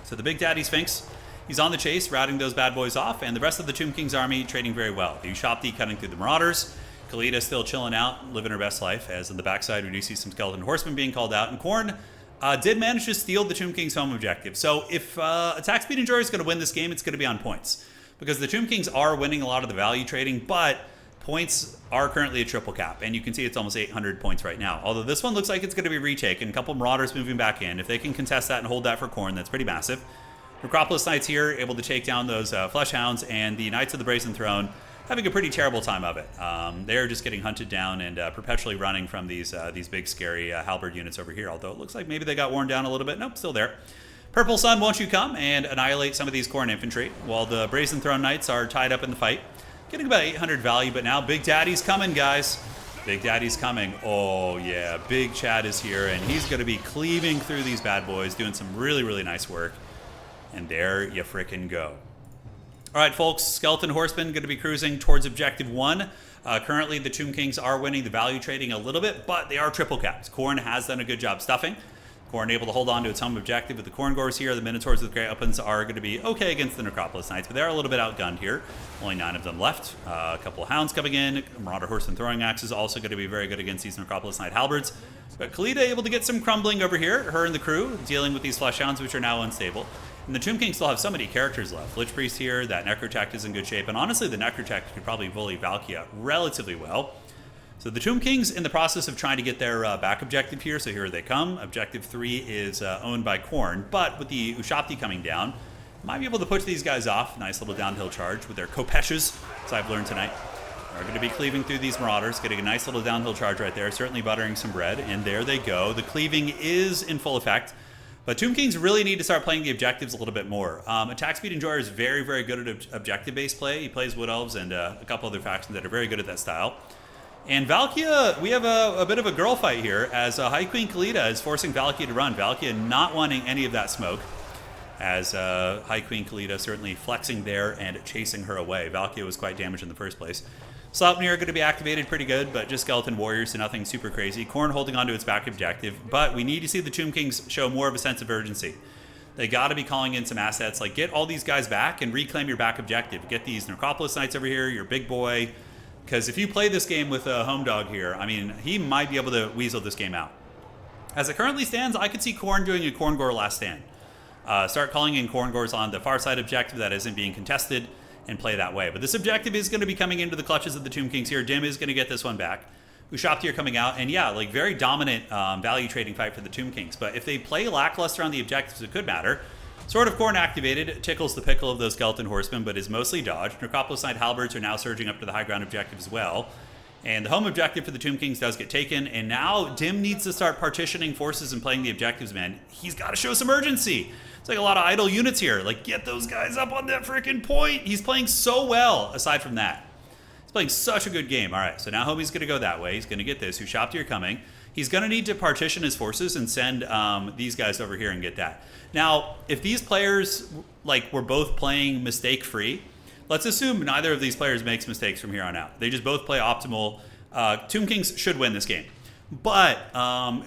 So the Big Daddy Sphinx He's on the chase, routing those bad boys off, and the rest of the Tomb King's army trading very well. The Ushopti cutting through the Marauders. Khalida still chilling out, living her best life, as on the backside we do see some Skeleton Horsemen being called out. And Khorne did manage to steal the Tomb King's home objective. So if Attack Speed Enjoyer is going to win this game, it's going to be on points. Because the Tomb Kings are winning a lot of the value trading, but points are currently a triple cap. And you can see it's almost 800 points right now. Although this one looks like it's going to be retaken. A couple Marauders moving back in. If they can contest that and hold that for Khorne, that's pretty massive. Necropolis Knights here, able to take down those Flesh Hounds, and the Knights of the Brazen Throne having a pretty terrible time of it. They're just getting hunted down and perpetually running from these big, scary halberd units over here, although it looks like maybe they got worn down a little bit. Nope, still there. Purple Sun, won't you come and annihilate some of these Khorne infantry, while the Brazen Throne Knights are tied up in the fight. Getting about 800 value, but now Big Daddy's coming, guys. Big Daddy's coming. Oh, yeah, Big Chad is here, and he's going to be cleaving through these bad boys, doing some really, really nice work. And there you frickin' go. All right, folks, Skeleton Horsemen going to be cruising towards Objective 1. Currently, the Tomb Kings are winning the value trading a little bit, but they are triple caps. Khorne has done a good job stuffing. Khorne able to hold on to its home objective with the Khorngors here. The Minotaurs with great weapons are going to be okay against the Necropolis Knights, but they're a little bit outgunned here. Only 9 of them left. A couple of Hounds coming in. Marauder Horseman Throwing Axe is also going to be very good against these Necropolis Knight Halberds. But Khalida able to get some crumbling over here. Her and the crew dealing with these Flesh Hounds, which are now unstable. And the Tomb King still have so many characters left. Lich Priest here, that Necrotect is in good shape. And honestly, the Necrotect could probably bully Valkia relatively well. So the Tomb King's in the process of trying to get their back objective here. So here they come. Objective 3 is owned by Khorne. But with the Ushopti coming down, might be able to push these guys off. Nice little downhill charge with their Kopeshes, as I've learned tonight. Are going to be cleaving through these Marauders, getting a nice little downhill charge right there. Certainly buttering some bread. And there they go. The cleaving is in full effect. But Tomb Kings really need to start playing the objectives a little bit more. Attack Speed Enjoyer is very, very good at objective-based play. He plays Wood Elves and a couple other factions that are very good at that style. And Valkia, we have a bit of a girl fight here as High Queen Khalida is forcing Valkia to run. Valkia not wanting any of that smoke, as High Queen Khalida certainly flexing there and chasing her away. Valkia was quite damaged in the first place. Sleipnir going to be activated pretty good, but just Skeleton Warriors, so nothing super crazy. Khorne holding on to its back objective, but we need to see the Tomb Kings show more of a sense of urgency. They got to be calling in some assets, like get all these guys back and reclaim your back objective. Get these Necropolis Knights over here, your big boy, because if you play this game with a home dog here, I mean, he might be able to weasel this game out. As it currently stands, I could see Khorne doing a Khorngor last stand. Start calling in Khorngors on the far side objective that isn't being contested, and play that way. But this objective is going to be coming into the clutches of the Tomb Kings here. Dim is going to get this one back. Ushopti are coming out, and yeah, like very dominant value trading fight for the Tomb Kings. But if they play lackluster on the objectives, it could matter. Sword of Khorne activated, tickles the pickle of those Skeleton Horsemen, but is mostly dodged. Necropolis Knight Halberds are now surging up to the high ground objective as well. And the home objective for the Tomb Kings does get taken, and now Dim needs to start partitioning forces and playing the objectives, man. He's got to show some urgency. It's like a lot of idle units here. Like, get those guys up on that freaking point. He's playing so well, aside from that. He's playing such a good game. All right, so now homie's going to go that way. He's going to get this. Ushopti are coming. He's going to need to partition his forces and send these guys over here and get that. Now, if these players, like, were both playing mistake-free, let's assume neither of these players makes mistakes from here on out. They just both play optimal. Tomb Kings should win this game. But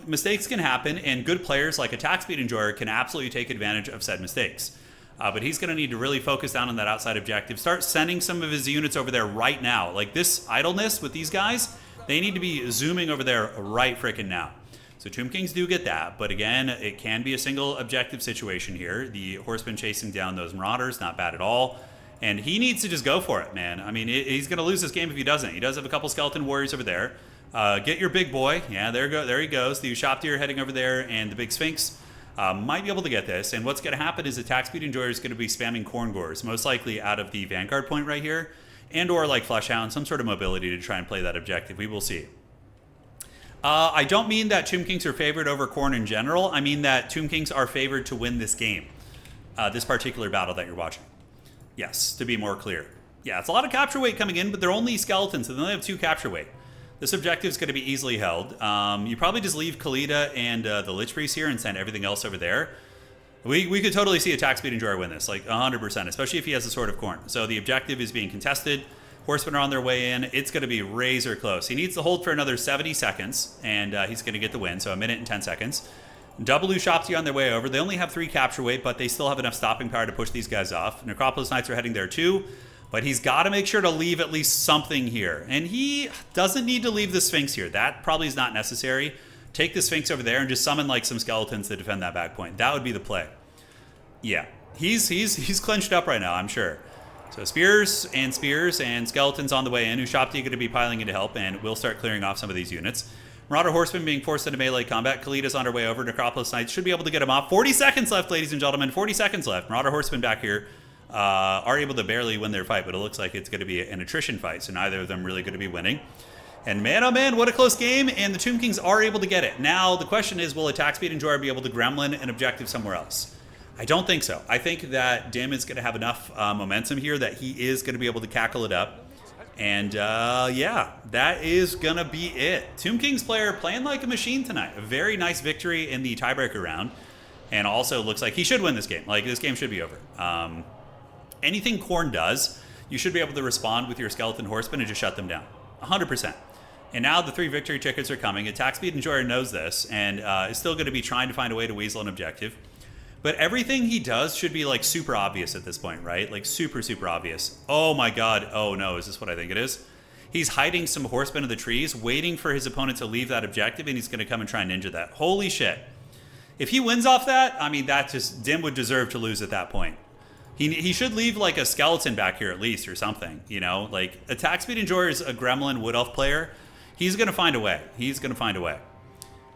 mistakes can happen, and good players like Attack Speed Enjoyer can absolutely take advantage of said mistakes. But he's going to need to really focus down on that outside objective. Start sending some of his units over there right now. Like this idleness with these guys, they need to be zooming over there right frickin' now. So Tomb Kings do get that, but again, it can be a single objective situation here. The Horseman chasing down those Marauders, not bad at all. And he needs to just go for it, man. I mean, he's going to lose this game if he doesn't. He does have a couple Skeleton Warriors over there. Get your big boy. Yeah, there he goes. The Ushopti are heading over there, and the big Sphinx might be able to get this. And what's going to happen is Attack Speed Enjoyer is going to be spamming Khorngors, most likely out of the Vanguard point right here, and or like Fleshhound, some sort of mobility to try and play that objective. We will see. I don't mean that Tomb Kings are favored over Khorne in general. I mean that Tomb Kings are favored to win this game, this particular battle that you're watching. Yes, to be more clear. Yeah, it's a lot of capture weight coming in, but they're only skeletons, so they only have 2 capture weight. This objective is going to be easily held. You probably just leave Khalida and the Lich Priest here and send everything else over there. We could totally see Attack Speed Enjoyer win this, like 100%, especially if he has the Sword of Khorne. So the objective is being contested. Horsemen are on their way in. It's going to be razor close. He needs to hold for another 70 seconds, and he's going to get the win, so 1 minute and 10 seconds. Double Ushopti on their way over. They only have 3 capture weight, but they still have enough stopping power to push these guys off. Necropolis Knights are heading there too, but he's got to make sure to leave at least something here. And he doesn't need to leave the Sphinx here. That probably is not necessary. Take the Sphinx over there and just summon like some skeletons to defend that back point. That would be the play. Yeah, he's clenched up right now, I'm sure. So spears and skeletons on the way in. Ushopti going to be piling in to help, and we'll start clearing off some of these units. Marauder Horseman being forced into melee combat. Khalid's on her way over. Necropolis Knights should be able to get him off. 40 seconds left, ladies and gentlemen. 40 seconds left. Marauder Horseman back here are able to barely win their fight, but it looks like it's going to be an attrition fight, so neither of them really going to be winning. And man, oh man, what a close game, and the Tomb Kings are able to get it. Now, the question is, will Attack Speed Enjoyer be able to gremlin an objective somewhere else? I don't think so. I think that Dim is going to have enough momentum here that he is going to be able to cackle it up. And yeah, that is going to be it. Tomb Kings player playing like a machine tonight. A very nice victory in the tiebreaker round. And also looks like he should win this game. Like, this game should be over. Anything Khorne does, you should be able to respond with your Skeleton Horsemen and just shut them down. 100%. And now the 3 victory tickets are coming. Attack Speed Enjoyer knows this and is still going to be trying to find a way to weasel an objective. But everything he does should be like super obvious at this point, right? Like super, super obvious. Oh my god. Oh no, is this what I think it is? He's hiding some horsemen in the trees, waiting for his opponent to leave that objective, and he's going to come and try and ninja that. Holy shit. If he wins off that, I mean, that just, Dim would deserve to lose at that point. He should leave like a skeleton back here at least or something, you know? Like, Attack Speed Enjoyer is a Gremlin Wood Elf player. He's going to find a way. He's going to find a way.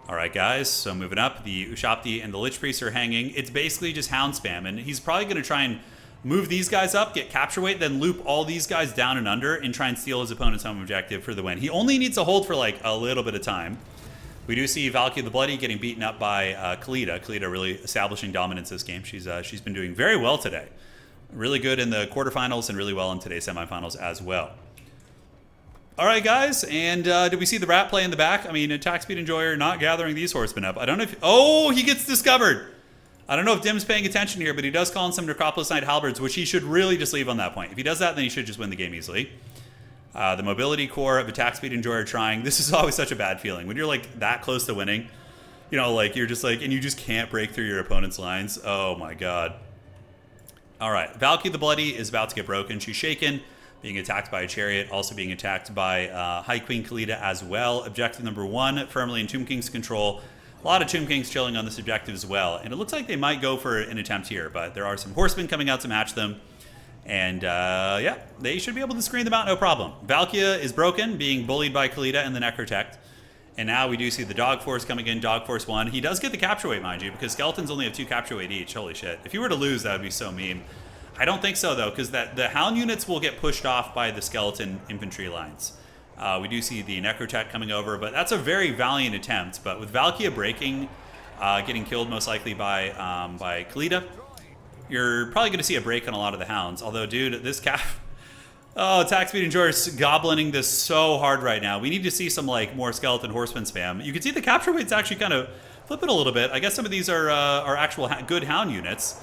All right, guys, so moving up, the Ushopti and the Lich Priest are hanging. It's basically just hound spam, and he's probably going to try and move these guys up, get capture weight, then loop all these guys down and under and try and steal his opponent's home objective for the win. He only needs to hold for like a little bit of time. We do see Valkyrie the Bloody getting beaten up by Khalida. Khalida really establishing dominance this game. She's been doing very well today. Really good in the quarterfinals and really well in today's semifinals as well. All right, guys, and did we see the rat play in the back? I mean, Attack Speed Enjoyer not gathering these horsemen up. I don't know if... Oh, he gets discovered! I don't know if Dim's paying attention here, but he does call in some Necropolis Knight Halberds, which he should really just leave on that point. If he does that, then he should just win the game easily. The mobility core of Attack Speed Enjoyer trying. This is always such a bad feeling. When you're, like, that close to winning, you know, like, you're just, like, and you just can't break through your opponent's lines. Oh, my God. All right, Valkyrie the Bloody is about to get broken. She's shaken. Being attacked by a chariot, also being attacked by High Queen Khalida as well. Objective number 1, firmly in Tomb King's control. A lot of Tomb Kings chilling on this objective as well. And it looks like they might go for an attempt here, but there are some horsemen coming out to match them. And yeah, they should be able to screen them out, no problem. Valkia is broken, being bullied by Khalida and the Necrotect. And now we do see the Dog Force coming in, Dog Force 1. He does get the capture weight, mind you, because skeletons only have 2 capture weight each. Holy shit. If you were to lose, that would be so mean. I don't think so, though, because the Hound units will get pushed off by the skeleton infantry lines. We do see the Necrotech coming over, but that's a very valiant attempt. But with Valkia breaking, getting killed most likely by Khalida, you're probably going to see a break on a lot of the Hounds. Although, dude, this calf... Oh, Attack Speed Enjoyer is goblining this so hard right now. We need to see some, like, more Skeleton Horseman spam. You can see the capture weight's actually kind of flipping a little bit. I guess some of these are actual good Hound units.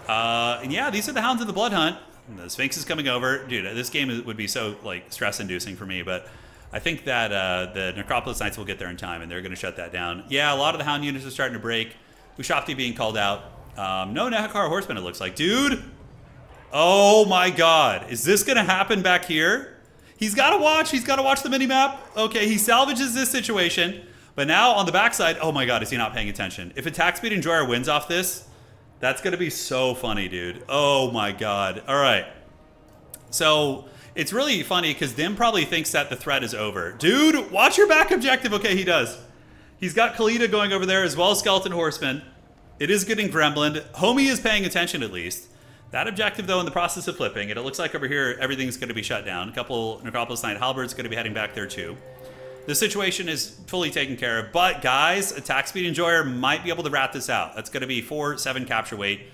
And yeah, these are the Hounds of the Blood Hunt. And the Sphinx is coming over. Dude, this game would be so, like, stress-inducing for me, but I think that the Necropolis Knights will get there in time, and they're going to shut that down. Yeah, a lot of the Hound units are starting to break. Ushopti being called out. No Nehakar Horsemen, it looks like. Dude! Oh my god. Is this going to happen back here? He's got to watch. He's got to watch the minimap. Okay, he salvages this situation. But now on the backside, oh my god, is he not paying attention? If Attack Speed Enjoyer wins off this, that's going to be so funny, dude. Oh my god. All right. So it's really funny because Dim probably thinks that the threat is over. Dude, watch your back objective. Okay, he does. He's got Khalida going over there as well as Skeleton Horseman. It is getting gremlined. Homie is paying attention at least. That objective, though, in the process of flipping, it looks like over here everything's going to be shut down. A couple Necropolis Knight Halberds going to be heading back there too. The situation is fully taken care of, but guys, Attack Speed Enjoyer might be able to rat this out. That's going to be 4-7 capture weight,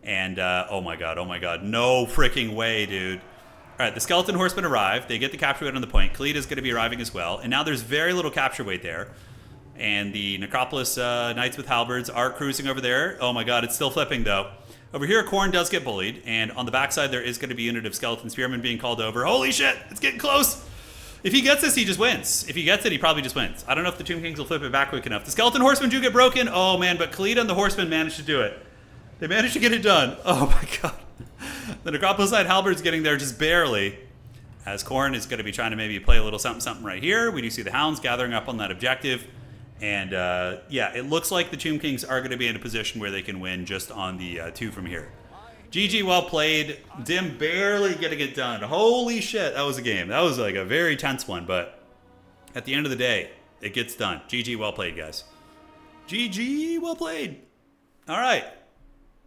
and oh my god, no freaking way, dude. All right, the Skeleton Horsemen arrive. They get the capture weight on the point. Khalid is going to be arriving as well, and now there's very little capture weight there. And the Necropolis Knights with Halberds are cruising over there. Oh my god, it's still flipping though. Over here, Khorne does get bullied, and on the backside there is going to be a unit of Skeleton Spearmen being called over. Holy shit, it's getting close. If he gets this, he just wins. If he gets it, he probably just wins. I don't know if the Tomb Kings will flip it back quick enough. The Skeleton Horsemen do get broken. Oh, man, but Khalida and the Horsemen managed to do it. They managed to get it done. Oh, my God. The Necropolisite Halberd's getting there just barely. As Khorne is going to be trying to maybe play a little something right here. We do see the Hounds gathering up on that objective. And, yeah, it looks like the Tomb Kings are going to be in a position where they can win just on the 2 from here. GG, well played. Dim barely getting it done. Holy shit, that was a game. That was like a very tense one, but at the end of the day, it gets done. GG, well played, guys. GG, well played. All right.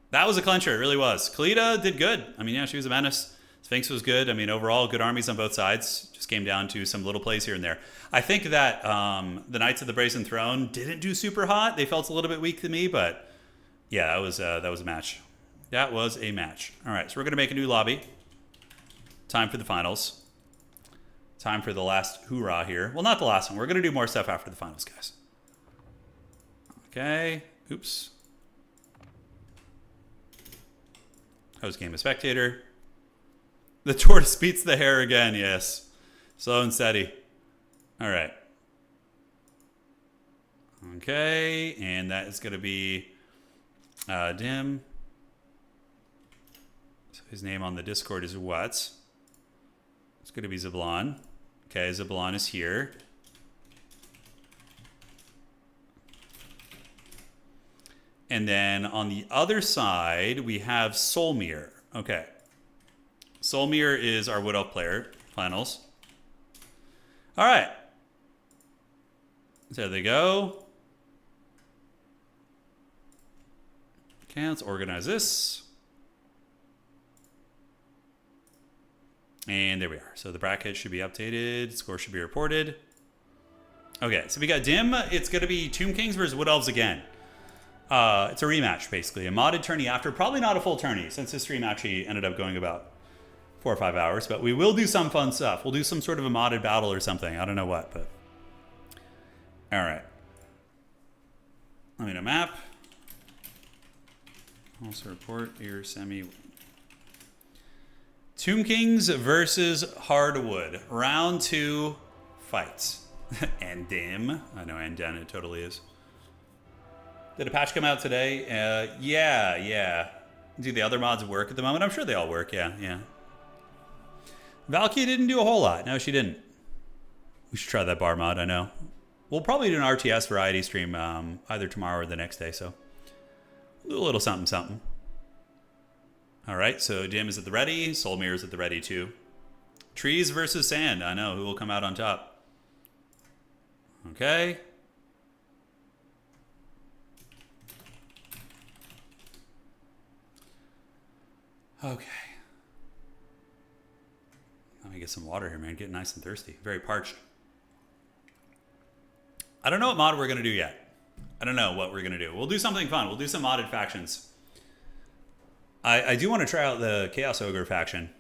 That was a clincher, it really was. Khalida did good. I mean, yeah, she was a menace. Sphinx was good. I mean, overall, good armies on both sides. Just came down to some little plays here and there. I think that the Knights of the Brazen Throne didn't do super hot. They felt a little bit weak to me, but yeah, that was a match. That was a match. All right, so we're going to make a new lobby. Time for the finals. Time for the last hoorah here. Well, not the last one. We're going to do more stuff after the finals, guys. Okay. Oops. Host game of spectator. The tortoise beats the hare again, yes. Slow and steady. All right. Okay, and that is going to be Dim. So his name on the Discord is what? It's going to be Zablon. Okay, Zablon is here. And then on the other side, we have Solmir. Okay. Solmir is our Wood Elf player. Finals. All right. There they go. Okay, let's organize this. And there we are. So the bracket should be updated. Score should be reported. Okay, so we got Dim. It's going to be Tomb Kings versus Wood Elves again. It's a rematch, basically. A modded tourney after. Probably not a full tourney, since this stream actually ended up going about 4 or 5 hours. But we will do some fun stuff. We'll do some sort of a modded battle or something. I don't know what, but... All right. Let me know map. Also report your semi... Tomb Kings versus Hardwood. Round 2 fights. And Dim. I know Andan it totally is. Did a patch come out today? Yeah. Do the other mods work at the moment? I'm sure they all work, yeah. Valkyrie didn't do a whole lot. No, she didn't. We should try that bar mod, I know. We'll probably do an RTS variety stream either tomorrow or the next day, so we'll do a little something. All right, so Dim is at the ready. Solmir is at the ready, too. Trees versus sand. I know. Who will come out on top? Okay. Okay. Let me get some water here, man. Getting nice and thirsty. Very parched. I don't know what mod we're going to do yet. I don't know what we're going to do. We'll do something fun. We'll do some modded factions. I do want to try out the Chaos Ogre faction.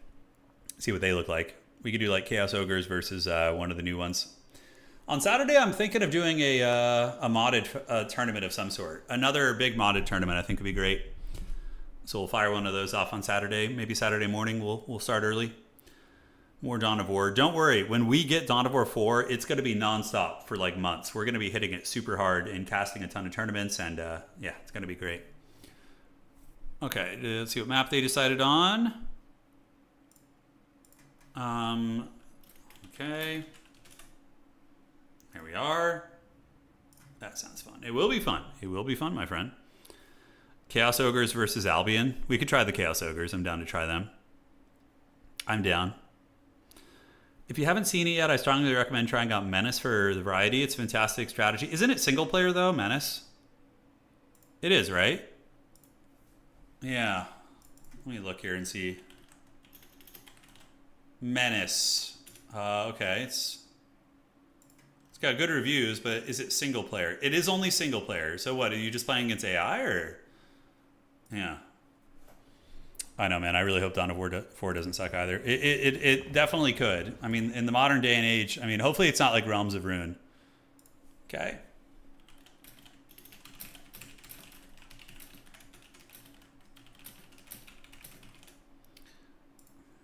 See what they look like. We could do like Chaos Ogres versus one of the new ones. On Saturday, I'm thinking of doing a modded tournament of some sort. Another big modded tournament I think would be great. So we'll fire one of those off on Saturday. Maybe Saturday morning we'll start early. More Dawn of War. Don't worry. When we get Dawn of War 4, it's going to be nonstop for like months. We're going to be hitting it super hard and casting a ton of tournaments. And yeah, it's going to be great. Okay, let's see what map they decided on. Okay. There we are. That sounds fun. It will be fun. It will be fun, my friend. Chaos Ogres versus Albion. We could try the Chaos Ogres. I'm down to try them. I'm down. If you haven't seen it yet, I strongly recommend trying out Menace for the variety. It's a fantastic strategy. Isn't it single player, though, Menace? It is, right? Yeah. Let me look here and see. Menace. Okay, it's got good reviews, but is it single player? It is only single player. So what, are you just playing against AI, or? Yeah. I know, man. I really hope Dawn of War 4 doesn't suck either. It definitely could. I mean, in the modern day and age, I mean, hopefully it's not like Realms of Ruin. Okay.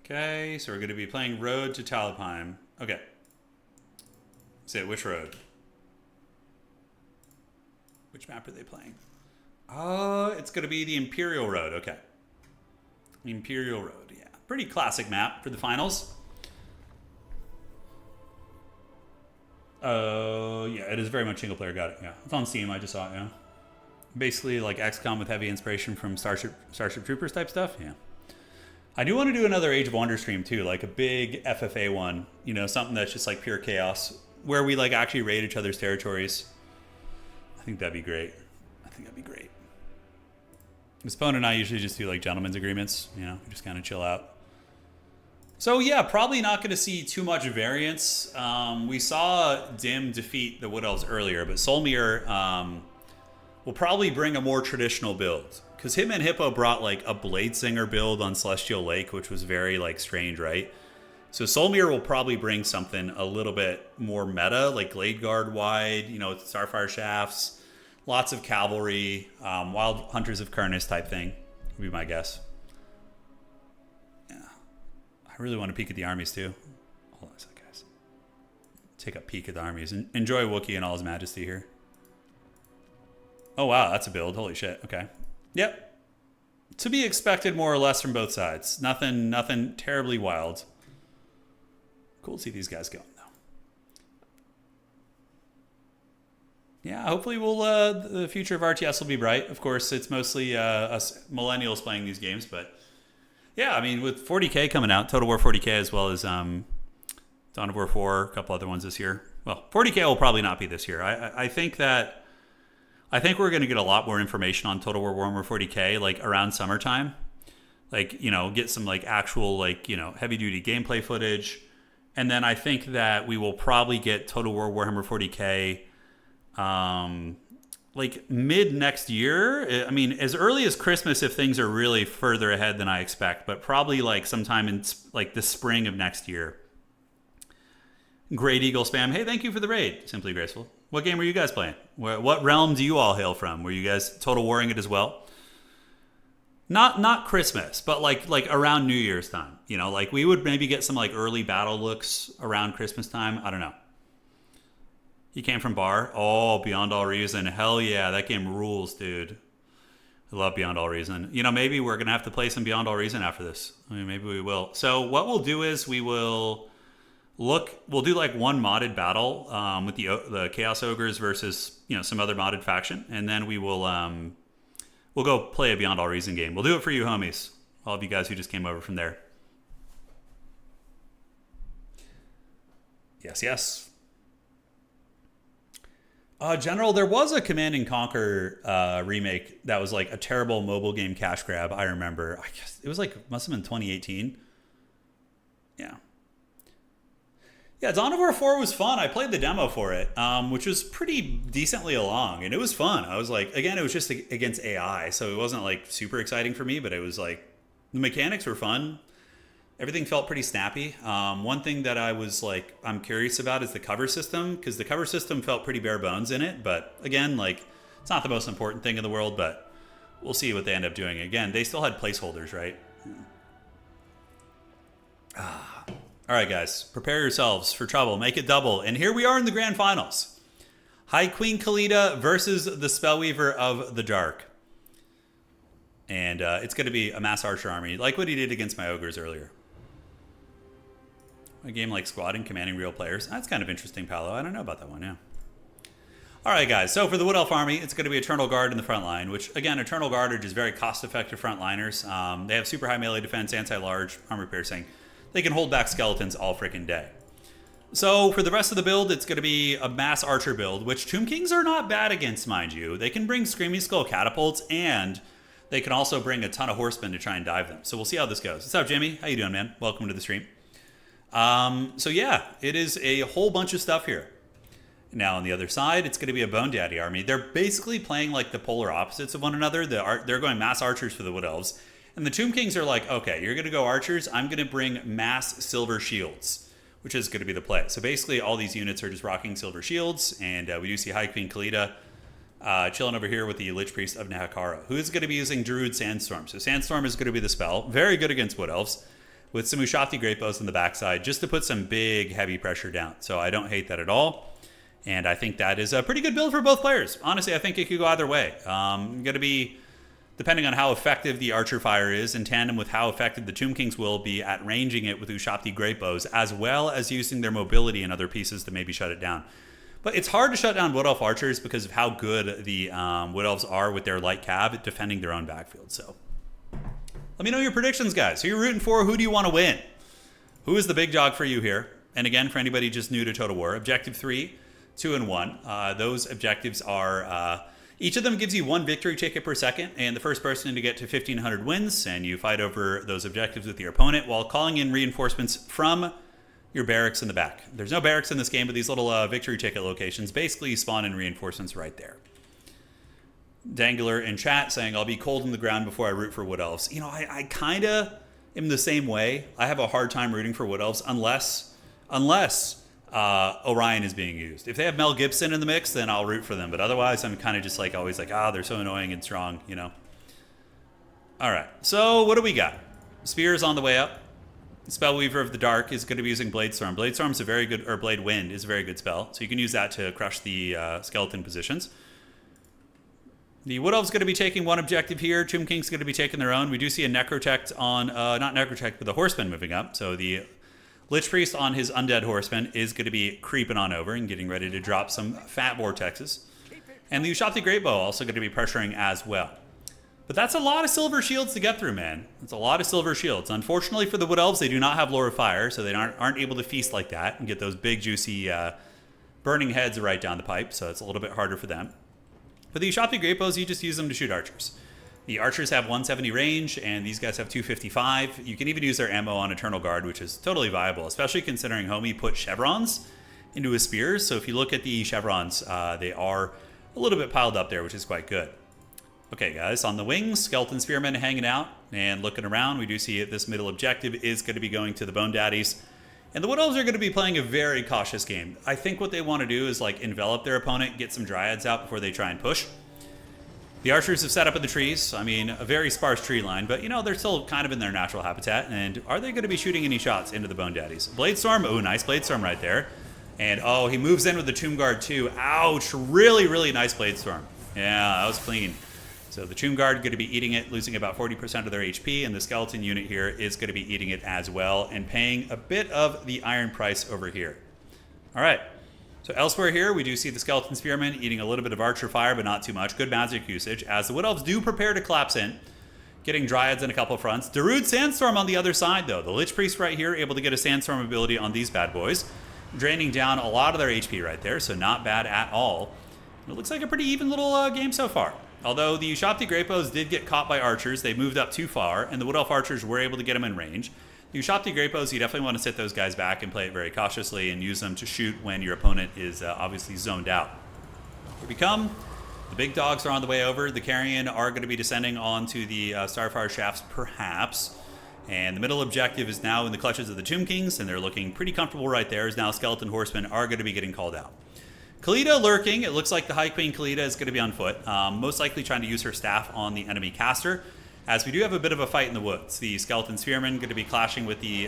Okay, so we're going to be playing Road to Talabheim. Okay. Say which road? Which map are they playing? It's going to be the Imperial Road. Okay. Imperial Road, yeah. Pretty classic map for the finals. Yeah, it is very much single player. Got it. Yeah, it's on Steam. I just saw it. Yeah, basically like XCOM with heavy inspiration from Starship Troopers type stuff. Yeah, I do want to do another Age of Wonder stream too, like a big FFA one. You know, something that's just like pure chaos, where we like actually raid each other's territories. I think that'd be great. Spone and I usually just do like gentlemen's agreements. You know, we just kind of chill out. So yeah, probably not going to see too much variance. We saw Dim defeat the Wood Elves earlier, but Solmir will probably bring a more traditional build. Because him and Hippo brought like a Bladesinger build on Celestial Lake, which was very like strange, right? So Solmir will probably bring something a little bit more meta, like Glade Guard wide, you know, Starfire Shafts, lots of cavalry, Wild Hunters of Kurnus type thing, would be my guess. I really want to peek at the armies too. Hold on a sec, guys. Take a peek at the armies. Enjoy Wookiee and all his majesty here. Oh wow, that's a build. Holy shit. Okay. Yep. To be expected more or less from both sides. Nothing terribly wild. Cool to see these guys going though. Yeah, hopefully we'll the future of RTS will be bright. Of course, it's mostly us millennials playing these games, but yeah, I mean, with 40K coming out, Total War 40K, as well as Dawn of War 4, a couple other ones this year. Well, 40K will probably not be this year. I think we're going to get a lot more information on Total War Warhammer 40K, like around summertime. Like, you know, get some like actual like, you know, heavy duty gameplay footage. And then I think that we will probably get Total War Warhammer 40K like mid next year. I mean, as early as Christmas if things are really further ahead than I expect, but probably like sometime in like the spring of next year. Great Eagle spam. Hey, thank you for the raid. Simply Graceful. What game were you guys playing? What realm do you all hail from? Were you guys total warring it as well? Not Christmas, but like around New Year's time. You know, like we would maybe get some like early battle looks around Christmas time. I don't know. He came from Bar. Oh, Beyond All Reason. Hell yeah, that game rules, dude. I love Beyond All Reason. You know, maybe we're going to have to play some Beyond All Reason after this. I mean, maybe we will. So what we'll do is we'll do like one modded battle with the Chaos Ogres versus, you know, some other modded faction. And then we'll go play a Beyond All Reason game. We'll do it for you, homies. All of you guys who just came over from there. Yes, yes. General, there was a Command and Conquer remake that was like a terrible mobile game cash grab. I remember. I guess it was like, must have been 2018. Yeah. Yeah, Dawn of War 4 was fun. I played the demo for it, which was pretty decently along, and it was fun. I was like, again, it was just against AI, so it wasn't like super exciting for me, but it was like, the mechanics were fun. Everything felt pretty snappy. One thing that I was like, I'm curious about is the cover system, because the cover system felt pretty bare bones in it. But again, like, it's not the most important thing in the world, but we'll see what they end up doing. Again, they still had placeholders, right? All right, guys, prepare yourselves for trouble. Make it double. And here we are in the grand finals. High Queen Khalida versus the Spellweaver of the Dark. And it's going to be a mass archer army, like what he did against my ogres earlier. A game like Squad and commanding real players. That's kind of interesting, Paolo. I don't know about that one, yeah. All right, guys. So for the Wood Elf army, it's going to be Eternal Guard in the front line, which, again, Eternal Guard are just very cost-effective frontliners. They have super high melee defense, anti-large, armor piercing. They can hold back skeletons all freaking day. So for the rest of the build, it's going to be a mass archer build, which Tomb Kings are not bad against, mind you. They can bring Screaming Skull catapults, and they can also bring a ton of horsemen to try and dive them. So we'll see how this goes. What's up, Jimmy? How you doing, man? Welcome to the stream. So yeah, it is a whole bunch of stuff here. Now on the other side, it's going to be a Bone Daddy army. They're basically playing like the polar opposites of one another. They're going mass archers for the Wood Elves. And the Tomb Kings are like, okay, you're going to go archers. I'm going to bring mass silver shields, which is going to be the play. So basically all these units are just rocking silver shields. And we do see High Queen Khalida chilling over here with the Lich Priest of Nehakara, who is going to be using Druid Sandstorm. So Sandstorm is going to be the spell. Very good against Wood Elves, with some Ushati Great Bows on the backside, just to put some big, heavy pressure down. So I don't hate that at all. And I think that is a pretty good build for both players. Honestly, I think it could go either way. Going to be, depending on how effective the Archer Fire is, in tandem with how effective the Tomb Kings will be at ranging it with Ushabti Great Bows, as well as using their mobility and other pieces to maybe shut it down. But it's hard to shut down Wood Elf Archers because of how good the Wood Elves are with their light cav at defending their own backfield. So let me know your predictions, guys. Who you're rooting for? Who do you want to win? Who is the big dog for you here? And again, for anybody just new to Total War, Objective 3, 2, and 1. Those objectives are... each of them gives you 1 victory ticket per second, and the first person to get to 1,500 wins, and you fight over those objectives with your opponent while calling in reinforcements from your barracks in the back. There's no barracks in this game, but these little victory ticket locations basically spawn in reinforcements right there. Dangler in chat saying, I'll be cold in the ground before I root for Wood Elves. You know, I kind of am the same way. I have a hard time rooting for Wood Elves unless Orion is being used. If they have Mel Gibson in the mix, then I'll root for them. But otherwise, I'm kind of just like always like, they're so annoying and strong, you know. All right, so what do we got? Spear is on the way up. Spellweaver of the Dark is going to be using Bladestorm. Bladestorm is a very good, or Blade Wind is a very good spell. So you can use that to crush the skeleton positions. The Wood Elf's going to be taking 1 objective here. Tomb King's going to be taking their own. We do see a Necrotect on, not Necrotect, but the Horseman moving up. So the Lich Priest on his Undead Horseman is going to be creeping on over and getting ready to drop some fat vortexes. And the Ushabti Greatbow also going to be pressuring as well. But that's a lot of silver shields to get through, man. It's a lot of silver shields. Unfortunately for the Wood Elves, they do not have Lore of Fire, so they aren't able to feast like that and get those big, juicy burning heads right down the pipe, so it's a little bit harder for them. For the Ushabti Greatbows, you just use them to shoot archers. The archers have 170 range, and these guys have 255. You can even use their ammo on Eternal Guard, which is totally viable, especially considering Homie put chevrons into his spears. So if you look at the chevrons, they are a little bit piled up there, which is quite good. Okay, guys, on the wings, Skeleton Spearmen hanging out and looking around. We do see this middle objective is going to be going to the Bone Daddies. And the Wood Elves are going to be playing a very cautious game. I think what they want to do is like envelop their opponent, get some Dryads out before they try and push. The archers have set up in the trees. I mean, a very sparse tree line, but you know, they're still kind of in their natural habitat. And are they going to be shooting any shots into the Bone Daddies? Bladestorm, oh, nice Bladestorm right there. And oh, he moves in with the Tomb Guard too. Ouch, really, really nice Bladestorm. Yeah, that was clean. So the Tomb Guard going to be eating it, losing about 40% of their HP, and the skeleton unit here is going to be eating it as well and paying a bit of the iron price over here. All right. So elsewhere here, we do see the Skeleton Spearmen eating a little bit of Archer Fire, but not too much. Good magic usage, as the Wood Elves do prepare to collapse in, getting Dryads in a couple fronts. Darude Sandstorm on the other side, though. The Lich Priest right here, able to get a Sandstorm ability on these bad boys, draining down a lot of their HP right there, so not bad at all. It looks like a pretty even little game so far. Although the Ushabti Greatbows did get caught by archers, they moved up too far, and the Wood Elf archers were able to get them in range. The Ushabti Greatbows, you definitely want to sit those guys back and play it very cautiously and use them to shoot when your opponent is obviously zoned out. Here we come. The big dogs are on the way over. The Carrion are going to be descending onto the Starfire shafts, perhaps. And the middle objective is now in the clutches of the Tomb Kings, and they're looking pretty comfortable right there, as now Skeleton Horsemen are going to be getting called out. Khalida lurking. It looks like the High Queen Khalida is going to be on foot, most likely trying to use her staff on the enemy caster, as we do have a bit of a fight in the woods. The Skeleton Spearmen going to be clashing with the,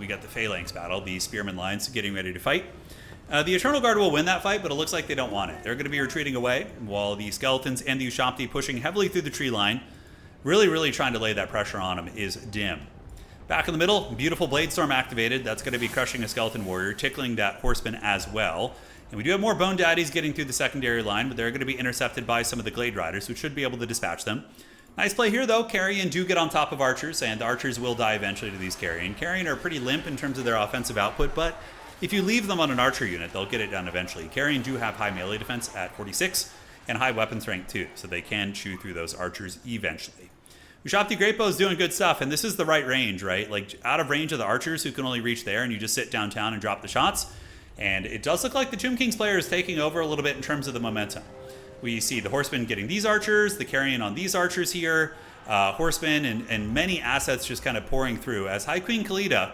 we got the Phalanx battle, the Spearman lines getting ready to fight. The Eternal Guard will win that fight, but it looks like they don't want it. They're going to be retreating away, while the Skeletons and the Ushabti pushing heavily through the tree line, really, really trying to lay that pressure on them is Dim. Back in the middle, beautiful Bladestorm activated. That's going to be crushing a Skeleton Warrior, tickling that Horseman as well. And we do have more Bone Daddies getting through the secondary line, but they're going to be intercepted by some of the Glade Riders, who should be able to dispatch them. Nice play here, though. Carrion do get on top of archers, and archers will die eventually to these Carrion. Carrion are pretty limp in terms of their offensive output, but if you leave them on an archer unit, they'll get it done eventually. Carrion do have high melee defense at 46, and high weapons rank too, so they can chew through those archers eventually. Ushabti Greatbow is doing good stuff, and this is the right range, right? Like, out of range of the archers who can only reach there, and you just sit downtown and drop the shots. And it does look like the Tomb King's player is taking over a little bit in terms of the momentum. We see the Horsemen getting these archers, the Carrion on these archers here, Horsemen, and many assets just kind of pouring through. As High Queen Khalida,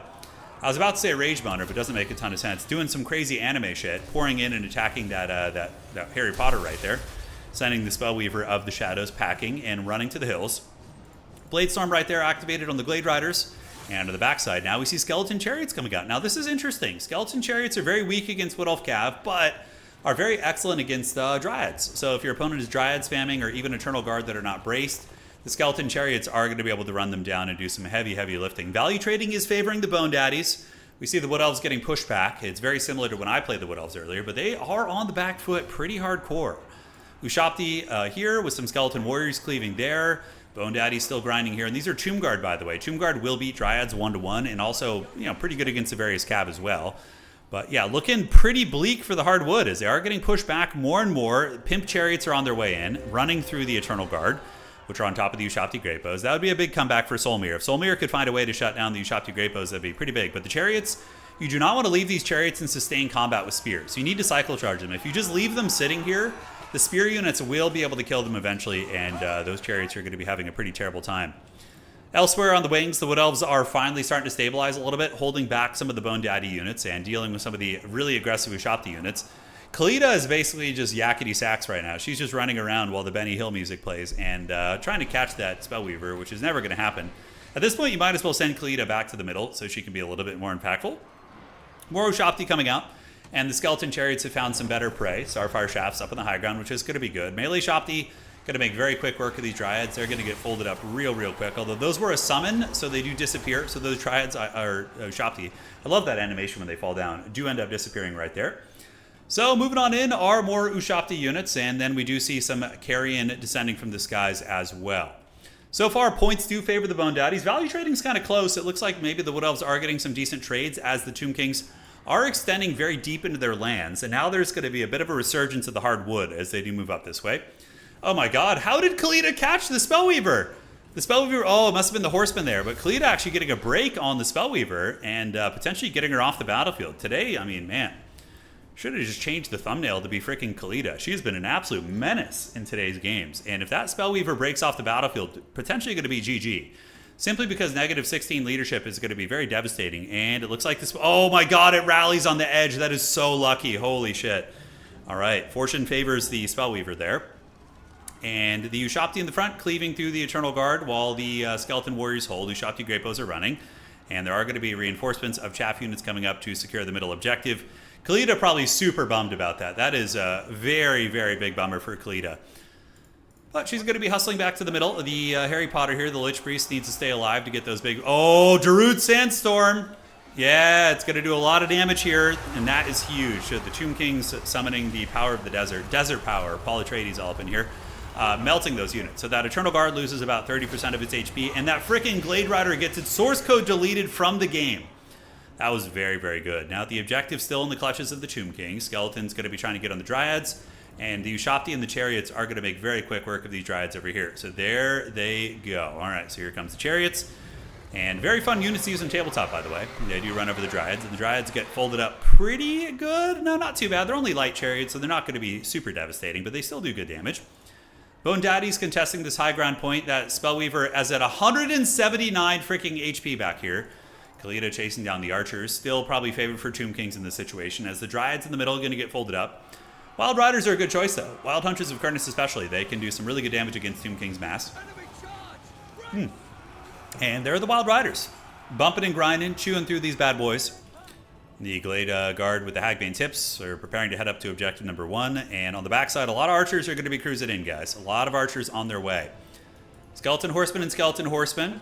I was about to say a Rage Boner, but it doesn't make a ton of sense, doing some crazy anime shit, pouring in and attacking that Harry Potter right there, sending the Spellweaver of the Shadows packing and running to the hills. Bladestorm right there activated on the Glade Riders. And to the backside, now we see Skeleton Chariots coming out. Now, this is interesting. Skeleton Chariots are very weak against Wood Elf Cav, but are very excellent against Dryads. So if your opponent is Dryad spamming or even Eternal Guard that are not braced, the Skeleton Chariots are going to be able to run them down and do some heavy, heavy lifting. Value trading is favoring the Bone Daddies. We see the Wood Elves getting pushed back. It's very similar to when I played the Wood Elves earlier, but they are on the back foot pretty hardcore. Ushapti here with some Skeleton Warriors cleaving there. Bone Daddy's still grinding here. And these are Tomb Guard, by the way. Tomb Guard will beat Dryads 1-1 and also, pretty good against the various Cav as well. But yeah, looking pretty bleak for the Hardwood as they are getting pushed back more and more. Pimp Chariots are on their way in, running through the Eternal Guard, which are on top of the Ushapti Great Bows. That would be a big comeback for Solmir. If Solmir could find a way to shut down the Ushapti Great Bows, that'd be pretty big. But the Chariots, you do not want to leave these Chariots in sustained combat with Spears. You need to cycle charge them. If you just leave them sitting here, the Spear units will be able to kill them eventually, and those Chariots are going to be having a pretty terrible time. Elsewhere on the wings, the Wood Elves are finally starting to stabilize a little bit, holding back some of the Bone Daddy units and dealing with some of the really aggressive Ushapti units. Kalita is basically just yakety sax right now. She's just running around while the Benny Hill music plays and trying to catch that Spellweaver, which is never going to happen. At this point, you might as well send Kalita back to the middle so she can be a little bit more impactful. More Ushapti coming out, and the Skeleton Chariots have found some better prey. Starfire Shafts up on the high ground, which is going to be good. Melee Ushapti going to make very quick work of these Dryads. They're going to get folded up real, real quick. Although those were a summon, so they do disappear. So those Dryads are Ushapti. I love that animation when they fall down. Do end up disappearing right there. So moving on in are more Ushapti units, and then we do see some Carrion descending from the skies as well. So far, points do favor the Bone Daddies. Value trading is kind of close. It looks like maybe the Wood Elves are getting some decent trades as the Tomb Kings are extending very deep into their lands. And now there's going to be a bit of a resurgence of the Hardwood as they do move up this way. Oh my god, how did Kalita catch the Spellweaver? The Spellweaver, oh, it must have been the Horseman there. But Kalita actually getting a break on the Spellweaver and potentially getting her off the battlefield. Today, I mean, man, should have just changed the thumbnail to be freaking Kalita. She's been an absolute menace in today's games. And if that Spellweaver breaks off the battlefield, potentially going to be GG. Simply because negative 16 leadership is going to be very devastating. And it looks like this, oh my god, it rallies on the edge. That is so lucky. Holy shit. All right, fortune favors the Spellweaver there. And the Ushapti in the front cleaving through the Eternal Guard while the Skeleton Warriors hold. Ushapti Great Bows are running. And there are going to be reinforcements of chaff units coming up to secure the middle objective. Kalita probably super bummed about that. That is a very, very big bummer for Kalita. But she's going to be hustling back to the middle. The Harry Potter here, the Lich Priest, needs to stay alive to get those big... Oh, Darude Sandstorm! Yeah, it's going to do a lot of damage here, and that is huge. The Tomb Kings summoning the power of the desert. Desert power. Paul Atreides all up in here. Melting those units. So that Eternal Guard loses about 30% of its HP, and that freaking Glade Rider gets its source code deleted from the game. That was very, very good. Now, the objective's still in the clutches of the Tomb King. Skeleton's going to be trying to get on the Dryads, and the Ushapti and the Chariots are going to make very quick work of these Dryads over here. So there they go. All right, so here comes the Chariots. And very fun units to use in tabletop, by the way. They do run over the Dryads, and the Dryads get folded up pretty good. No, not too bad. They're only light Chariots, so they're not going to be super devastating, but they still do good damage. Bone Daddy's contesting this high ground point. That Spellweaver is at 179 freaking HP back here. Kalita chasing down the archers. Still probably favored for Tomb Kings in this situation, as the Dryads in the middle are going to get folded up. Wild Riders are a good choice, though. Wild Hunters of Kurnus especially. They can do some really good damage against Tomb King's mass. And there are the Wild Riders. Bumping and grinding, chewing through these bad boys. The Glade Guard with the Hagbane tips are preparing to head up to objective number 1. And on the backside, a lot of archers are going to be cruising in, guys. A lot of archers on their way. Skeleton Horsemen and Skeleton Horsemen.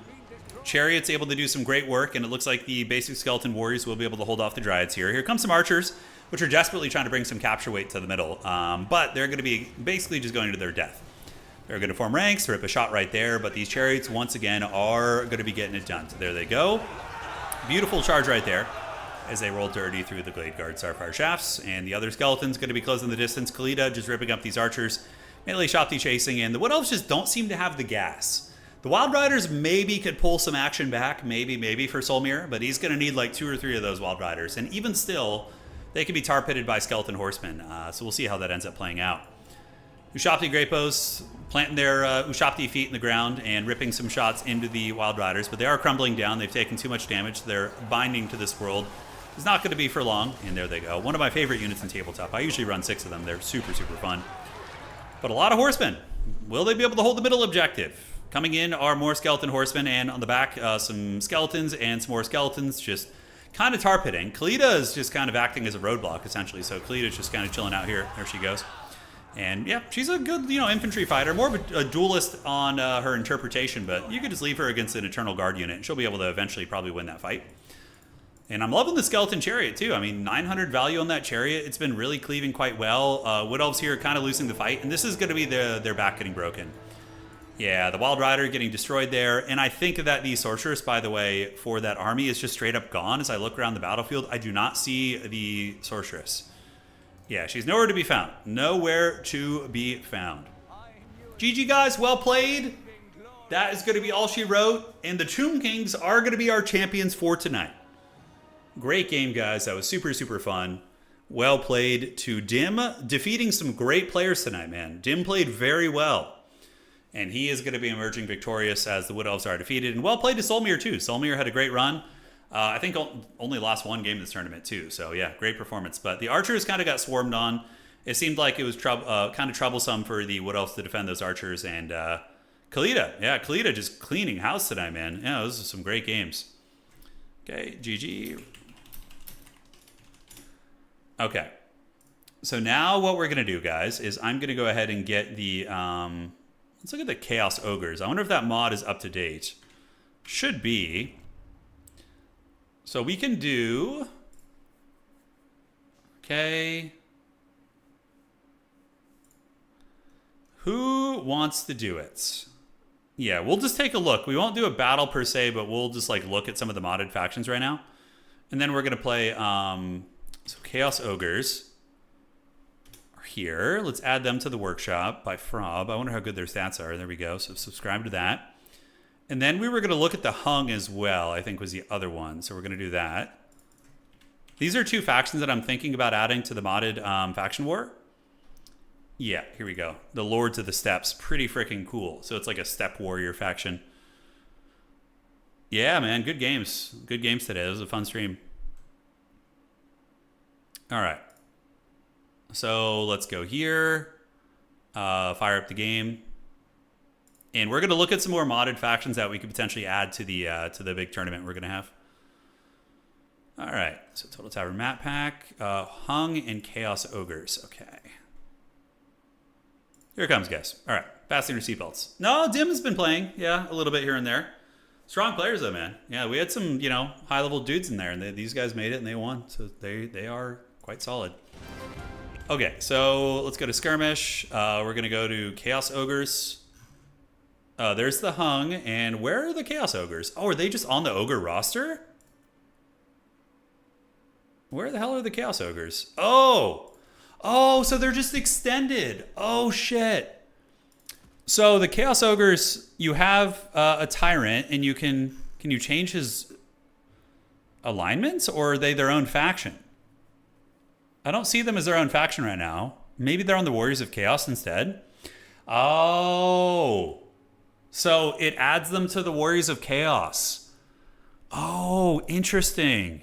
Chariot's able to do some great work, and it looks like the basic Skeleton Warriors will be able to hold off the Dryads here. Here come some archers, which are desperately trying to bring some capture weight to the middle. But they're going to be basically just going to their death. They're going to form ranks, rip a shot right there, but these Chariots, once again, are going to be getting it done. So there they go. Beautiful charge right there as they roll dirty through the Glade Guard Starfire Shafts, and the other Skeleton's going to be closing the distance. Kalita just ripping up these archers. Melee Ushapti chasing, and the Wood Elves just don't seem to have the gas. The Wild Riders maybe could pull some action back, maybe for Solmir, but he's going to need like 2 or 3 of those Wild Riders, and even still, they could be tar pitted by Skeleton Horsemen, so we'll see how that ends up playing out. Ushapti Great Bows planting their Ushapti feet in the ground and ripping some shots into the Wild Riders, but they are crumbling down. They've taken too much damage. Their binding to this world is not going to be for long, and there they go. One of my favorite units in tabletop. I usually run 6 of them. They're super, super fun. But a lot of horsemen. Will they be able to hold the middle objective? Coming in are more Skeleton Horsemen, and on the back, some Skeletons and some more Skeletons just kind of tar pitting. Kalita is just kind of acting as a roadblock, essentially. So Kalita's just kind of chilling out here. There she goes. And yeah, she's a good, infantry fighter. More of a duelist on her interpretation, but you could just leave her against an Eternal Guard unit, and she'll be able to eventually probably win that fight. And I'm loving the Skeleton Chariot, too. I mean, 900 value on that Chariot. It's been really cleaving quite well. Wood Elves here kind of losing the fight, and this is going to be their back getting broken. Yeah, the Wild Rider getting destroyed there. And I think that the Sorceress, by the way, for that army is just straight up gone. As I look around the battlefield, I do not see the Sorceress. Yeah, she's nowhere to be found. Nowhere to be found. GG, guys. Well played. That is going to be all she wrote. And the Tomb Kings are going to be our champions for tonight. Great game, guys. That was super, super fun. Well played to Dim. Defeating some great players tonight, man. Dim played very well. And he is going to be emerging victorious as the Wood Elves are defeated. And well played to Solmir, too. Solmir had a great run. I think only lost one game in this tournament, too. So, yeah, great performance. But the Archers kind of got swarmed on. It seemed like it was kind of troublesome for the Wood Elves to defend those Archers. And Kalita. Yeah, Kalita just cleaning house tonight, man. Yeah, those are some great games. Okay, GG. Okay. So now what we're going to do, guys, is I'm going to go ahead and get the... let's look at the Chaos Ogres. I wonder if that mod is up to date. Should be. So we can do... Okay. Who wants to do it? Yeah, we'll just take a look. We won't do a battle per se, but we'll just like look at some of the modded factions right now. And then we're going to play... So Chaos Ogres are here. Let's add them to the workshop by Frob. I wonder how good their stats are. There we go. So subscribe to that. And then we were going to look at the Hung as well, I think was the other one. So we're going to do that. These are two factions that I'm thinking about adding to the modded faction war. Yeah, here we go. The Lords of the Steppes. Pretty freaking cool. So it's like a steppe warrior faction. Yeah, man. Good games. Good games today. It was a fun stream. All right. So let's go here. Fire up the game. And we're going to look at some more modded factions that we could potentially add to the big tournament we're going to have. All right. So Total Tavern map pack. Hung and Chaos Ogres. Okay. Here it comes, guys. All right. Fasten your seatbelts. No, Dim has been playing. Yeah, a little bit here and there. Strong players, though, man. Yeah, we had some, high-level dudes in there, and these guys made it, and they won. So they are quite solid. Okay, so let's go to Skirmish. We're going to go to Chaos Ogres. There's the Hung, and where are the Chaos Ogres? Oh, are they just on the Ogre roster? Where the hell are the Chaos Ogres? Oh, so they're just extended. Oh, shit. So the Chaos Ogres, you have a Tyrant, and can you change his alignments, or are they their own faction? I don't see them as their own faction right now. Maybe they're on the Warriors of Chaos instead. Oh. So it adds them to the Warriors of Chaos. Oh, interesting.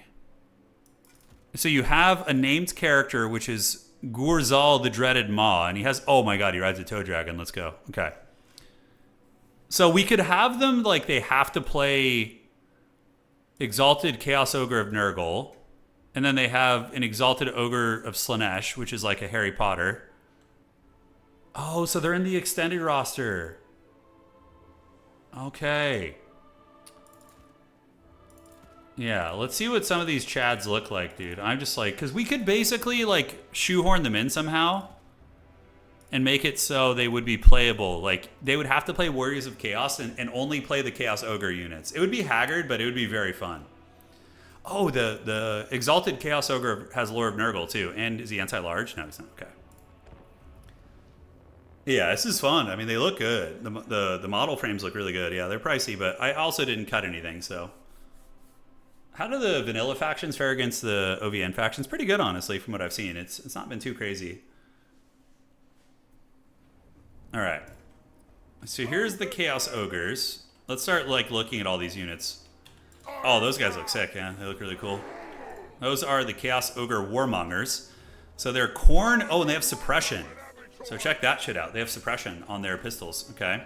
So you have a named character, which is Gurzal the Dreaded Maw. And he has... Oh my god, he rides a Toe Dragon. Let's go. Okay. So we could have them, like, they have to play Exalted Chaos Ogre of Nurgle. And then they have an Exalted Ogre of Slaanesh, which is like a Harry Potter. Oh, so they're in the extended roster. Okay. Yeah, let's see what some of these Chads look like, dude. I'm just like... Because we could basically, like, shoehorn them in somehow. And make it so they would be playable. Like, they would have to play Warriors of Chaos and only play the Chaos Ogre units. It would be haggard, but it would be very fun. Oh, the Exalted Chaos Ogre has Lore of Nurgle, too. And is he anti-large? No, he's not. Okay. Yeah, this is fun. I mean, they look good. The model frames look really good. Yeah, they're pricey, but I also didn't cut anything, so... How do the vanilla factions fare against the OVN factions? Pretty good, honestly, from what I've seen. It's not been too crazy. All right. So here's the Chaos Ogres. Let's start, like, looking at all these units. Oh, those guys look sick, yeah. They look really cool. Those are the Chaos Ogre Warmongers. So they're Corn... Oh, and they have Suppression. So check that shit out. They have Suppression on their pistols. Okay.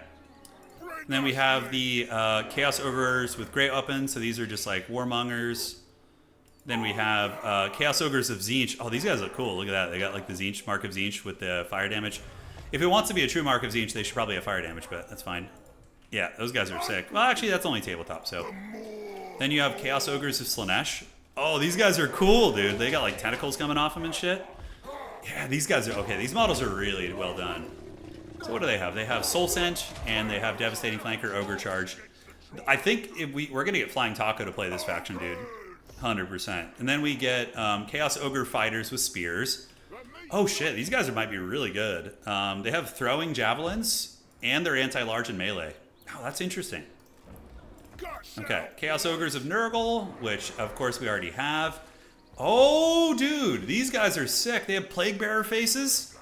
And then we have the Chaos Ogres with great weapons. So these are just like Warmongers. Then we have Chaos Ogres of Tzeentch. Oh, these guys look cool. Look at that. They got like the Tzeentch, Mark of Tzeentch with the fire damage. If it wants to be a true Mark of Tzeentch, they should probably have fire damage, but that's fine. Yeah, those guys are sick. Well, actually, that's only tabletop, so. Then you have Chaos Ogres of Slaanesh. Oh, these guys are cool, dude. They got like tentacles coming off them and shit. Yeah, these guys are okay. These models are really well done. So what do they have? They have Soul Scent, and they have Devastating Flanker, Ogre Charge. I think if we're going to get Flying Taco to play this faction, dude. 100%. And then we get Chaos Ogre Fighters with Spears. Oh shit, these guys might be really good. They have Throwing Javelins, and they're anti-large and melee. Oh, that's interesting. Okay, Chaos Ogres of Nurgle, which of course we already have. Oh, dude, these guys are sick. They have Plague Bearer faces,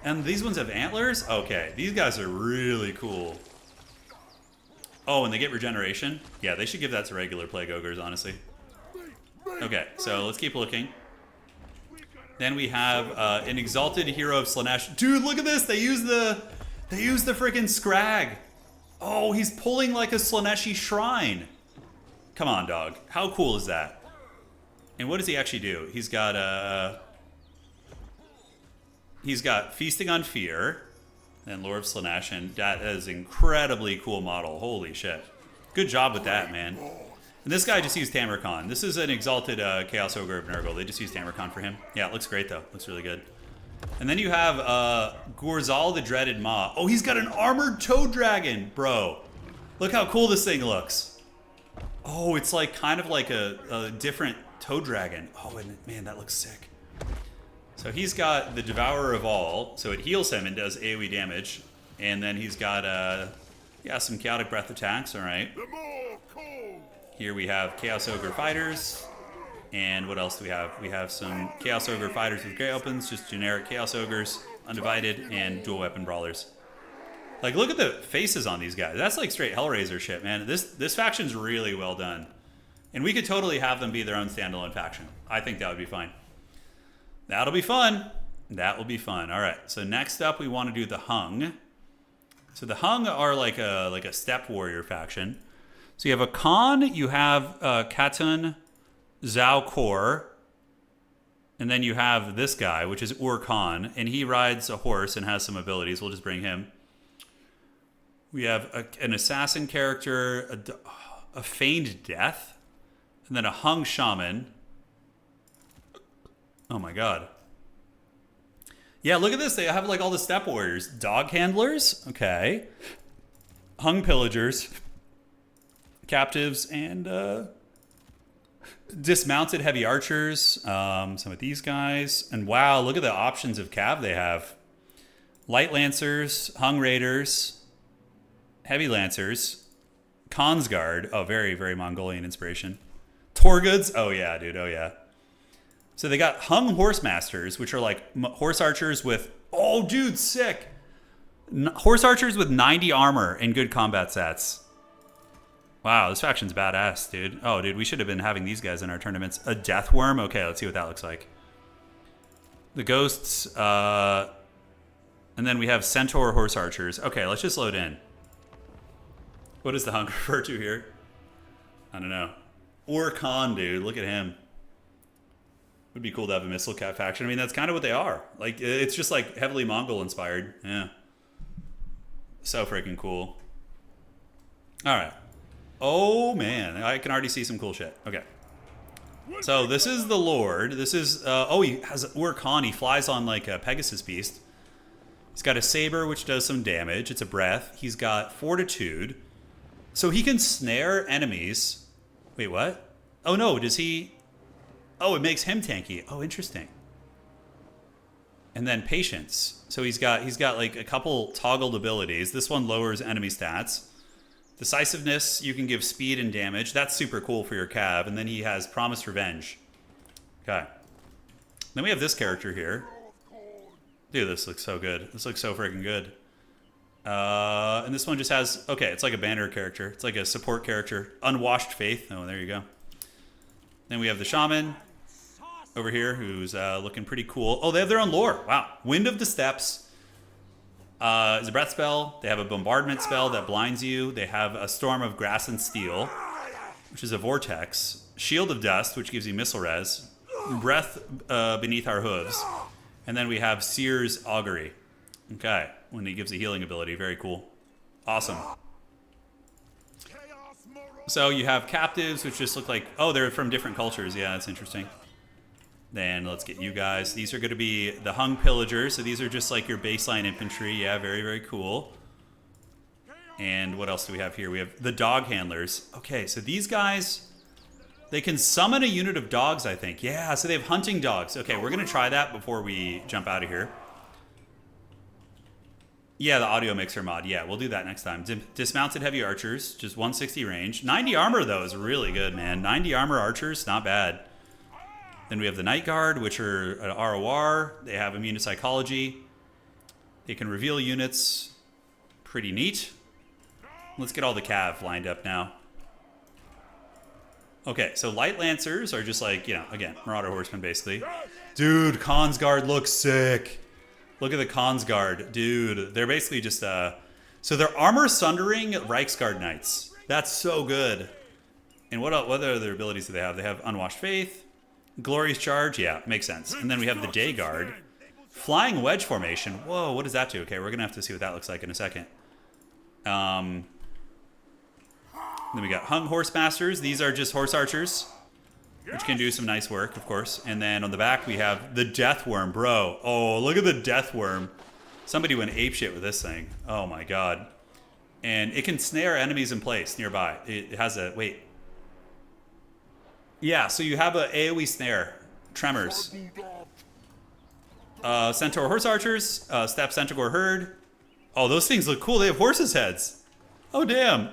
and these ones have antlers. Okay, these guys are really cool. Oh, and they get regeneration. Yeah, they should give that to regular Plague Ogres, honestly. Okay, so let's keep looking. Then we have an Exalted Hero of Slaanesh. Dude, look at this. They use the freaking Scrag. Oh, he's pulling like a Slaaneshi shrine. Come on, dog. How cool is that? And what does he actually do? He's got Feasting on Fear and Lore of Slaanesh, and that is an incredibly cool model. Holy shit. Good job with that, man. And this guy just used Tamarcon. This is an Exalted Chaos Ogre of Nurgle. They just used Tamarcon for him. Yeah, it looks great, though. Looks really good. And then you have Gorzal the Dreaded Maw. Oh, he's got an Armored Toad Dragon, bro. Look how cool this thing looks. Oh, it's like kind of like a different Toad Dragon. Oh, and man, that looks sick. So he's got the Devourer of All. So it heals him and does AoE damage. And then he's got, yeah, some Chaotic Breath attacks, all right. Here we have Chaos Ogre Fighters. And what else do we have? We have some Chaos Ogre Fighters with Grey Opens, just generic Chaos Ogres, Undivided, and Dual Weapon Brawlers. Like, look at the faces on these guys. That's like straight Hellraiser shit, man. This faction's really well done. And we could totally have them be their own standalone faction. I think that would be fine. That'll be fun. That will be fun. All right, so next up we want to do the Hung. So the Hung are like a Step Warrior faction. So you have a Khan, you have Katun, Zhao Kor, and then you have this guy, which is Ur Khan, and he rides a horse and has some abilities. We'll just bring him. We have an assassin character, a feigned death, and then a Hung shaman. Oh my god. Yeah, look at this. They have like all the Step Warriors. Dog handlers, okay. Hung pillagers, captives, and dismounted heavy archers. Some of these guys. And wow, look at the options of cav they have. Light lancers, hung raiders, heavy lancers, Khan's Guard. Oh, very, very Mongolian inspiration. Torguds. Oh yeah, dude. Oh yeah. So they got hung horse masters, which are like horse archers with, oh dude, sick. Horse archers with 90 armor and good combat stats. Wow, this faction's badass, dude. Oh, dude, we should have been having these guys in our tournaments. A death worm? Okay, let's see what that looks like. The ghosts, and then we have centaur horse archers. Okay, let's just load in. What does the hung refer to here? I don't know. Ur Khan, dude, look at him. Would be cool to have a missile cat faction. I mean, that's kind of what they are. Like, it's just like heavily Mongol inspired. Yeah. So freaking cool. All right. Oh man, I can already see some cool shit. Okay. So this is the Lord. This is, oh, he has Ur Khan. He flies on like a Pegasus beast. He's got a saber, which does some damage. It's a breath. He's got fortitude. So he can snare enemies. Wait, what? Oh no, does he? Oh, it makes him tanky. Oh, interesting. And then patience. So he's got like a couple toggled abilities. This one lowers enemy stats. Decisiveness, you can give speed and damage. That's super cool for your cav. And then he has Promised Revenge. Okay. Then we have this character here. Dude, this looks so good. This looks so freaking good. And this one just has, okay, it's like a banner character. It's like a support character. Unwashed Faith. Oh, there you go. Then we have the Shaman over here who's looking pretty cool. Oh, they have their own lore. Wow. Wind of the Steppes. Is a breath spell. They have a bombardment spell that blinds you. They have a storm of grass and steel, which is a vortex. Shield of Dust, which gives you missile res. Breath beneath our hooves. And then we have Seer's Augury. Okay, when he gives a healing ability. Very cool. Awesome. So you have captives, which just look like... Oh, they're from different cultures. Yeah, that's interesting. Then let's get you guys. These are going to be the Hung Pillagers. So these are just like your baseline infantry. Yeah, very, very cool. And what else do we have here? We have the Dog Handlers. Okay, so these guys... They can summon a unit of dogs, I think. Yeah, so they have hunting dogs. Okay, we're going to try that before we jump out of here. Yeah, the audio mixer mod. Yeah, we'll do that next time. Dismounted heavy archers, just 160 range. 90 armor, though, is really good, man. 90 armor archers, not bad. Then we have the Night Guard, which are an ROR. They have immune to psychology. They can reveal units. Pretty neat. Let's get all the cav lined up now. Okay, so Light Lancers are just like, you know, again, Marauder Horsemen, basically. Dude, Khan's Guard looks sick. Look at the Khan's Guard. Dude, they're basically just, so they're Armor Sundering Reichsguard Knights. That's so good. And what other abilities do they have? They have Unwashed Faith, Glorious Charge. Yeah, makes sense. And then we have the Day Guard. Flying Wedge Formation. Whoa, what does that do? Okay, we're going to have to see what that looks like in a second. Then we got Hung Horsemasters. These are just horse archers, which can do some nice work, of course. And then on the back, we have the Death Worm, bro. Oh, look at the Death Worm. Somebody went apeshit with this thing. Oh, my God. And it can snare enemies in place nearby. It has a... Wait. Yeah, so you have a AoE snare. Tremors. Centaur Horse Archers. Steppe Centaur Herd. Oh, those things look cool. They have horses' heads. Oh, damn.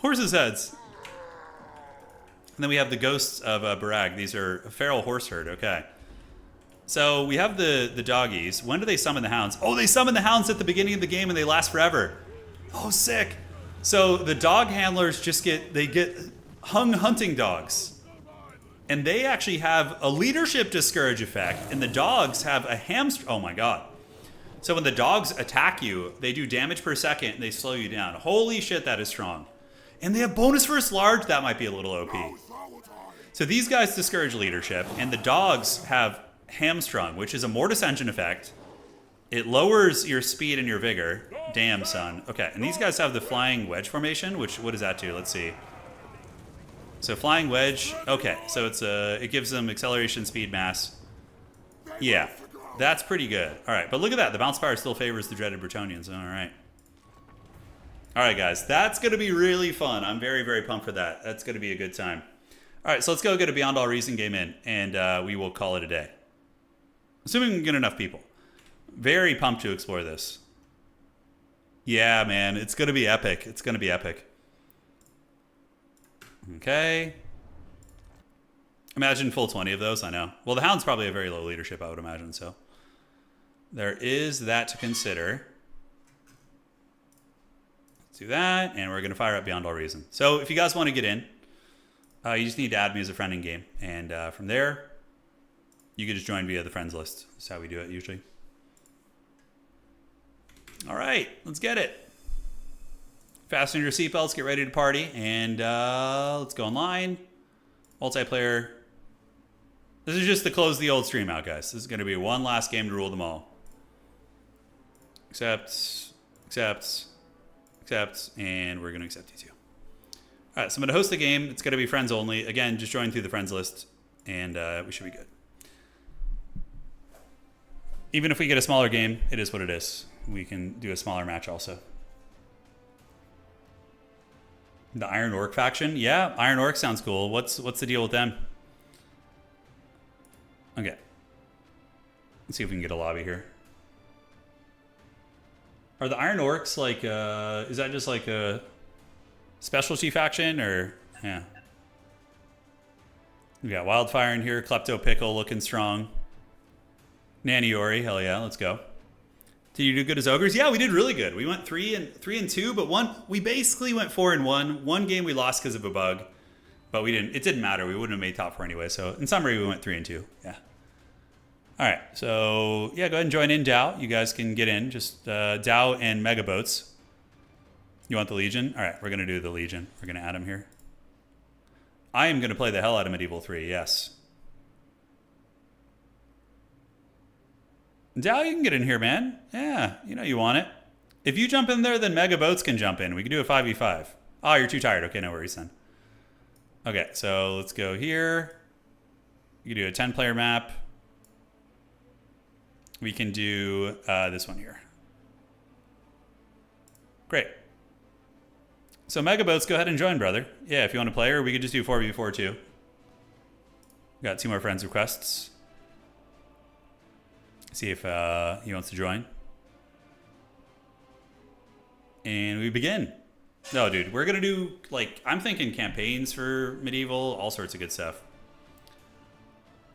Horses' heads. And then we have the Ghosts of Barag. These are a feral horse herd. Okay. So we have the doggies. When do they summon the hounds? Oh, they summon the hounds at the beginning of the game and they last forever. Oh, sick. So the dog handlers just get hung hunting dogs. And they actually have a leadership discourage effect. And the dogs have a hamstring. Oh, my God. So when the dogs attack you, they do damage per second and they slow you down. Holy shit, that is strong. And they have bonus versus large. That might be a little OP. So these guys discourage leadership, and the dogs have hamstrung, which is a mortis engine effect. It lowers your speed and your vigor. Damn, son. Okay, and these guys have the flying wedge formation, which, what does that do? Let's see. So flying wedge. Okay, so it gives them acceleration, speed, mass. Yeah, that's pretty good. All right, but look at that. The bounce power still favors the dreaded Bretonnians. All right. All right, guys, that's going to be really fun. I'm very, very pumped for that. That's going to be a good time. All right, so let's go get a Beyond All Reason game in, and we will call it a day. Assuming we can get enough people. Very pumped to explore this. Yeah, man, it's going to be epic. It's going to be epic. Okay. Imagine full 20 of those, I know. Well, the Hound's probably a very low leadership, I would imagine, so. There is that to consider. Do that, and we're going to fire up Beyond All Reason. So if you guys want to get in, you just need to add me as a friend in game, and from there, you can just join via the friends list. That's how we do it usually. All right, let's get it. Fasten your seatbelts, get ready to party, and let's go online. Multiplayer. This is just to close the old stream out, guys. This is going to be one last game to rule them all. Accept, and we're going to accept you too. All right, so I'm going to host the game. It's going to be friends only. Again, just join through the friends list, and we should be good. Even if we get a smaller game, it is what it is. We can do a smaller match also. The Iron Orc faction? Yeah, Iron Orc sounds cool. What's the deal with them? Okay. Let's see if we can get a lobby here. Are the Iron Orcs like, is that just like a specialty faction or, yeah. We got Wildfire in here, Klepto Pickle looking strong. Nanny Ori, hell yeah, let's go. Did you do good as Ogres? Yeah, we did really good. We went 3 and 2, but we basically went 4 and 1. One game we lost because of a bug, but it didn't matter. We wouldn't have made top 4 anyway. So in summary, we went 3 and 2. Yeah. All right. So yeah, go ahead and join in Dow. You guys can get in. Just Dow and Mega Boats. You want the Legion? All right, we're gonna do the Legion. We're gonna add them here. I am going to play the hell out of Medieval 3, yes. Dow, you can get in here, man. Yeah, you know you want it. If you jump in there, then Mega Boats can jump in. We can do a 5v5. Oh, you're too tired. Okay, no worries then. Okay, so let's go here. You can do a 10-player map. We can do this one here. Great. So Mega Boats, go ahead and join, brother. Yeah, if you want to play, or we could just do 4v4 too. Got 2 more friends requests. See if he wants to join. And we begin. No, dude, we're going to do, like, I'm thinking campaigns for Medieval, all sorts of good stuff.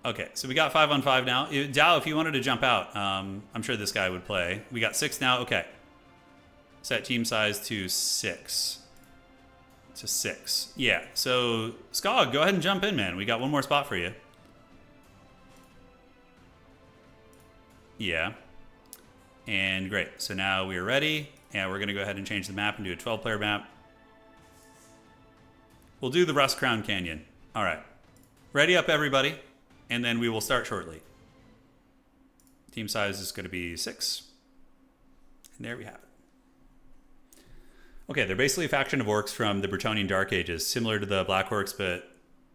Okay, so we got 5-on-5 now. Dow, if you wanted to jump out, I'm sure this guy would play. We got 6 now. Okay. Set team size to 6. To 6. Yeah, so Skog, go ahead and jump in, man. We got 1 more spot for you. Yeah. And great. So now we are ready. And we're going to go ahead and change the map and do a 12-player map. We'll do the Rust Crown Canyon. All right. Ready up, everybody. And then we will start shortly. Team size is going to be 6. And there we have it. Okay, they're basically a faction of orcs from the Bretonnian Dark Ages, similar to the Black Orcs, but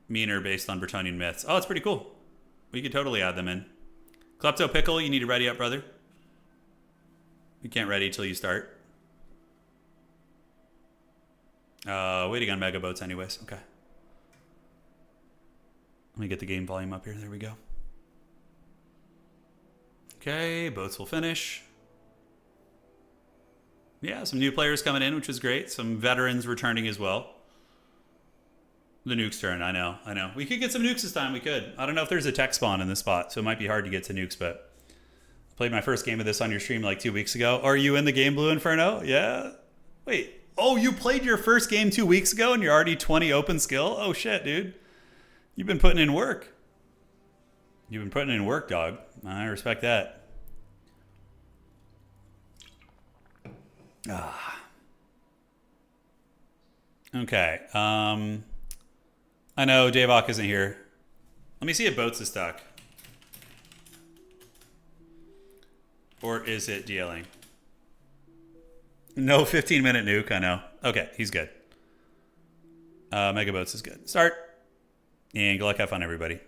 meaner based on Bretonnian myths. Oh, it's pretty cool. We could totally add them in. Klepto Pickle, you need to ready up, brother. You can't ready till you start. Waiting on Mega Boats anyways. Okay. Let me get the game volume up here. There we go. Okay, boats will finish. Yeah, some new players coming in, which is great. Some veterans returning as well. The nuke's turn, I know. We could get some nukes this time, we could. I don't know if there's a tech spawn in this spot, so it might be hard to get to nukes, but I played my first game of this on your stream like 2 weeks ago. Are you in the game, Blue Inferno? Yeah? Wait, oh, you played your first game 2 weeks ago and you're already 20 open skill? Oh shit, dude. You've been putting in work. You've been putting in work, dog. I respect that. Ah. Okay. I know Davok isn't here. Let me see if Boats is stuck. Or is it DLing? No 15-minute nuke, I know. Okay, he's good. Mega Boats is good. Start. And good luck, have fun, everybody.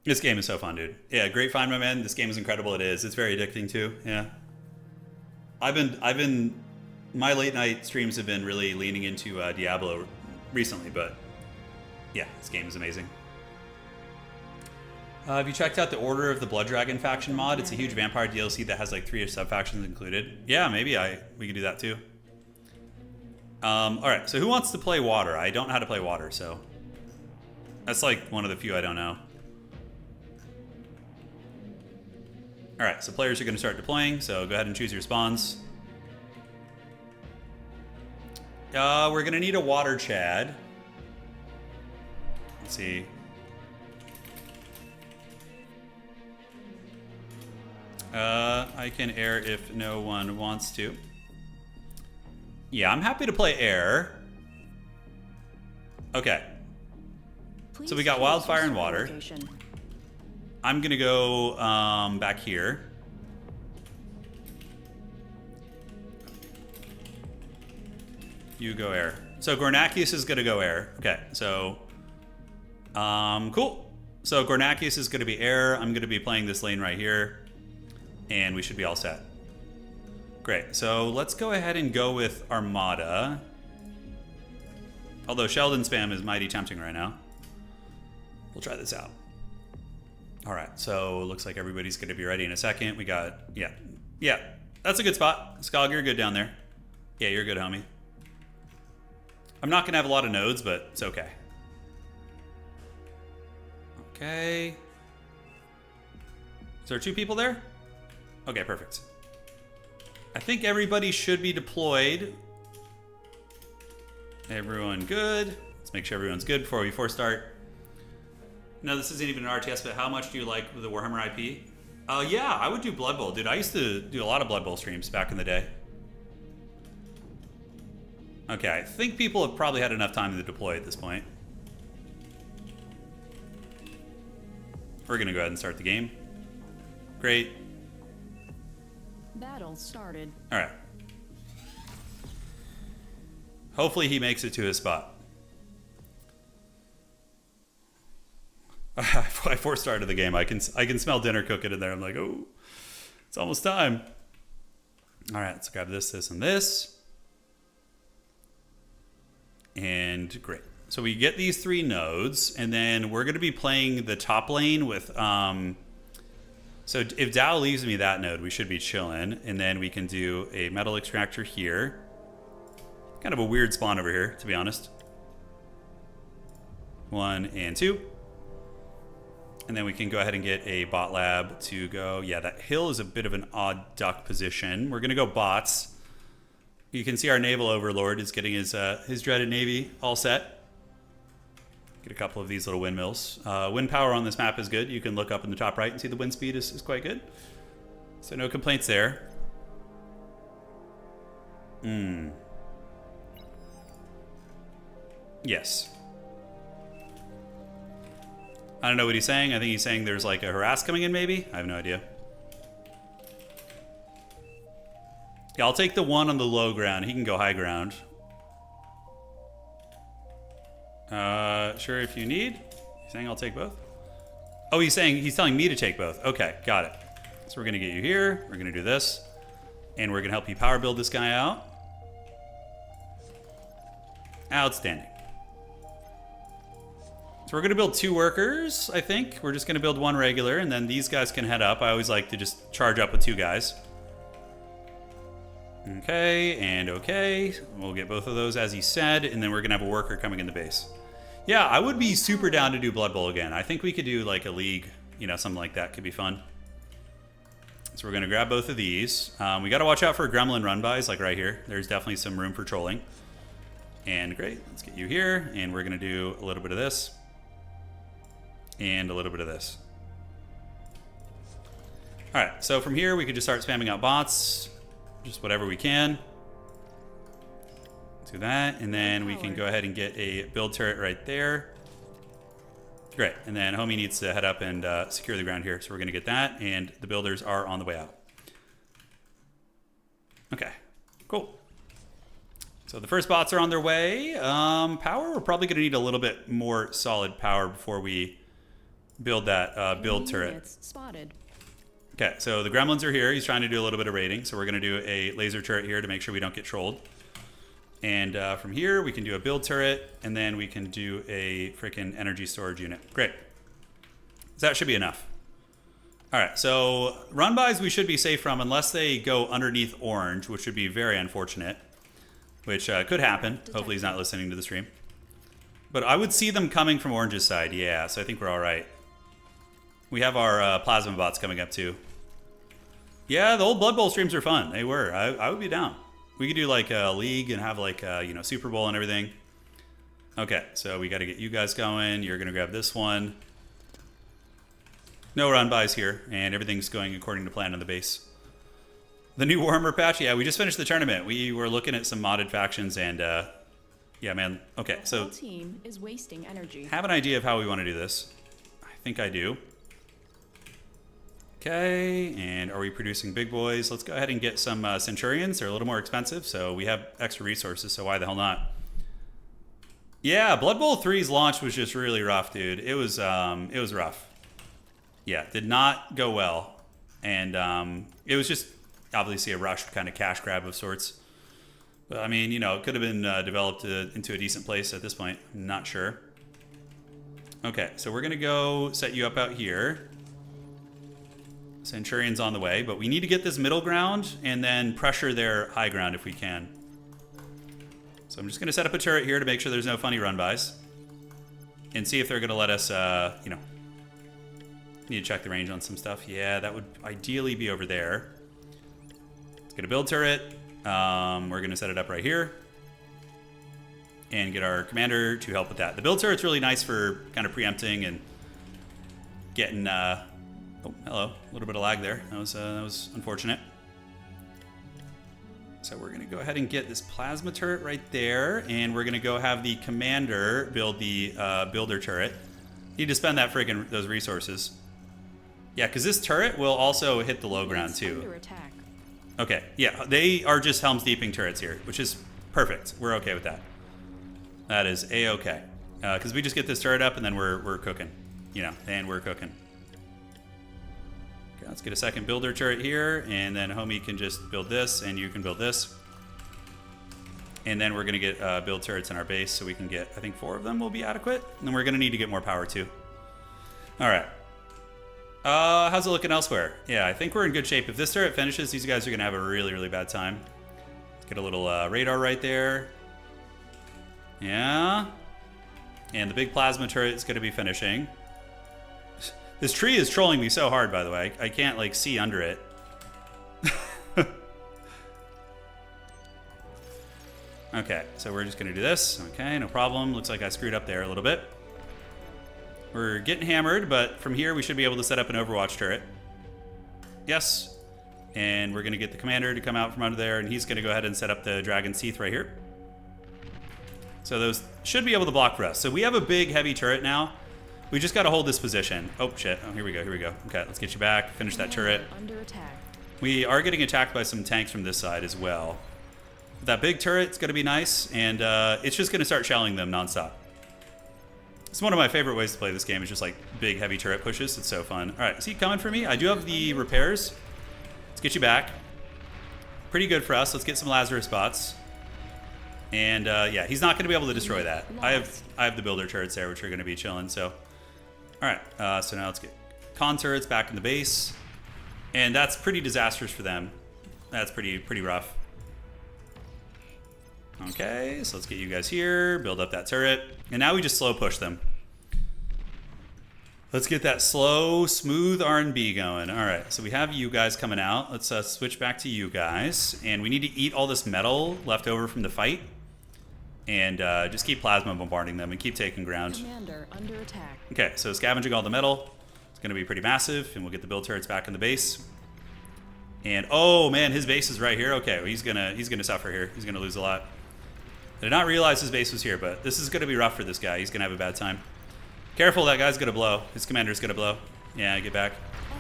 This game is so fun, dude. Yeah, great find, my man. This game is incredible. It is. It's very addicting too. Yeah. My late night streams have been really leaning into Diablo recently, but yeah, this game is amazing. Have you checked out the Order of the Blood Dragon faction mod? It's a huge vampire DLC that has like 3 sub-factions included. Yeah, maybe we could do that too. All right, so who wants to play water? I don't know how to play water, so that's like one of the few I don't know. All right, so players are going to start deploying, so go ahead and choose your spawns. We're going to need a water Chad. Let's see. I can air if no one wants to. Yeah, I'm happy to play air. Okay. So we got wildfire and water. I'm going to go back here. You go air. So Gornakius is going to go air. Okay, so cool. So Gornakius is going to be air. I'm going to be playing this lane right here. And we should be all set. Great, so let's go ahead and go with Armada. Although Sheldon spam is mighty tempting right now. We'll try this out. All right, so it looks like everybody's going to be ready in a second. We got, yeah, that's a good spot. Skog, you're good down there. Yeah, you're good, homie. I'm not going to have a lot of nodes, but it's okay. Okay. Is there 2 people there? Okay, perfect. I think everybody should be deployed. Everyone good. Let's make sure everyone's good before we force start. No, this isn't even an RTS, but how much do you like the Warhammer IP? Yeah, I would do Blood Bowl. Dude, I used to do a lot of Blood Bowl streams back in the day. Okay, I think people have probably had enough time to deploy at this point. We're going to go ahead and start the game. Great. Battle started. All right. Hopefully he makes it to his spot. I forced started the game. I can smell dinner cooking in there. I'm like, oh, it's almost time. All right, let's grab this, this, and this. And great. So we get these 3 nodes, and then we're going to be playing the top lane with... So if Dow leaves me that node, we should be chilling. And then we can do a metal extractor here. Kind of a weird spawn over here, to be honest. 1 and 2. And then we can go ahead and get a bot lab to go. Yeah, that hill is a bit of an odd duck position. We're going to go bots. You can see our naval overlord is getting his dreaded navy all set. Get a couple of these little windmills. Wind power on this map is good. You can look up in the top right and see the wind speed is quite good. So no complaints there. Yes. I don't know what he's saying. I think he's saying there's like a harass coming in maybe. I have no idea. Yeah, I'll take the 1 on the low ground. He can go high ground. Sure if you need. He's saying I'll take both. Oh, he's telling me to take both. Okay, got it. So we're gonna get you here. We're gonna do this. And we're gonna help you power build this guy out. Outstanding. So we're gonna build 2 workers, I think. We're just gonna build 1 regular, and then these guys can head up. I always like to just charge up with 2 guys. Okay, and okay. We'll get both of those as he said, and then we're gonna have a worker coming in the base. Yeah, I would be super down to do Blood Bowl again. I think we could do like a league, you know, something like that could be fun. So we're gonna grab both of these. We gotta watch out for gremlin run-bys, like right here. There's definitely some room for trolling. And great, let's get you here, and we're gonna do a little bit of this. And a little bit of this. All right, so from here we could just start spamming out bots, just whatever we can. Do that, and then we can go ahead and get a build turret right there. Great, and then homie needs to head up and secure the ground here, so we're gonna get that, and the builders are on the way out. Okay, cool. So the first bots are on their way. Power, we're probably gonna need a little bit more solid power before we build that build turret. Spotted. Okay, so the gremlins are here. He's trying to do a little bit of raiding, so we're going to do a laser turret here to make sure we don't get trolled. And from here, we can do a build turret, and then we can do a freaking energy storage unit. Great. So that should be enough. All right, so run-bys we should be safe from unless they go underneath orange, which would be very unfortunate, which could happen. Hopefully he's not listening to the stream. But I would see them coming from orange's side, yeah, so I think we're all right. We have our plasma bots coming up too. Yeah, the old Blood Bowl streams are fun. They were. I would be down. We could do like a league and have like you know, Super Bowl and everything. Okay, so we got to get you guys going. You're gonna grab this one. No run-bys here, and everything's going according to plan on the base. The new Warhammer patch. Yeah, we just finished the tournament. We were looking at some modded factions, and yeah, man. Okay, so The team is wasting energy. have an idea of how we want to do this. I think I do. Okay, and are we producing big boys? Let's go ahead and get some Centurions. They're a little more expensive, so we have extra resources, so why the hell not? Yeah, Blood Bowl 3's launch was just really rough, dude. It was rough. Yeah, did not go well. And it was just obviously a rushed kind of cash grab of sorts. But I mean, you know, it could have been developed into a decent place at this point. I'm not sure. Okay, so we're going to go set you up out here. Centurion's on the way, but we need to get this middle ground and then pressure their high ground if we can. So I'm just going to set up a turret here to make sure there's no funny run-bys. And see if they're going to let us, you know, need to check the range on some stuff. Yeah, that would ideally be over there. Let's get a build turret. We're going to set it up right here. And get our commander to help with that. The build turret's really nice for kind of preempting and getting... oh, hello. A little bit of lag there. That was unfortunate. So we're going to go ahead and get this plasma turret right there, and we're going to go have the commander build the builder turret. Need to spend those resources. Yeah, because this turret will also hit the low ground too. Under attack. Okay, yeah, they are just Helm's Deeping turrets here, which is perfect. We're okay with that. That is A-okay. Because we just get this turret up and then we're cooking. You know, and we're cooking. Okay, let's get a second builder turret here, and then homie can just build this, and you can build this. And then we're going to get build turrets in our base, so we can get, I think 4 of them will be adequate. And then we're going to need to get more power too. All right. How's it looking elsewhere? Yeah, I think we're in good shape. If this turret finishes, these guys are going to have a really, really bad time. Let's get a little radar right there. Yeah. And the big plasma turret is going to be finishing. This tree is trolling me so hard, by the way. I can't, like, see under it. Okay, so we're just going to do this. Okay, no problem. Looks like I screwed up there a little bit. We're getting hammered, but from here we should be able to set up an Overwatch turret. Yes. And we're going to get the commander to come out from under there, and he's going to go ahead and set up the Dragon's Teeth right here. So those should be able to block for us. So we have a big, heavy turret now. We just got to hold this position. Oh, shit. Oh, here we go. Here we go. Okay, let's get you back. Finish that turret. Under attack. We are getting attacked by some tanks from this side as well. That big turret's going to be nice, and it's just going to start shelling them nonstop. It's one of my favorite ways to play this game. Is just like big, heavy turret pushes. It's so fun. All right, is he coming for me? I do have the repairs. Let's get you back. Pretty good for us. Let's get some Lazarus bots. And yeah, he's not going to be able to destroy that. I have the builder turrets there, which are going to be chilling. So, all right. So now let's get con turrets back in the base, and that's pretty disastrous for them. That's pretty rough. Okay, so let's get you guys here, build up that turret, and now we just slow push them. Let's get that slow, smooth R&B going. All right, so we have you guys coming out. Let's switch back to you guys, and we need to eat all this metal left over from the fight, and just keep plasma bombarding them and keep taking ground. Commander under attack. Okay, so scavenging all the metal. It's going to be pretty massive, and we'll get the build turrets back in the base. And oh man, his base is right here. Okay, well, he's gonna suffer here. He's gonna lose a lot. I did not realize his base was here, but this is going to be rough for this guy. He's going to have a bad time. Careful, that guy's going to blow. His commander's going to blow. Yeah, get back.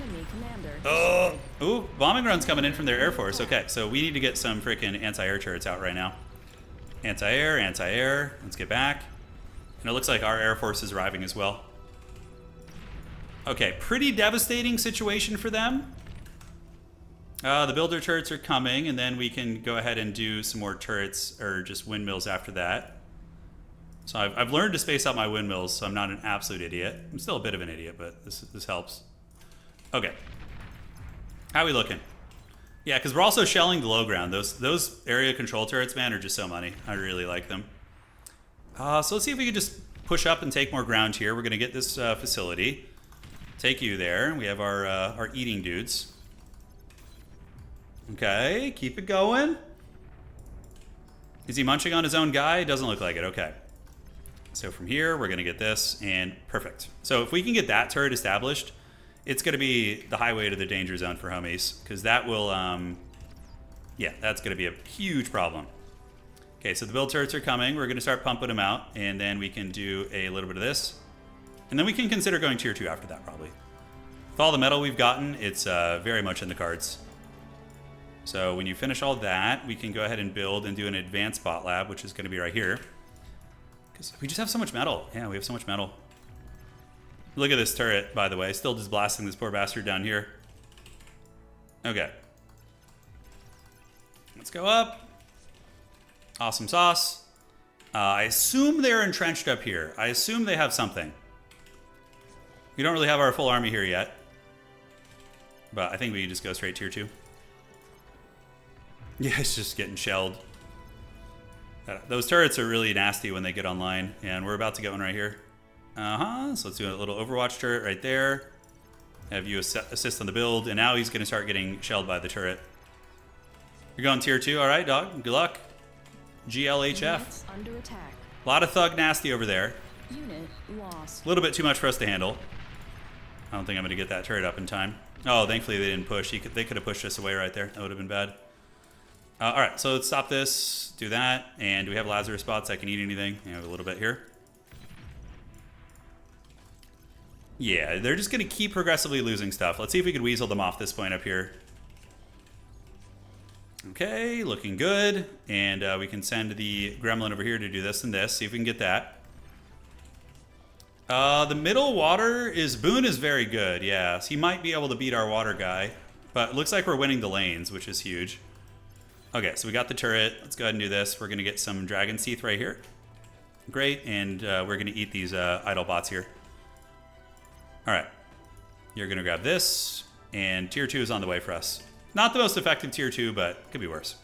Enemy commander. Oh! Ooh, bombing runs coming in from their Air Force. Okay, so we need to get some freaking anti-air turrets out right now. Anti-air, anti-air. Let's get back. And it looks like our Air Force is arriving as well. Okay, pretty devastating situation for them. The builder turrets are coming, and then we can go ahead and do some more turrets, or just windmills after that. So I've learned to space out my windmills, so I'm not an absolute idiot. I'm still a bit of an idiot, but this helps. Okay. How are we looking? Yeah, because we're also shelling the low ground. Those area control turrets, man, are just so money. I really like them. So let's see if we can just push up and take more ground here. We're going to get this facility. Take you there. We have our eating dudes. Okay, keep it going. Is he munching on his own guy? Doesn't look like it. Okay. So from here, we're going to get this, and perfect. So if we can get that turret established, it's going to be the highway to the danger zone for homies, because that will, yeah, that's going to be a huge problem. Okay, so the build turrets are coming. We're going to start pumping them out, and then we can do a little bit of this. And then we can consider going tier 2 after that, probably. With all the metal we've gotten, it's very much in the cards. So when you finish all that, we can go ahead and build and do an advanced bot lab, which is going to be right here. Because we just have so much metal. Yeah, we have so much metal. Look at this turret, by the way. Still just blasting this poor bastard down here. Okay. Let's go up. Awesome sauce. I assume they're entrenched up here. I assume they have something. We don't really have our full army here yet. But I think we can just go straight tier 2. Yeah, it's just getting shelled. Those turrets are really nasty when they get online, and we're about to get one right here. So let's do a little Overwatch turret right there. Have you assist on the build, and now he's going to start getting shelled by the turret. You're going tier 2, all right, dog. Good luck. GLHF. Under attack. A lot of thug nasty over there. Unit lost. A little bit too much for us to handle. I don't think I'm going to get that turret up in time. Oh, thankfully they didn't push. They could have pushed us away right there. That would have been bad. All right, so let's stop this, do that, and do we have Lazarus spots? I can eat anything. I have a little bit here. Yeah, they're just going to keep progressively losing stuff. Let's see if we can weasel them off this point up here. Okay, looking good. And we can send the gremlin over here to do this and this. See if we can get that. The middle water is... Boone is very good, yeah. So he might be able to beat our water guy. But it looks like we're winning the lanes, which is huge. Okay, so we got the turret. Let's go ahead and do this. We're going to get some dragon's teeth right here. Great, and we're going to eat these idle bots here. All right. You're going to grab this, and tier 2 is on the way for us. Not the most effective tier 2, but could be worse.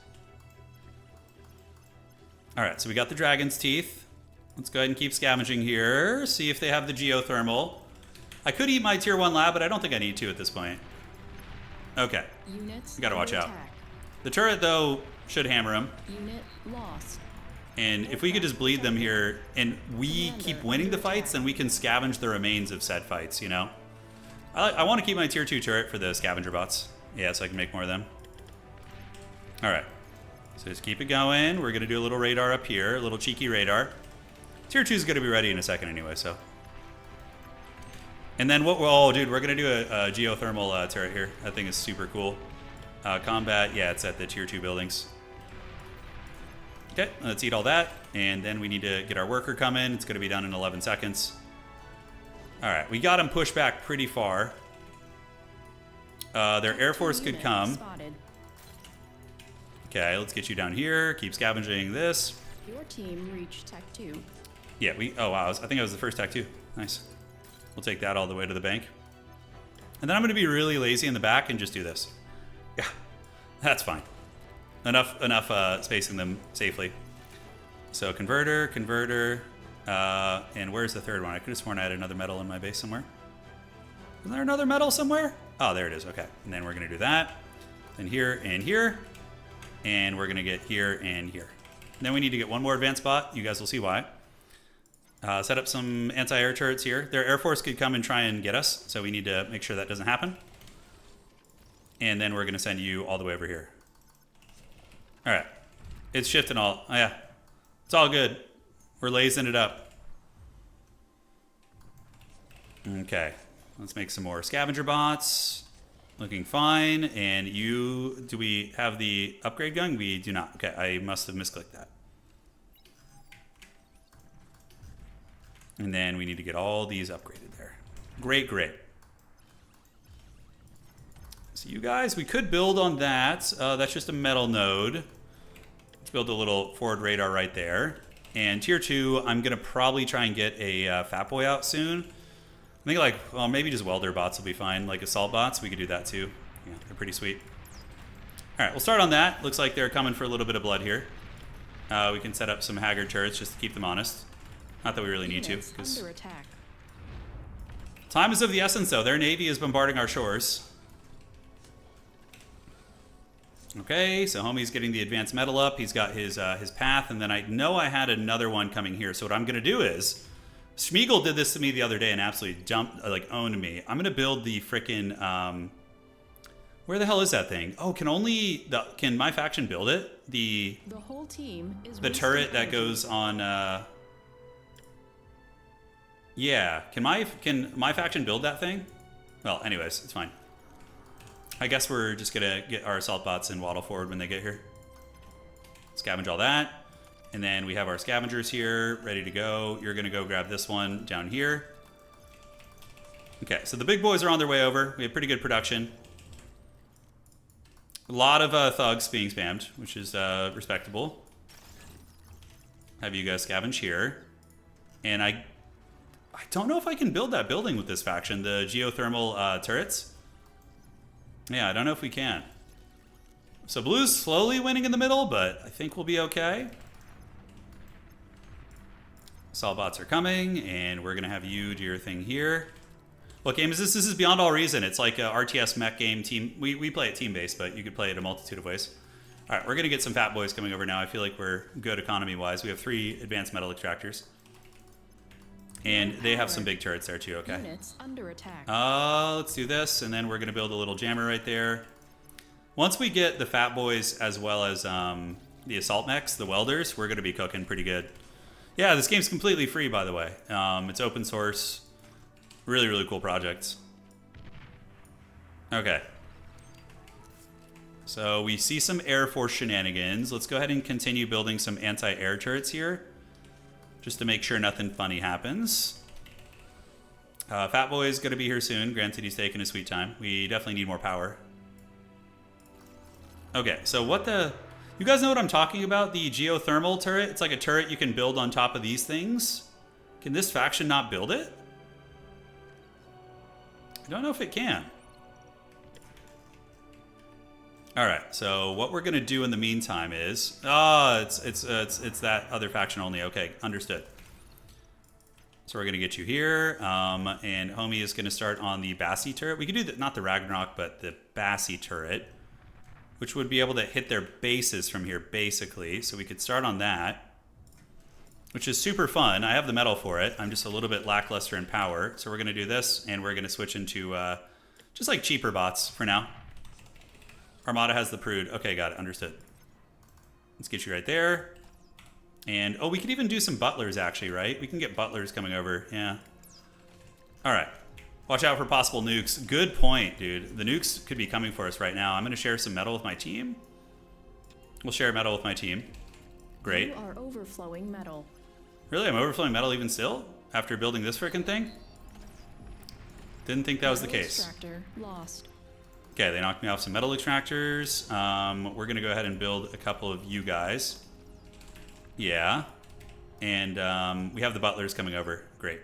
All right, so we got the dragon's teeth. Let's go ahead and keep scavenging here. See if they have the geothermal. I could eat my tier 1 lab, but I don't think I need to at this point. Okay. Units We got to watch out. attack. The turret, though, should hammer him. Unit lost. And if we could just bleed them here, and we keep winning the fights, then we can scavenge the remains of said fights, you know? I want to keep my tier 2 turret for the scavenger bots. Yeah, so I can make more of them. All right. So just keep it going. We're going to do a little radar up here, a little cheeky radar. Tier 2 is going to be ready in a second anyway, so. And then what? Oh, dude, we're going to do a geothermal turret here. That thing is super cool. Combat, yeah, it's at the tier 2 buildings. Okay, let's eat all that. And then we need to get our worker coming. It's going to be done in 11 seconds. All right, we got him pushed back pretty far. Their Air Force could come. Spotted. Okay, let's get you down here. Keep scavenging this. Your team reached Tech 2. Yeah, oh wow, I think I was the first tech too. Nice. We'll take that all the way to the bank. And then I'm going to be really lazy in the back and just do this. Yeah, that's fine. Enough spacing them safely. So converter, and where's the third one? I could have sworn I had another metal in my base somewhere. Is there another metal somewhere? Oh, there it is. Okay, and then we're going to do that. Then here and here. And we're going to get here and here. And then we need to get one more advanced spot. You guys will see why. Set up some anti-air turrets here. Their Air Force could come and try and get us, so we need to make sure that doesn't happen. And then we're going to send you all the way over here. All right. It's shifting all. Oh, yeah. It's all good. We're lazing it up. Okay. Let's make some more scavenger bots. Looking fine. And you, do we have the upgrade gun? We do not. Okay, I must have misclicked that. And then we need to get all these upgraded there. Great, great. So you guys, we could build on that. That's just a metal node. Let's build a little forward radar right there. And tier 2, I'm going to probably try and get a Fat Boy out soon. I think like, well, maybe just welder bots will be fine. Like assault bots, we could do that too. Yeah, they're pretty sweet. All right, we'll start on that. Looks like they're coming for a little bit of blood here. We can set up some Haggard turrets just to keep them honest. Not that we really need to, Units because under attack. time is of the essence, though. Their navy is bombarding our shores. Okay, so homie's getting the advanced metal up. He's got his path, and then I know I had another one coming here. So what I'm going to do is, Schmeagol did this to me the other day and absolutely owned me. I'm going to build the frickin', where the hell is that thing? Oh, can my faction build it? The whole team is the turret that goes on, yeah, can my faction build that thing? Well, anyways, it's fine. I guess we're just gonna get our assault bots and waddle forward when they get here. Scavenge all that. And then we have our scavengers here, ready to go. You're gonna go grab this one down here. Okay, so the big boys are on their way over. We have pretty good production. A lot of thugs being spammed, which is respectable. Have you guys scavenge here. And I don't know if I can build that building with this faction, the geothermal turrets. Yeah, I don't know if we can. So blue's slowly winning in the middle, but I think we'll be okay. Assault bots are coming, and we're going to have you do your thing here. What game is this? This is Beyond All Reason. It's like a RTS mech game. Team. We play it team-based, but you could play it a multitude of ways. All right, we're going to get some fat boys coming over now. I feel like we're good economy-wise. We have 3 advanced metal extractors. And they have some big turrets there too, okay. Units under attack. Let's do this, and then we're going to build a little jammer right there. Once we get the Fat Boys as well as the Assault Mechs, the Welders, we're going to be cooking pretty good. Yeah, this game's completely free, by the way. It's open source. Really, really cool projects. Okay. So we see some Air Force shenanigans. Let's go ahead and continue building some anti-air turrets here, just to make sure nothing funny happens. Fat Boy's going to be here soon. Granted, he's taking his sweet time. We definitely need more power. Okay, so what the... You guys know what I'm talking about? The geothermal turret? It's like a turret you can build on top of these things. Can this faction not build it? I don't know if it can. All right, so what we're gonna do in the meantime is... it's that other faction only. Okay, understood. So we're gonna get you here, and Homie is gonna start on the Bassi turret. We could do the, not the Ragnarok, but the Bassi turret, which would be able to hit their bases from here, basically. So we could start on that, which is super fun. I have the metal for it. I'm just a little bit lackluster in power. So we're going to do this, and we're going to switch into just like cheaper bots for now. Armada has the Prude. Okay, got it. Understood. Let's get you right there. And, oh, we could even do some butlers, actually, right? We can get butlers coming over. Yeah. All right. Watch out for possible nukes. Good point, dude. The nukes could be coming for us right now. I'm going to share some metal with my team. We'll share metal with my team. Great. You are overflowing metal. Really? I'm overflowing metal even still? After building this frickin' thing? Didn't think that was the Metal case. Extractor lost. Okay, they knocked me off some metal extractors. We're going to go ahead and build a couple of you guys. Yeah. And we have the butlers coming over. Great.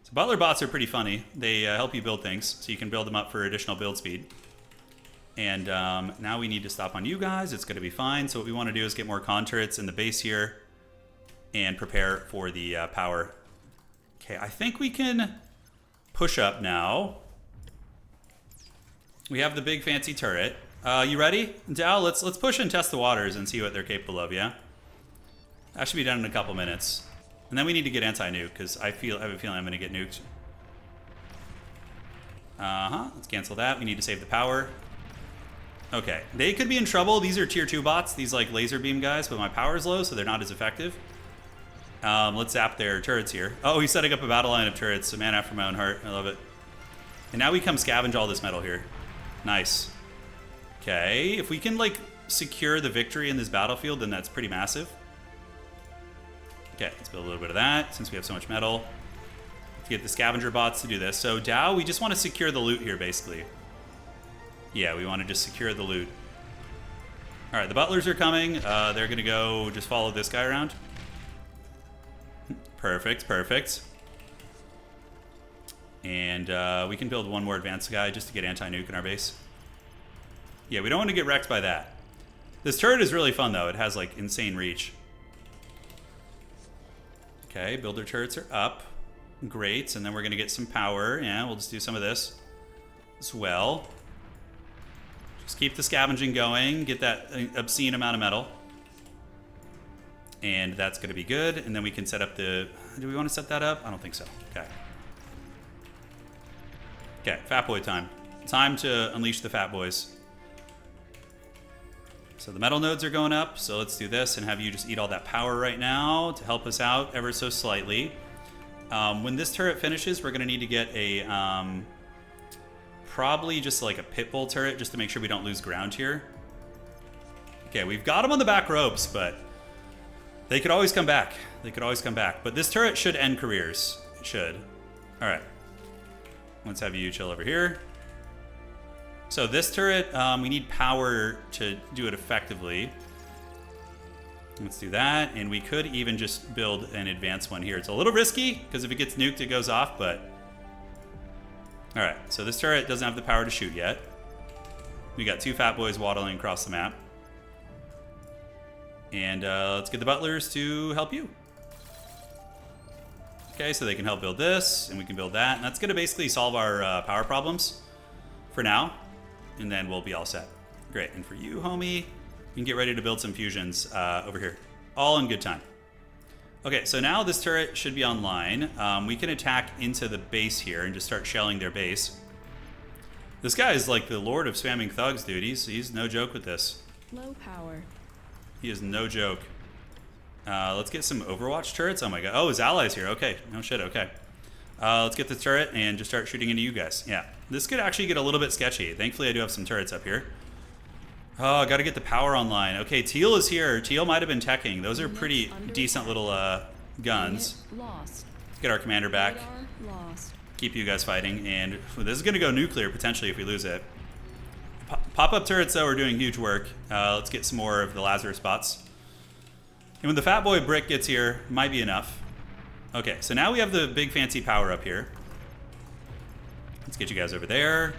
So butler bots are pretty funny. They help you build things, so you can build them up for additional build speed. And now we need to stop on you guys. It's going to be fine. So what we want to do is get more con turrets in the base here and prepare for the power. Okay, I think we can push up now. We have the big fancy turret. You ready, Dow? Let's push and test the waters and see what they're capable of. Yeah, that should be done in a couple minutes. And then we need to get anti-nuke, because I have a feeling I'm going to get nuked. Let's cancel that. We need to save the power. Okay, they could be in trouble. These are tier 2 bots, these like laser beam guys, but my power's low, so they're not as effective. Let's zap their turrets here. Oh, he's setting up a battle line of turrets. A man after my own heart. I love it. And now we come scavenge all this metal here. Nice. Okay, if we can like secure the victory in this battlefield, then that's pretty massive. Okay, let's build a little bit of that since we have so much metal. Let's get the scavenger bots to do this. So Dow, we just want to secure the loot here, basically. Yeah, we want to just secure the loot. All right, the butlers are coming. They're going to go just follow this guy around. Perfect, perfect. And we can build one more advanced guy just to get anti-nuke in our base. Yeah, we don't want to get wrecked by that. This turret is really fun, though. It has, like, insane reach. Okay, builder turrets are up. Great, and then we're going to get some power. Yeah, we'll just do some of this as well. Just keep the scavenging going. Get that obscene amount of metal. And that's going to be good. And then we can set up the... Do we want to set that up? I don't think so. Okay. Okay, Fat Boy time. Time to unleash the Fat Boys. So the metal nodes are going up, so let's do this and have you just eat all that power right now to help us out ever so slightly. When this turret finishes, we're going to need to get a... probably just like a pit bull turret just to make sure we don't lose ground here. Okay, we've got them on the back ropes, but they could always come back. They could always come back. But this turret should end careers. It should. All right. Let's have you chill over here. So this turret, we need power to do it effectively. Let's do that. And we could even just build an advanced one here. It's a little risky because if it gets nuked, it goes off, but... All right, so this turret doesn't have the power to shoot yet. We got 2 Fat Boys waddling across the map. And let's get the butlers to help you. Okay, so they can help build this, and we can build that. And that's going to basically solve our power problems for now. And then we'll be all set. Great, and for you, homie, you can get ready to build some fusions over here. All in good time. Okay, so now this turret should be online. We can attack into the base here and just start shelling their base. This guy is like the lord of spamming thugs, dude. He's no joke with this. Low power. He is no joke. Let's get some Overwatch turrets. Oh my god. Oh, his ally's here. Okay. No shit. Okay. Let's get the turret and just start shooting into you guys. Yeah. This could actually get a little bit sketchy. Thankfully, I do have some turrets up here. Oh, I gotta get the power online. Okay, Teal is here. Teal might have been teching. Those are pretty decent little guns. Lost. Let's get our commander back. Radar lost. Keep you guys fighting. And this is gonna go nuclear potentially if we lose it. Pop-up turrets, though, are doing huge work. Let's get some more of the Lazarus bots. And when the Fat Boy brick gets here, might be enough. Okay, so now we have the big fancy power up here. Let's get you guys over there.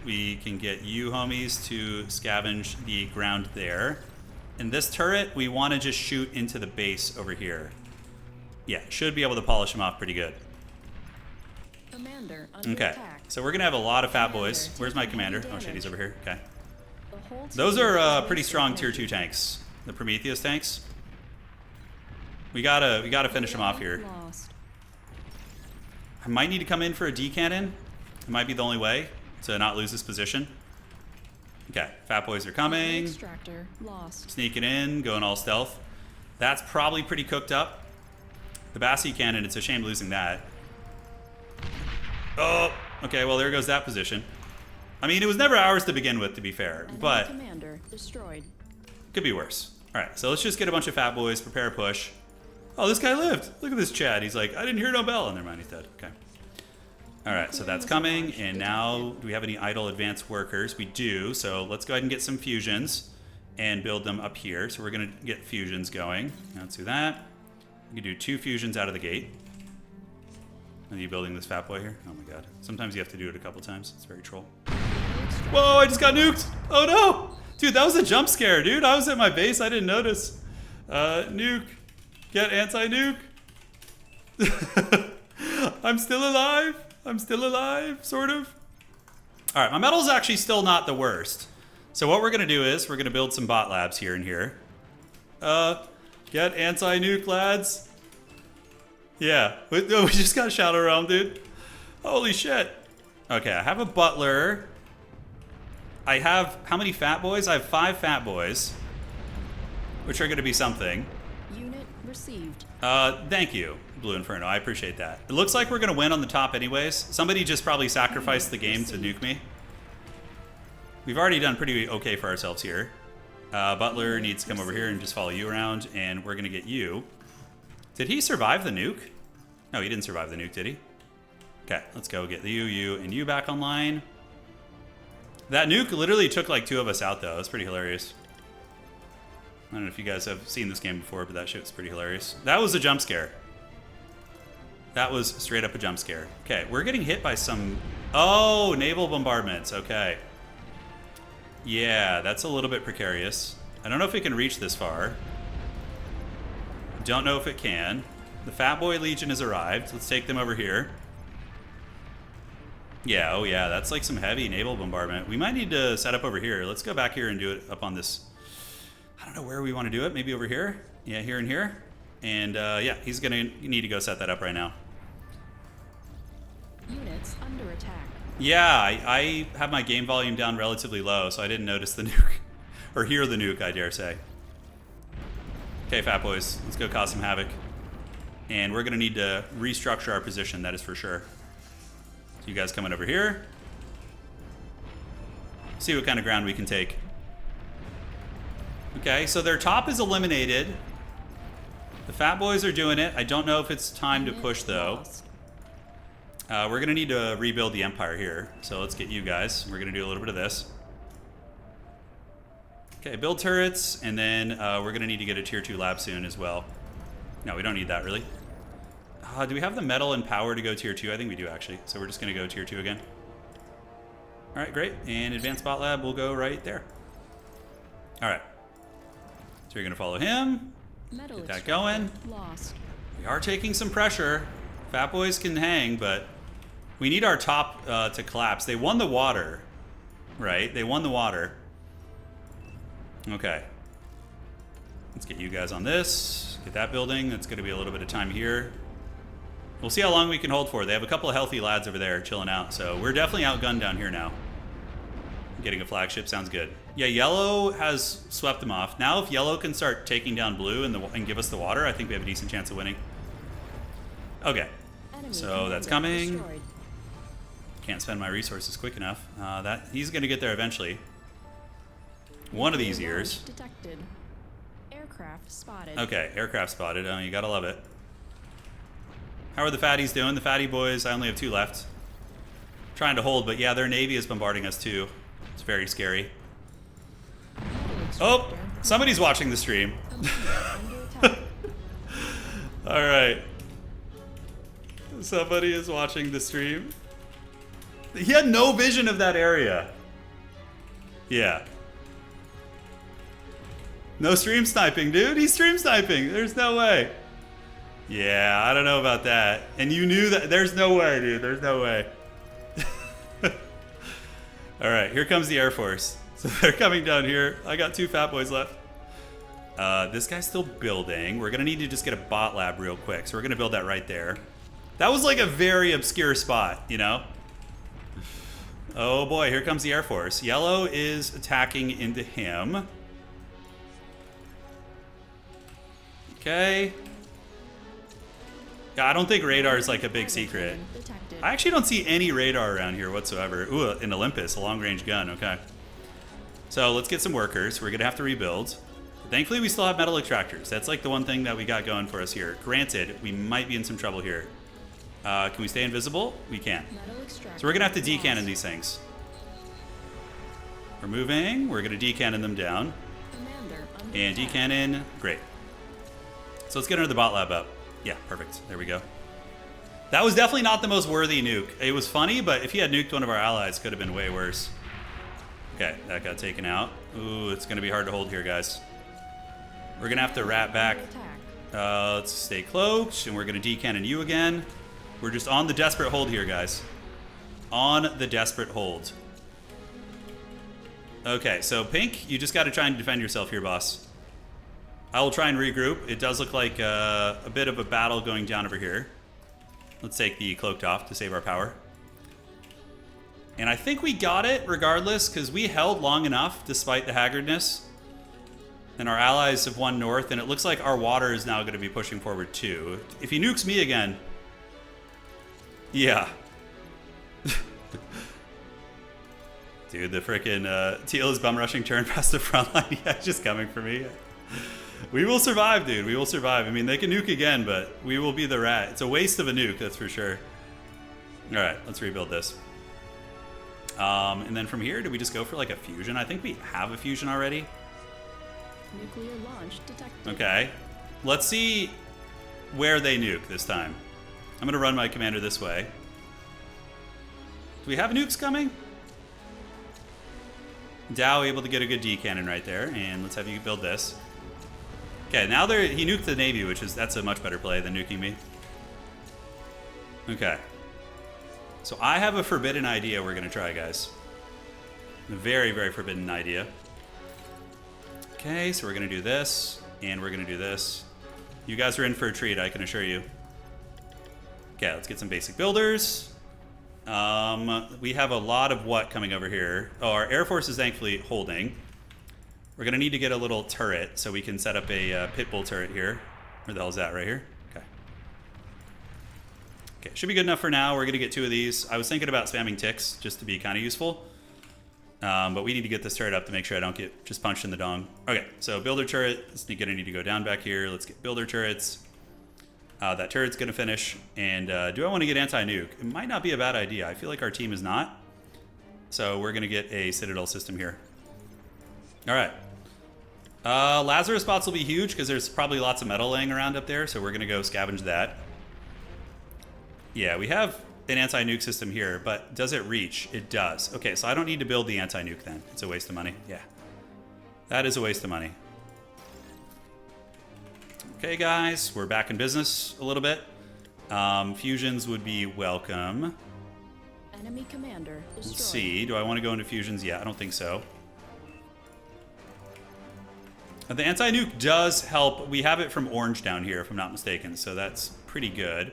We can get you homies to scavenge the ground there. And this turret, we want to just shoot into the base over here. Yeah, should be able to polish them off pretty good. Commander under Okay, attack. so we're going to have a lot of Fat Boys. Commander Where's my taking commander? heavy Oh shit, he's over damage. here. Okay. The whole Those team are is pretty strong tier wasted 2 tanks. The Prometheus tanks. We gotta finish them off here. Lost. I might need to come in for a D cannon. It might be the only way to not lose this position. Okay, Fat Boys are coming. Extractor lost. Sneaking in, going all stealth. That's probably pretty cooked up. The Bassi cannon, it's a shame losing that. Oh, okay, well there goes that position. I mean, it was never ours to begin with, to be fair, Enemy but commander destroyed. could be worse. All right, so let's just get a bunch of Fat Boys, prepare a push. Oh, this guy lived. Look at this Chad. He's like, I didn't hear no bell. And never mind, he's dead. Okay. All right, so that's coming. And now, do we have any idle advanced workers? We do. So let's go ahead and get some fusions and build them up here. So we're going to get fusions going. Now let's do that. We can do 2 fusions out of the gate. Are you building this Fat Boy here? Oh my god. Sometimes you have to do it a couple times. It's very troll. Whoa, I just got nuked. Oh no. Dude, that was a jump scare, dude. I was at my base. I didn't notice. Nuke. Get anti-nuke. I'm still alive. I'm still alive, sort of. All right, my metal's actually still not the worst. So what we're going to do is we're going to build some bot labs here and here. Get anti-nuke, lads. Yeah, we just got Shadow Realm, dude. Holy shit. Okay, I have a butler. I have, how many Fat Boys? I have 5 Fat Boys, which are going to be something. Unit received. Thank you, Blue Inferno. I appreciate that. It looks like we're going to win on the top anyways. Somebody just probably sacrificed the game to nuke me. We've already done pretty okay for ourselves here. Butler needs to come over here and just follow you around, and we're going to get you. Did he survive the nuke? No, he didn't survive the nuke, did he? Okay, let's go get you, and you back online. That nuke literally took like 2 of us out, though. That's pretty hilarious. I don't know if you guys have seen this game before, but that shit's pretty hilarious. That was a jump scare. That was straight up a jump scare. Okay, we're getting hit by some... Oh, naval bombardments. Okay. Yeah, that's a little bit precarious. I don't know if it can reach this far. Don't know if it can. The Fat Boy Legion has arrived. Let's take them over here. Yeah, oh yeah, that's like some heavy naval bombardment. We might need to set up over here. Let's go back here and do it up on this... I don't know where we want to do it. Maybe over here? Yeah, here and here. And yeah, he's going to need to go set that up right now. Units under attack. Yeah, I have my game volume down relatively low, so I didn't notice the nuke. Or hear the nuke, I dare say. Okay, Fat Boys, let's go cause some havoc. And we're going to need to restructure our position, that is for sure. So you guys coming over here. See what kind of ground we can take. Okay, so their top is eliminated. The Fat Boys are doing it. I don't know if it's time to push, though. We're going to need to rebuild the Empire here. So let's get you guys. We're going to do a little bit of this. Okay, build turrets, and then we're going to need to get a tier 2 lab soon as well. No, we don't need that, really. Do we have the metal and power to go tier 2? I think we do, actually. So we're just going to go tier 2 again. All right, great. And advanced bot lab will go right there. All right. So you're going to follow him. Get that going. Lost. We are taking some pressure. Fat Boys can hang, but we need our top to collapse. They won the water, right? They won the water. Okay. Let's get you guys on this. Get that building. That's going to be a little bit of time here. We'll see how long we can hold for. They have a couple of healthy lads over there chilling out, so we're definitely outgunned down here now. Getting a flagship sounds good. Yeah, yellow has swept them off. Now if yellow can start taking down blue and give us the water, I think we have a decent chance of winning. Okay, so that's coming. Destroyed. Can't spend my resources quick enough. He's going to get there eventually. One of these years. Detected. Aircraft spotted. Okay, aircraft spotted. Oh, you gotta love it. How are the fatties doing? The fatty boys, I only have 2 left. Trying to hold, but yeah, their navy is bombarding us too. It's very scary. Oh, somebody's watching the stream. All right. Somebody is watching the stream. He had no vision of that area. Yeah. No stream sniping, dude. He's stream sniping. There's no way. Yeah, I don't know about that. And you knew that. There's no way, dude. There's no way. All right, here comes the Air Force. So they're coming down here. I got 2 fat boys left. This guy's still building. We're going to need to just get a bot lab real quick. So we're going to build that right there. That was like a very obscure spot, you know? Oh boy, here comes the Air Force. Yellow is attacking into him. Okay. Yeah, I don't think radar is like a big secret. I actually don't see any radar around here whatsoever. Ooh, an Olympus, a long-range gun. Okay. So let's get some workers. We're going to have to rebuild. Thankfully, we still have metal extractors. That's like the one thing that we got going for us here. Granted, we might be in some trouble here. Can we stay invisible? We can. So we're going to have to decannon these things. We're moving. We're going to decannon them down. And decannon. Great. So let's get under the bot lab up. Yeah, perfect. There we go. That was definitely not the most worthy nuke. It was funny, but if he had nuked one of our allies, it could have been way worse. Okay, that got taken out. Ooh, it's going to be hard to hold here, guys. We're going to have to rat back. Let's stay cloaked, and we're going to decannon you again. We're just on the desperate hold here, guys. On the desperate hold. Okay, so Pink, you just got to try and defend yourself here, boss. I will try and regroup. It does look like a bit of a battle going down over here. Let's take the cloaked off to save our power. And I think we got it regardless, because we held long enough despite the haggardness. And our allies have won north, and it looks like our water is now going to be pushing forward too. If he nukes me again... Yeah. Dude, the frickin' Teal is bum rushing turn past the front line. Yeah, just coming for me. We will survive, dude. We will survive. I mean, they can nuke again, but we will be the rat. It's a waste of a nuke, that's for sure. All right, let's rebuild this. And then from here, do we just go for like a fusion? I think we have a fusion already. Nuclear launch detected. Okay. Let's see where they nuke this time. I'm going to run my commander this way. Do we have nukes coming? Dow able to get a good decannon right there. And let's have you build this. Okay, now he nuked the Navy, that's a much better play than nuking me. Okay. So I have a forbidden idea we're going to try, guys. A very, very forbidden idea. Okay, so we're going to do this, and we're going to do this. You guys are in for a treat, I can assure you. Okay, let's get some basic builders. We have a lot of what coming over here? Oh, our Air Force is thankfully holding. We're going to need to get a little turret so we can set up a Pitbull turret here. Where the hell is that? Right here? Okay. Okay, should be good enough for now. We're going to get 2 of these. I was thinking about spamming ticks just to be kind of useful. But we need to get this turret up to make sure I don't get just punched in the dong. Okay, so builder turret. It's going to need to go down back here. Let's get builder turrets. That turret's going to finish. And do I want to get anti-nuke? It might not be a bad idea. I feel like our team is not. So we're going to get a Citadel system here. All right. Lazarus spots will be huge because there's probably lots of metal laying around up there. So we're going to go scavenge that. Yeah, we have an anti-nuke system here, but does it reach? It does. Okay, so I don't need to build the anti-nuke then. It's a waste of money. Yeah. That is a waste of money. Okay, guys, we're back in business a little bit. Fusions would be welcome. Enemy commander destroyed. Let's see. Do I want to go into fusions? Yeah, I don't think so. The anti-nuke does help. We have it from orange down here, if I'm not mistaken, so that's pretty good.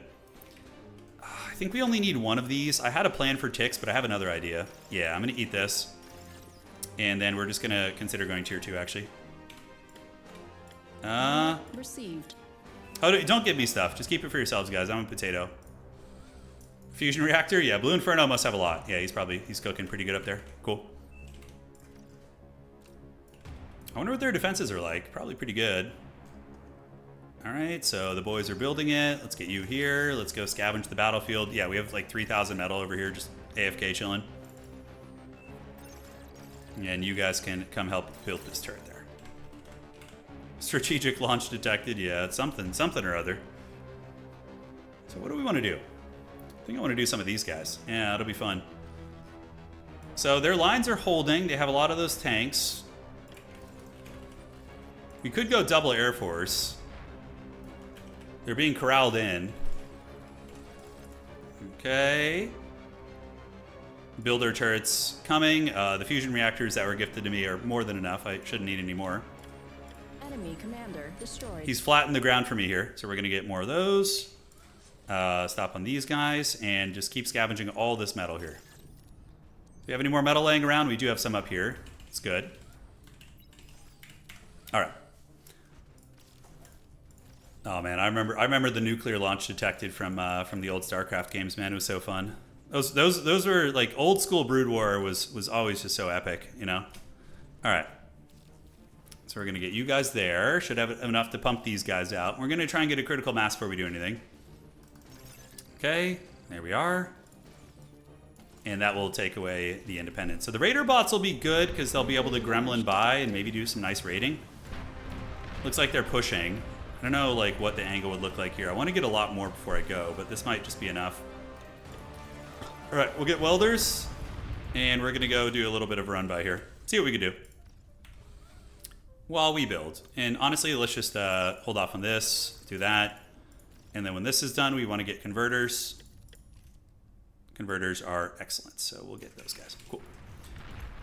think we only need one of these. I had a plan for ticks, but I have another idea. Yeah, I'm going to eat this. And then we're just going to consider going tier 2, actually. Received. Oh, don't give me stuff. Just keep it for yourselves, guys. I'm a potato. Fusion reactor? Yeah, Blue Inferno must have a lot. Yeah, he's cooking pretty good up there. Cool. I wonder what their defenses are like. Probably pretty good. All right, so the boys are building it. Let's get you here. Let's go scavenge the battlefield. Yeah, we have like 3,000 metal over here, just AFK chilling. And you guys can come help build this turret there. Strategic launch detected. Yeah, it's something or other. So what do we want to do? I think I want to do some of these guys. Yeah, it'll be fun. So their lines are holding. They have a lot of those tanks. We could go double Air Force. They're being corralled in. Okay. Builder turrets coming. The fusion reactors that were gifted to me are more than enough. I shouldn't need any more. Enemy commander destroyed. He's flattened the ground for me here, so we're going to get more of those. Stop on these guys, and just keep scavenging all this metal here. Do we have any more metal laying around? We do have some up here. It's good. All right. Oh man, I remember the nuclear launch detected from the old StarCraft games. Man, it was so fun. Those were like old school Brood War was always just so epic, you know. All right. So we're gonna get you guys there. Should have enough to pump these guys out. We're gonna try and get a critical mass before we do anything. Okay, there we are. And that will take away the independence. So the raider bots will be good because they'll be able to gremlin by and maybe do some nice raiding. Looks like they're pushing. I don't know like what the angle would look like here. I want to get a lot more before I go, but this might just be enough. All right, we'll get welders, and we're gonna go do a little bit of a run by here. See what we can do while we build. And honestly, let's just hold off on this, do that, and then when this is done, we want to get converters. Converters are excellent, so we'll get those guys. Cool.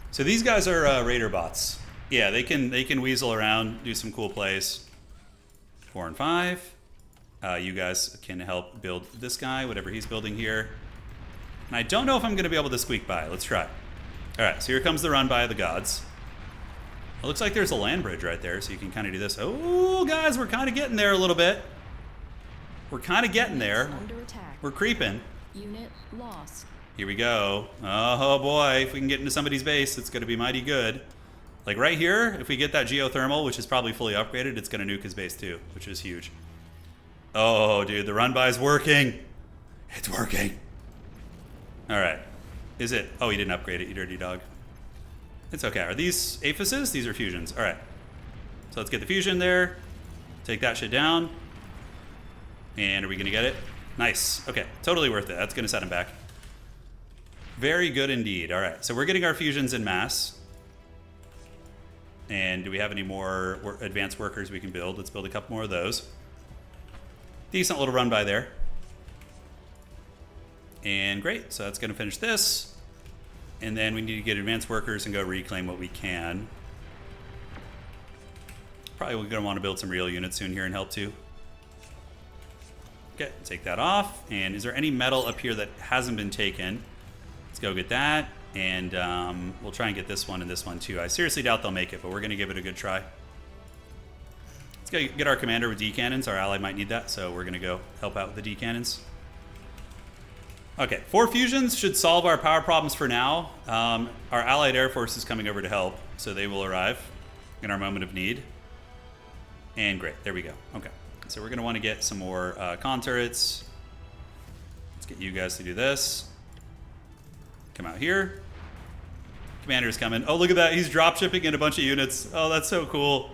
So these guys are raider bots. Yeah, they can weasel around, do some cool plays. 4 and 5. You guys can help build this guy, whatever he's building here. And I don't know if I'm going to be able to squeak by. Let's try. All right, so here comes the run by of the gods. It looks like there's a land bridge right there, so you can kind of do this. Oh, guys, we're kind of getting there a little bit. We're kind of getting there. Under attack. We're creeping. Unit lost. Here we go. Oh boy, if we can get into somebody's base, it's going to be mighty good. Like right here, if we get that geothermal, which is probably fully upgraded, it's going to nuke his base too, which is huge. Oh, dude, the run by is working. It's working. All right. Is it? Oh, he didn't upgrade it, you dirty dog. It's okay. Are these aphises? These are fusions. All right. So let's get the fusion there. Take that shit down. And are we going to get it? Nice. Okay. Totally worth it. That's going to set him back. Very good indeed. All right. So we're getting our fusions en masse. And do we have any more advanced workers we can build? Let's build a couple more of those. Decent little run by there. And great. So that's going to finish this. And then we need to get advanced workers and go reclaim what we can. Probably we're going to want to build some real units soon here and help too. Okay, take that off. And is there any metal up here that hasn't been taken? Let's go get that. And we'll try and get this one and this one too. I seriously doubt they'll make it, but we're going to give it a good try. Let's go get our commander with D-cannons. Our ally might need that, so we're going to go help out with the D-cannons. Okay, 4 fusions should solve our power problems for now. Our allied air force is coming over to help, so they will arrive in our moment of need. And great, there we go. Okay, so we're going to want to get some more con turrets. Let's get you guys to do this. Come out here. Commander's coming. Oh, look at that. He's drop shipping in a bunch of units. Oh, that's so cool.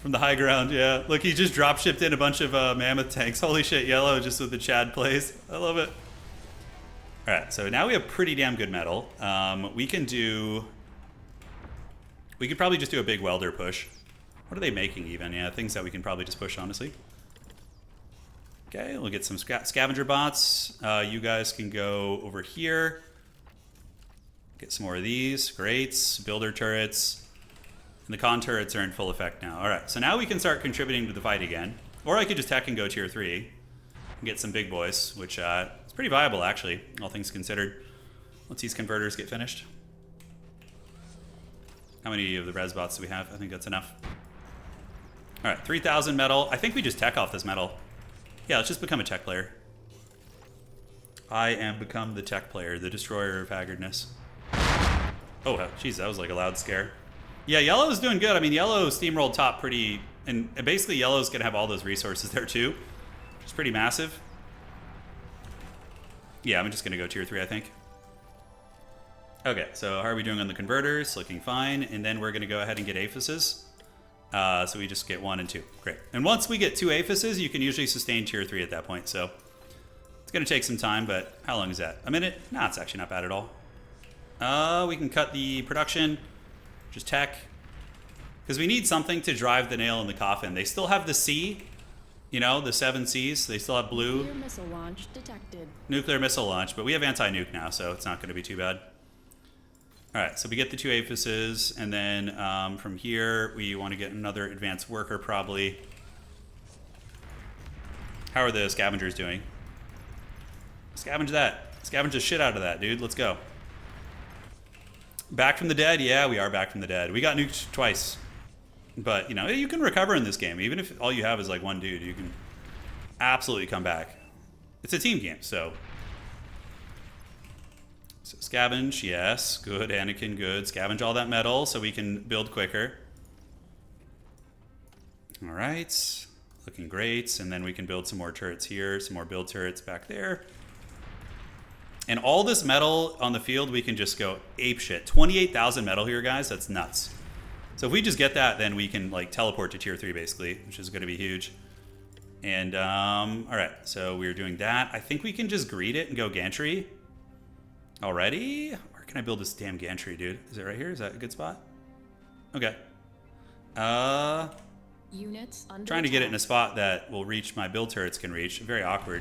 From the high ground, yeah. Look, he just drop shipped in a bunch of mammoth tanks. Holy shit, yellow, just with the Chad plays. I love it. All right, so now we have pretty damn good metal. We could probably just do a big welder push. What are they making even? Yeah, things that we can probably just push, honestly. Okay, we'll get some scavenger bots. You guys can go over here. Get some more of these. Great. Builder turrets. And the con turrets are in full effect now. All right, so now we can start contributing to the fight again. Or I could just tech and go tier 3 and get some big boys, which is pretty viable, actually, all things considered. Once these converters get finished. How many of the res bots do we have? I think that's enough. All right, 3,000 metal. I think we just tech off this metal. Yeah, let's just become a tech player. I am become the tech player, the destroyer of haggardness. Oh, jeez, that was like a loud scare. Yeah, yellow is doing good. I mean, yellow steamrolled top pretty, and basically yellow's gonna have all those resources there too. It's pretty massive. Yeah, I'm just gonna go tier 3, I think. Okay, so how are we doing on the converters? Looking fine, and then we're gonna go ahead and get aphises. So we just get 1 and 2. Great. And once we get 2 aphises, you can usually sustain tier 3 at that point. So it's going to take some time, but how long is that? A minute? Nah, it's actually not bad at all. We can cut the production, just tech. Because we need something to drive the nail in the coffin. They still have the C, you know, the 7 Cs. They still have blue. Nuclear missile launch detected. Nuclear missile launch, but we have anti-nuke now, so it's not going to be too bad. All right, so we get the 2 aphises, and then from here, we want to get another advanced worker, probably. How are the scavengers doing? Scavenge that. Scavenge the shit out of that, dude. Let's go. Back from the dead? Yeah, we are back from the dead. We got nuked twice. But, you know, you can recover in this game. Even if all you have is, like, one dude, you can absolutely come back. It's a team game, so... So scavenge, yes. Good, Anakin, good. Scavenge all that metal so we can build quicker. All right. Looking great. And then we can build some more turrets here. Some more build turrets back there. And all this metal on the field, we can just go ape shit. 28,000 metal here, guys. That's nuts. So if we just get that, then we can like teleport to tier 3, basically, which is going to be huge. And, all right. So we're doing that. I think we can just greet it and go gantry. Already? Where can I build this damn gantry, dude? Is it right here? Is that a good spot? Okay. Units under trying to get it in a spot that will reach my build turrets can reach. Very awkward.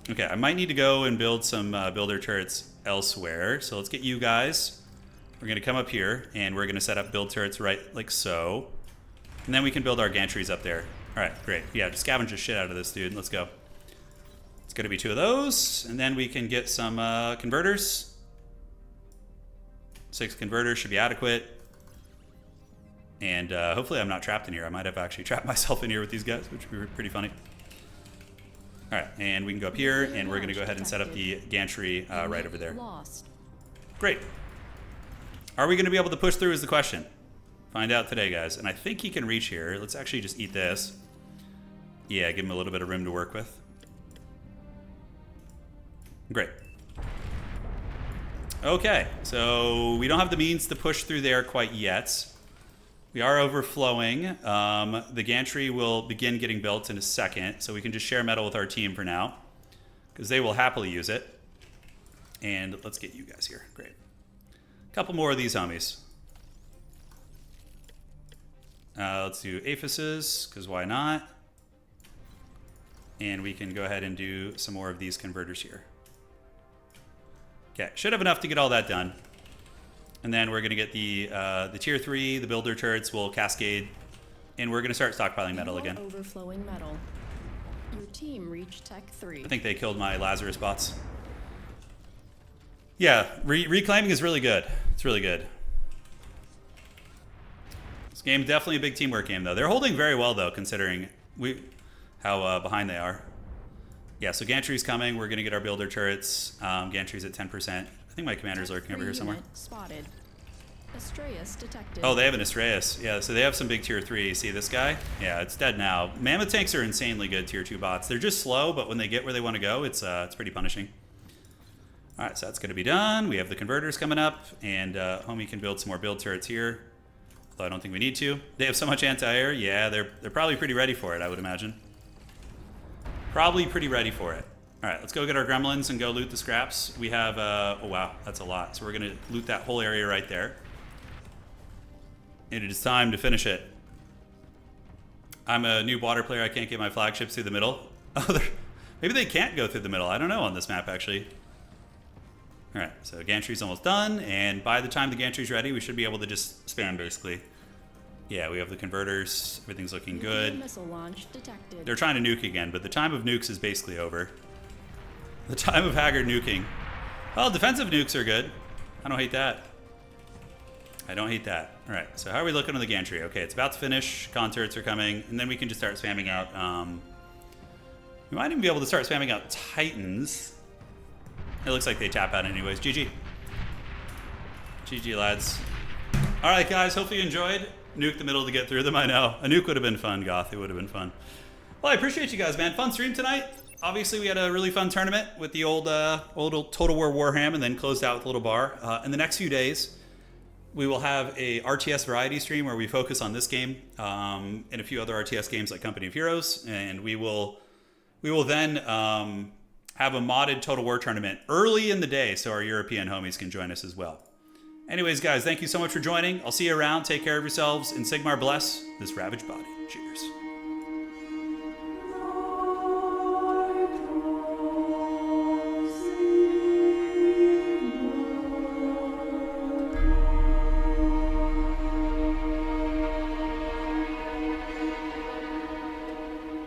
Okay, I might need to go and build some builder turrets elsewhere. So let's get you guys. We're going to come up here, and we're going to set up build turrets right like so. And then we can build our gantries up there. All right, great. Yeah, just scavenge the shit out of this, dude. Let's go. It's going to be 2 of those, and then we can get some converters. 6 converters should be adequate. And hopefully I'm not trapped in here. I might have actually trapped myself in here with these guys, which would be pretty funny. All right, and we can go up here, and we're going to go ahead and set up the gantry right over there. Great. Are we going to be able to push through is the question. Find out today, guys. And I think he can reach here. Let's actually just eat this. Yeah, give him a little bit of room to work with. Great. Okay, so we don't have the means to push through there quite yet. We are overflowing. The gantry will begin getting built in a second, so we can just share metal with our team for now, because they will happily use it. And let's get you guys here. Great. A couple more of these homies. Let's do aphises, because why not? And we can go ahead and do some more of these converters here. Okay, should have enough to get all that done. And then we're going to get the tier 3, the builder turrets will cascade, and we're going to start stockpiling metal again. Overflowing metal. Your team reached Tech 3. I think they killed my Lazarus bots. Yeah, reclaiming is really good. It's really good. This game definitely a big teamwork game, though. They're holding very well, though, considering how behind they are. Yeah, so gantry's coming. We're going to get our builder turrets. Gantry's at 10%. I think my commander's lurking over here somewhere. Spotted. Astraeus detected. Oh, they have an Astraeus. Yeah, so they have some big tier 3. See this guy? Yeah, it's dead now. Mammoth tanks are insanely good tier 2 bots. They're just slow, but when they get where they want to go, it's pretty punishing. All right, so that's going to be done. We have the converters coming up, and homie can build some more build turrets here. Although I don't think we need to. They have so much anti-air. Yeah, they're probably pretty ready for it, I would imagine. Probably pretty ready for it. All right, let's go get our gremlins and go loot the scraps. We have, oh wow, that's a lot. So we're going to loot that whole area right there. And it is time to finish it. I'm a new water player. I can't get my flagships through the middle. Oh, maybe they can't go through the middle. I don't know on this map, actually. All right, so gantry's almost done. And by the time the gantry's ready, we should be able to just spam, basically. Yeah, we have the converters. Everything's looking good. Missile launch detected. They're trying to nuke again, but the time of nukes is basically over. The time of haggard nuking. Well, defensive nukes are good. I don't hate that. I don't hate that. All right, so how are we looking on the gantry? Okay, it's about to finish. Concerts are coming, and then we can just start spamming out. We might even be able to start spamming out Titans. It looks like they tap out anyways. GG. GG, lads. All right, guys, hopefully you enjoyed. Nuke the middle to get through them, I know. A nuke would have been fun, Goth. It would have been fun. Well, I appreciate you guys, man. Fun stream tonight. Obviously, we had a really fun tournament with the old Total War Warhammer, and then closed out with a little bar. In the next few days, we will have a RTS variety stream where we focus on this game and a few other RTS games like Company of Heroes, and we will then have a modded Total War tournament early in the day so our European homies can join us as well. Anyways, guys, thank you so much for joining. I'll see you around. Take care of yourselves, and Sigmar bless this ravaged body. Cheers.